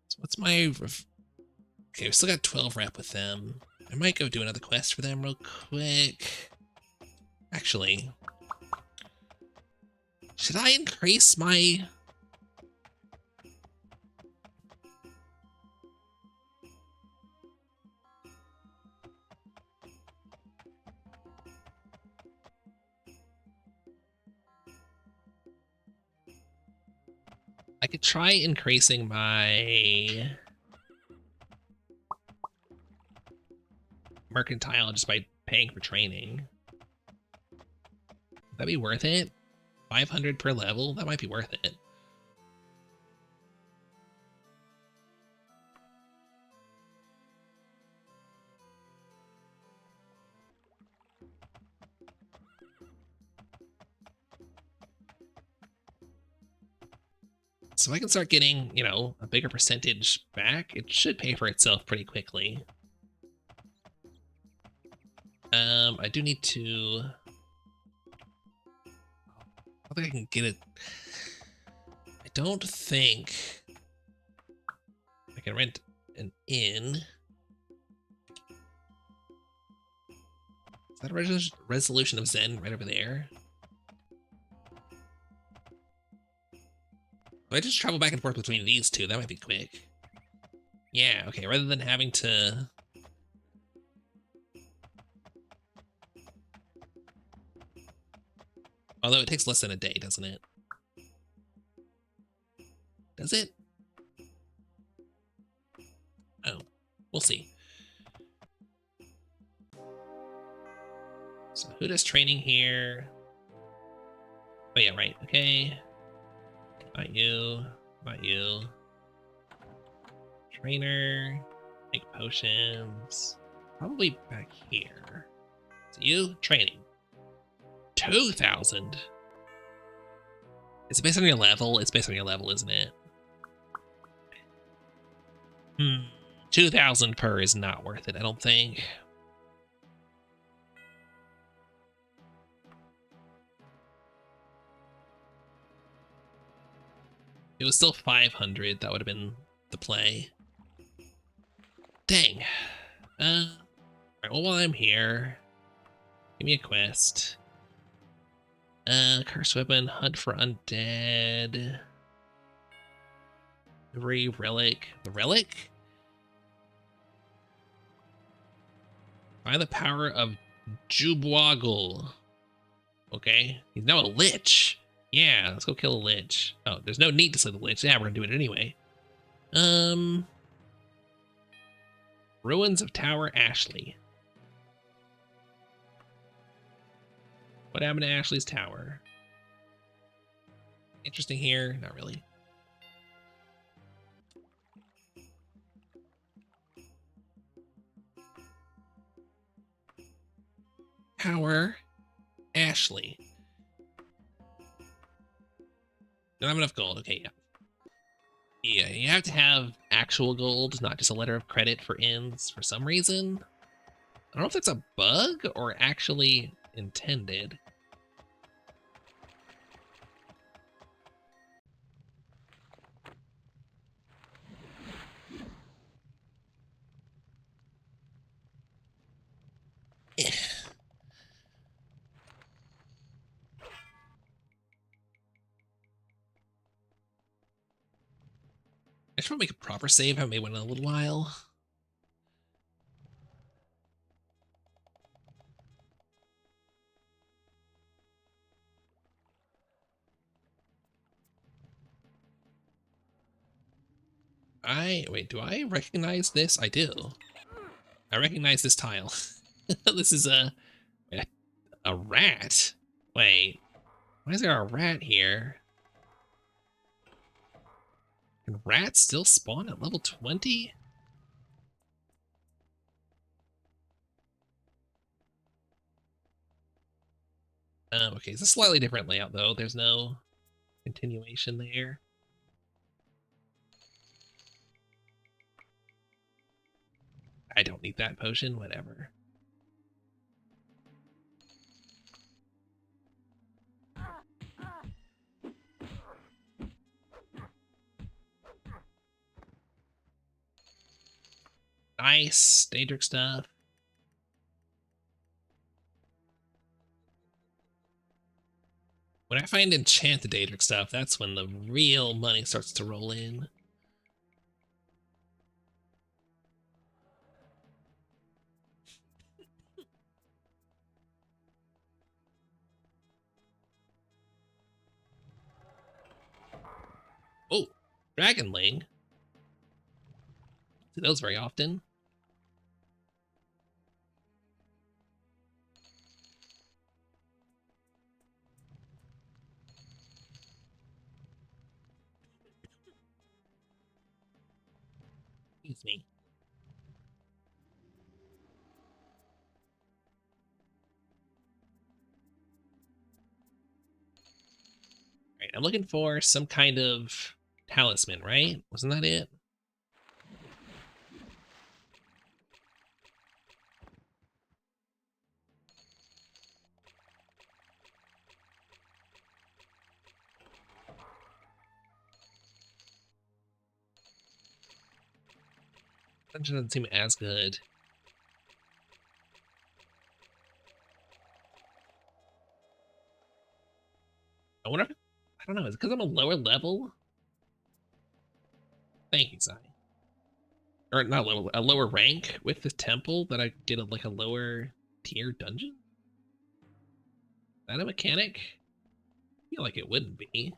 So what's my... Okay, we still got 12 rep with them. I might go do another quest for them real quick. Actually, should I increase my... I could try increasing my mercantile just by paying for training. Would that be worth it? 500 per level? That might be worth it. so I can start getting, you know, a bigger percentage back. It should pay for itself pretty quickly. I do need to... I think I can get it. I don't think I can rent an inn. Is that a resolution of Zen right over there? If I just travel back and forth between these two, that might be quick. Yeah, okay, rather than having to... Although it takes less than a day, doesn't it? Does it? Oh, we'll see. So who does training here? Oh yeah, right, okay. Not you, not you. Trainer, make potions. Probably back here. So you, training. 2,000. Is it based on your level? It's based on your level, isn't it? 2,000 per is not worth it, I don't think. If it was still 500, that would have been the play. Dang. Alright, well, while I'm here, give me a quest. Curse weapon, hunt for undead. Every relic. The relic? By the power of Jubwaggle. Okay, he's now a lich. Yeah, let's go kill a lich. Oh, there's no need to slay the lich. Yeah, we're gonna do it anyway. Ruins of Tower Ashley. What happened to Ashley's tower? Interesting here? Not really. Tower Ashley. Don't have enough gold. Okay, yeah. Yeah, you have to have actual gold, not just a letter of credit for inns for some reason. I don't know if that's a bug or actually intended. I should probably make a proper save. I haven't made one in a little while. Wait, do I recognize this? I do. I recognize this tile. This is a rat. Wait, why is there a rat here? Can rats still spawn at level 20? Okay, it's a slightly different layout though. There's no continuation there. I don't need that potion, whatever. Nice, Daedric stuff. When I find enchanted Daedric stuff, that's when the real money starts to roll in. Oh, Dragonling. See those very often. Excuse me. Alright, I'm looking for some kind of talisman, right? Wasn't that it? Dungeon doesn't seem as good. I wonder if, I don't know, is it because I'm a lower level? Thank you, Sai. Or not lower, a lower rank with the temple that I get like a lower tier dungeon? Is that a mechanic? I feel like it wouldn't be.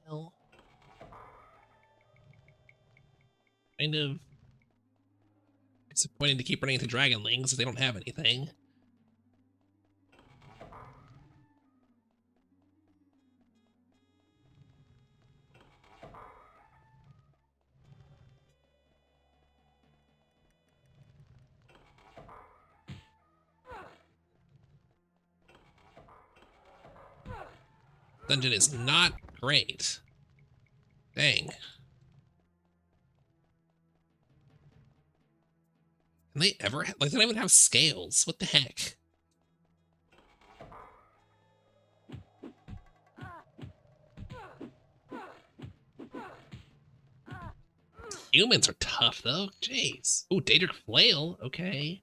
Well, kind of disappointing to keep running into dragonlings if they don't have anything. Dungeon is not great. Dang. Can they ever like they don't even have scales? What the heck? Humans are tough though. Jeez. Ooh, Daedric Flail. Okay.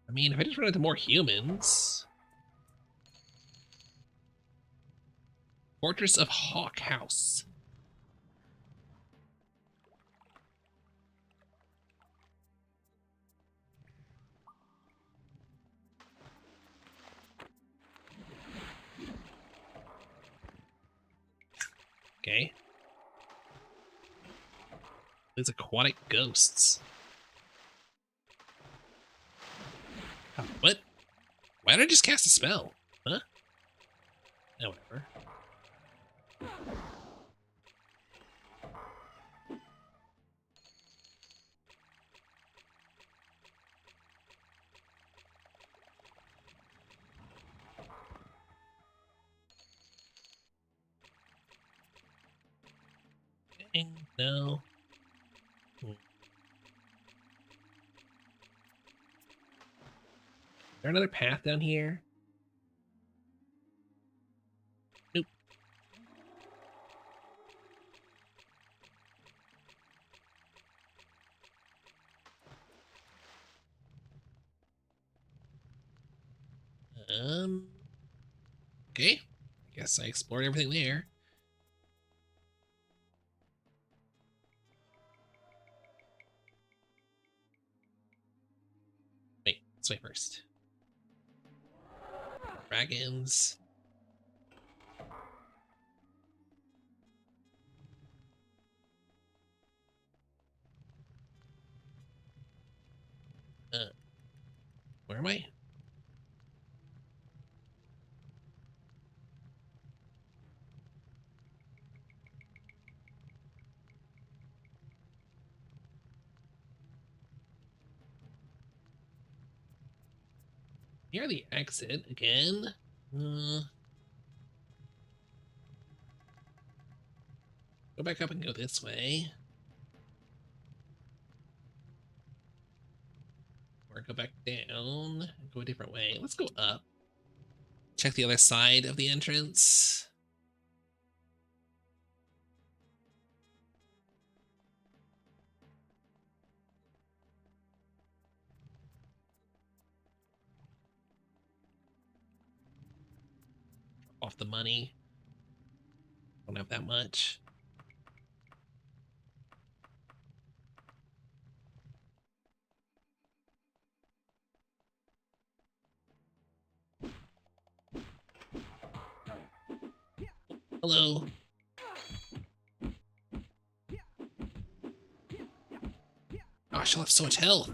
I mean, if I just run into more humans. Fortress of Hawk House. Okay. These aquatic ghosts. Oh, what? Why did I just cast a spell? Huh? No, whatever. Dang, no. Is there another path down here? Nope. Okay. I guess I explored everything there. Wait, this way first. Dragons. Where am I? Near the exit again. Go back up and go this way. Or go back down and go a different way. Let's go up. Check the other side of the entrance. Off the money. Don't have that much. Hello. Oh, she'll have so much health.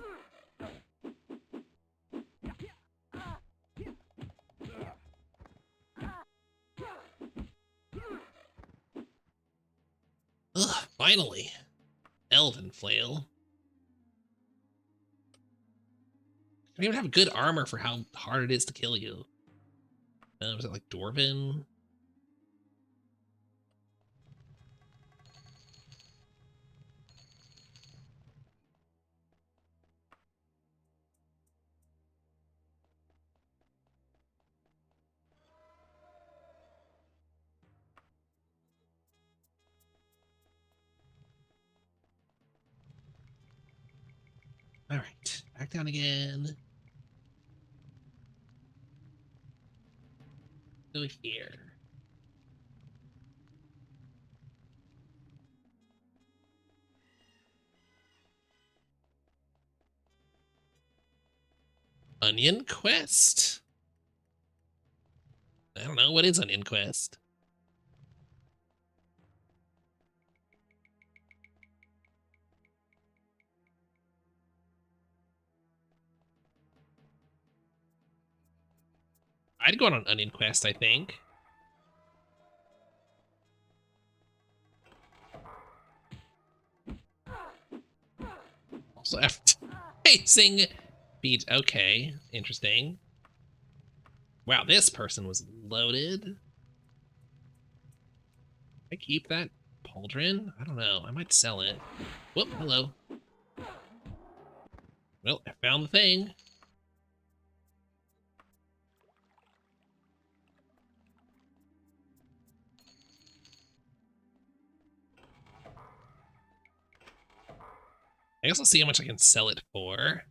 Finally! Elven flail. I don't even have good armor for how hard it is to kill you. Was it like Dwarven? All right, back down again. Go here. Onion quest? I don't know. What is Onion quest? I'd go on an Onion quest, I think. Also, after facing beat. Okay, interesting. Wow, this person was loaded. I keep that pauldron? I don't know. I might sell it. Whoop, hello. Well, I found the thing. I guess I'll see how much I can sell it for.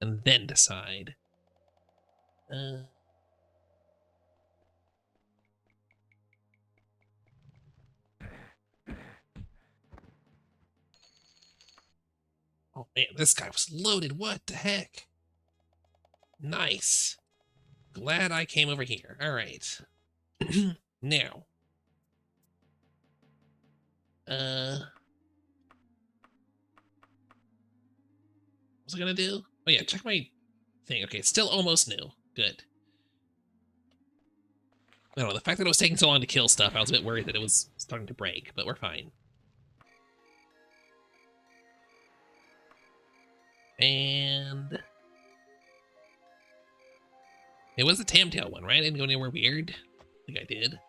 And then decide. Oh man, this guy was loaded. What the heck? Nice. Glad I came over here. All right. Now. What was I gonna do? Oh yeah, check my thing. Okay, it's still almost new. Good. I don't know, the fact that it was taking so long to kill stuff, I was a bit worried that it was starting to break, but we're fine. And it was the Tamtail one, right? I didn't go anywhere weird. I think I did.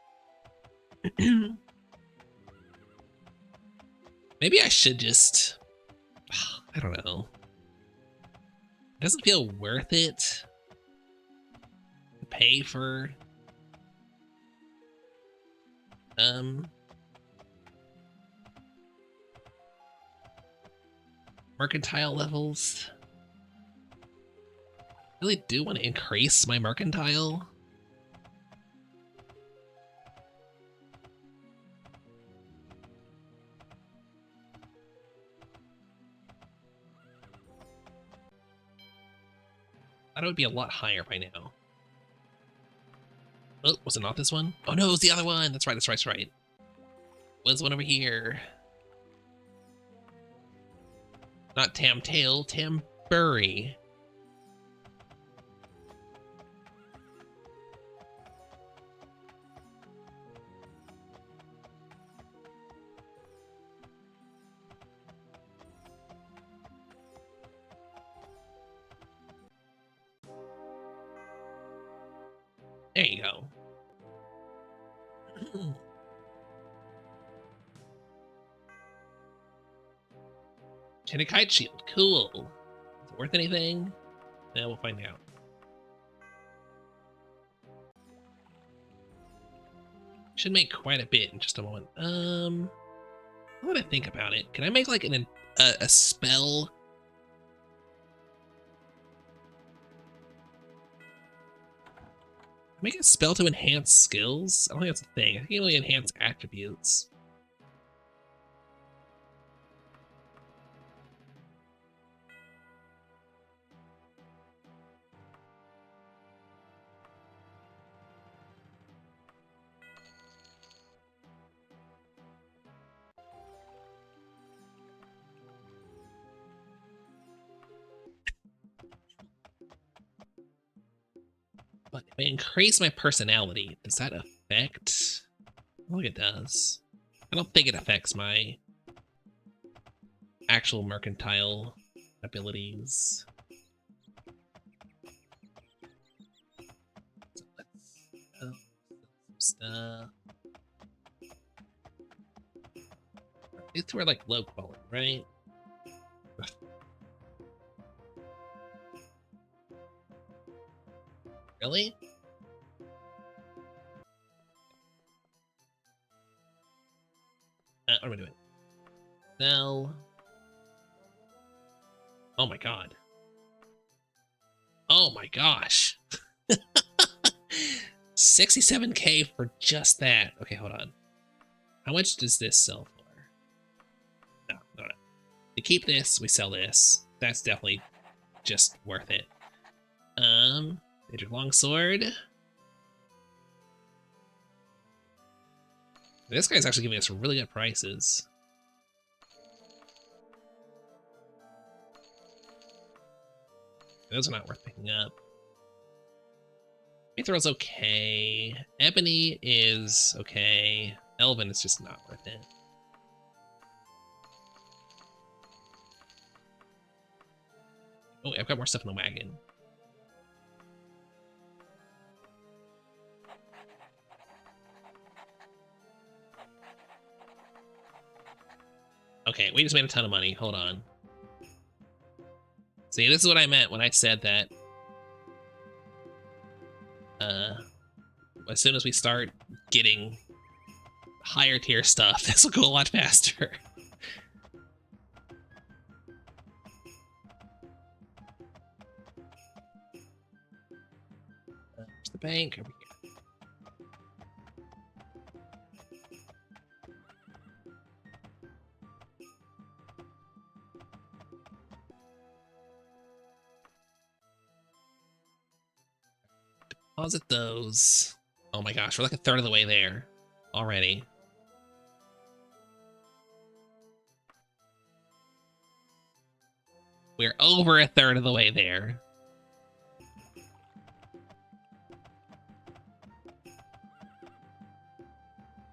Maybe I should just... I don't know. It doesn't feel worth it to pay for... mercantile levels. I really do want to increase my mercantile. I thought it would be a lot higher by now. Oh, was it not this one? Oh no, it was the other one. That's right, that's right, that's right. Was one over here. Not Tamtail, Tambury. There you go. And a kite shield. Cool. Is it worth anything? Yeah, we'll find out. Should make quite a bit in just a moment. I'm gonna think about it. Can I make like a spell? Make a spell to enhance skills? I don't think that's a thing. I think you only enhance attributes. But if I increase my personality, does that affect? I don't think it does. I don't think it affects my actual mercantile abilities. So let's sell some stuff. These two are like low quality, right? Really? What am I doing? Sell. Oh my god. Oh my gosh. 67K for just that. Okay, hold on. How much does this sell for? No. To keep this, we sell this. That's definitely just worth it. Major longsword. This guy's actually giving us really good prices. Those are not worth picking up. Mithril's okay. Ebony is okay. Elven is just not worth it. Oh, I've got more stuff in the wagon. Okay, we just made a ton of money. Hold on. See, this is what I meant when I said that as soon as we start getting higher tier stuff, this will go a lot faster. Where's the bank? Over here. Deposit those. Oh my gosh, we're like a third of the way there already. We're over a third of the way there.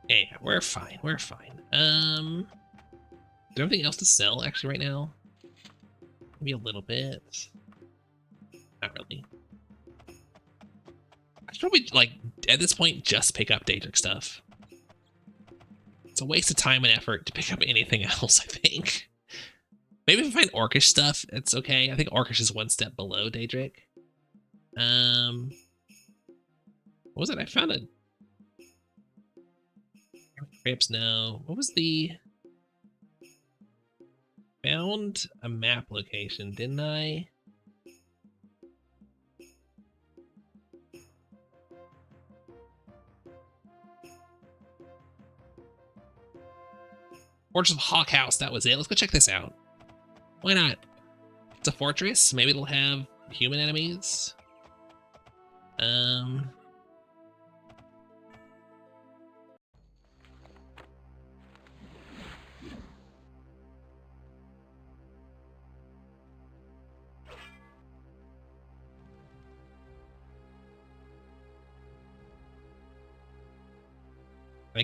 Yeah, we're fine. We're fine. Do you have anything else to sell actually right now? Maybe a little bit. Not really. I should probably, like, at this point, just pick up Daedric stuff. It's a waste of time and effort to pick up anything else, I think. Maybe if I find Orcish stuff, it's okay. I think Orcish is one step below Daedric. What was it? I found a... Crypts, no. What was the... Found a map location, didn't I? Fortress of Hawk House, that was it. Let's go check this out. Why not? It's a fortress. Maybe it'll have human enemies. I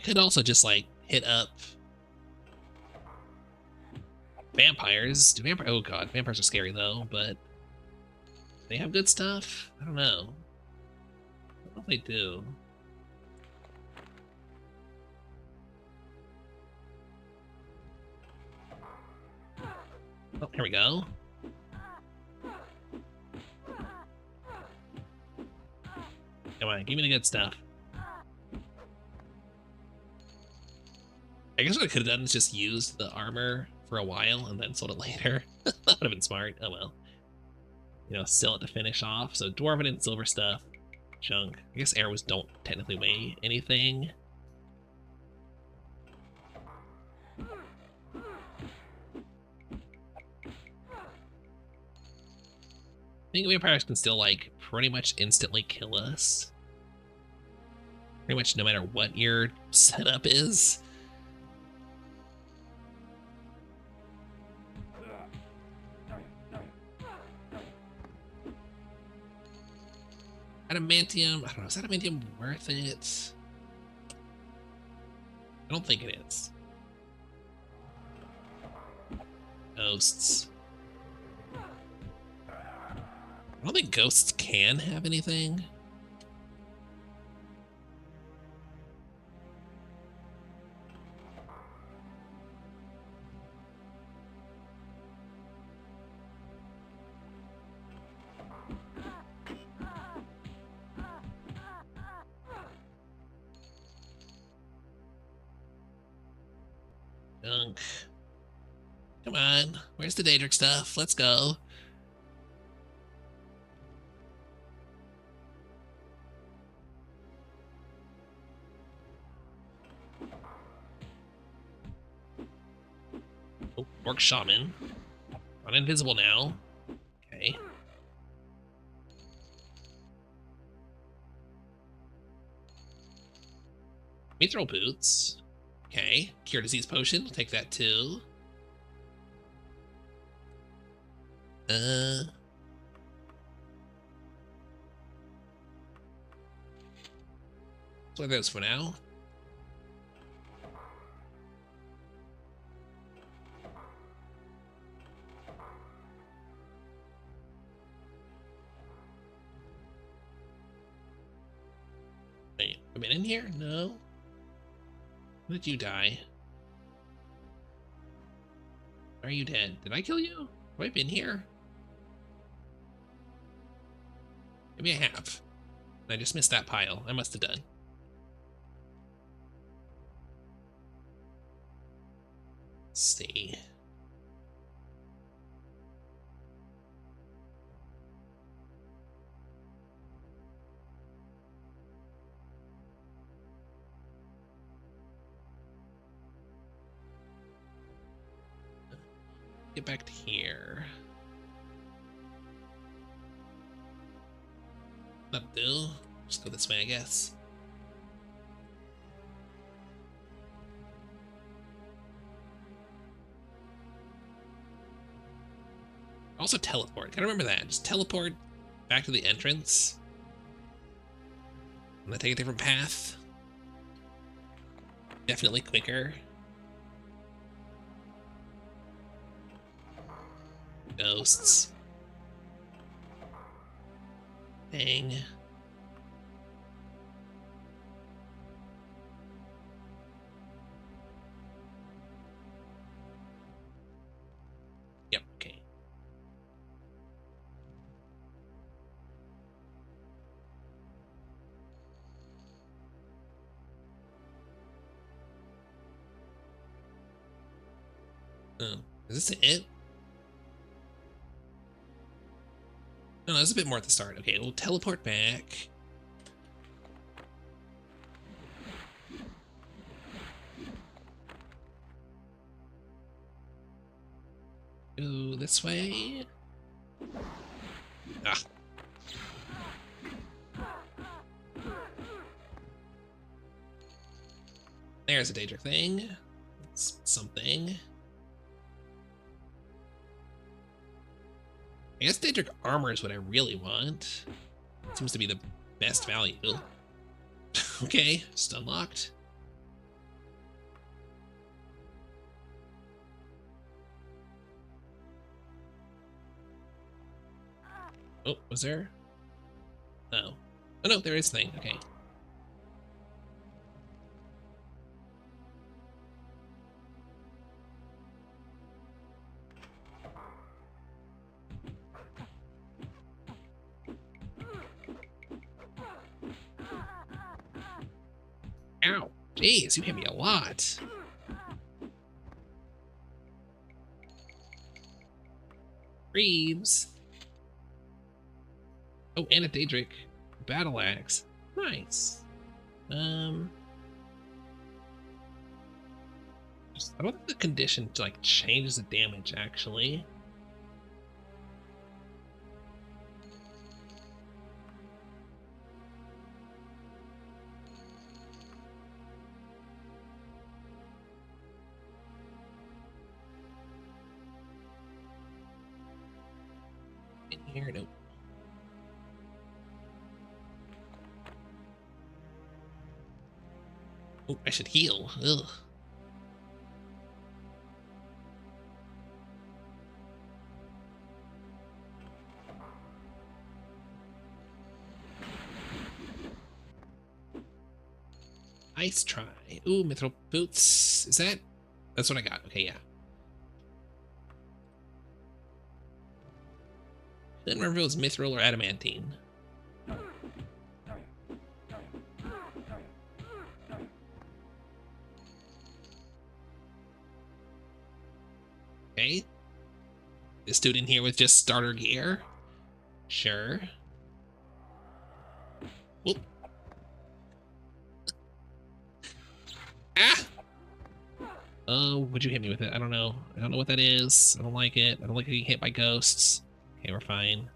could also just, like, hit up vampires. Oh god, vampires are scary though, but they have good stuff? I don't know. I don't know if they do. Oh, here we go. Come on, give me the good stuff. I guess what I could have done is just used the armor for a while and then sold it later. That would have been smart. Oh well. You know, sell it to finish off. So dwarven and silver stuff. Junk. I guess arrows don't technically weigh anything. I think vampires can still, like, pretty much instantly kill us. Pretty much no matter what your setup is. Adamantium, I don't know, is adamantium worth it? I don't think it is. Ghosts. I don't think ghosts can have anything. Junk. Come on, where's the Daedric stuff? Let's go. Oh, Orc Shaman. Not invisible now. Okay. Mithril boots. Okay. Cure disease potion. We'll take that too. So those for now. Wait, am I in here? No. When did you die? Are you dead? Did I kill you? Have I been here? Maybe I have. I just missed that pile. I must have done. Let's see. Get back to here. That'll do. Just go this way, I guess. Also teleport. Gotta remember that. Just teleport back to the entrance. And then take a different path. Definitely quicker. Ghosts. Dang. Yep, okay. Oh, is this it? No, there's a bit more at the start. Okay, we'll teleport back. Go this way. Ah. There's a Daedric thing. That's something. I guess Daedric armor is what I really want. Seems to be the best value. Okay, just unlocked. Oh, was there? No. Oh no, there is a thing. Okay. Ow. Jeez, you hit me a lot. Reeves. Oh, and a Daedric battle axe. Nice. I don't think the condition like changes the damage actually. In here, nope. Oh, I should heal. Ugh. Nice try. Ooh, mithril boots. Is that? That's what I got. Okay, yeah. I didn't remember if it was mithril or adamantine. Okay. This dude in here with just starter gear. Sure. Whoop. Ah! Oh, would you hit me with it? I don't know. I don't know what that is. I don't like it. I don't like getting hit by ghosts. Okay, we're fine.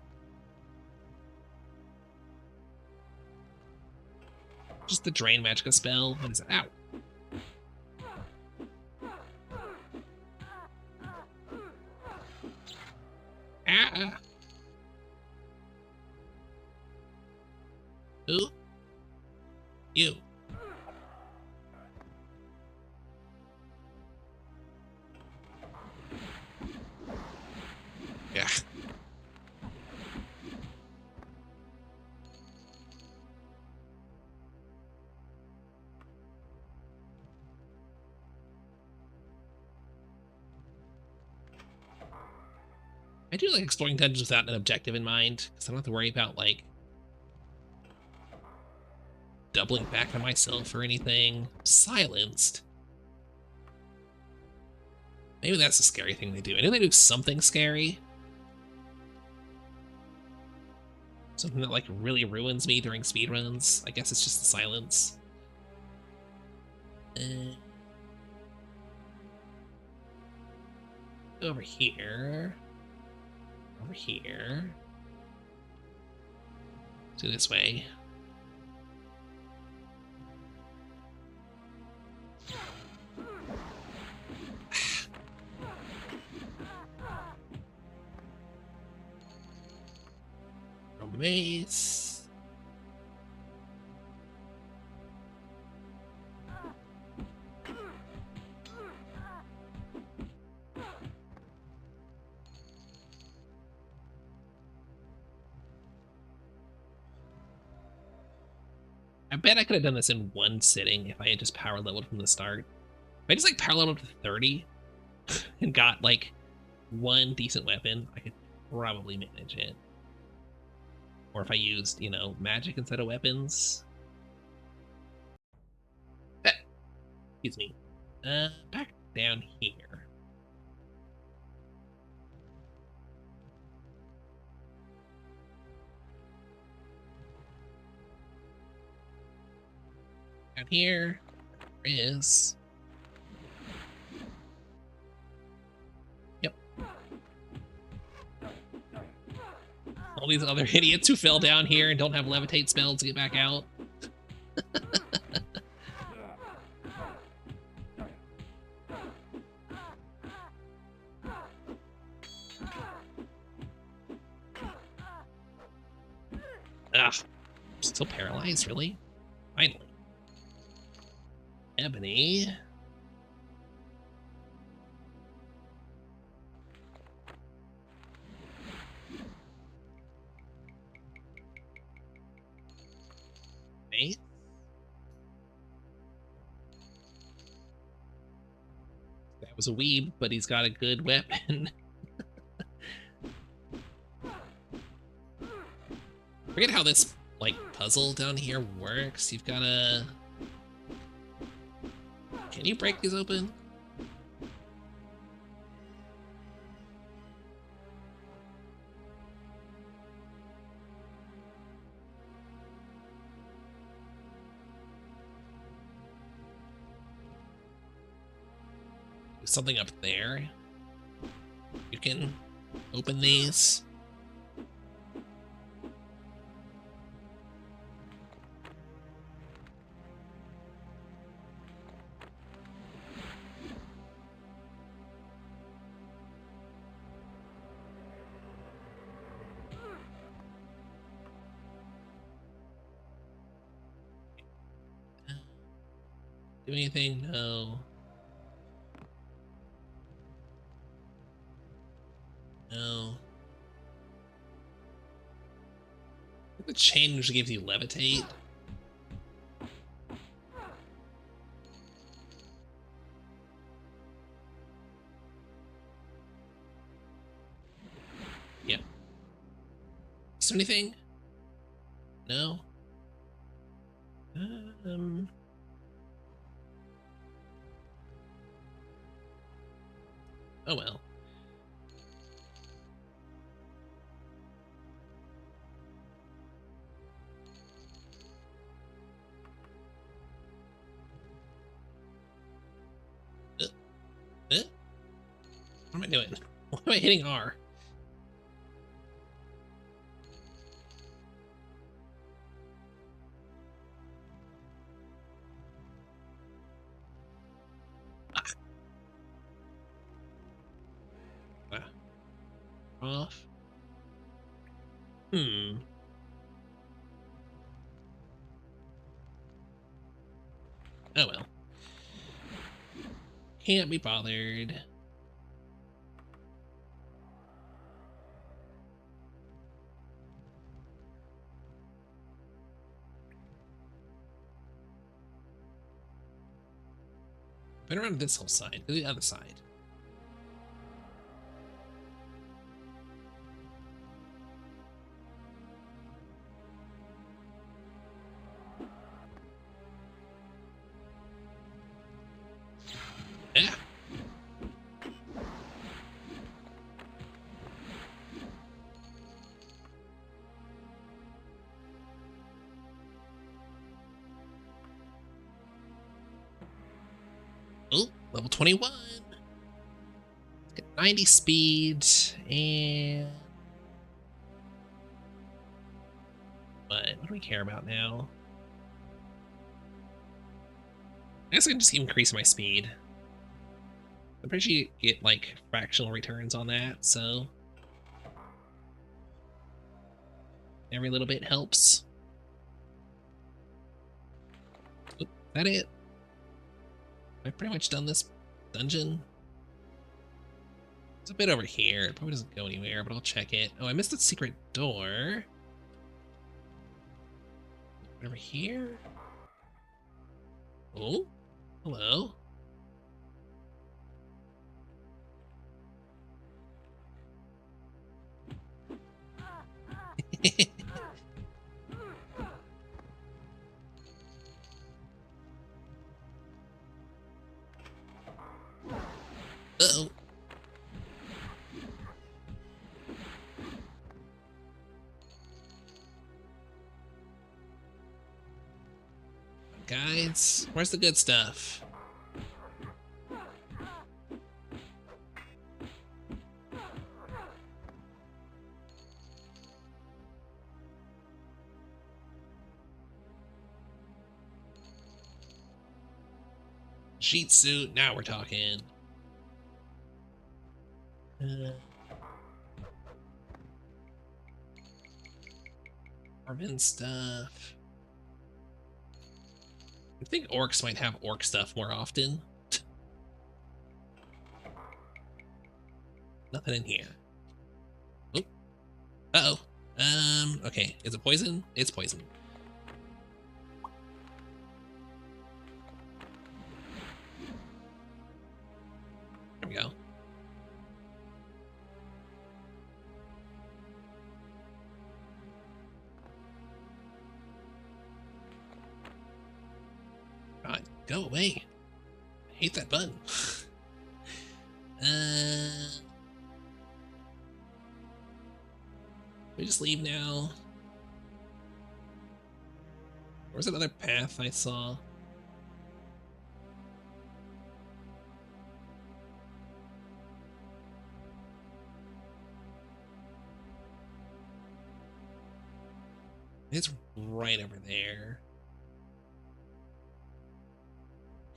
Just the drain magicka spell. What is it? Ow. Ah. Ooh. You. Yeah. I do like exploring dungeons without an objective in mind, because I don't have to worry about, like, doubling back to myself or anything. Silenced. Maybe that's the scary thing they do. I know they do something scary. Something that, like, really ruins me during speedruns. I guess it's just the silence. Over here. Over here. Do this way. Mace. I bet I could have done this in one sitting if I had just power leveled from the start. If I just like power leveled up to 30 and got like one decent weapon, I could probably manage it. Or if I used, you know, magic instead of weapons. Excuse me. Back down here. Down here, there is. Yep. All these other idiots who fell down here and don't have levitate spells to get back out. Ugh. Still paralyzed, really? Finally. Ebony. Mace. That was a weeb, but he's got a good weapon. Forget how this, like, puzzle down here works. You've gotta... Can you break these open? There's something up there. You can open these. Do anything? No. No. The chain usually gives you levitate. Yep. Is there anything? No. Oh well. What am I doing? Why am I hitting R? Off. Hmm. Oh well. Can't be bothered. Been around this whole side. To the other side. Yeah. Oh, level 21. Get 90 speed and what do we care about now? I guess I can just increase my speed. I'm pretty sure you get like fractional returns on that, so every little bit helps. Oop, is that it? I've pretty much done this dungeon. It's a bit over here. It probably doesn't go anywhere, but I'll check it. Oh, I missed the secret door. Over here? Oh, hello. Uh-oh. Guys, where's the good stuff? Sheet suit, now we're talking. Armin stuff. I think orcs might have orc stuff more often. Nothing in here. Oh. Uh-oh. Okay. Is it poison? It's poison. There we go. God, go away. I hate that button. We just leave now. Where's another path I saw? It's right over there.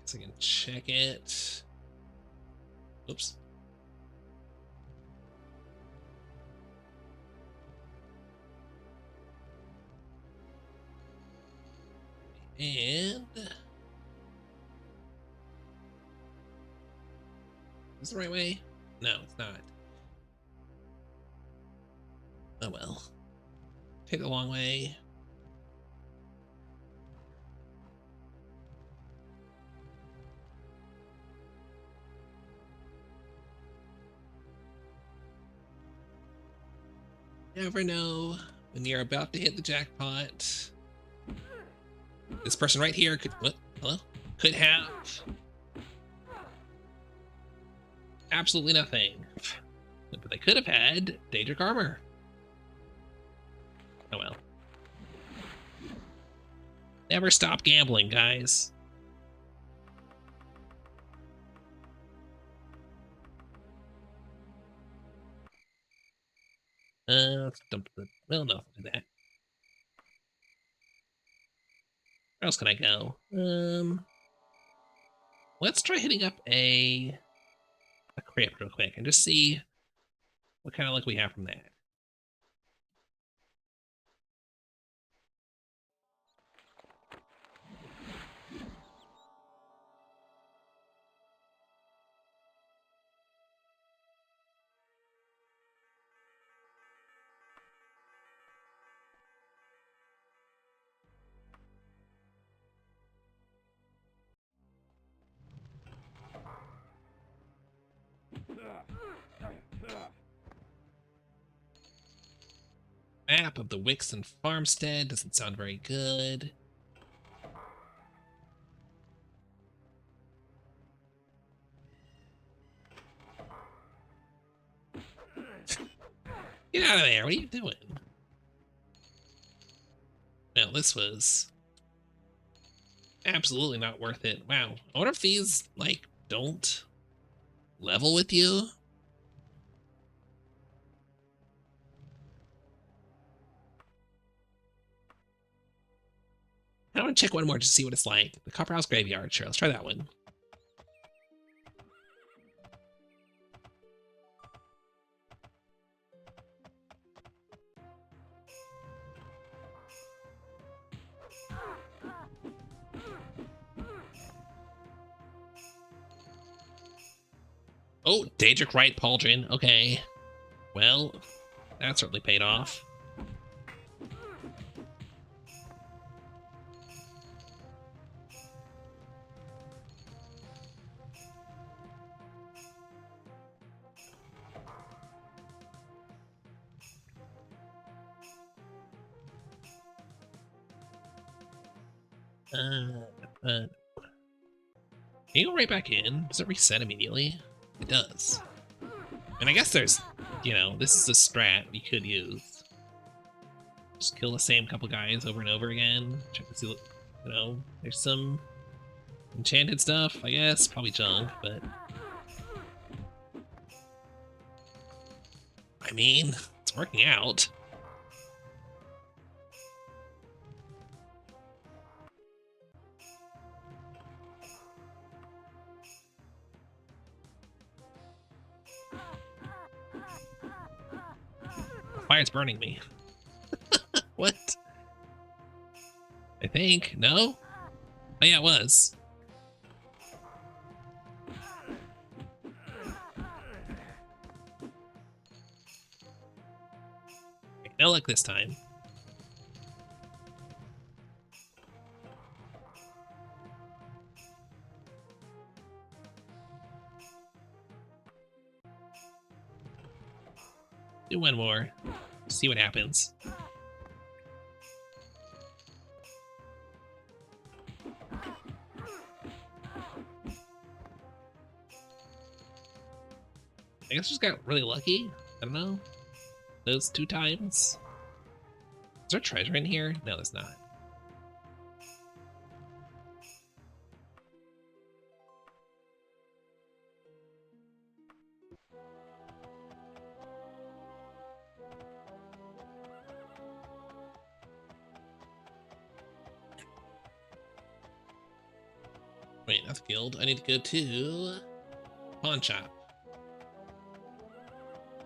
Guess I can check it. Oops. And Is it the right way? No, it's not. Oh well. Take the long way. Never know when you're about to hit the jackpot. This person right here could, what? Hello? Could have absolutely nothing. But they could have had Daedric armor. Oh well. Never stop gambling, guys. Let's dump the, well, no, do that. Where else can I go? Let's try hitting up a crypt real quick and just see what kind of luck we have from that. Map of the Wixen farmstead doesn't sound very good. Get out of there, what are you doing? Well, this was absolutely not worth it. Wow, I wonder if these, like, don't level with you? I want to check one more just to see what it's like. The Copper House Graveyard, sure, let's try that one. Oh, Daedric Right Pauldron. Okay. Well, that certainly paid off. Can you go right back in? Does it reset immediately? It does. And I guess there's, you know, this is a strat you could use. Just kill the same couple guys over and over again. Check to see what, you know, there's some enchanted stuff, I guess. Probably junk, but... I mean, it's working out. Fire's burning me. What? I think. No? Oh yeah, it was. Okay, no luck this time. Do one more. See what happens. I guess I just got really lucky. I don't know. Those 2 times. Is there treasure in here? No, there's not. Wait, not the guild. I need to go to pawn shop.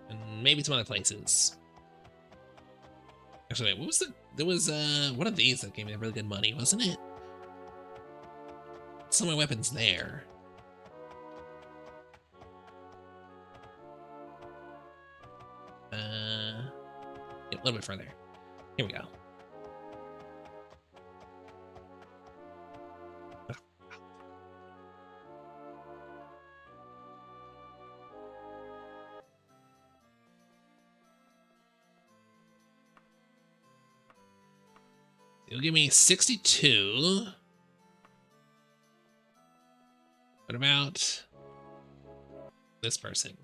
And maybe some other places. Actually, wait, what was the... There was one of these that gave me really good money, wasn't it? Some of my weapons there. a little bit further. Here we go. You'll give me 62. What about this person?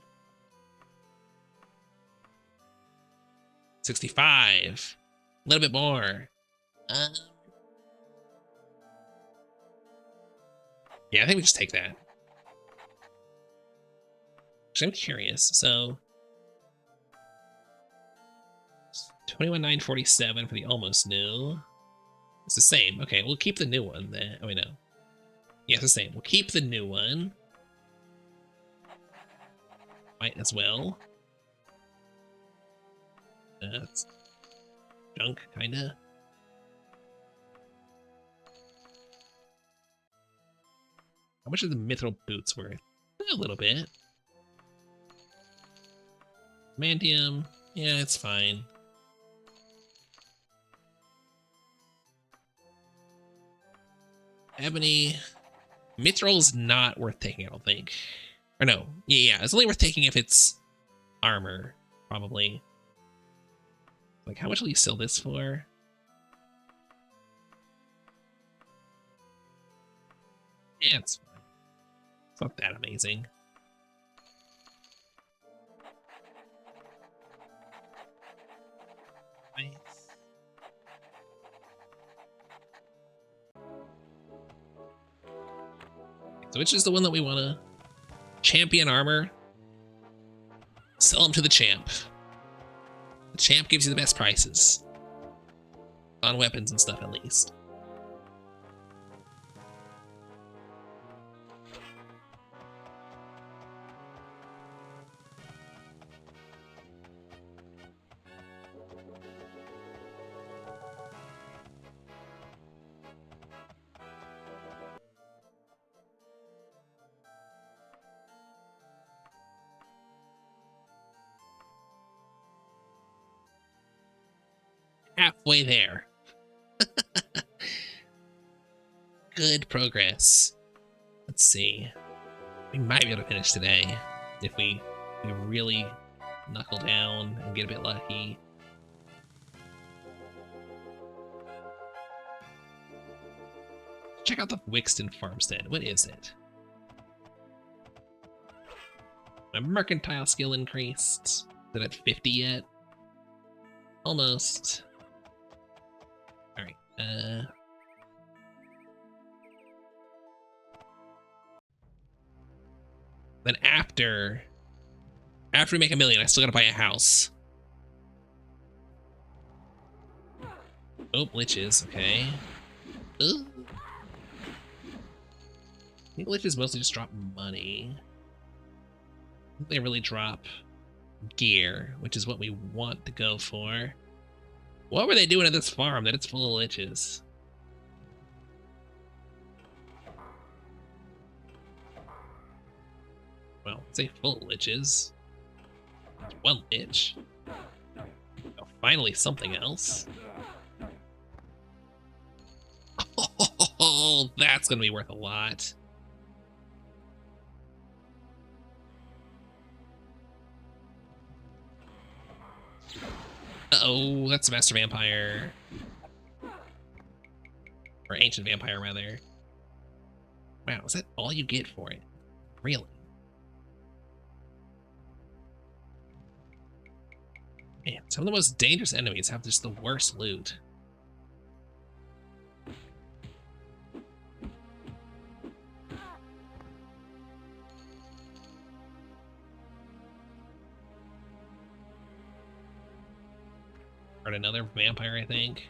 65. A little bit more. Yeah, I think we just take that. Actually, I'm curious. So 21,947 for the almost new. It's the same. Okay, we'll keep the new one then. Oh, wait, no. Yeah, it's the same. We'll keep the new one. Might as well. It's junk, kinda. How much are the mithril boots worth? A little bit. Mandium. Yeah, it's fine. Ebony. Mithril's not worth taking, I don't think. Or no. Yeah, it's only worth taking if it's armor, probably. Like, how much will you sell this for? Yeah, it's fine. It's not that amazing. Nice. So which is the one that we want to champion armor? Sell them to the champ. The champ gives you the best prices. On weapons and stuff, at least. Halfway there. Good progress. Let's see. We might be able to finish today if we really knuckle down and get a bit lucky. Check out the Wixton Farmstead. What is it? My mercantile skill increased. Is it at 50 yet? Almost. Alright, then after we make 1 million, I still gotta buy a house. Oh, liches, okay. Ooh. I think liches mostly just drop money. They really drop gear, which is what we want to go for. What were they doing at this farm that it's full of liches? Well, say full of liches. One lich. Oh, finally something else. Oh, that's gonna be worth a lot. Uh-oh, that's a Master Vampire. Or Ancient Vampire, rather. Wow, is that all you get for it? Really? Man, some of the most dangerous enemies have just the worst loot. Or another vampire, I think.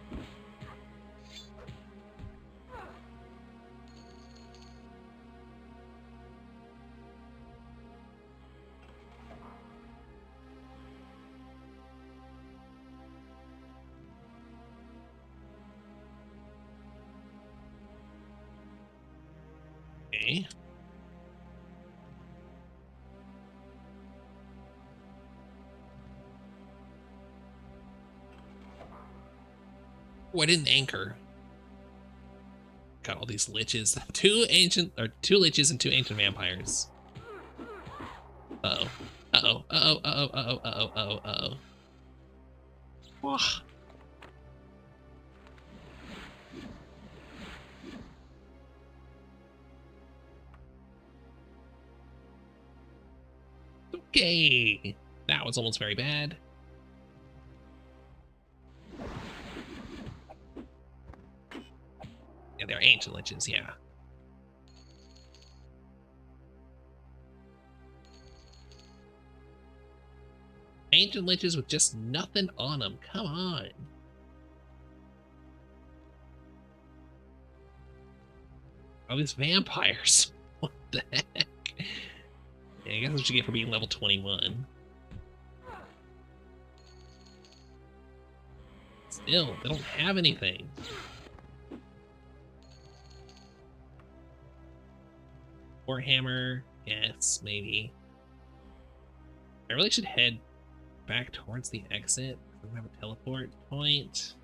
Okay. Oh, I didn't anchor. Got all these liches. Two liches and two ancient vampires. Uh-oh. Uh-oh. Uh-oh. Uh-oh. Uh-oh. Uh-oh. Uh-oh. Uh-oh. Wah. Okay. That was almost very bad. Yeah, they're ancient liches, yeah. Ancient liches with just nothing on them. Come on. Oh, these vampires. What the heck? Yeah, I guess that's what you get for being level 21. Still, they don't have anything. Warhammer, yes, maybe. I really should head back towards the exit. I don't have a teleport point.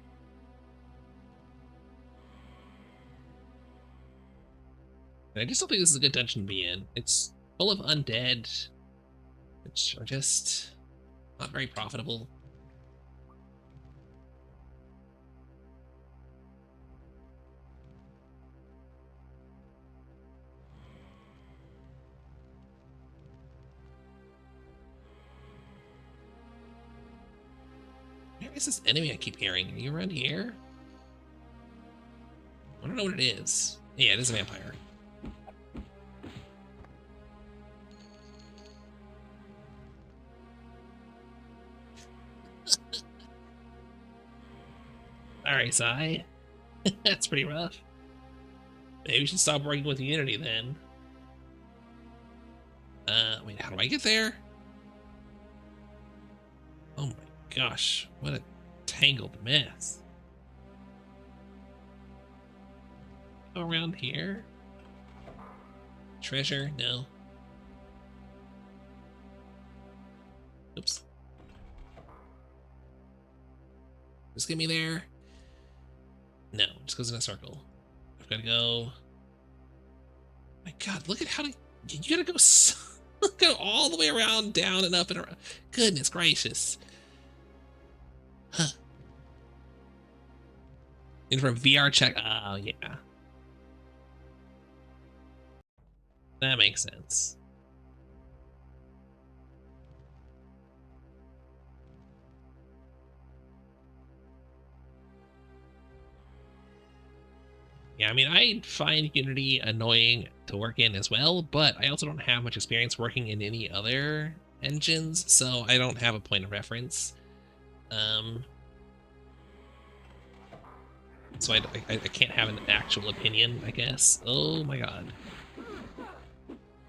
I just don't think this is a good dungeon to be in. It's full of undead, which are just not very profitable. Where is this enemy I keep hearing? Are you around here? I don't know what it is. Yeah, it is a vampire. Alright, Sai. That's pretty rough. Maybe we should stop working with Unity then. Wait, how do I get there? Oh my gosh, what a tangled mess. Go around here? Treasure? No. Oops. Just get me there. No, it just goes in a circle. I've got to go. My God, look at how to. You gotta go all the way around, down and up and around. Goodness gracious. Huh. In for a VR check. Oh yeah. That makes sense. Yeah, I mean, I find Unity annoying to work in as well, but I also don't have much experience working in any other engines, so I don't have a point of reference. So I can't have an actual opinion, I guess. Oh my God.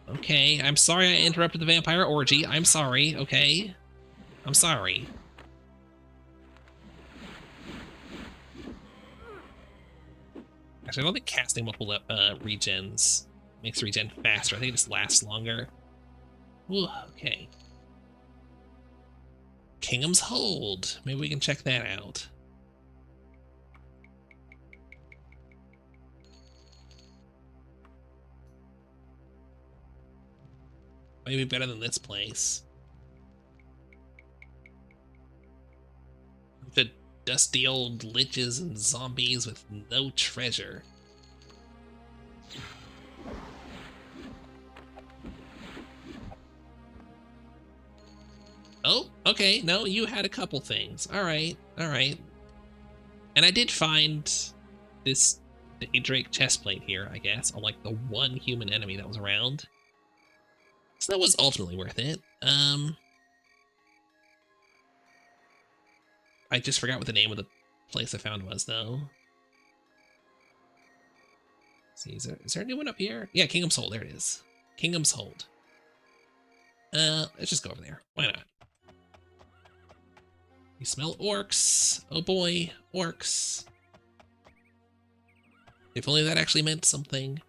Okay, I'm sorry I interrupted the vampire orgy. I'm sorry, okay? I'm sorry. Actually, I don't think casting multiple regens makes the regen faster. I think it just lasts longer. Ooh, okay. Kingdom's Hold. Maybe we can check that out. Maybe better than this place. The dusty old liches and zombies with no treasure. Oh, okay. No, you had a couple things. All right, all right. And I did find this Drake chestplate here, I guess, on like the one human enemy that was around. So that was ultimately worth it. I just forgot what the name of the place I found was, though. Let's see, is there a new one up here? Yeah, Kingdom's Hold. There it is. Kingdom's Hold. Let's just go over there. Why not? You smell orcs. Oh boy, orcs. If only that actually meant something.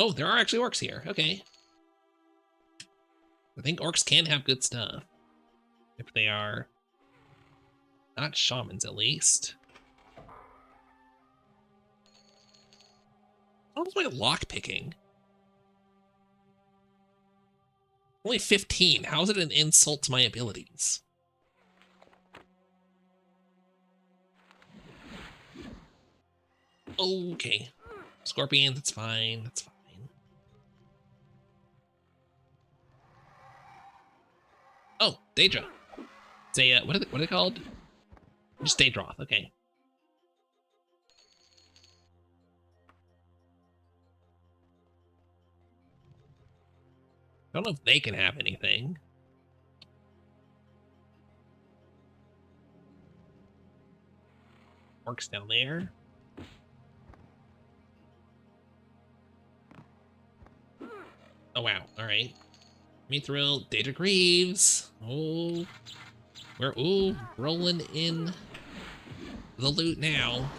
Oh, there are actually orcs here. Okay. I think orcs can have good stuff. If they are not shamans, at least. What was my lock picking? Only 15. How is it an insult to my abilities? Okay. Scorpions, that's fine. That's fine. Oh, Daedra. It's a, what are they called? Just Daedroth, okay. I don't know if they can have anything. Orcs down there. Oh, wow. All right. Mithril, Daedra Greaves. Oh, we're rolling in the loot now.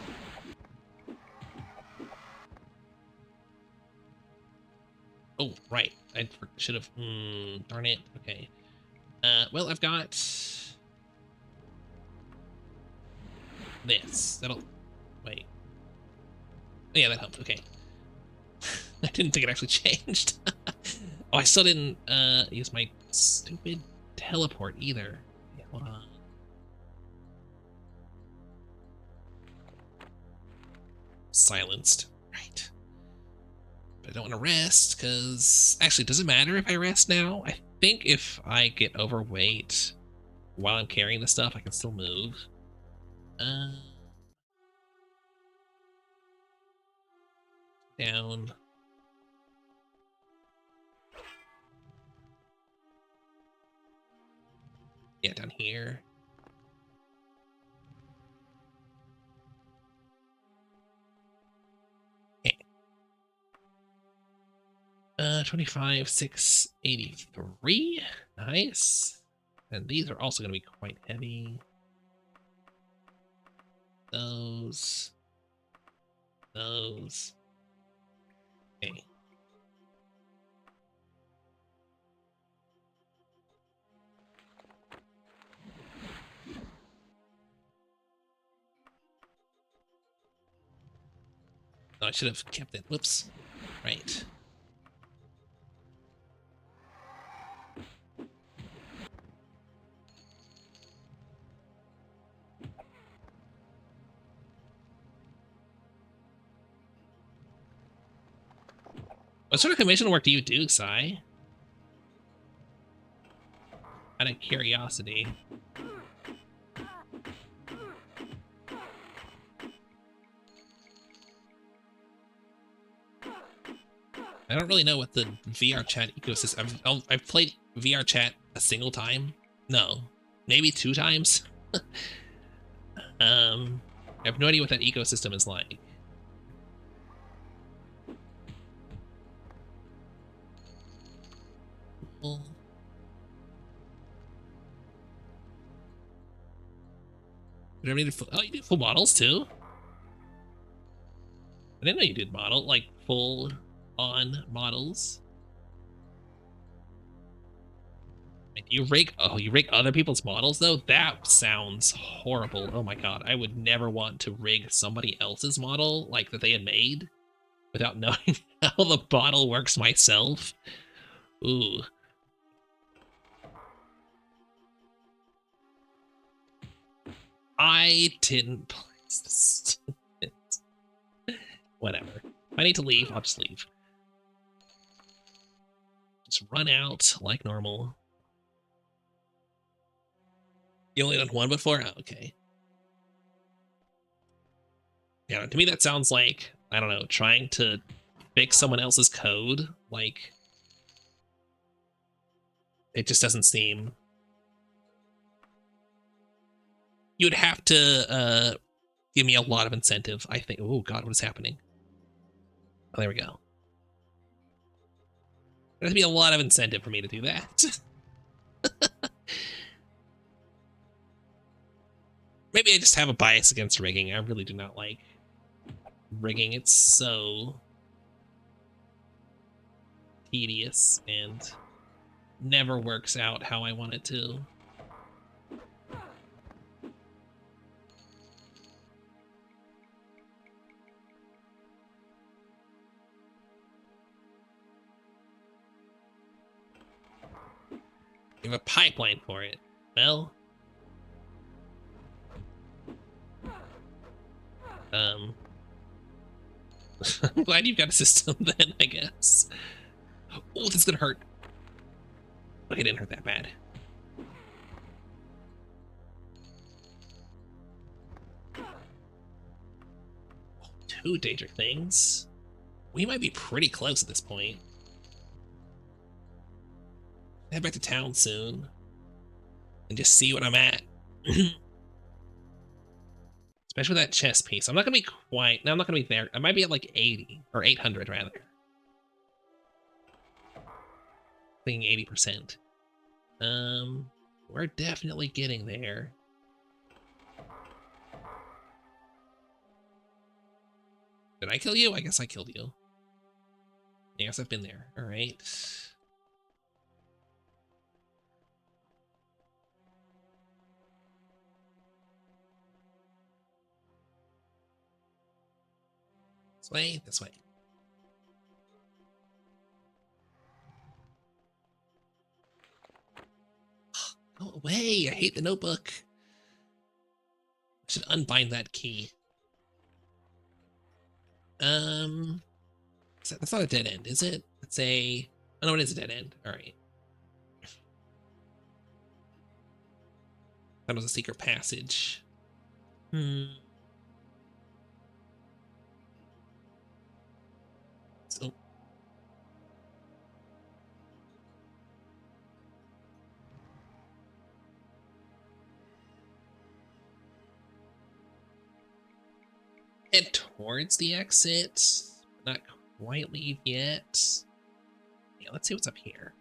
Oh, right. I should have. Darn it. Okay. Well, I've got this. That'll. Wait. Oh, yeah, that helped. Okay. I didn't think it actually changed. Oh, I still didn't use my stupid teleport either. Yeah, hold on. Silenced. Right. But I don't want to rest, because... Actually, does it matter if I rest now? I think if I get overweight while I'm carrying the stuff, I can still move. Down. Yeah, down here. Okay. 25, 683. Nice. And these are also going to be quite heavy. Those. Okay. Oh, I should have kept it. Whoops. Right. What sort of commission work do you do, Sai? Out of curiosity. I don't really know what the VR chat ecosystem. I've played VR chat a single time. No, maybe 2 times. I have no idea what that ecosystem is like. Well, you need oh, you do full models too? I didn't know you did full on models. You rig other people's models though? That sounds horrible. Oh my god, I would never want to rig somebody else's model like that they had made without knowing how the model works myself. Ooh. I didn't place this. Whatever. If I need to leave, I'll just leave. Just run out like normal. You only done one before? Oh, okay. Yeah, to me that sounds like, I don't know, trying to fix someone else's code. Like, it just doesn't seem... You'd have to give me a lot of incentive, I think. Oh god, what is happening? Oh, there we go. There'd be a lot of incentive for me to do that. Maybe I just have a bias against rigging. I really do not like rigging. It's so tedious and never works out how I want it to. You have a pipeline for it. Well, I'm glad you've got a system then, I guess. Oh, this is gonna hurt. Okay, it didn't hurt that bad. Oh, 2 danger things. We might be pretty close at this point. Head back to town soon and just see what I'm at. Especially with that chess piece. I'm not gonna be quite. No, I'm not gonna be there. I might be at like 80 or 800 rather. Being 80%. We're definitely getting there. Did I kill you? I guess I killed you. I guess I've been there. All right. This way, this way. Go away! I hate the notebook. I should unbind that key. That's not a dead end, is it? It's a. Oh no, it is a dead end. All right. That was a secret passage. So. Head towards the exit. Not quite leave yet. Yeah, let's see what's up here.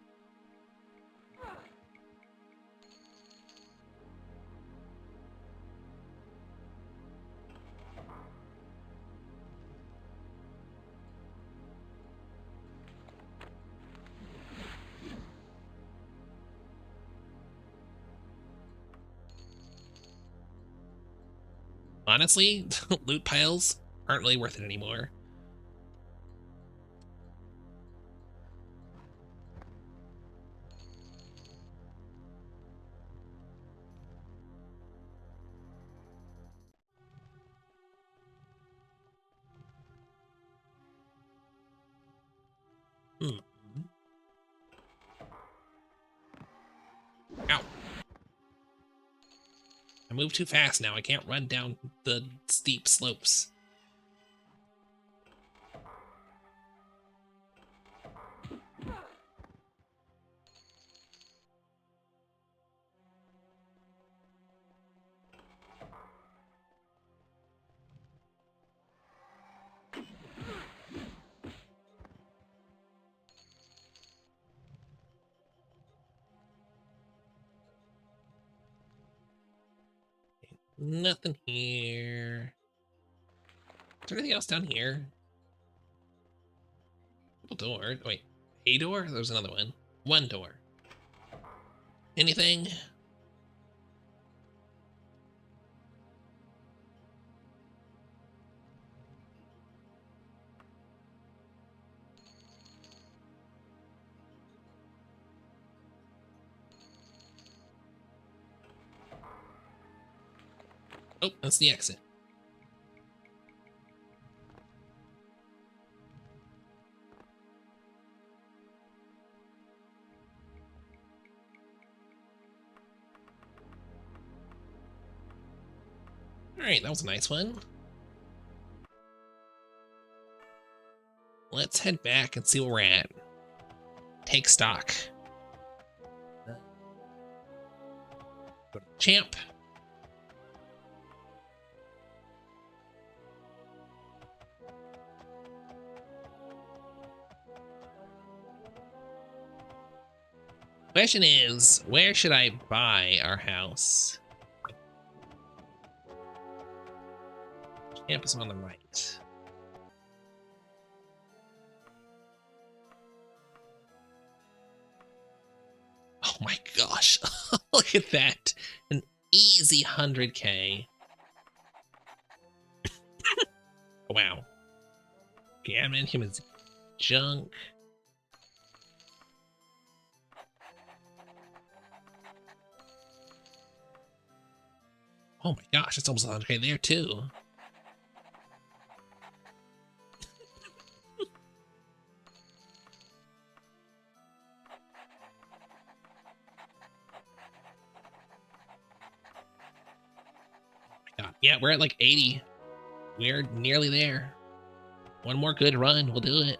Honestly, loot piles aren't really worth it anymore. Ow. I move too fast now. I can't run down the steep slopes. Nothing here. Is there anything else down here? Door. Wait, a door? There's another one. One door. Anything? Oh, that's the exit. All right, that was a nice one. Let's head back and see where we're at. Take stock. Go to champ. Question is, where should I buy our house? Camp is on the right. my gosh. Look at that. An easy 100k. Wow. Okay, admin humans junk. Oh my gosh, it's almost 100k there too. God. Yeah, we're at like 80. We're nearly there. One more good run, we'll do it.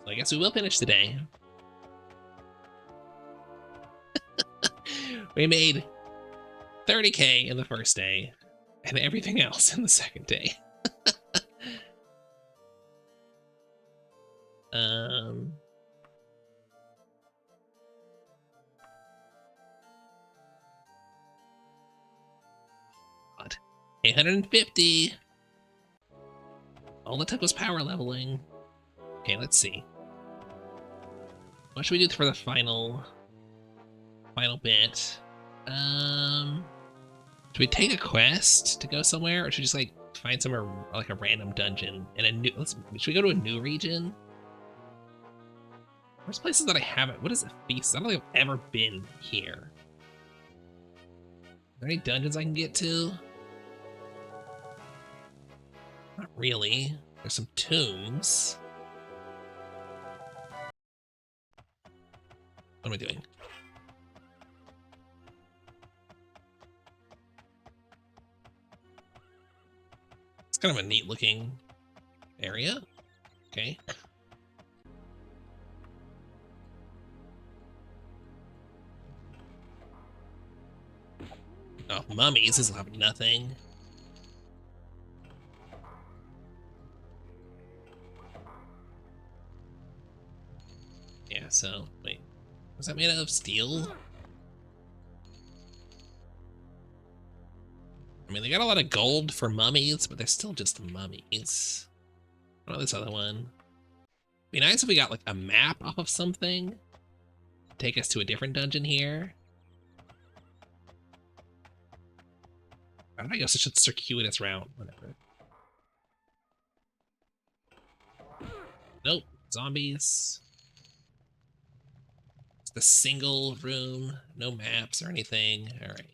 So I guess we will finish today. We made 30k in the first day and everything else in the second day. God. 850. All it took was power leveling. Okay, let's see. What should we do for the final bit? Should we take a quest to go somewhere, or should we just like find somewhere like a random dungeon in a new? Should we go to a new region? There's places that I haven't. What is a feast? I don't think I've ever been here. Are there any dungeons I can get to? Not really. There's some tombs. What am I doing? It's kind of a neat looking area. Okay. Oh, mummies. This will have nothing. Yeah, so, wait. Was that made out of steel? I mean, they got a lot of gold for mummies, but they're still just mummies. What about this other one? Be nice if we got like a map off of something. Take us to a different dungeon here. Why did I go such a circuitous route? Whatever. Nope. Zombies. It's the single room. No maps or anything. Alright.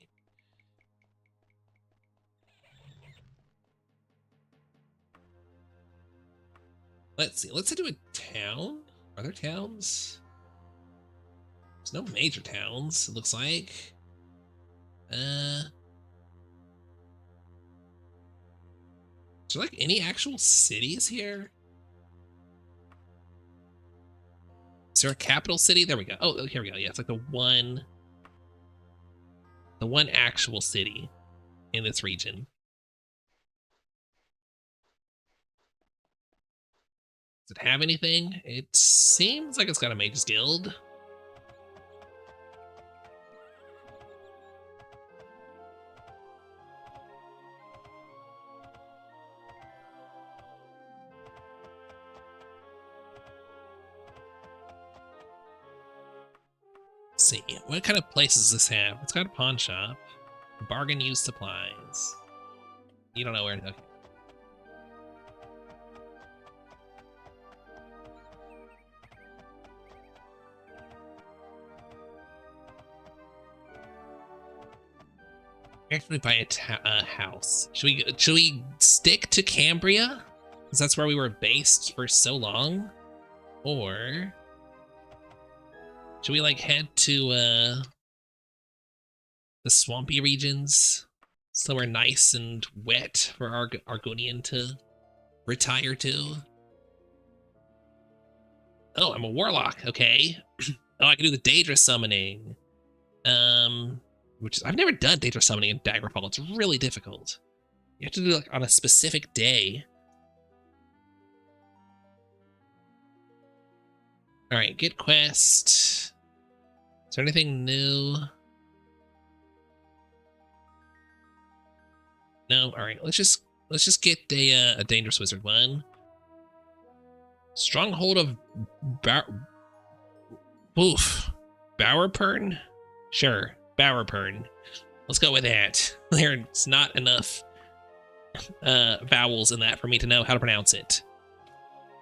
Let's see. Let's do a town. Are there towns? There's no major towns, it looks like. Is there like any actual cities here? Is there a capital city? There we go. Oh, here we go. Yeah, it's like the one actual city in this region. Does it have anything? It seems like it's got a mage's guild. Let's see, what kind of place does this have? It's got a pawn shop. Bargain used supplies. You don't know where. Okay. Actually, buy a house. Should we stick to Cambria? Because that's where we were based for so long, or should we like head to the swampy regions, somewhere nice and wet for Argonian to retire to? Oh, I'm a warlock. Okay. Oh, I can do the Daedra summoning. Which is, I've never done Daedra summoning in Daggerfall. It's really difficult. You have to do it like on a specific day. All right, get quest. Is there anything new? No. All right, let's just get a dangerous wizard one. Stronghold of Oof. Bowerpern? Sure, Bowerpern. Let's go with that. There's not enough vowels in that for me to know how to pronounce it.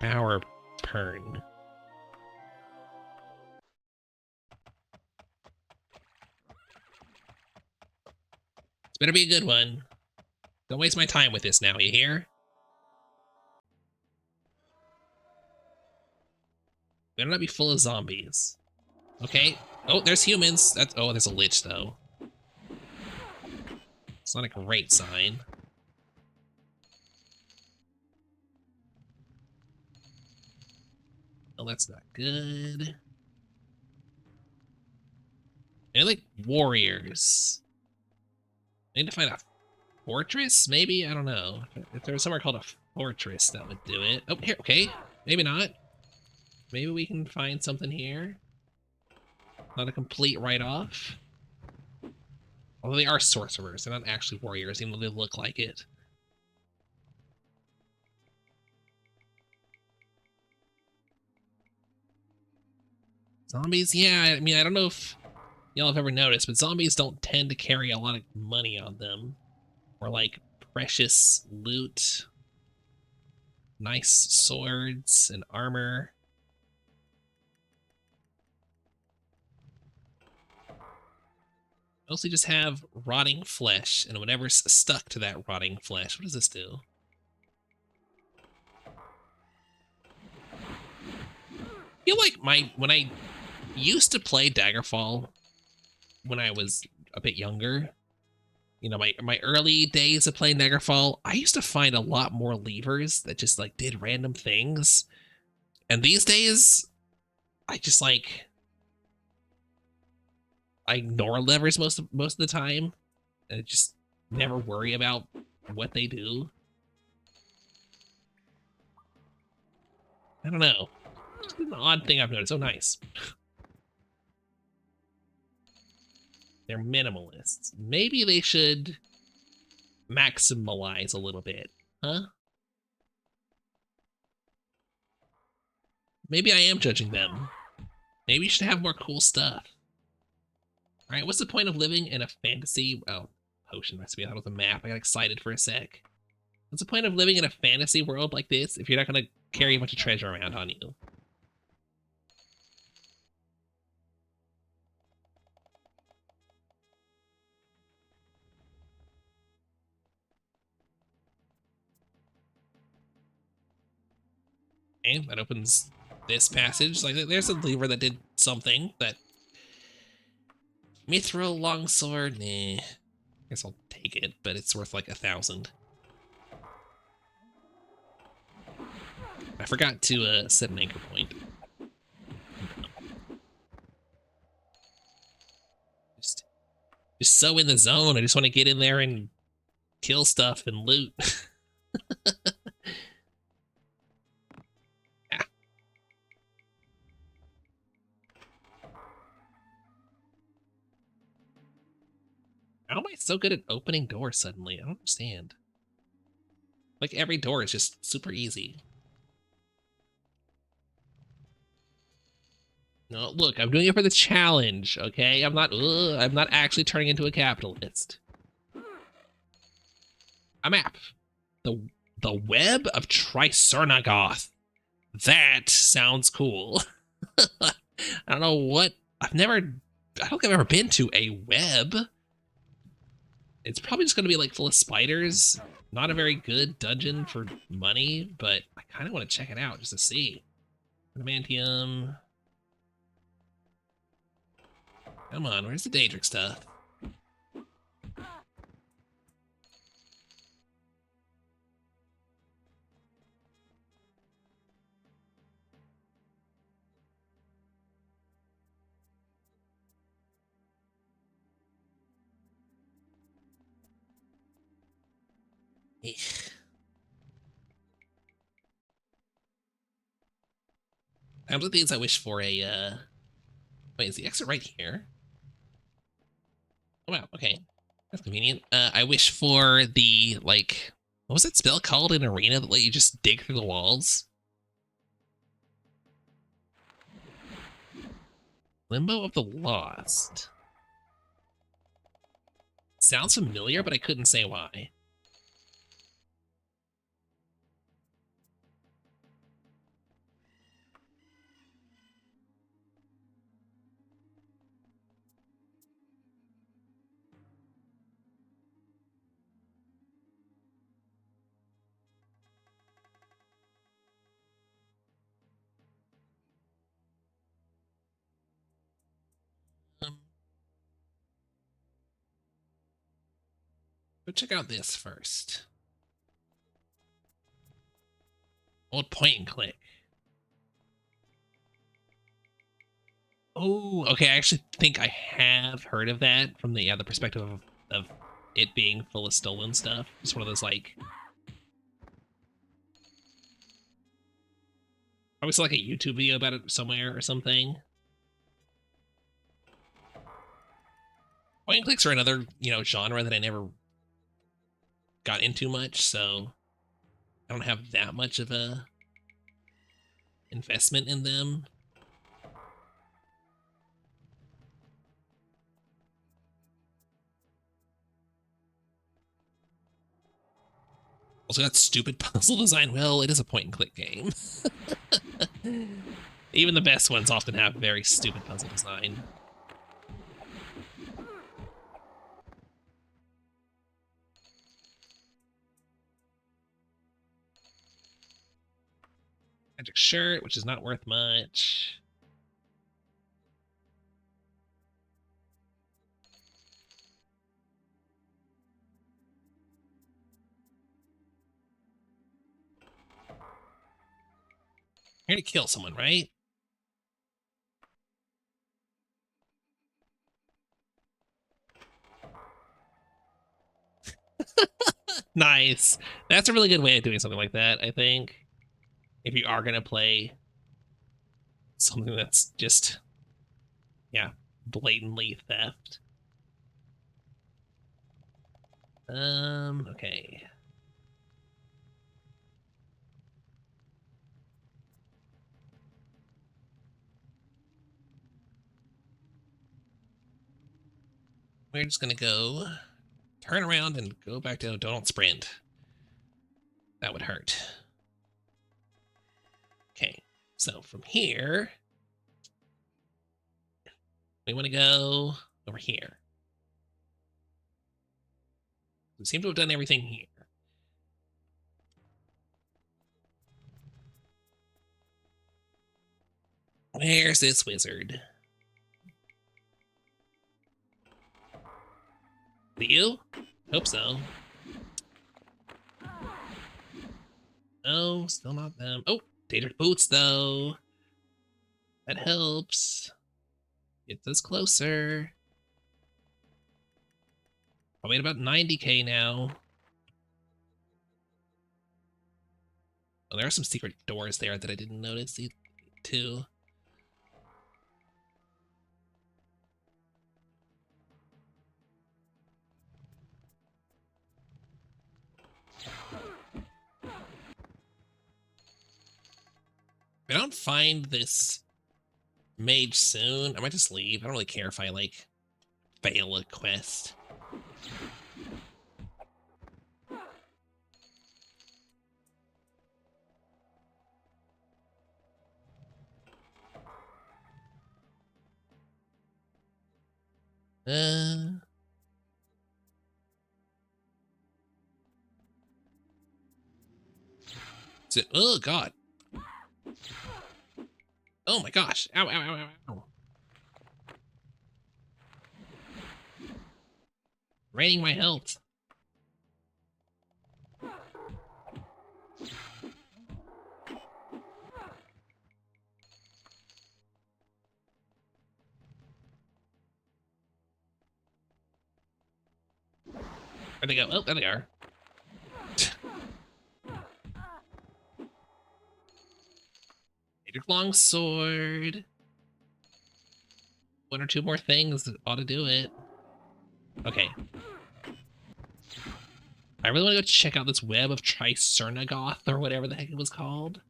Bowerpern. This better be a good one. Don't waste my time with this now, you hear? Better not be full of zombies. Okay. Oh, there's humans. Oh, there's a lich though. It's not a great sign. Oh, that's not good. They're like warriors. I need to find a fortress, maybe? I don't know. If there was somewhere called a fortress, that would do it. Oh, here, okay. Maybe not. Maybe we can find something here. Not a complete write-off. Although they are sorcerers, they're not actually warriors, even though they look like it. Zombies, yeah, I mean, I don't know if y'all have ever noticed, but zombies don't tend to carry a lot of money on them. Or like precious loot. Nice swords and armor. Mostly just have rotting flesh and whatever's stuck to that rotting flesh. What does this do? I feel like when I used to play Daggerfall when I was a bit younger, you know, my early days of playing Daggerfall, I used to find a lot more levers that just like did random things. And these days, I just like I ignore levers most of the time, and I just never worry about what they do. I don't know. Just an odd thing I've noticed. Oh, nice. They're minimalists. Maybe they should maximalize a little bit, huh? Maybe I am judging them. Maybe you should have more cool stuff. All right, what's the point of living in a fantasy? Oh, potion recipe. I thought it was a map. I got excited for a sec. What's the point of living in a fantasy world like this if you're not going to carry a bunch of treasure around on you? Okay, that opens this passage. Like, there's a lever that did something that... Mithril longsword? Nah. Guess I'll take it, but it's worth like 1,000. I forgot to set an anchor point. Just so in the zone. I just want to get in there and kill stuff and loot. Yeah. How am I so good at opening doors suddenly? I don't understand. Like every door is just super easy. No, look, I'm doing it for the challenge, okay? I'm not actually turning into a capitalist. A map. The Web of Tricernagoth. That sounds cool. I don't know what... I don't think I've ever been to a web. It's probably just going to be like full of spiders. Not a very good dungeon for money, but I kind of want to check it out just to see. Adamantium. Come on, where's the Daedric stuff? Times like these, I wish for a, wait, is the exit right here? Oh, wow, okay. That's convenient. I wish for the, like, what was that spell called in Arena that let you just dig through the walls? Limbo of the Lost. Sounds familiar, but I couldn't say why. Go check out this first. Old point and click. Oh, okay. I actually think I have heard of that from the perspective of it being full of stolen stuff. It's one of those like, I was like a YouTube video about it somewhere or something. Point and clicks are another, genre that I never got into much, so I don't have that much of a investment in them. Also got stupid puzzle design. Well, it is a point and click game. Even the best ones often have very stupid puzzle design. Magic shirt, which is not worth much. You're here to kill someone, right? Nice. That's a really good way of doing something like that, I think. If you are going to play something that's just, yeah, blatantly theft. Okay. We're just gonna go turn around and go back to don't sprint. That would hurt. Okay, so from here, we want to go over here. We seem to have done everything here. Where's this wizard? You? Hope so. No, still not them. Oh, tatered boots though. That helps. Gets us closer. Probably at about 90k now. Oh, there are some secret doors there that I didn't notice too. If I don't find this mage soon, I might just leave. I don't really care if I, like, fail a quest. Oh, God. Oh, my gosh. Ow, ow, ow, ow, ow. Raining my health. Where'd they go? Oh, there they are. Long sword. One or two more things ought to do it. Okay. I really want to go check out this web of Tricernagoth or whatever the heck it was called.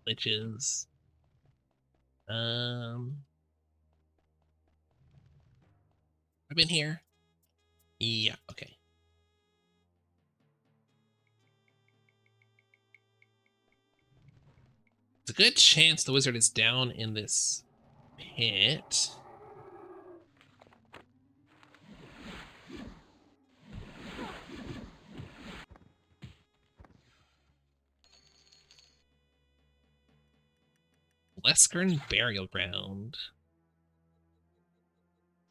glitches. I've been here. Yeah, okay. It's a good chance the wizard is down in this pit. Leskern Burial Ground.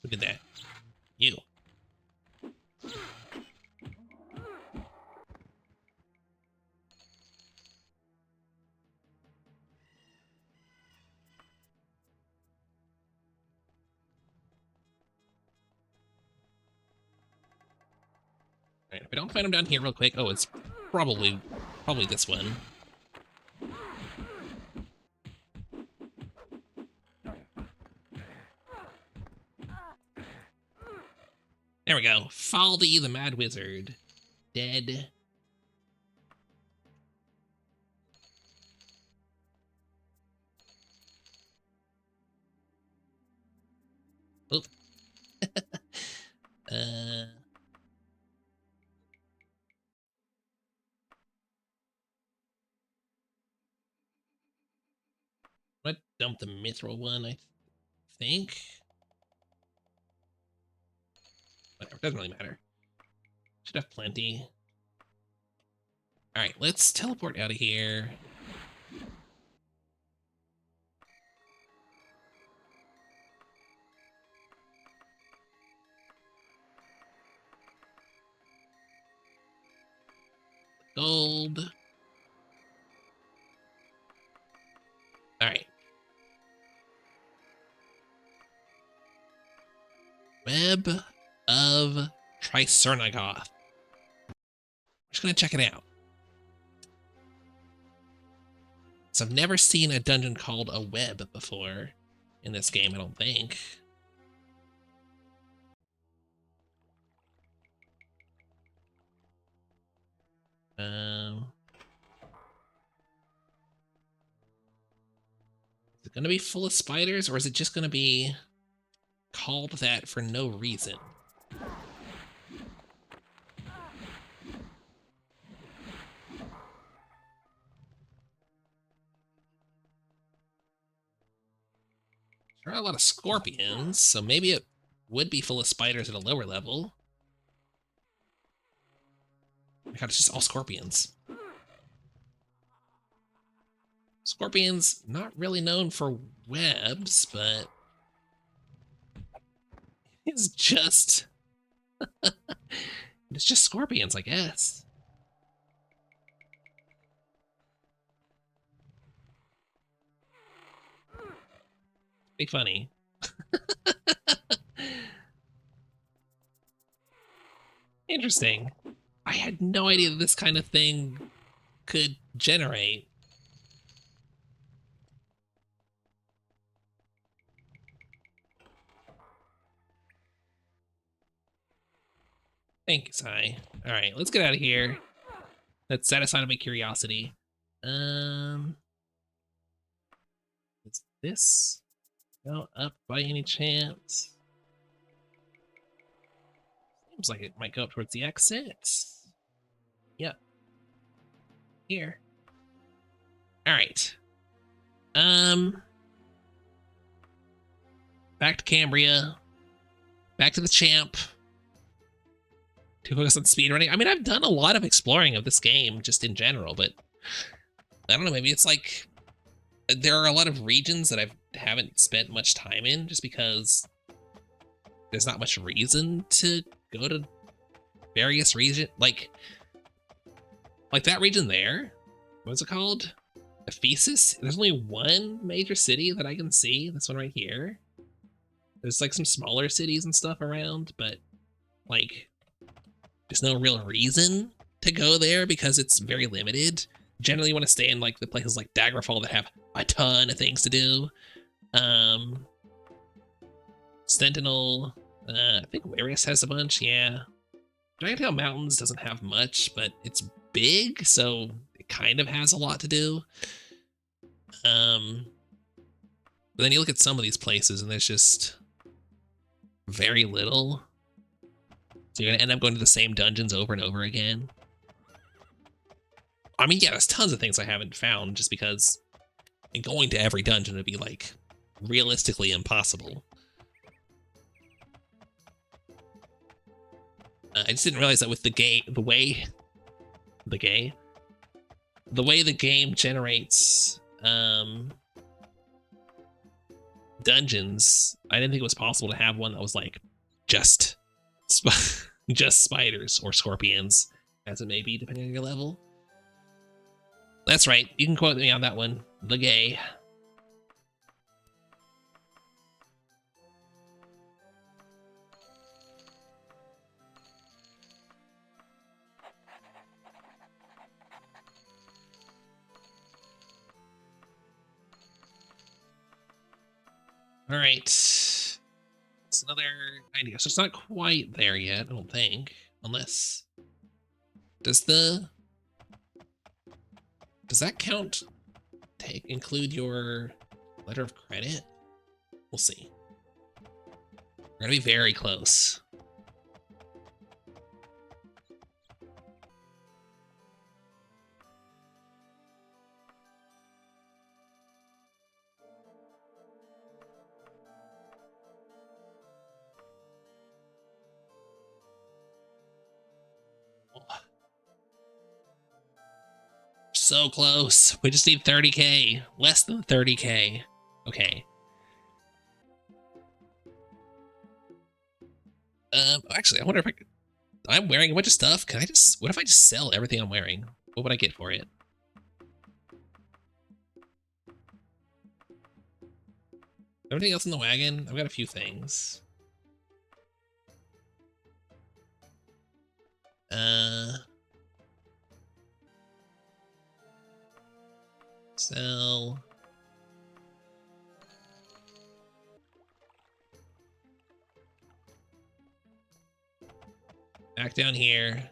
Look at that. You. Alright, if I don't find him down here real quick. Oh, it's probably this one. There we go. Faldy the Mad Wizard. Dead. Oop. What dump the mithril one, I think. Whatever, doesn't really matter. Should have plenty. Alright, let's teleport out of here. Gold. Alright. Web of Tricernagoth. I'm just gonna check it out. So I've never seen a dungeon called a web before in this game, I don't think. Is it gonna be full of spiders, or is it just gonna be called that for no reason? There are a lot of scorpions, so maybe it would be full of spiders at a lower level. Oh my god, it's just all scorpions. Scorpions, not really known for webs, but it's just it's just scorpions, I guess. Be funny. Interesting. I had no idea that this kind of thing could generate. Thank you, Sai. Alright, let's get out of here. That's satisfied my curiosity. Is this go up by any chance? Seems like it might go up towards the exit. Yep. Here. Alright. Back to Cambria. Back to the champ. To focus on speedrunning. I mean, I've done a lot of exploring of this game, just in general, but I don't know, maybe it's like there are a lot of regions that I haven't spent much time in just because there's not much reason to go to various regions. Like that region there, what's it called? Ephesus? There's only one major city that I can see, this one right here. There's like some smaller cities and stuff around, but like there's no real reason to go there because it's very limited. Generally you want to stay in like the places like Daggerfall that have a ton of things to do. Sentinel, I think Warius has a bunch, yeah. Dragontail Mountains doesn't have much, but it's big, so it kind of has a lot to do. But then you look at some of these places and there's just very little. So you're gonna end up going to the same dungeons over and over again. I mean, yeah, there's tons of things I haven't found just because going to every dungeon would be like realistically impossible. I just didn't realize that with the way the game generates dungeons, I didn't think it was possible to have one that was like just just spiders or scorpions, as it may be depending on your level. That's right, you can quote me on that one. The gay. All right, it's another idea. So it's not quite there yet, I don't think, unless does that count? Include your letter of credit? We'll see. We're gonna be very close. So close. We just need 30K. Less than 30K. Okay. Actually, I wonder if I'm wearing a bunch of stuff. What if I just sell everything I'm wearing? What would I get for it? Everything else in the wagon? I've got a few things. Sell. Back down here.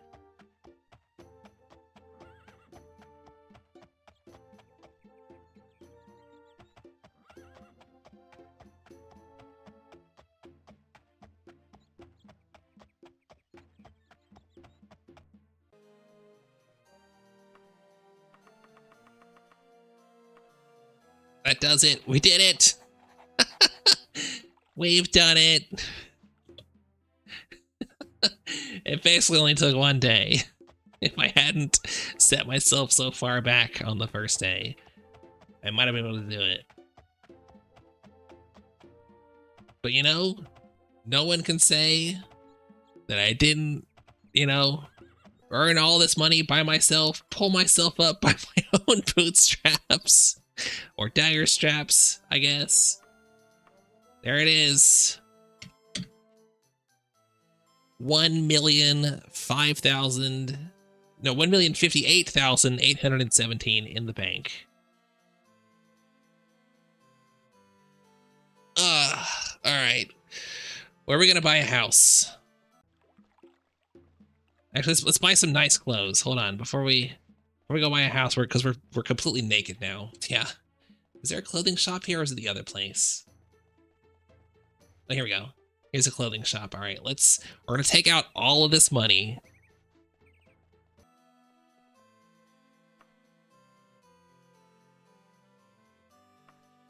That does it. We did it. We've done it. It basically only took one day. If I hadn't set myself so far back on the first day, I might have been able to do it. But you know, no one can say that I didn't, earn all this money by myself, pull myself up by my own bootstraps. Or dagger straps, I guess. There it is. 1,058,817 in the bank. All right. Where are we gonna buy a house? Actually, let's buy some nice clothes. Hold on, before we go buy a house, because we're completely naked now. Yeah. Is there a clothing shop here, or is it the other place? Oh, here we go. Here's a clothing shop. All right, we're gonna take out all of this money.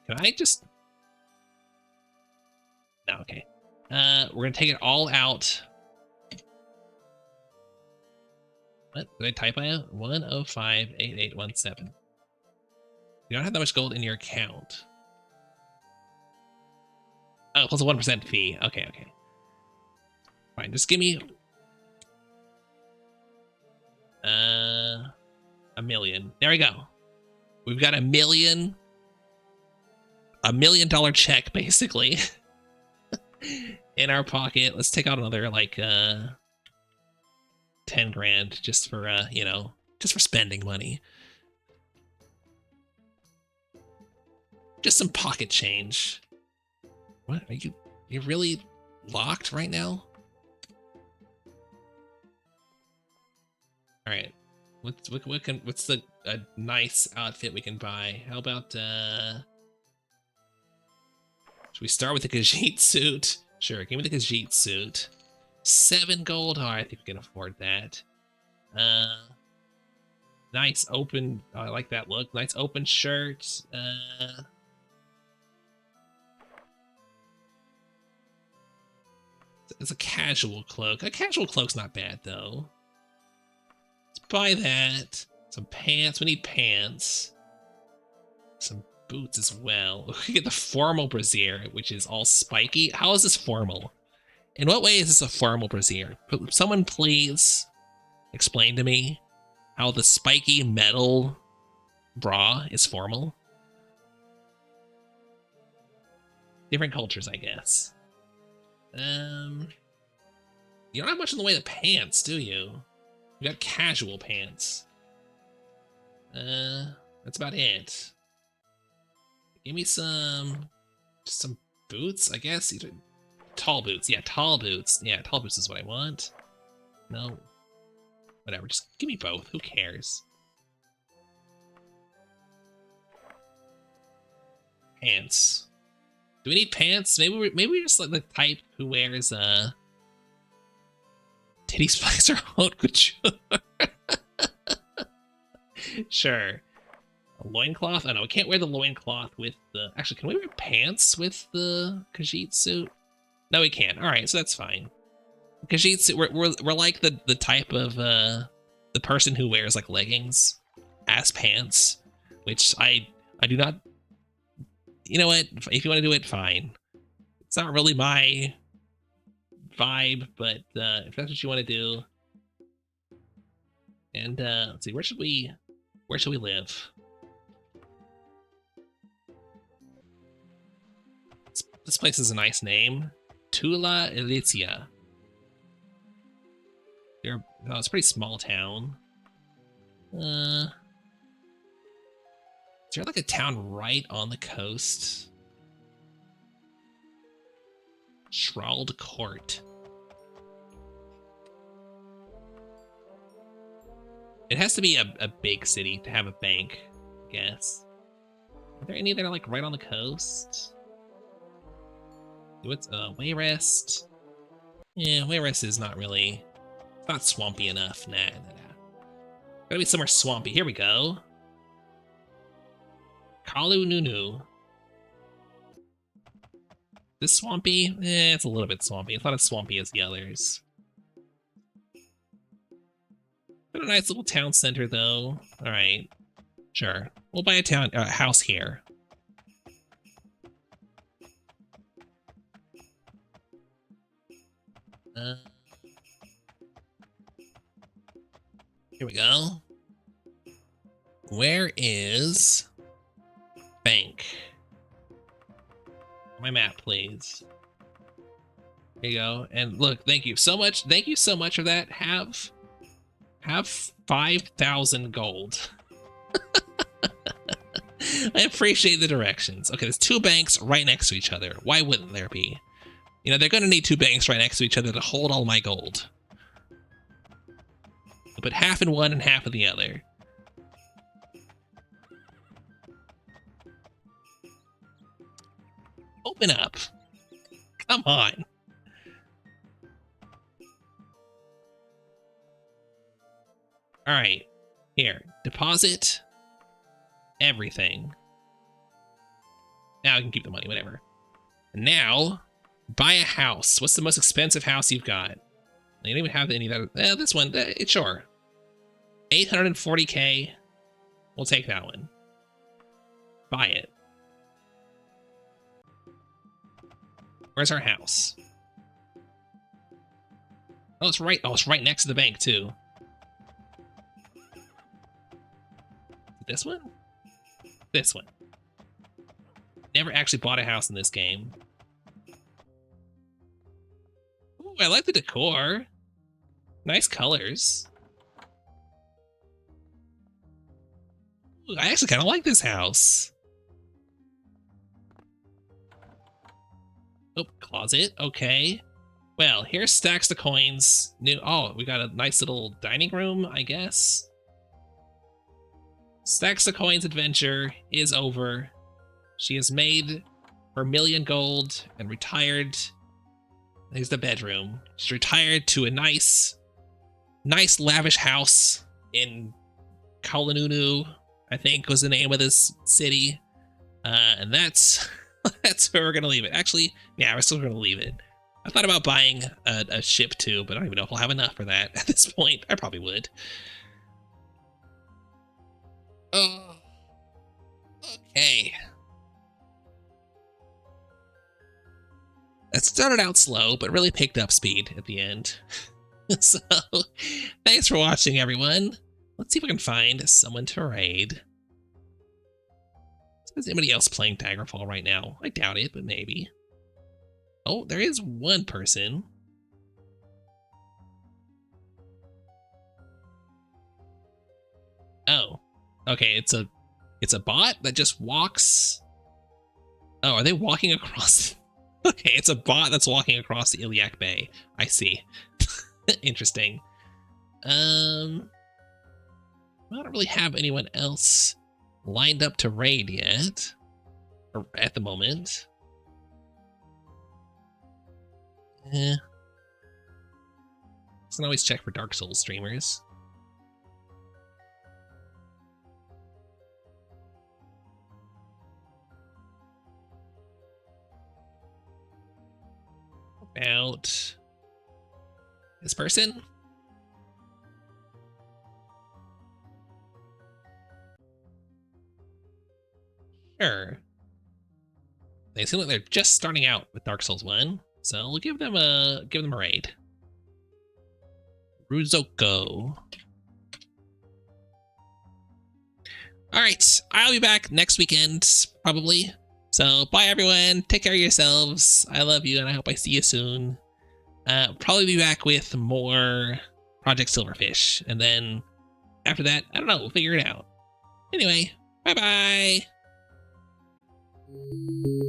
Can I just? No, okay. We're gonna take it all out. What did I type out? 1058817. You don't have that much gold in your account. Oh, plus a 1% fee. Okay, okay. Fine, just give me a million. There we go. We've got $1 million check basically in our pocket. Let's take out another like 10 grand just for just for spending money. Just some pocket change. What are you're really locked right now? All right. What's the a nice outfit we can buy. How about, should we start with the Khajiit suit? Sure, give me the Khajiit suit. 7 gold. Oh, I think we can afford that. Nice open. Oh, I like that look. Nice open shirt. It's a casual cloak. A casual cloak's not bad though. Let's buy that. Some pants. We need pants. Some boots as well. We can get the formal brassiere, which is all spiky. How is this formal? In what way is this a formal brassiere? Someone please explain to me how the spiky metal bra is formal. Different cultures, I guess. You don't have much in the way of pants, do you? You got casual pants. That's about it. Give me just some boots, I guess. Tall boots. Yeah, tall boots. Yeah, tall boots is what I want. No. Whatever, just give me both. Who cares? Pants. Do we need pants? Maybe we're just like the type who wears titty spikes or haute couture. Sure. A loincloth? Oh no, we can't wear the loincloth with the... Actually, can we wear pants with the Khajiit suit? No, we can't. Alright, so that's fine. Khajiit suit, we're like the type of the person who wears like leggings as pants, which I do not... You know what? If you want to do it, fine. It's not really my vibe, but if that's what you want to do. And let's see, where should we live? This place is a nice name. Tula Elicia. It's a pretty small town. Is there like a town right on the coast? Shrald Court. It has to be a big city to have a bank, I guess. Are there any that are like right on the coast? What's Wayrest? Yeah, Wayrest is not really... It's not swampy enough. Nah. Gotta be somewhere swampy. Here we go. Kalu Nunu. This swampy? It's a little bit swampy. It's not as swampy as the others. Got a nice little town center, though. All right, sure. We'll buy a house here. Here we go. Where is bank? My map, please. There you go. And look, thank you so much. Thank you so much for that. Have 5,000 gold. I appreciate the directions. Okay, there's 2 banks right next to each other. Why wouldn't there be? You know, they're gonna need 2 banks right next to each other to hold all my gold. I'll put half in one and half in the other. Open up. Come on. All right, here, deposit everything. Now I can keep the money, whatever. And now, buy a house. What's the most expensive house you've got? You don't even have any that. This one, sure. 840k. We'll take that one. Buy it. Where's our house? Oh, it's right. Oh, it's right next to the bank too. This one? This one. Never actually bought a house in this game. Ooh, I like the decor. Nice colors. Ooh, I actually kind of like this house. Oh, closet. Okay. Well, here's stacks of coins. Oh, we got a nice little dining room, I guess. Stacks of Coins adventure is over. She has made her million gold and retired. There's the bedroom. She's retired to a nice lavish house in Kalanunu, I think was the name of this city. And that's where we're gonna leave it. Actually, yeah, we're still gonna leave it. I thought about buying a ship too, but I don't even know if I'll have enough for that at this point. I probably would. Oh, okay. It started out slow, but really picked up speed at the end. So, thanks for watching, everyone. Let's see if we can find someone to raid. Is anybody else playing Daggerfall right now? I doubt it, but maybe. Oh, there is one person. Oh, okay. It's a bot that just walks. Oh, are they walking across? Okay, it's a bot that's walking across the Iliac Bay. I see. Interesting. I don't really have anyone else lined up to raid yet, or at the moment. Can always check for Dark Souls streamers. About this person? Sure. They seem like they're just starting out with Dark Souls 1, so we'll give them a raid. Ruzoko. Alright, I'll be back next weekend, probably. So, bye everyone, take care of yourselves, I love you, and I hope I see you soon. Probably be back with more Project Silverfish, and then after that, I don't know, we'll figure it out. Anyway, bye-bye!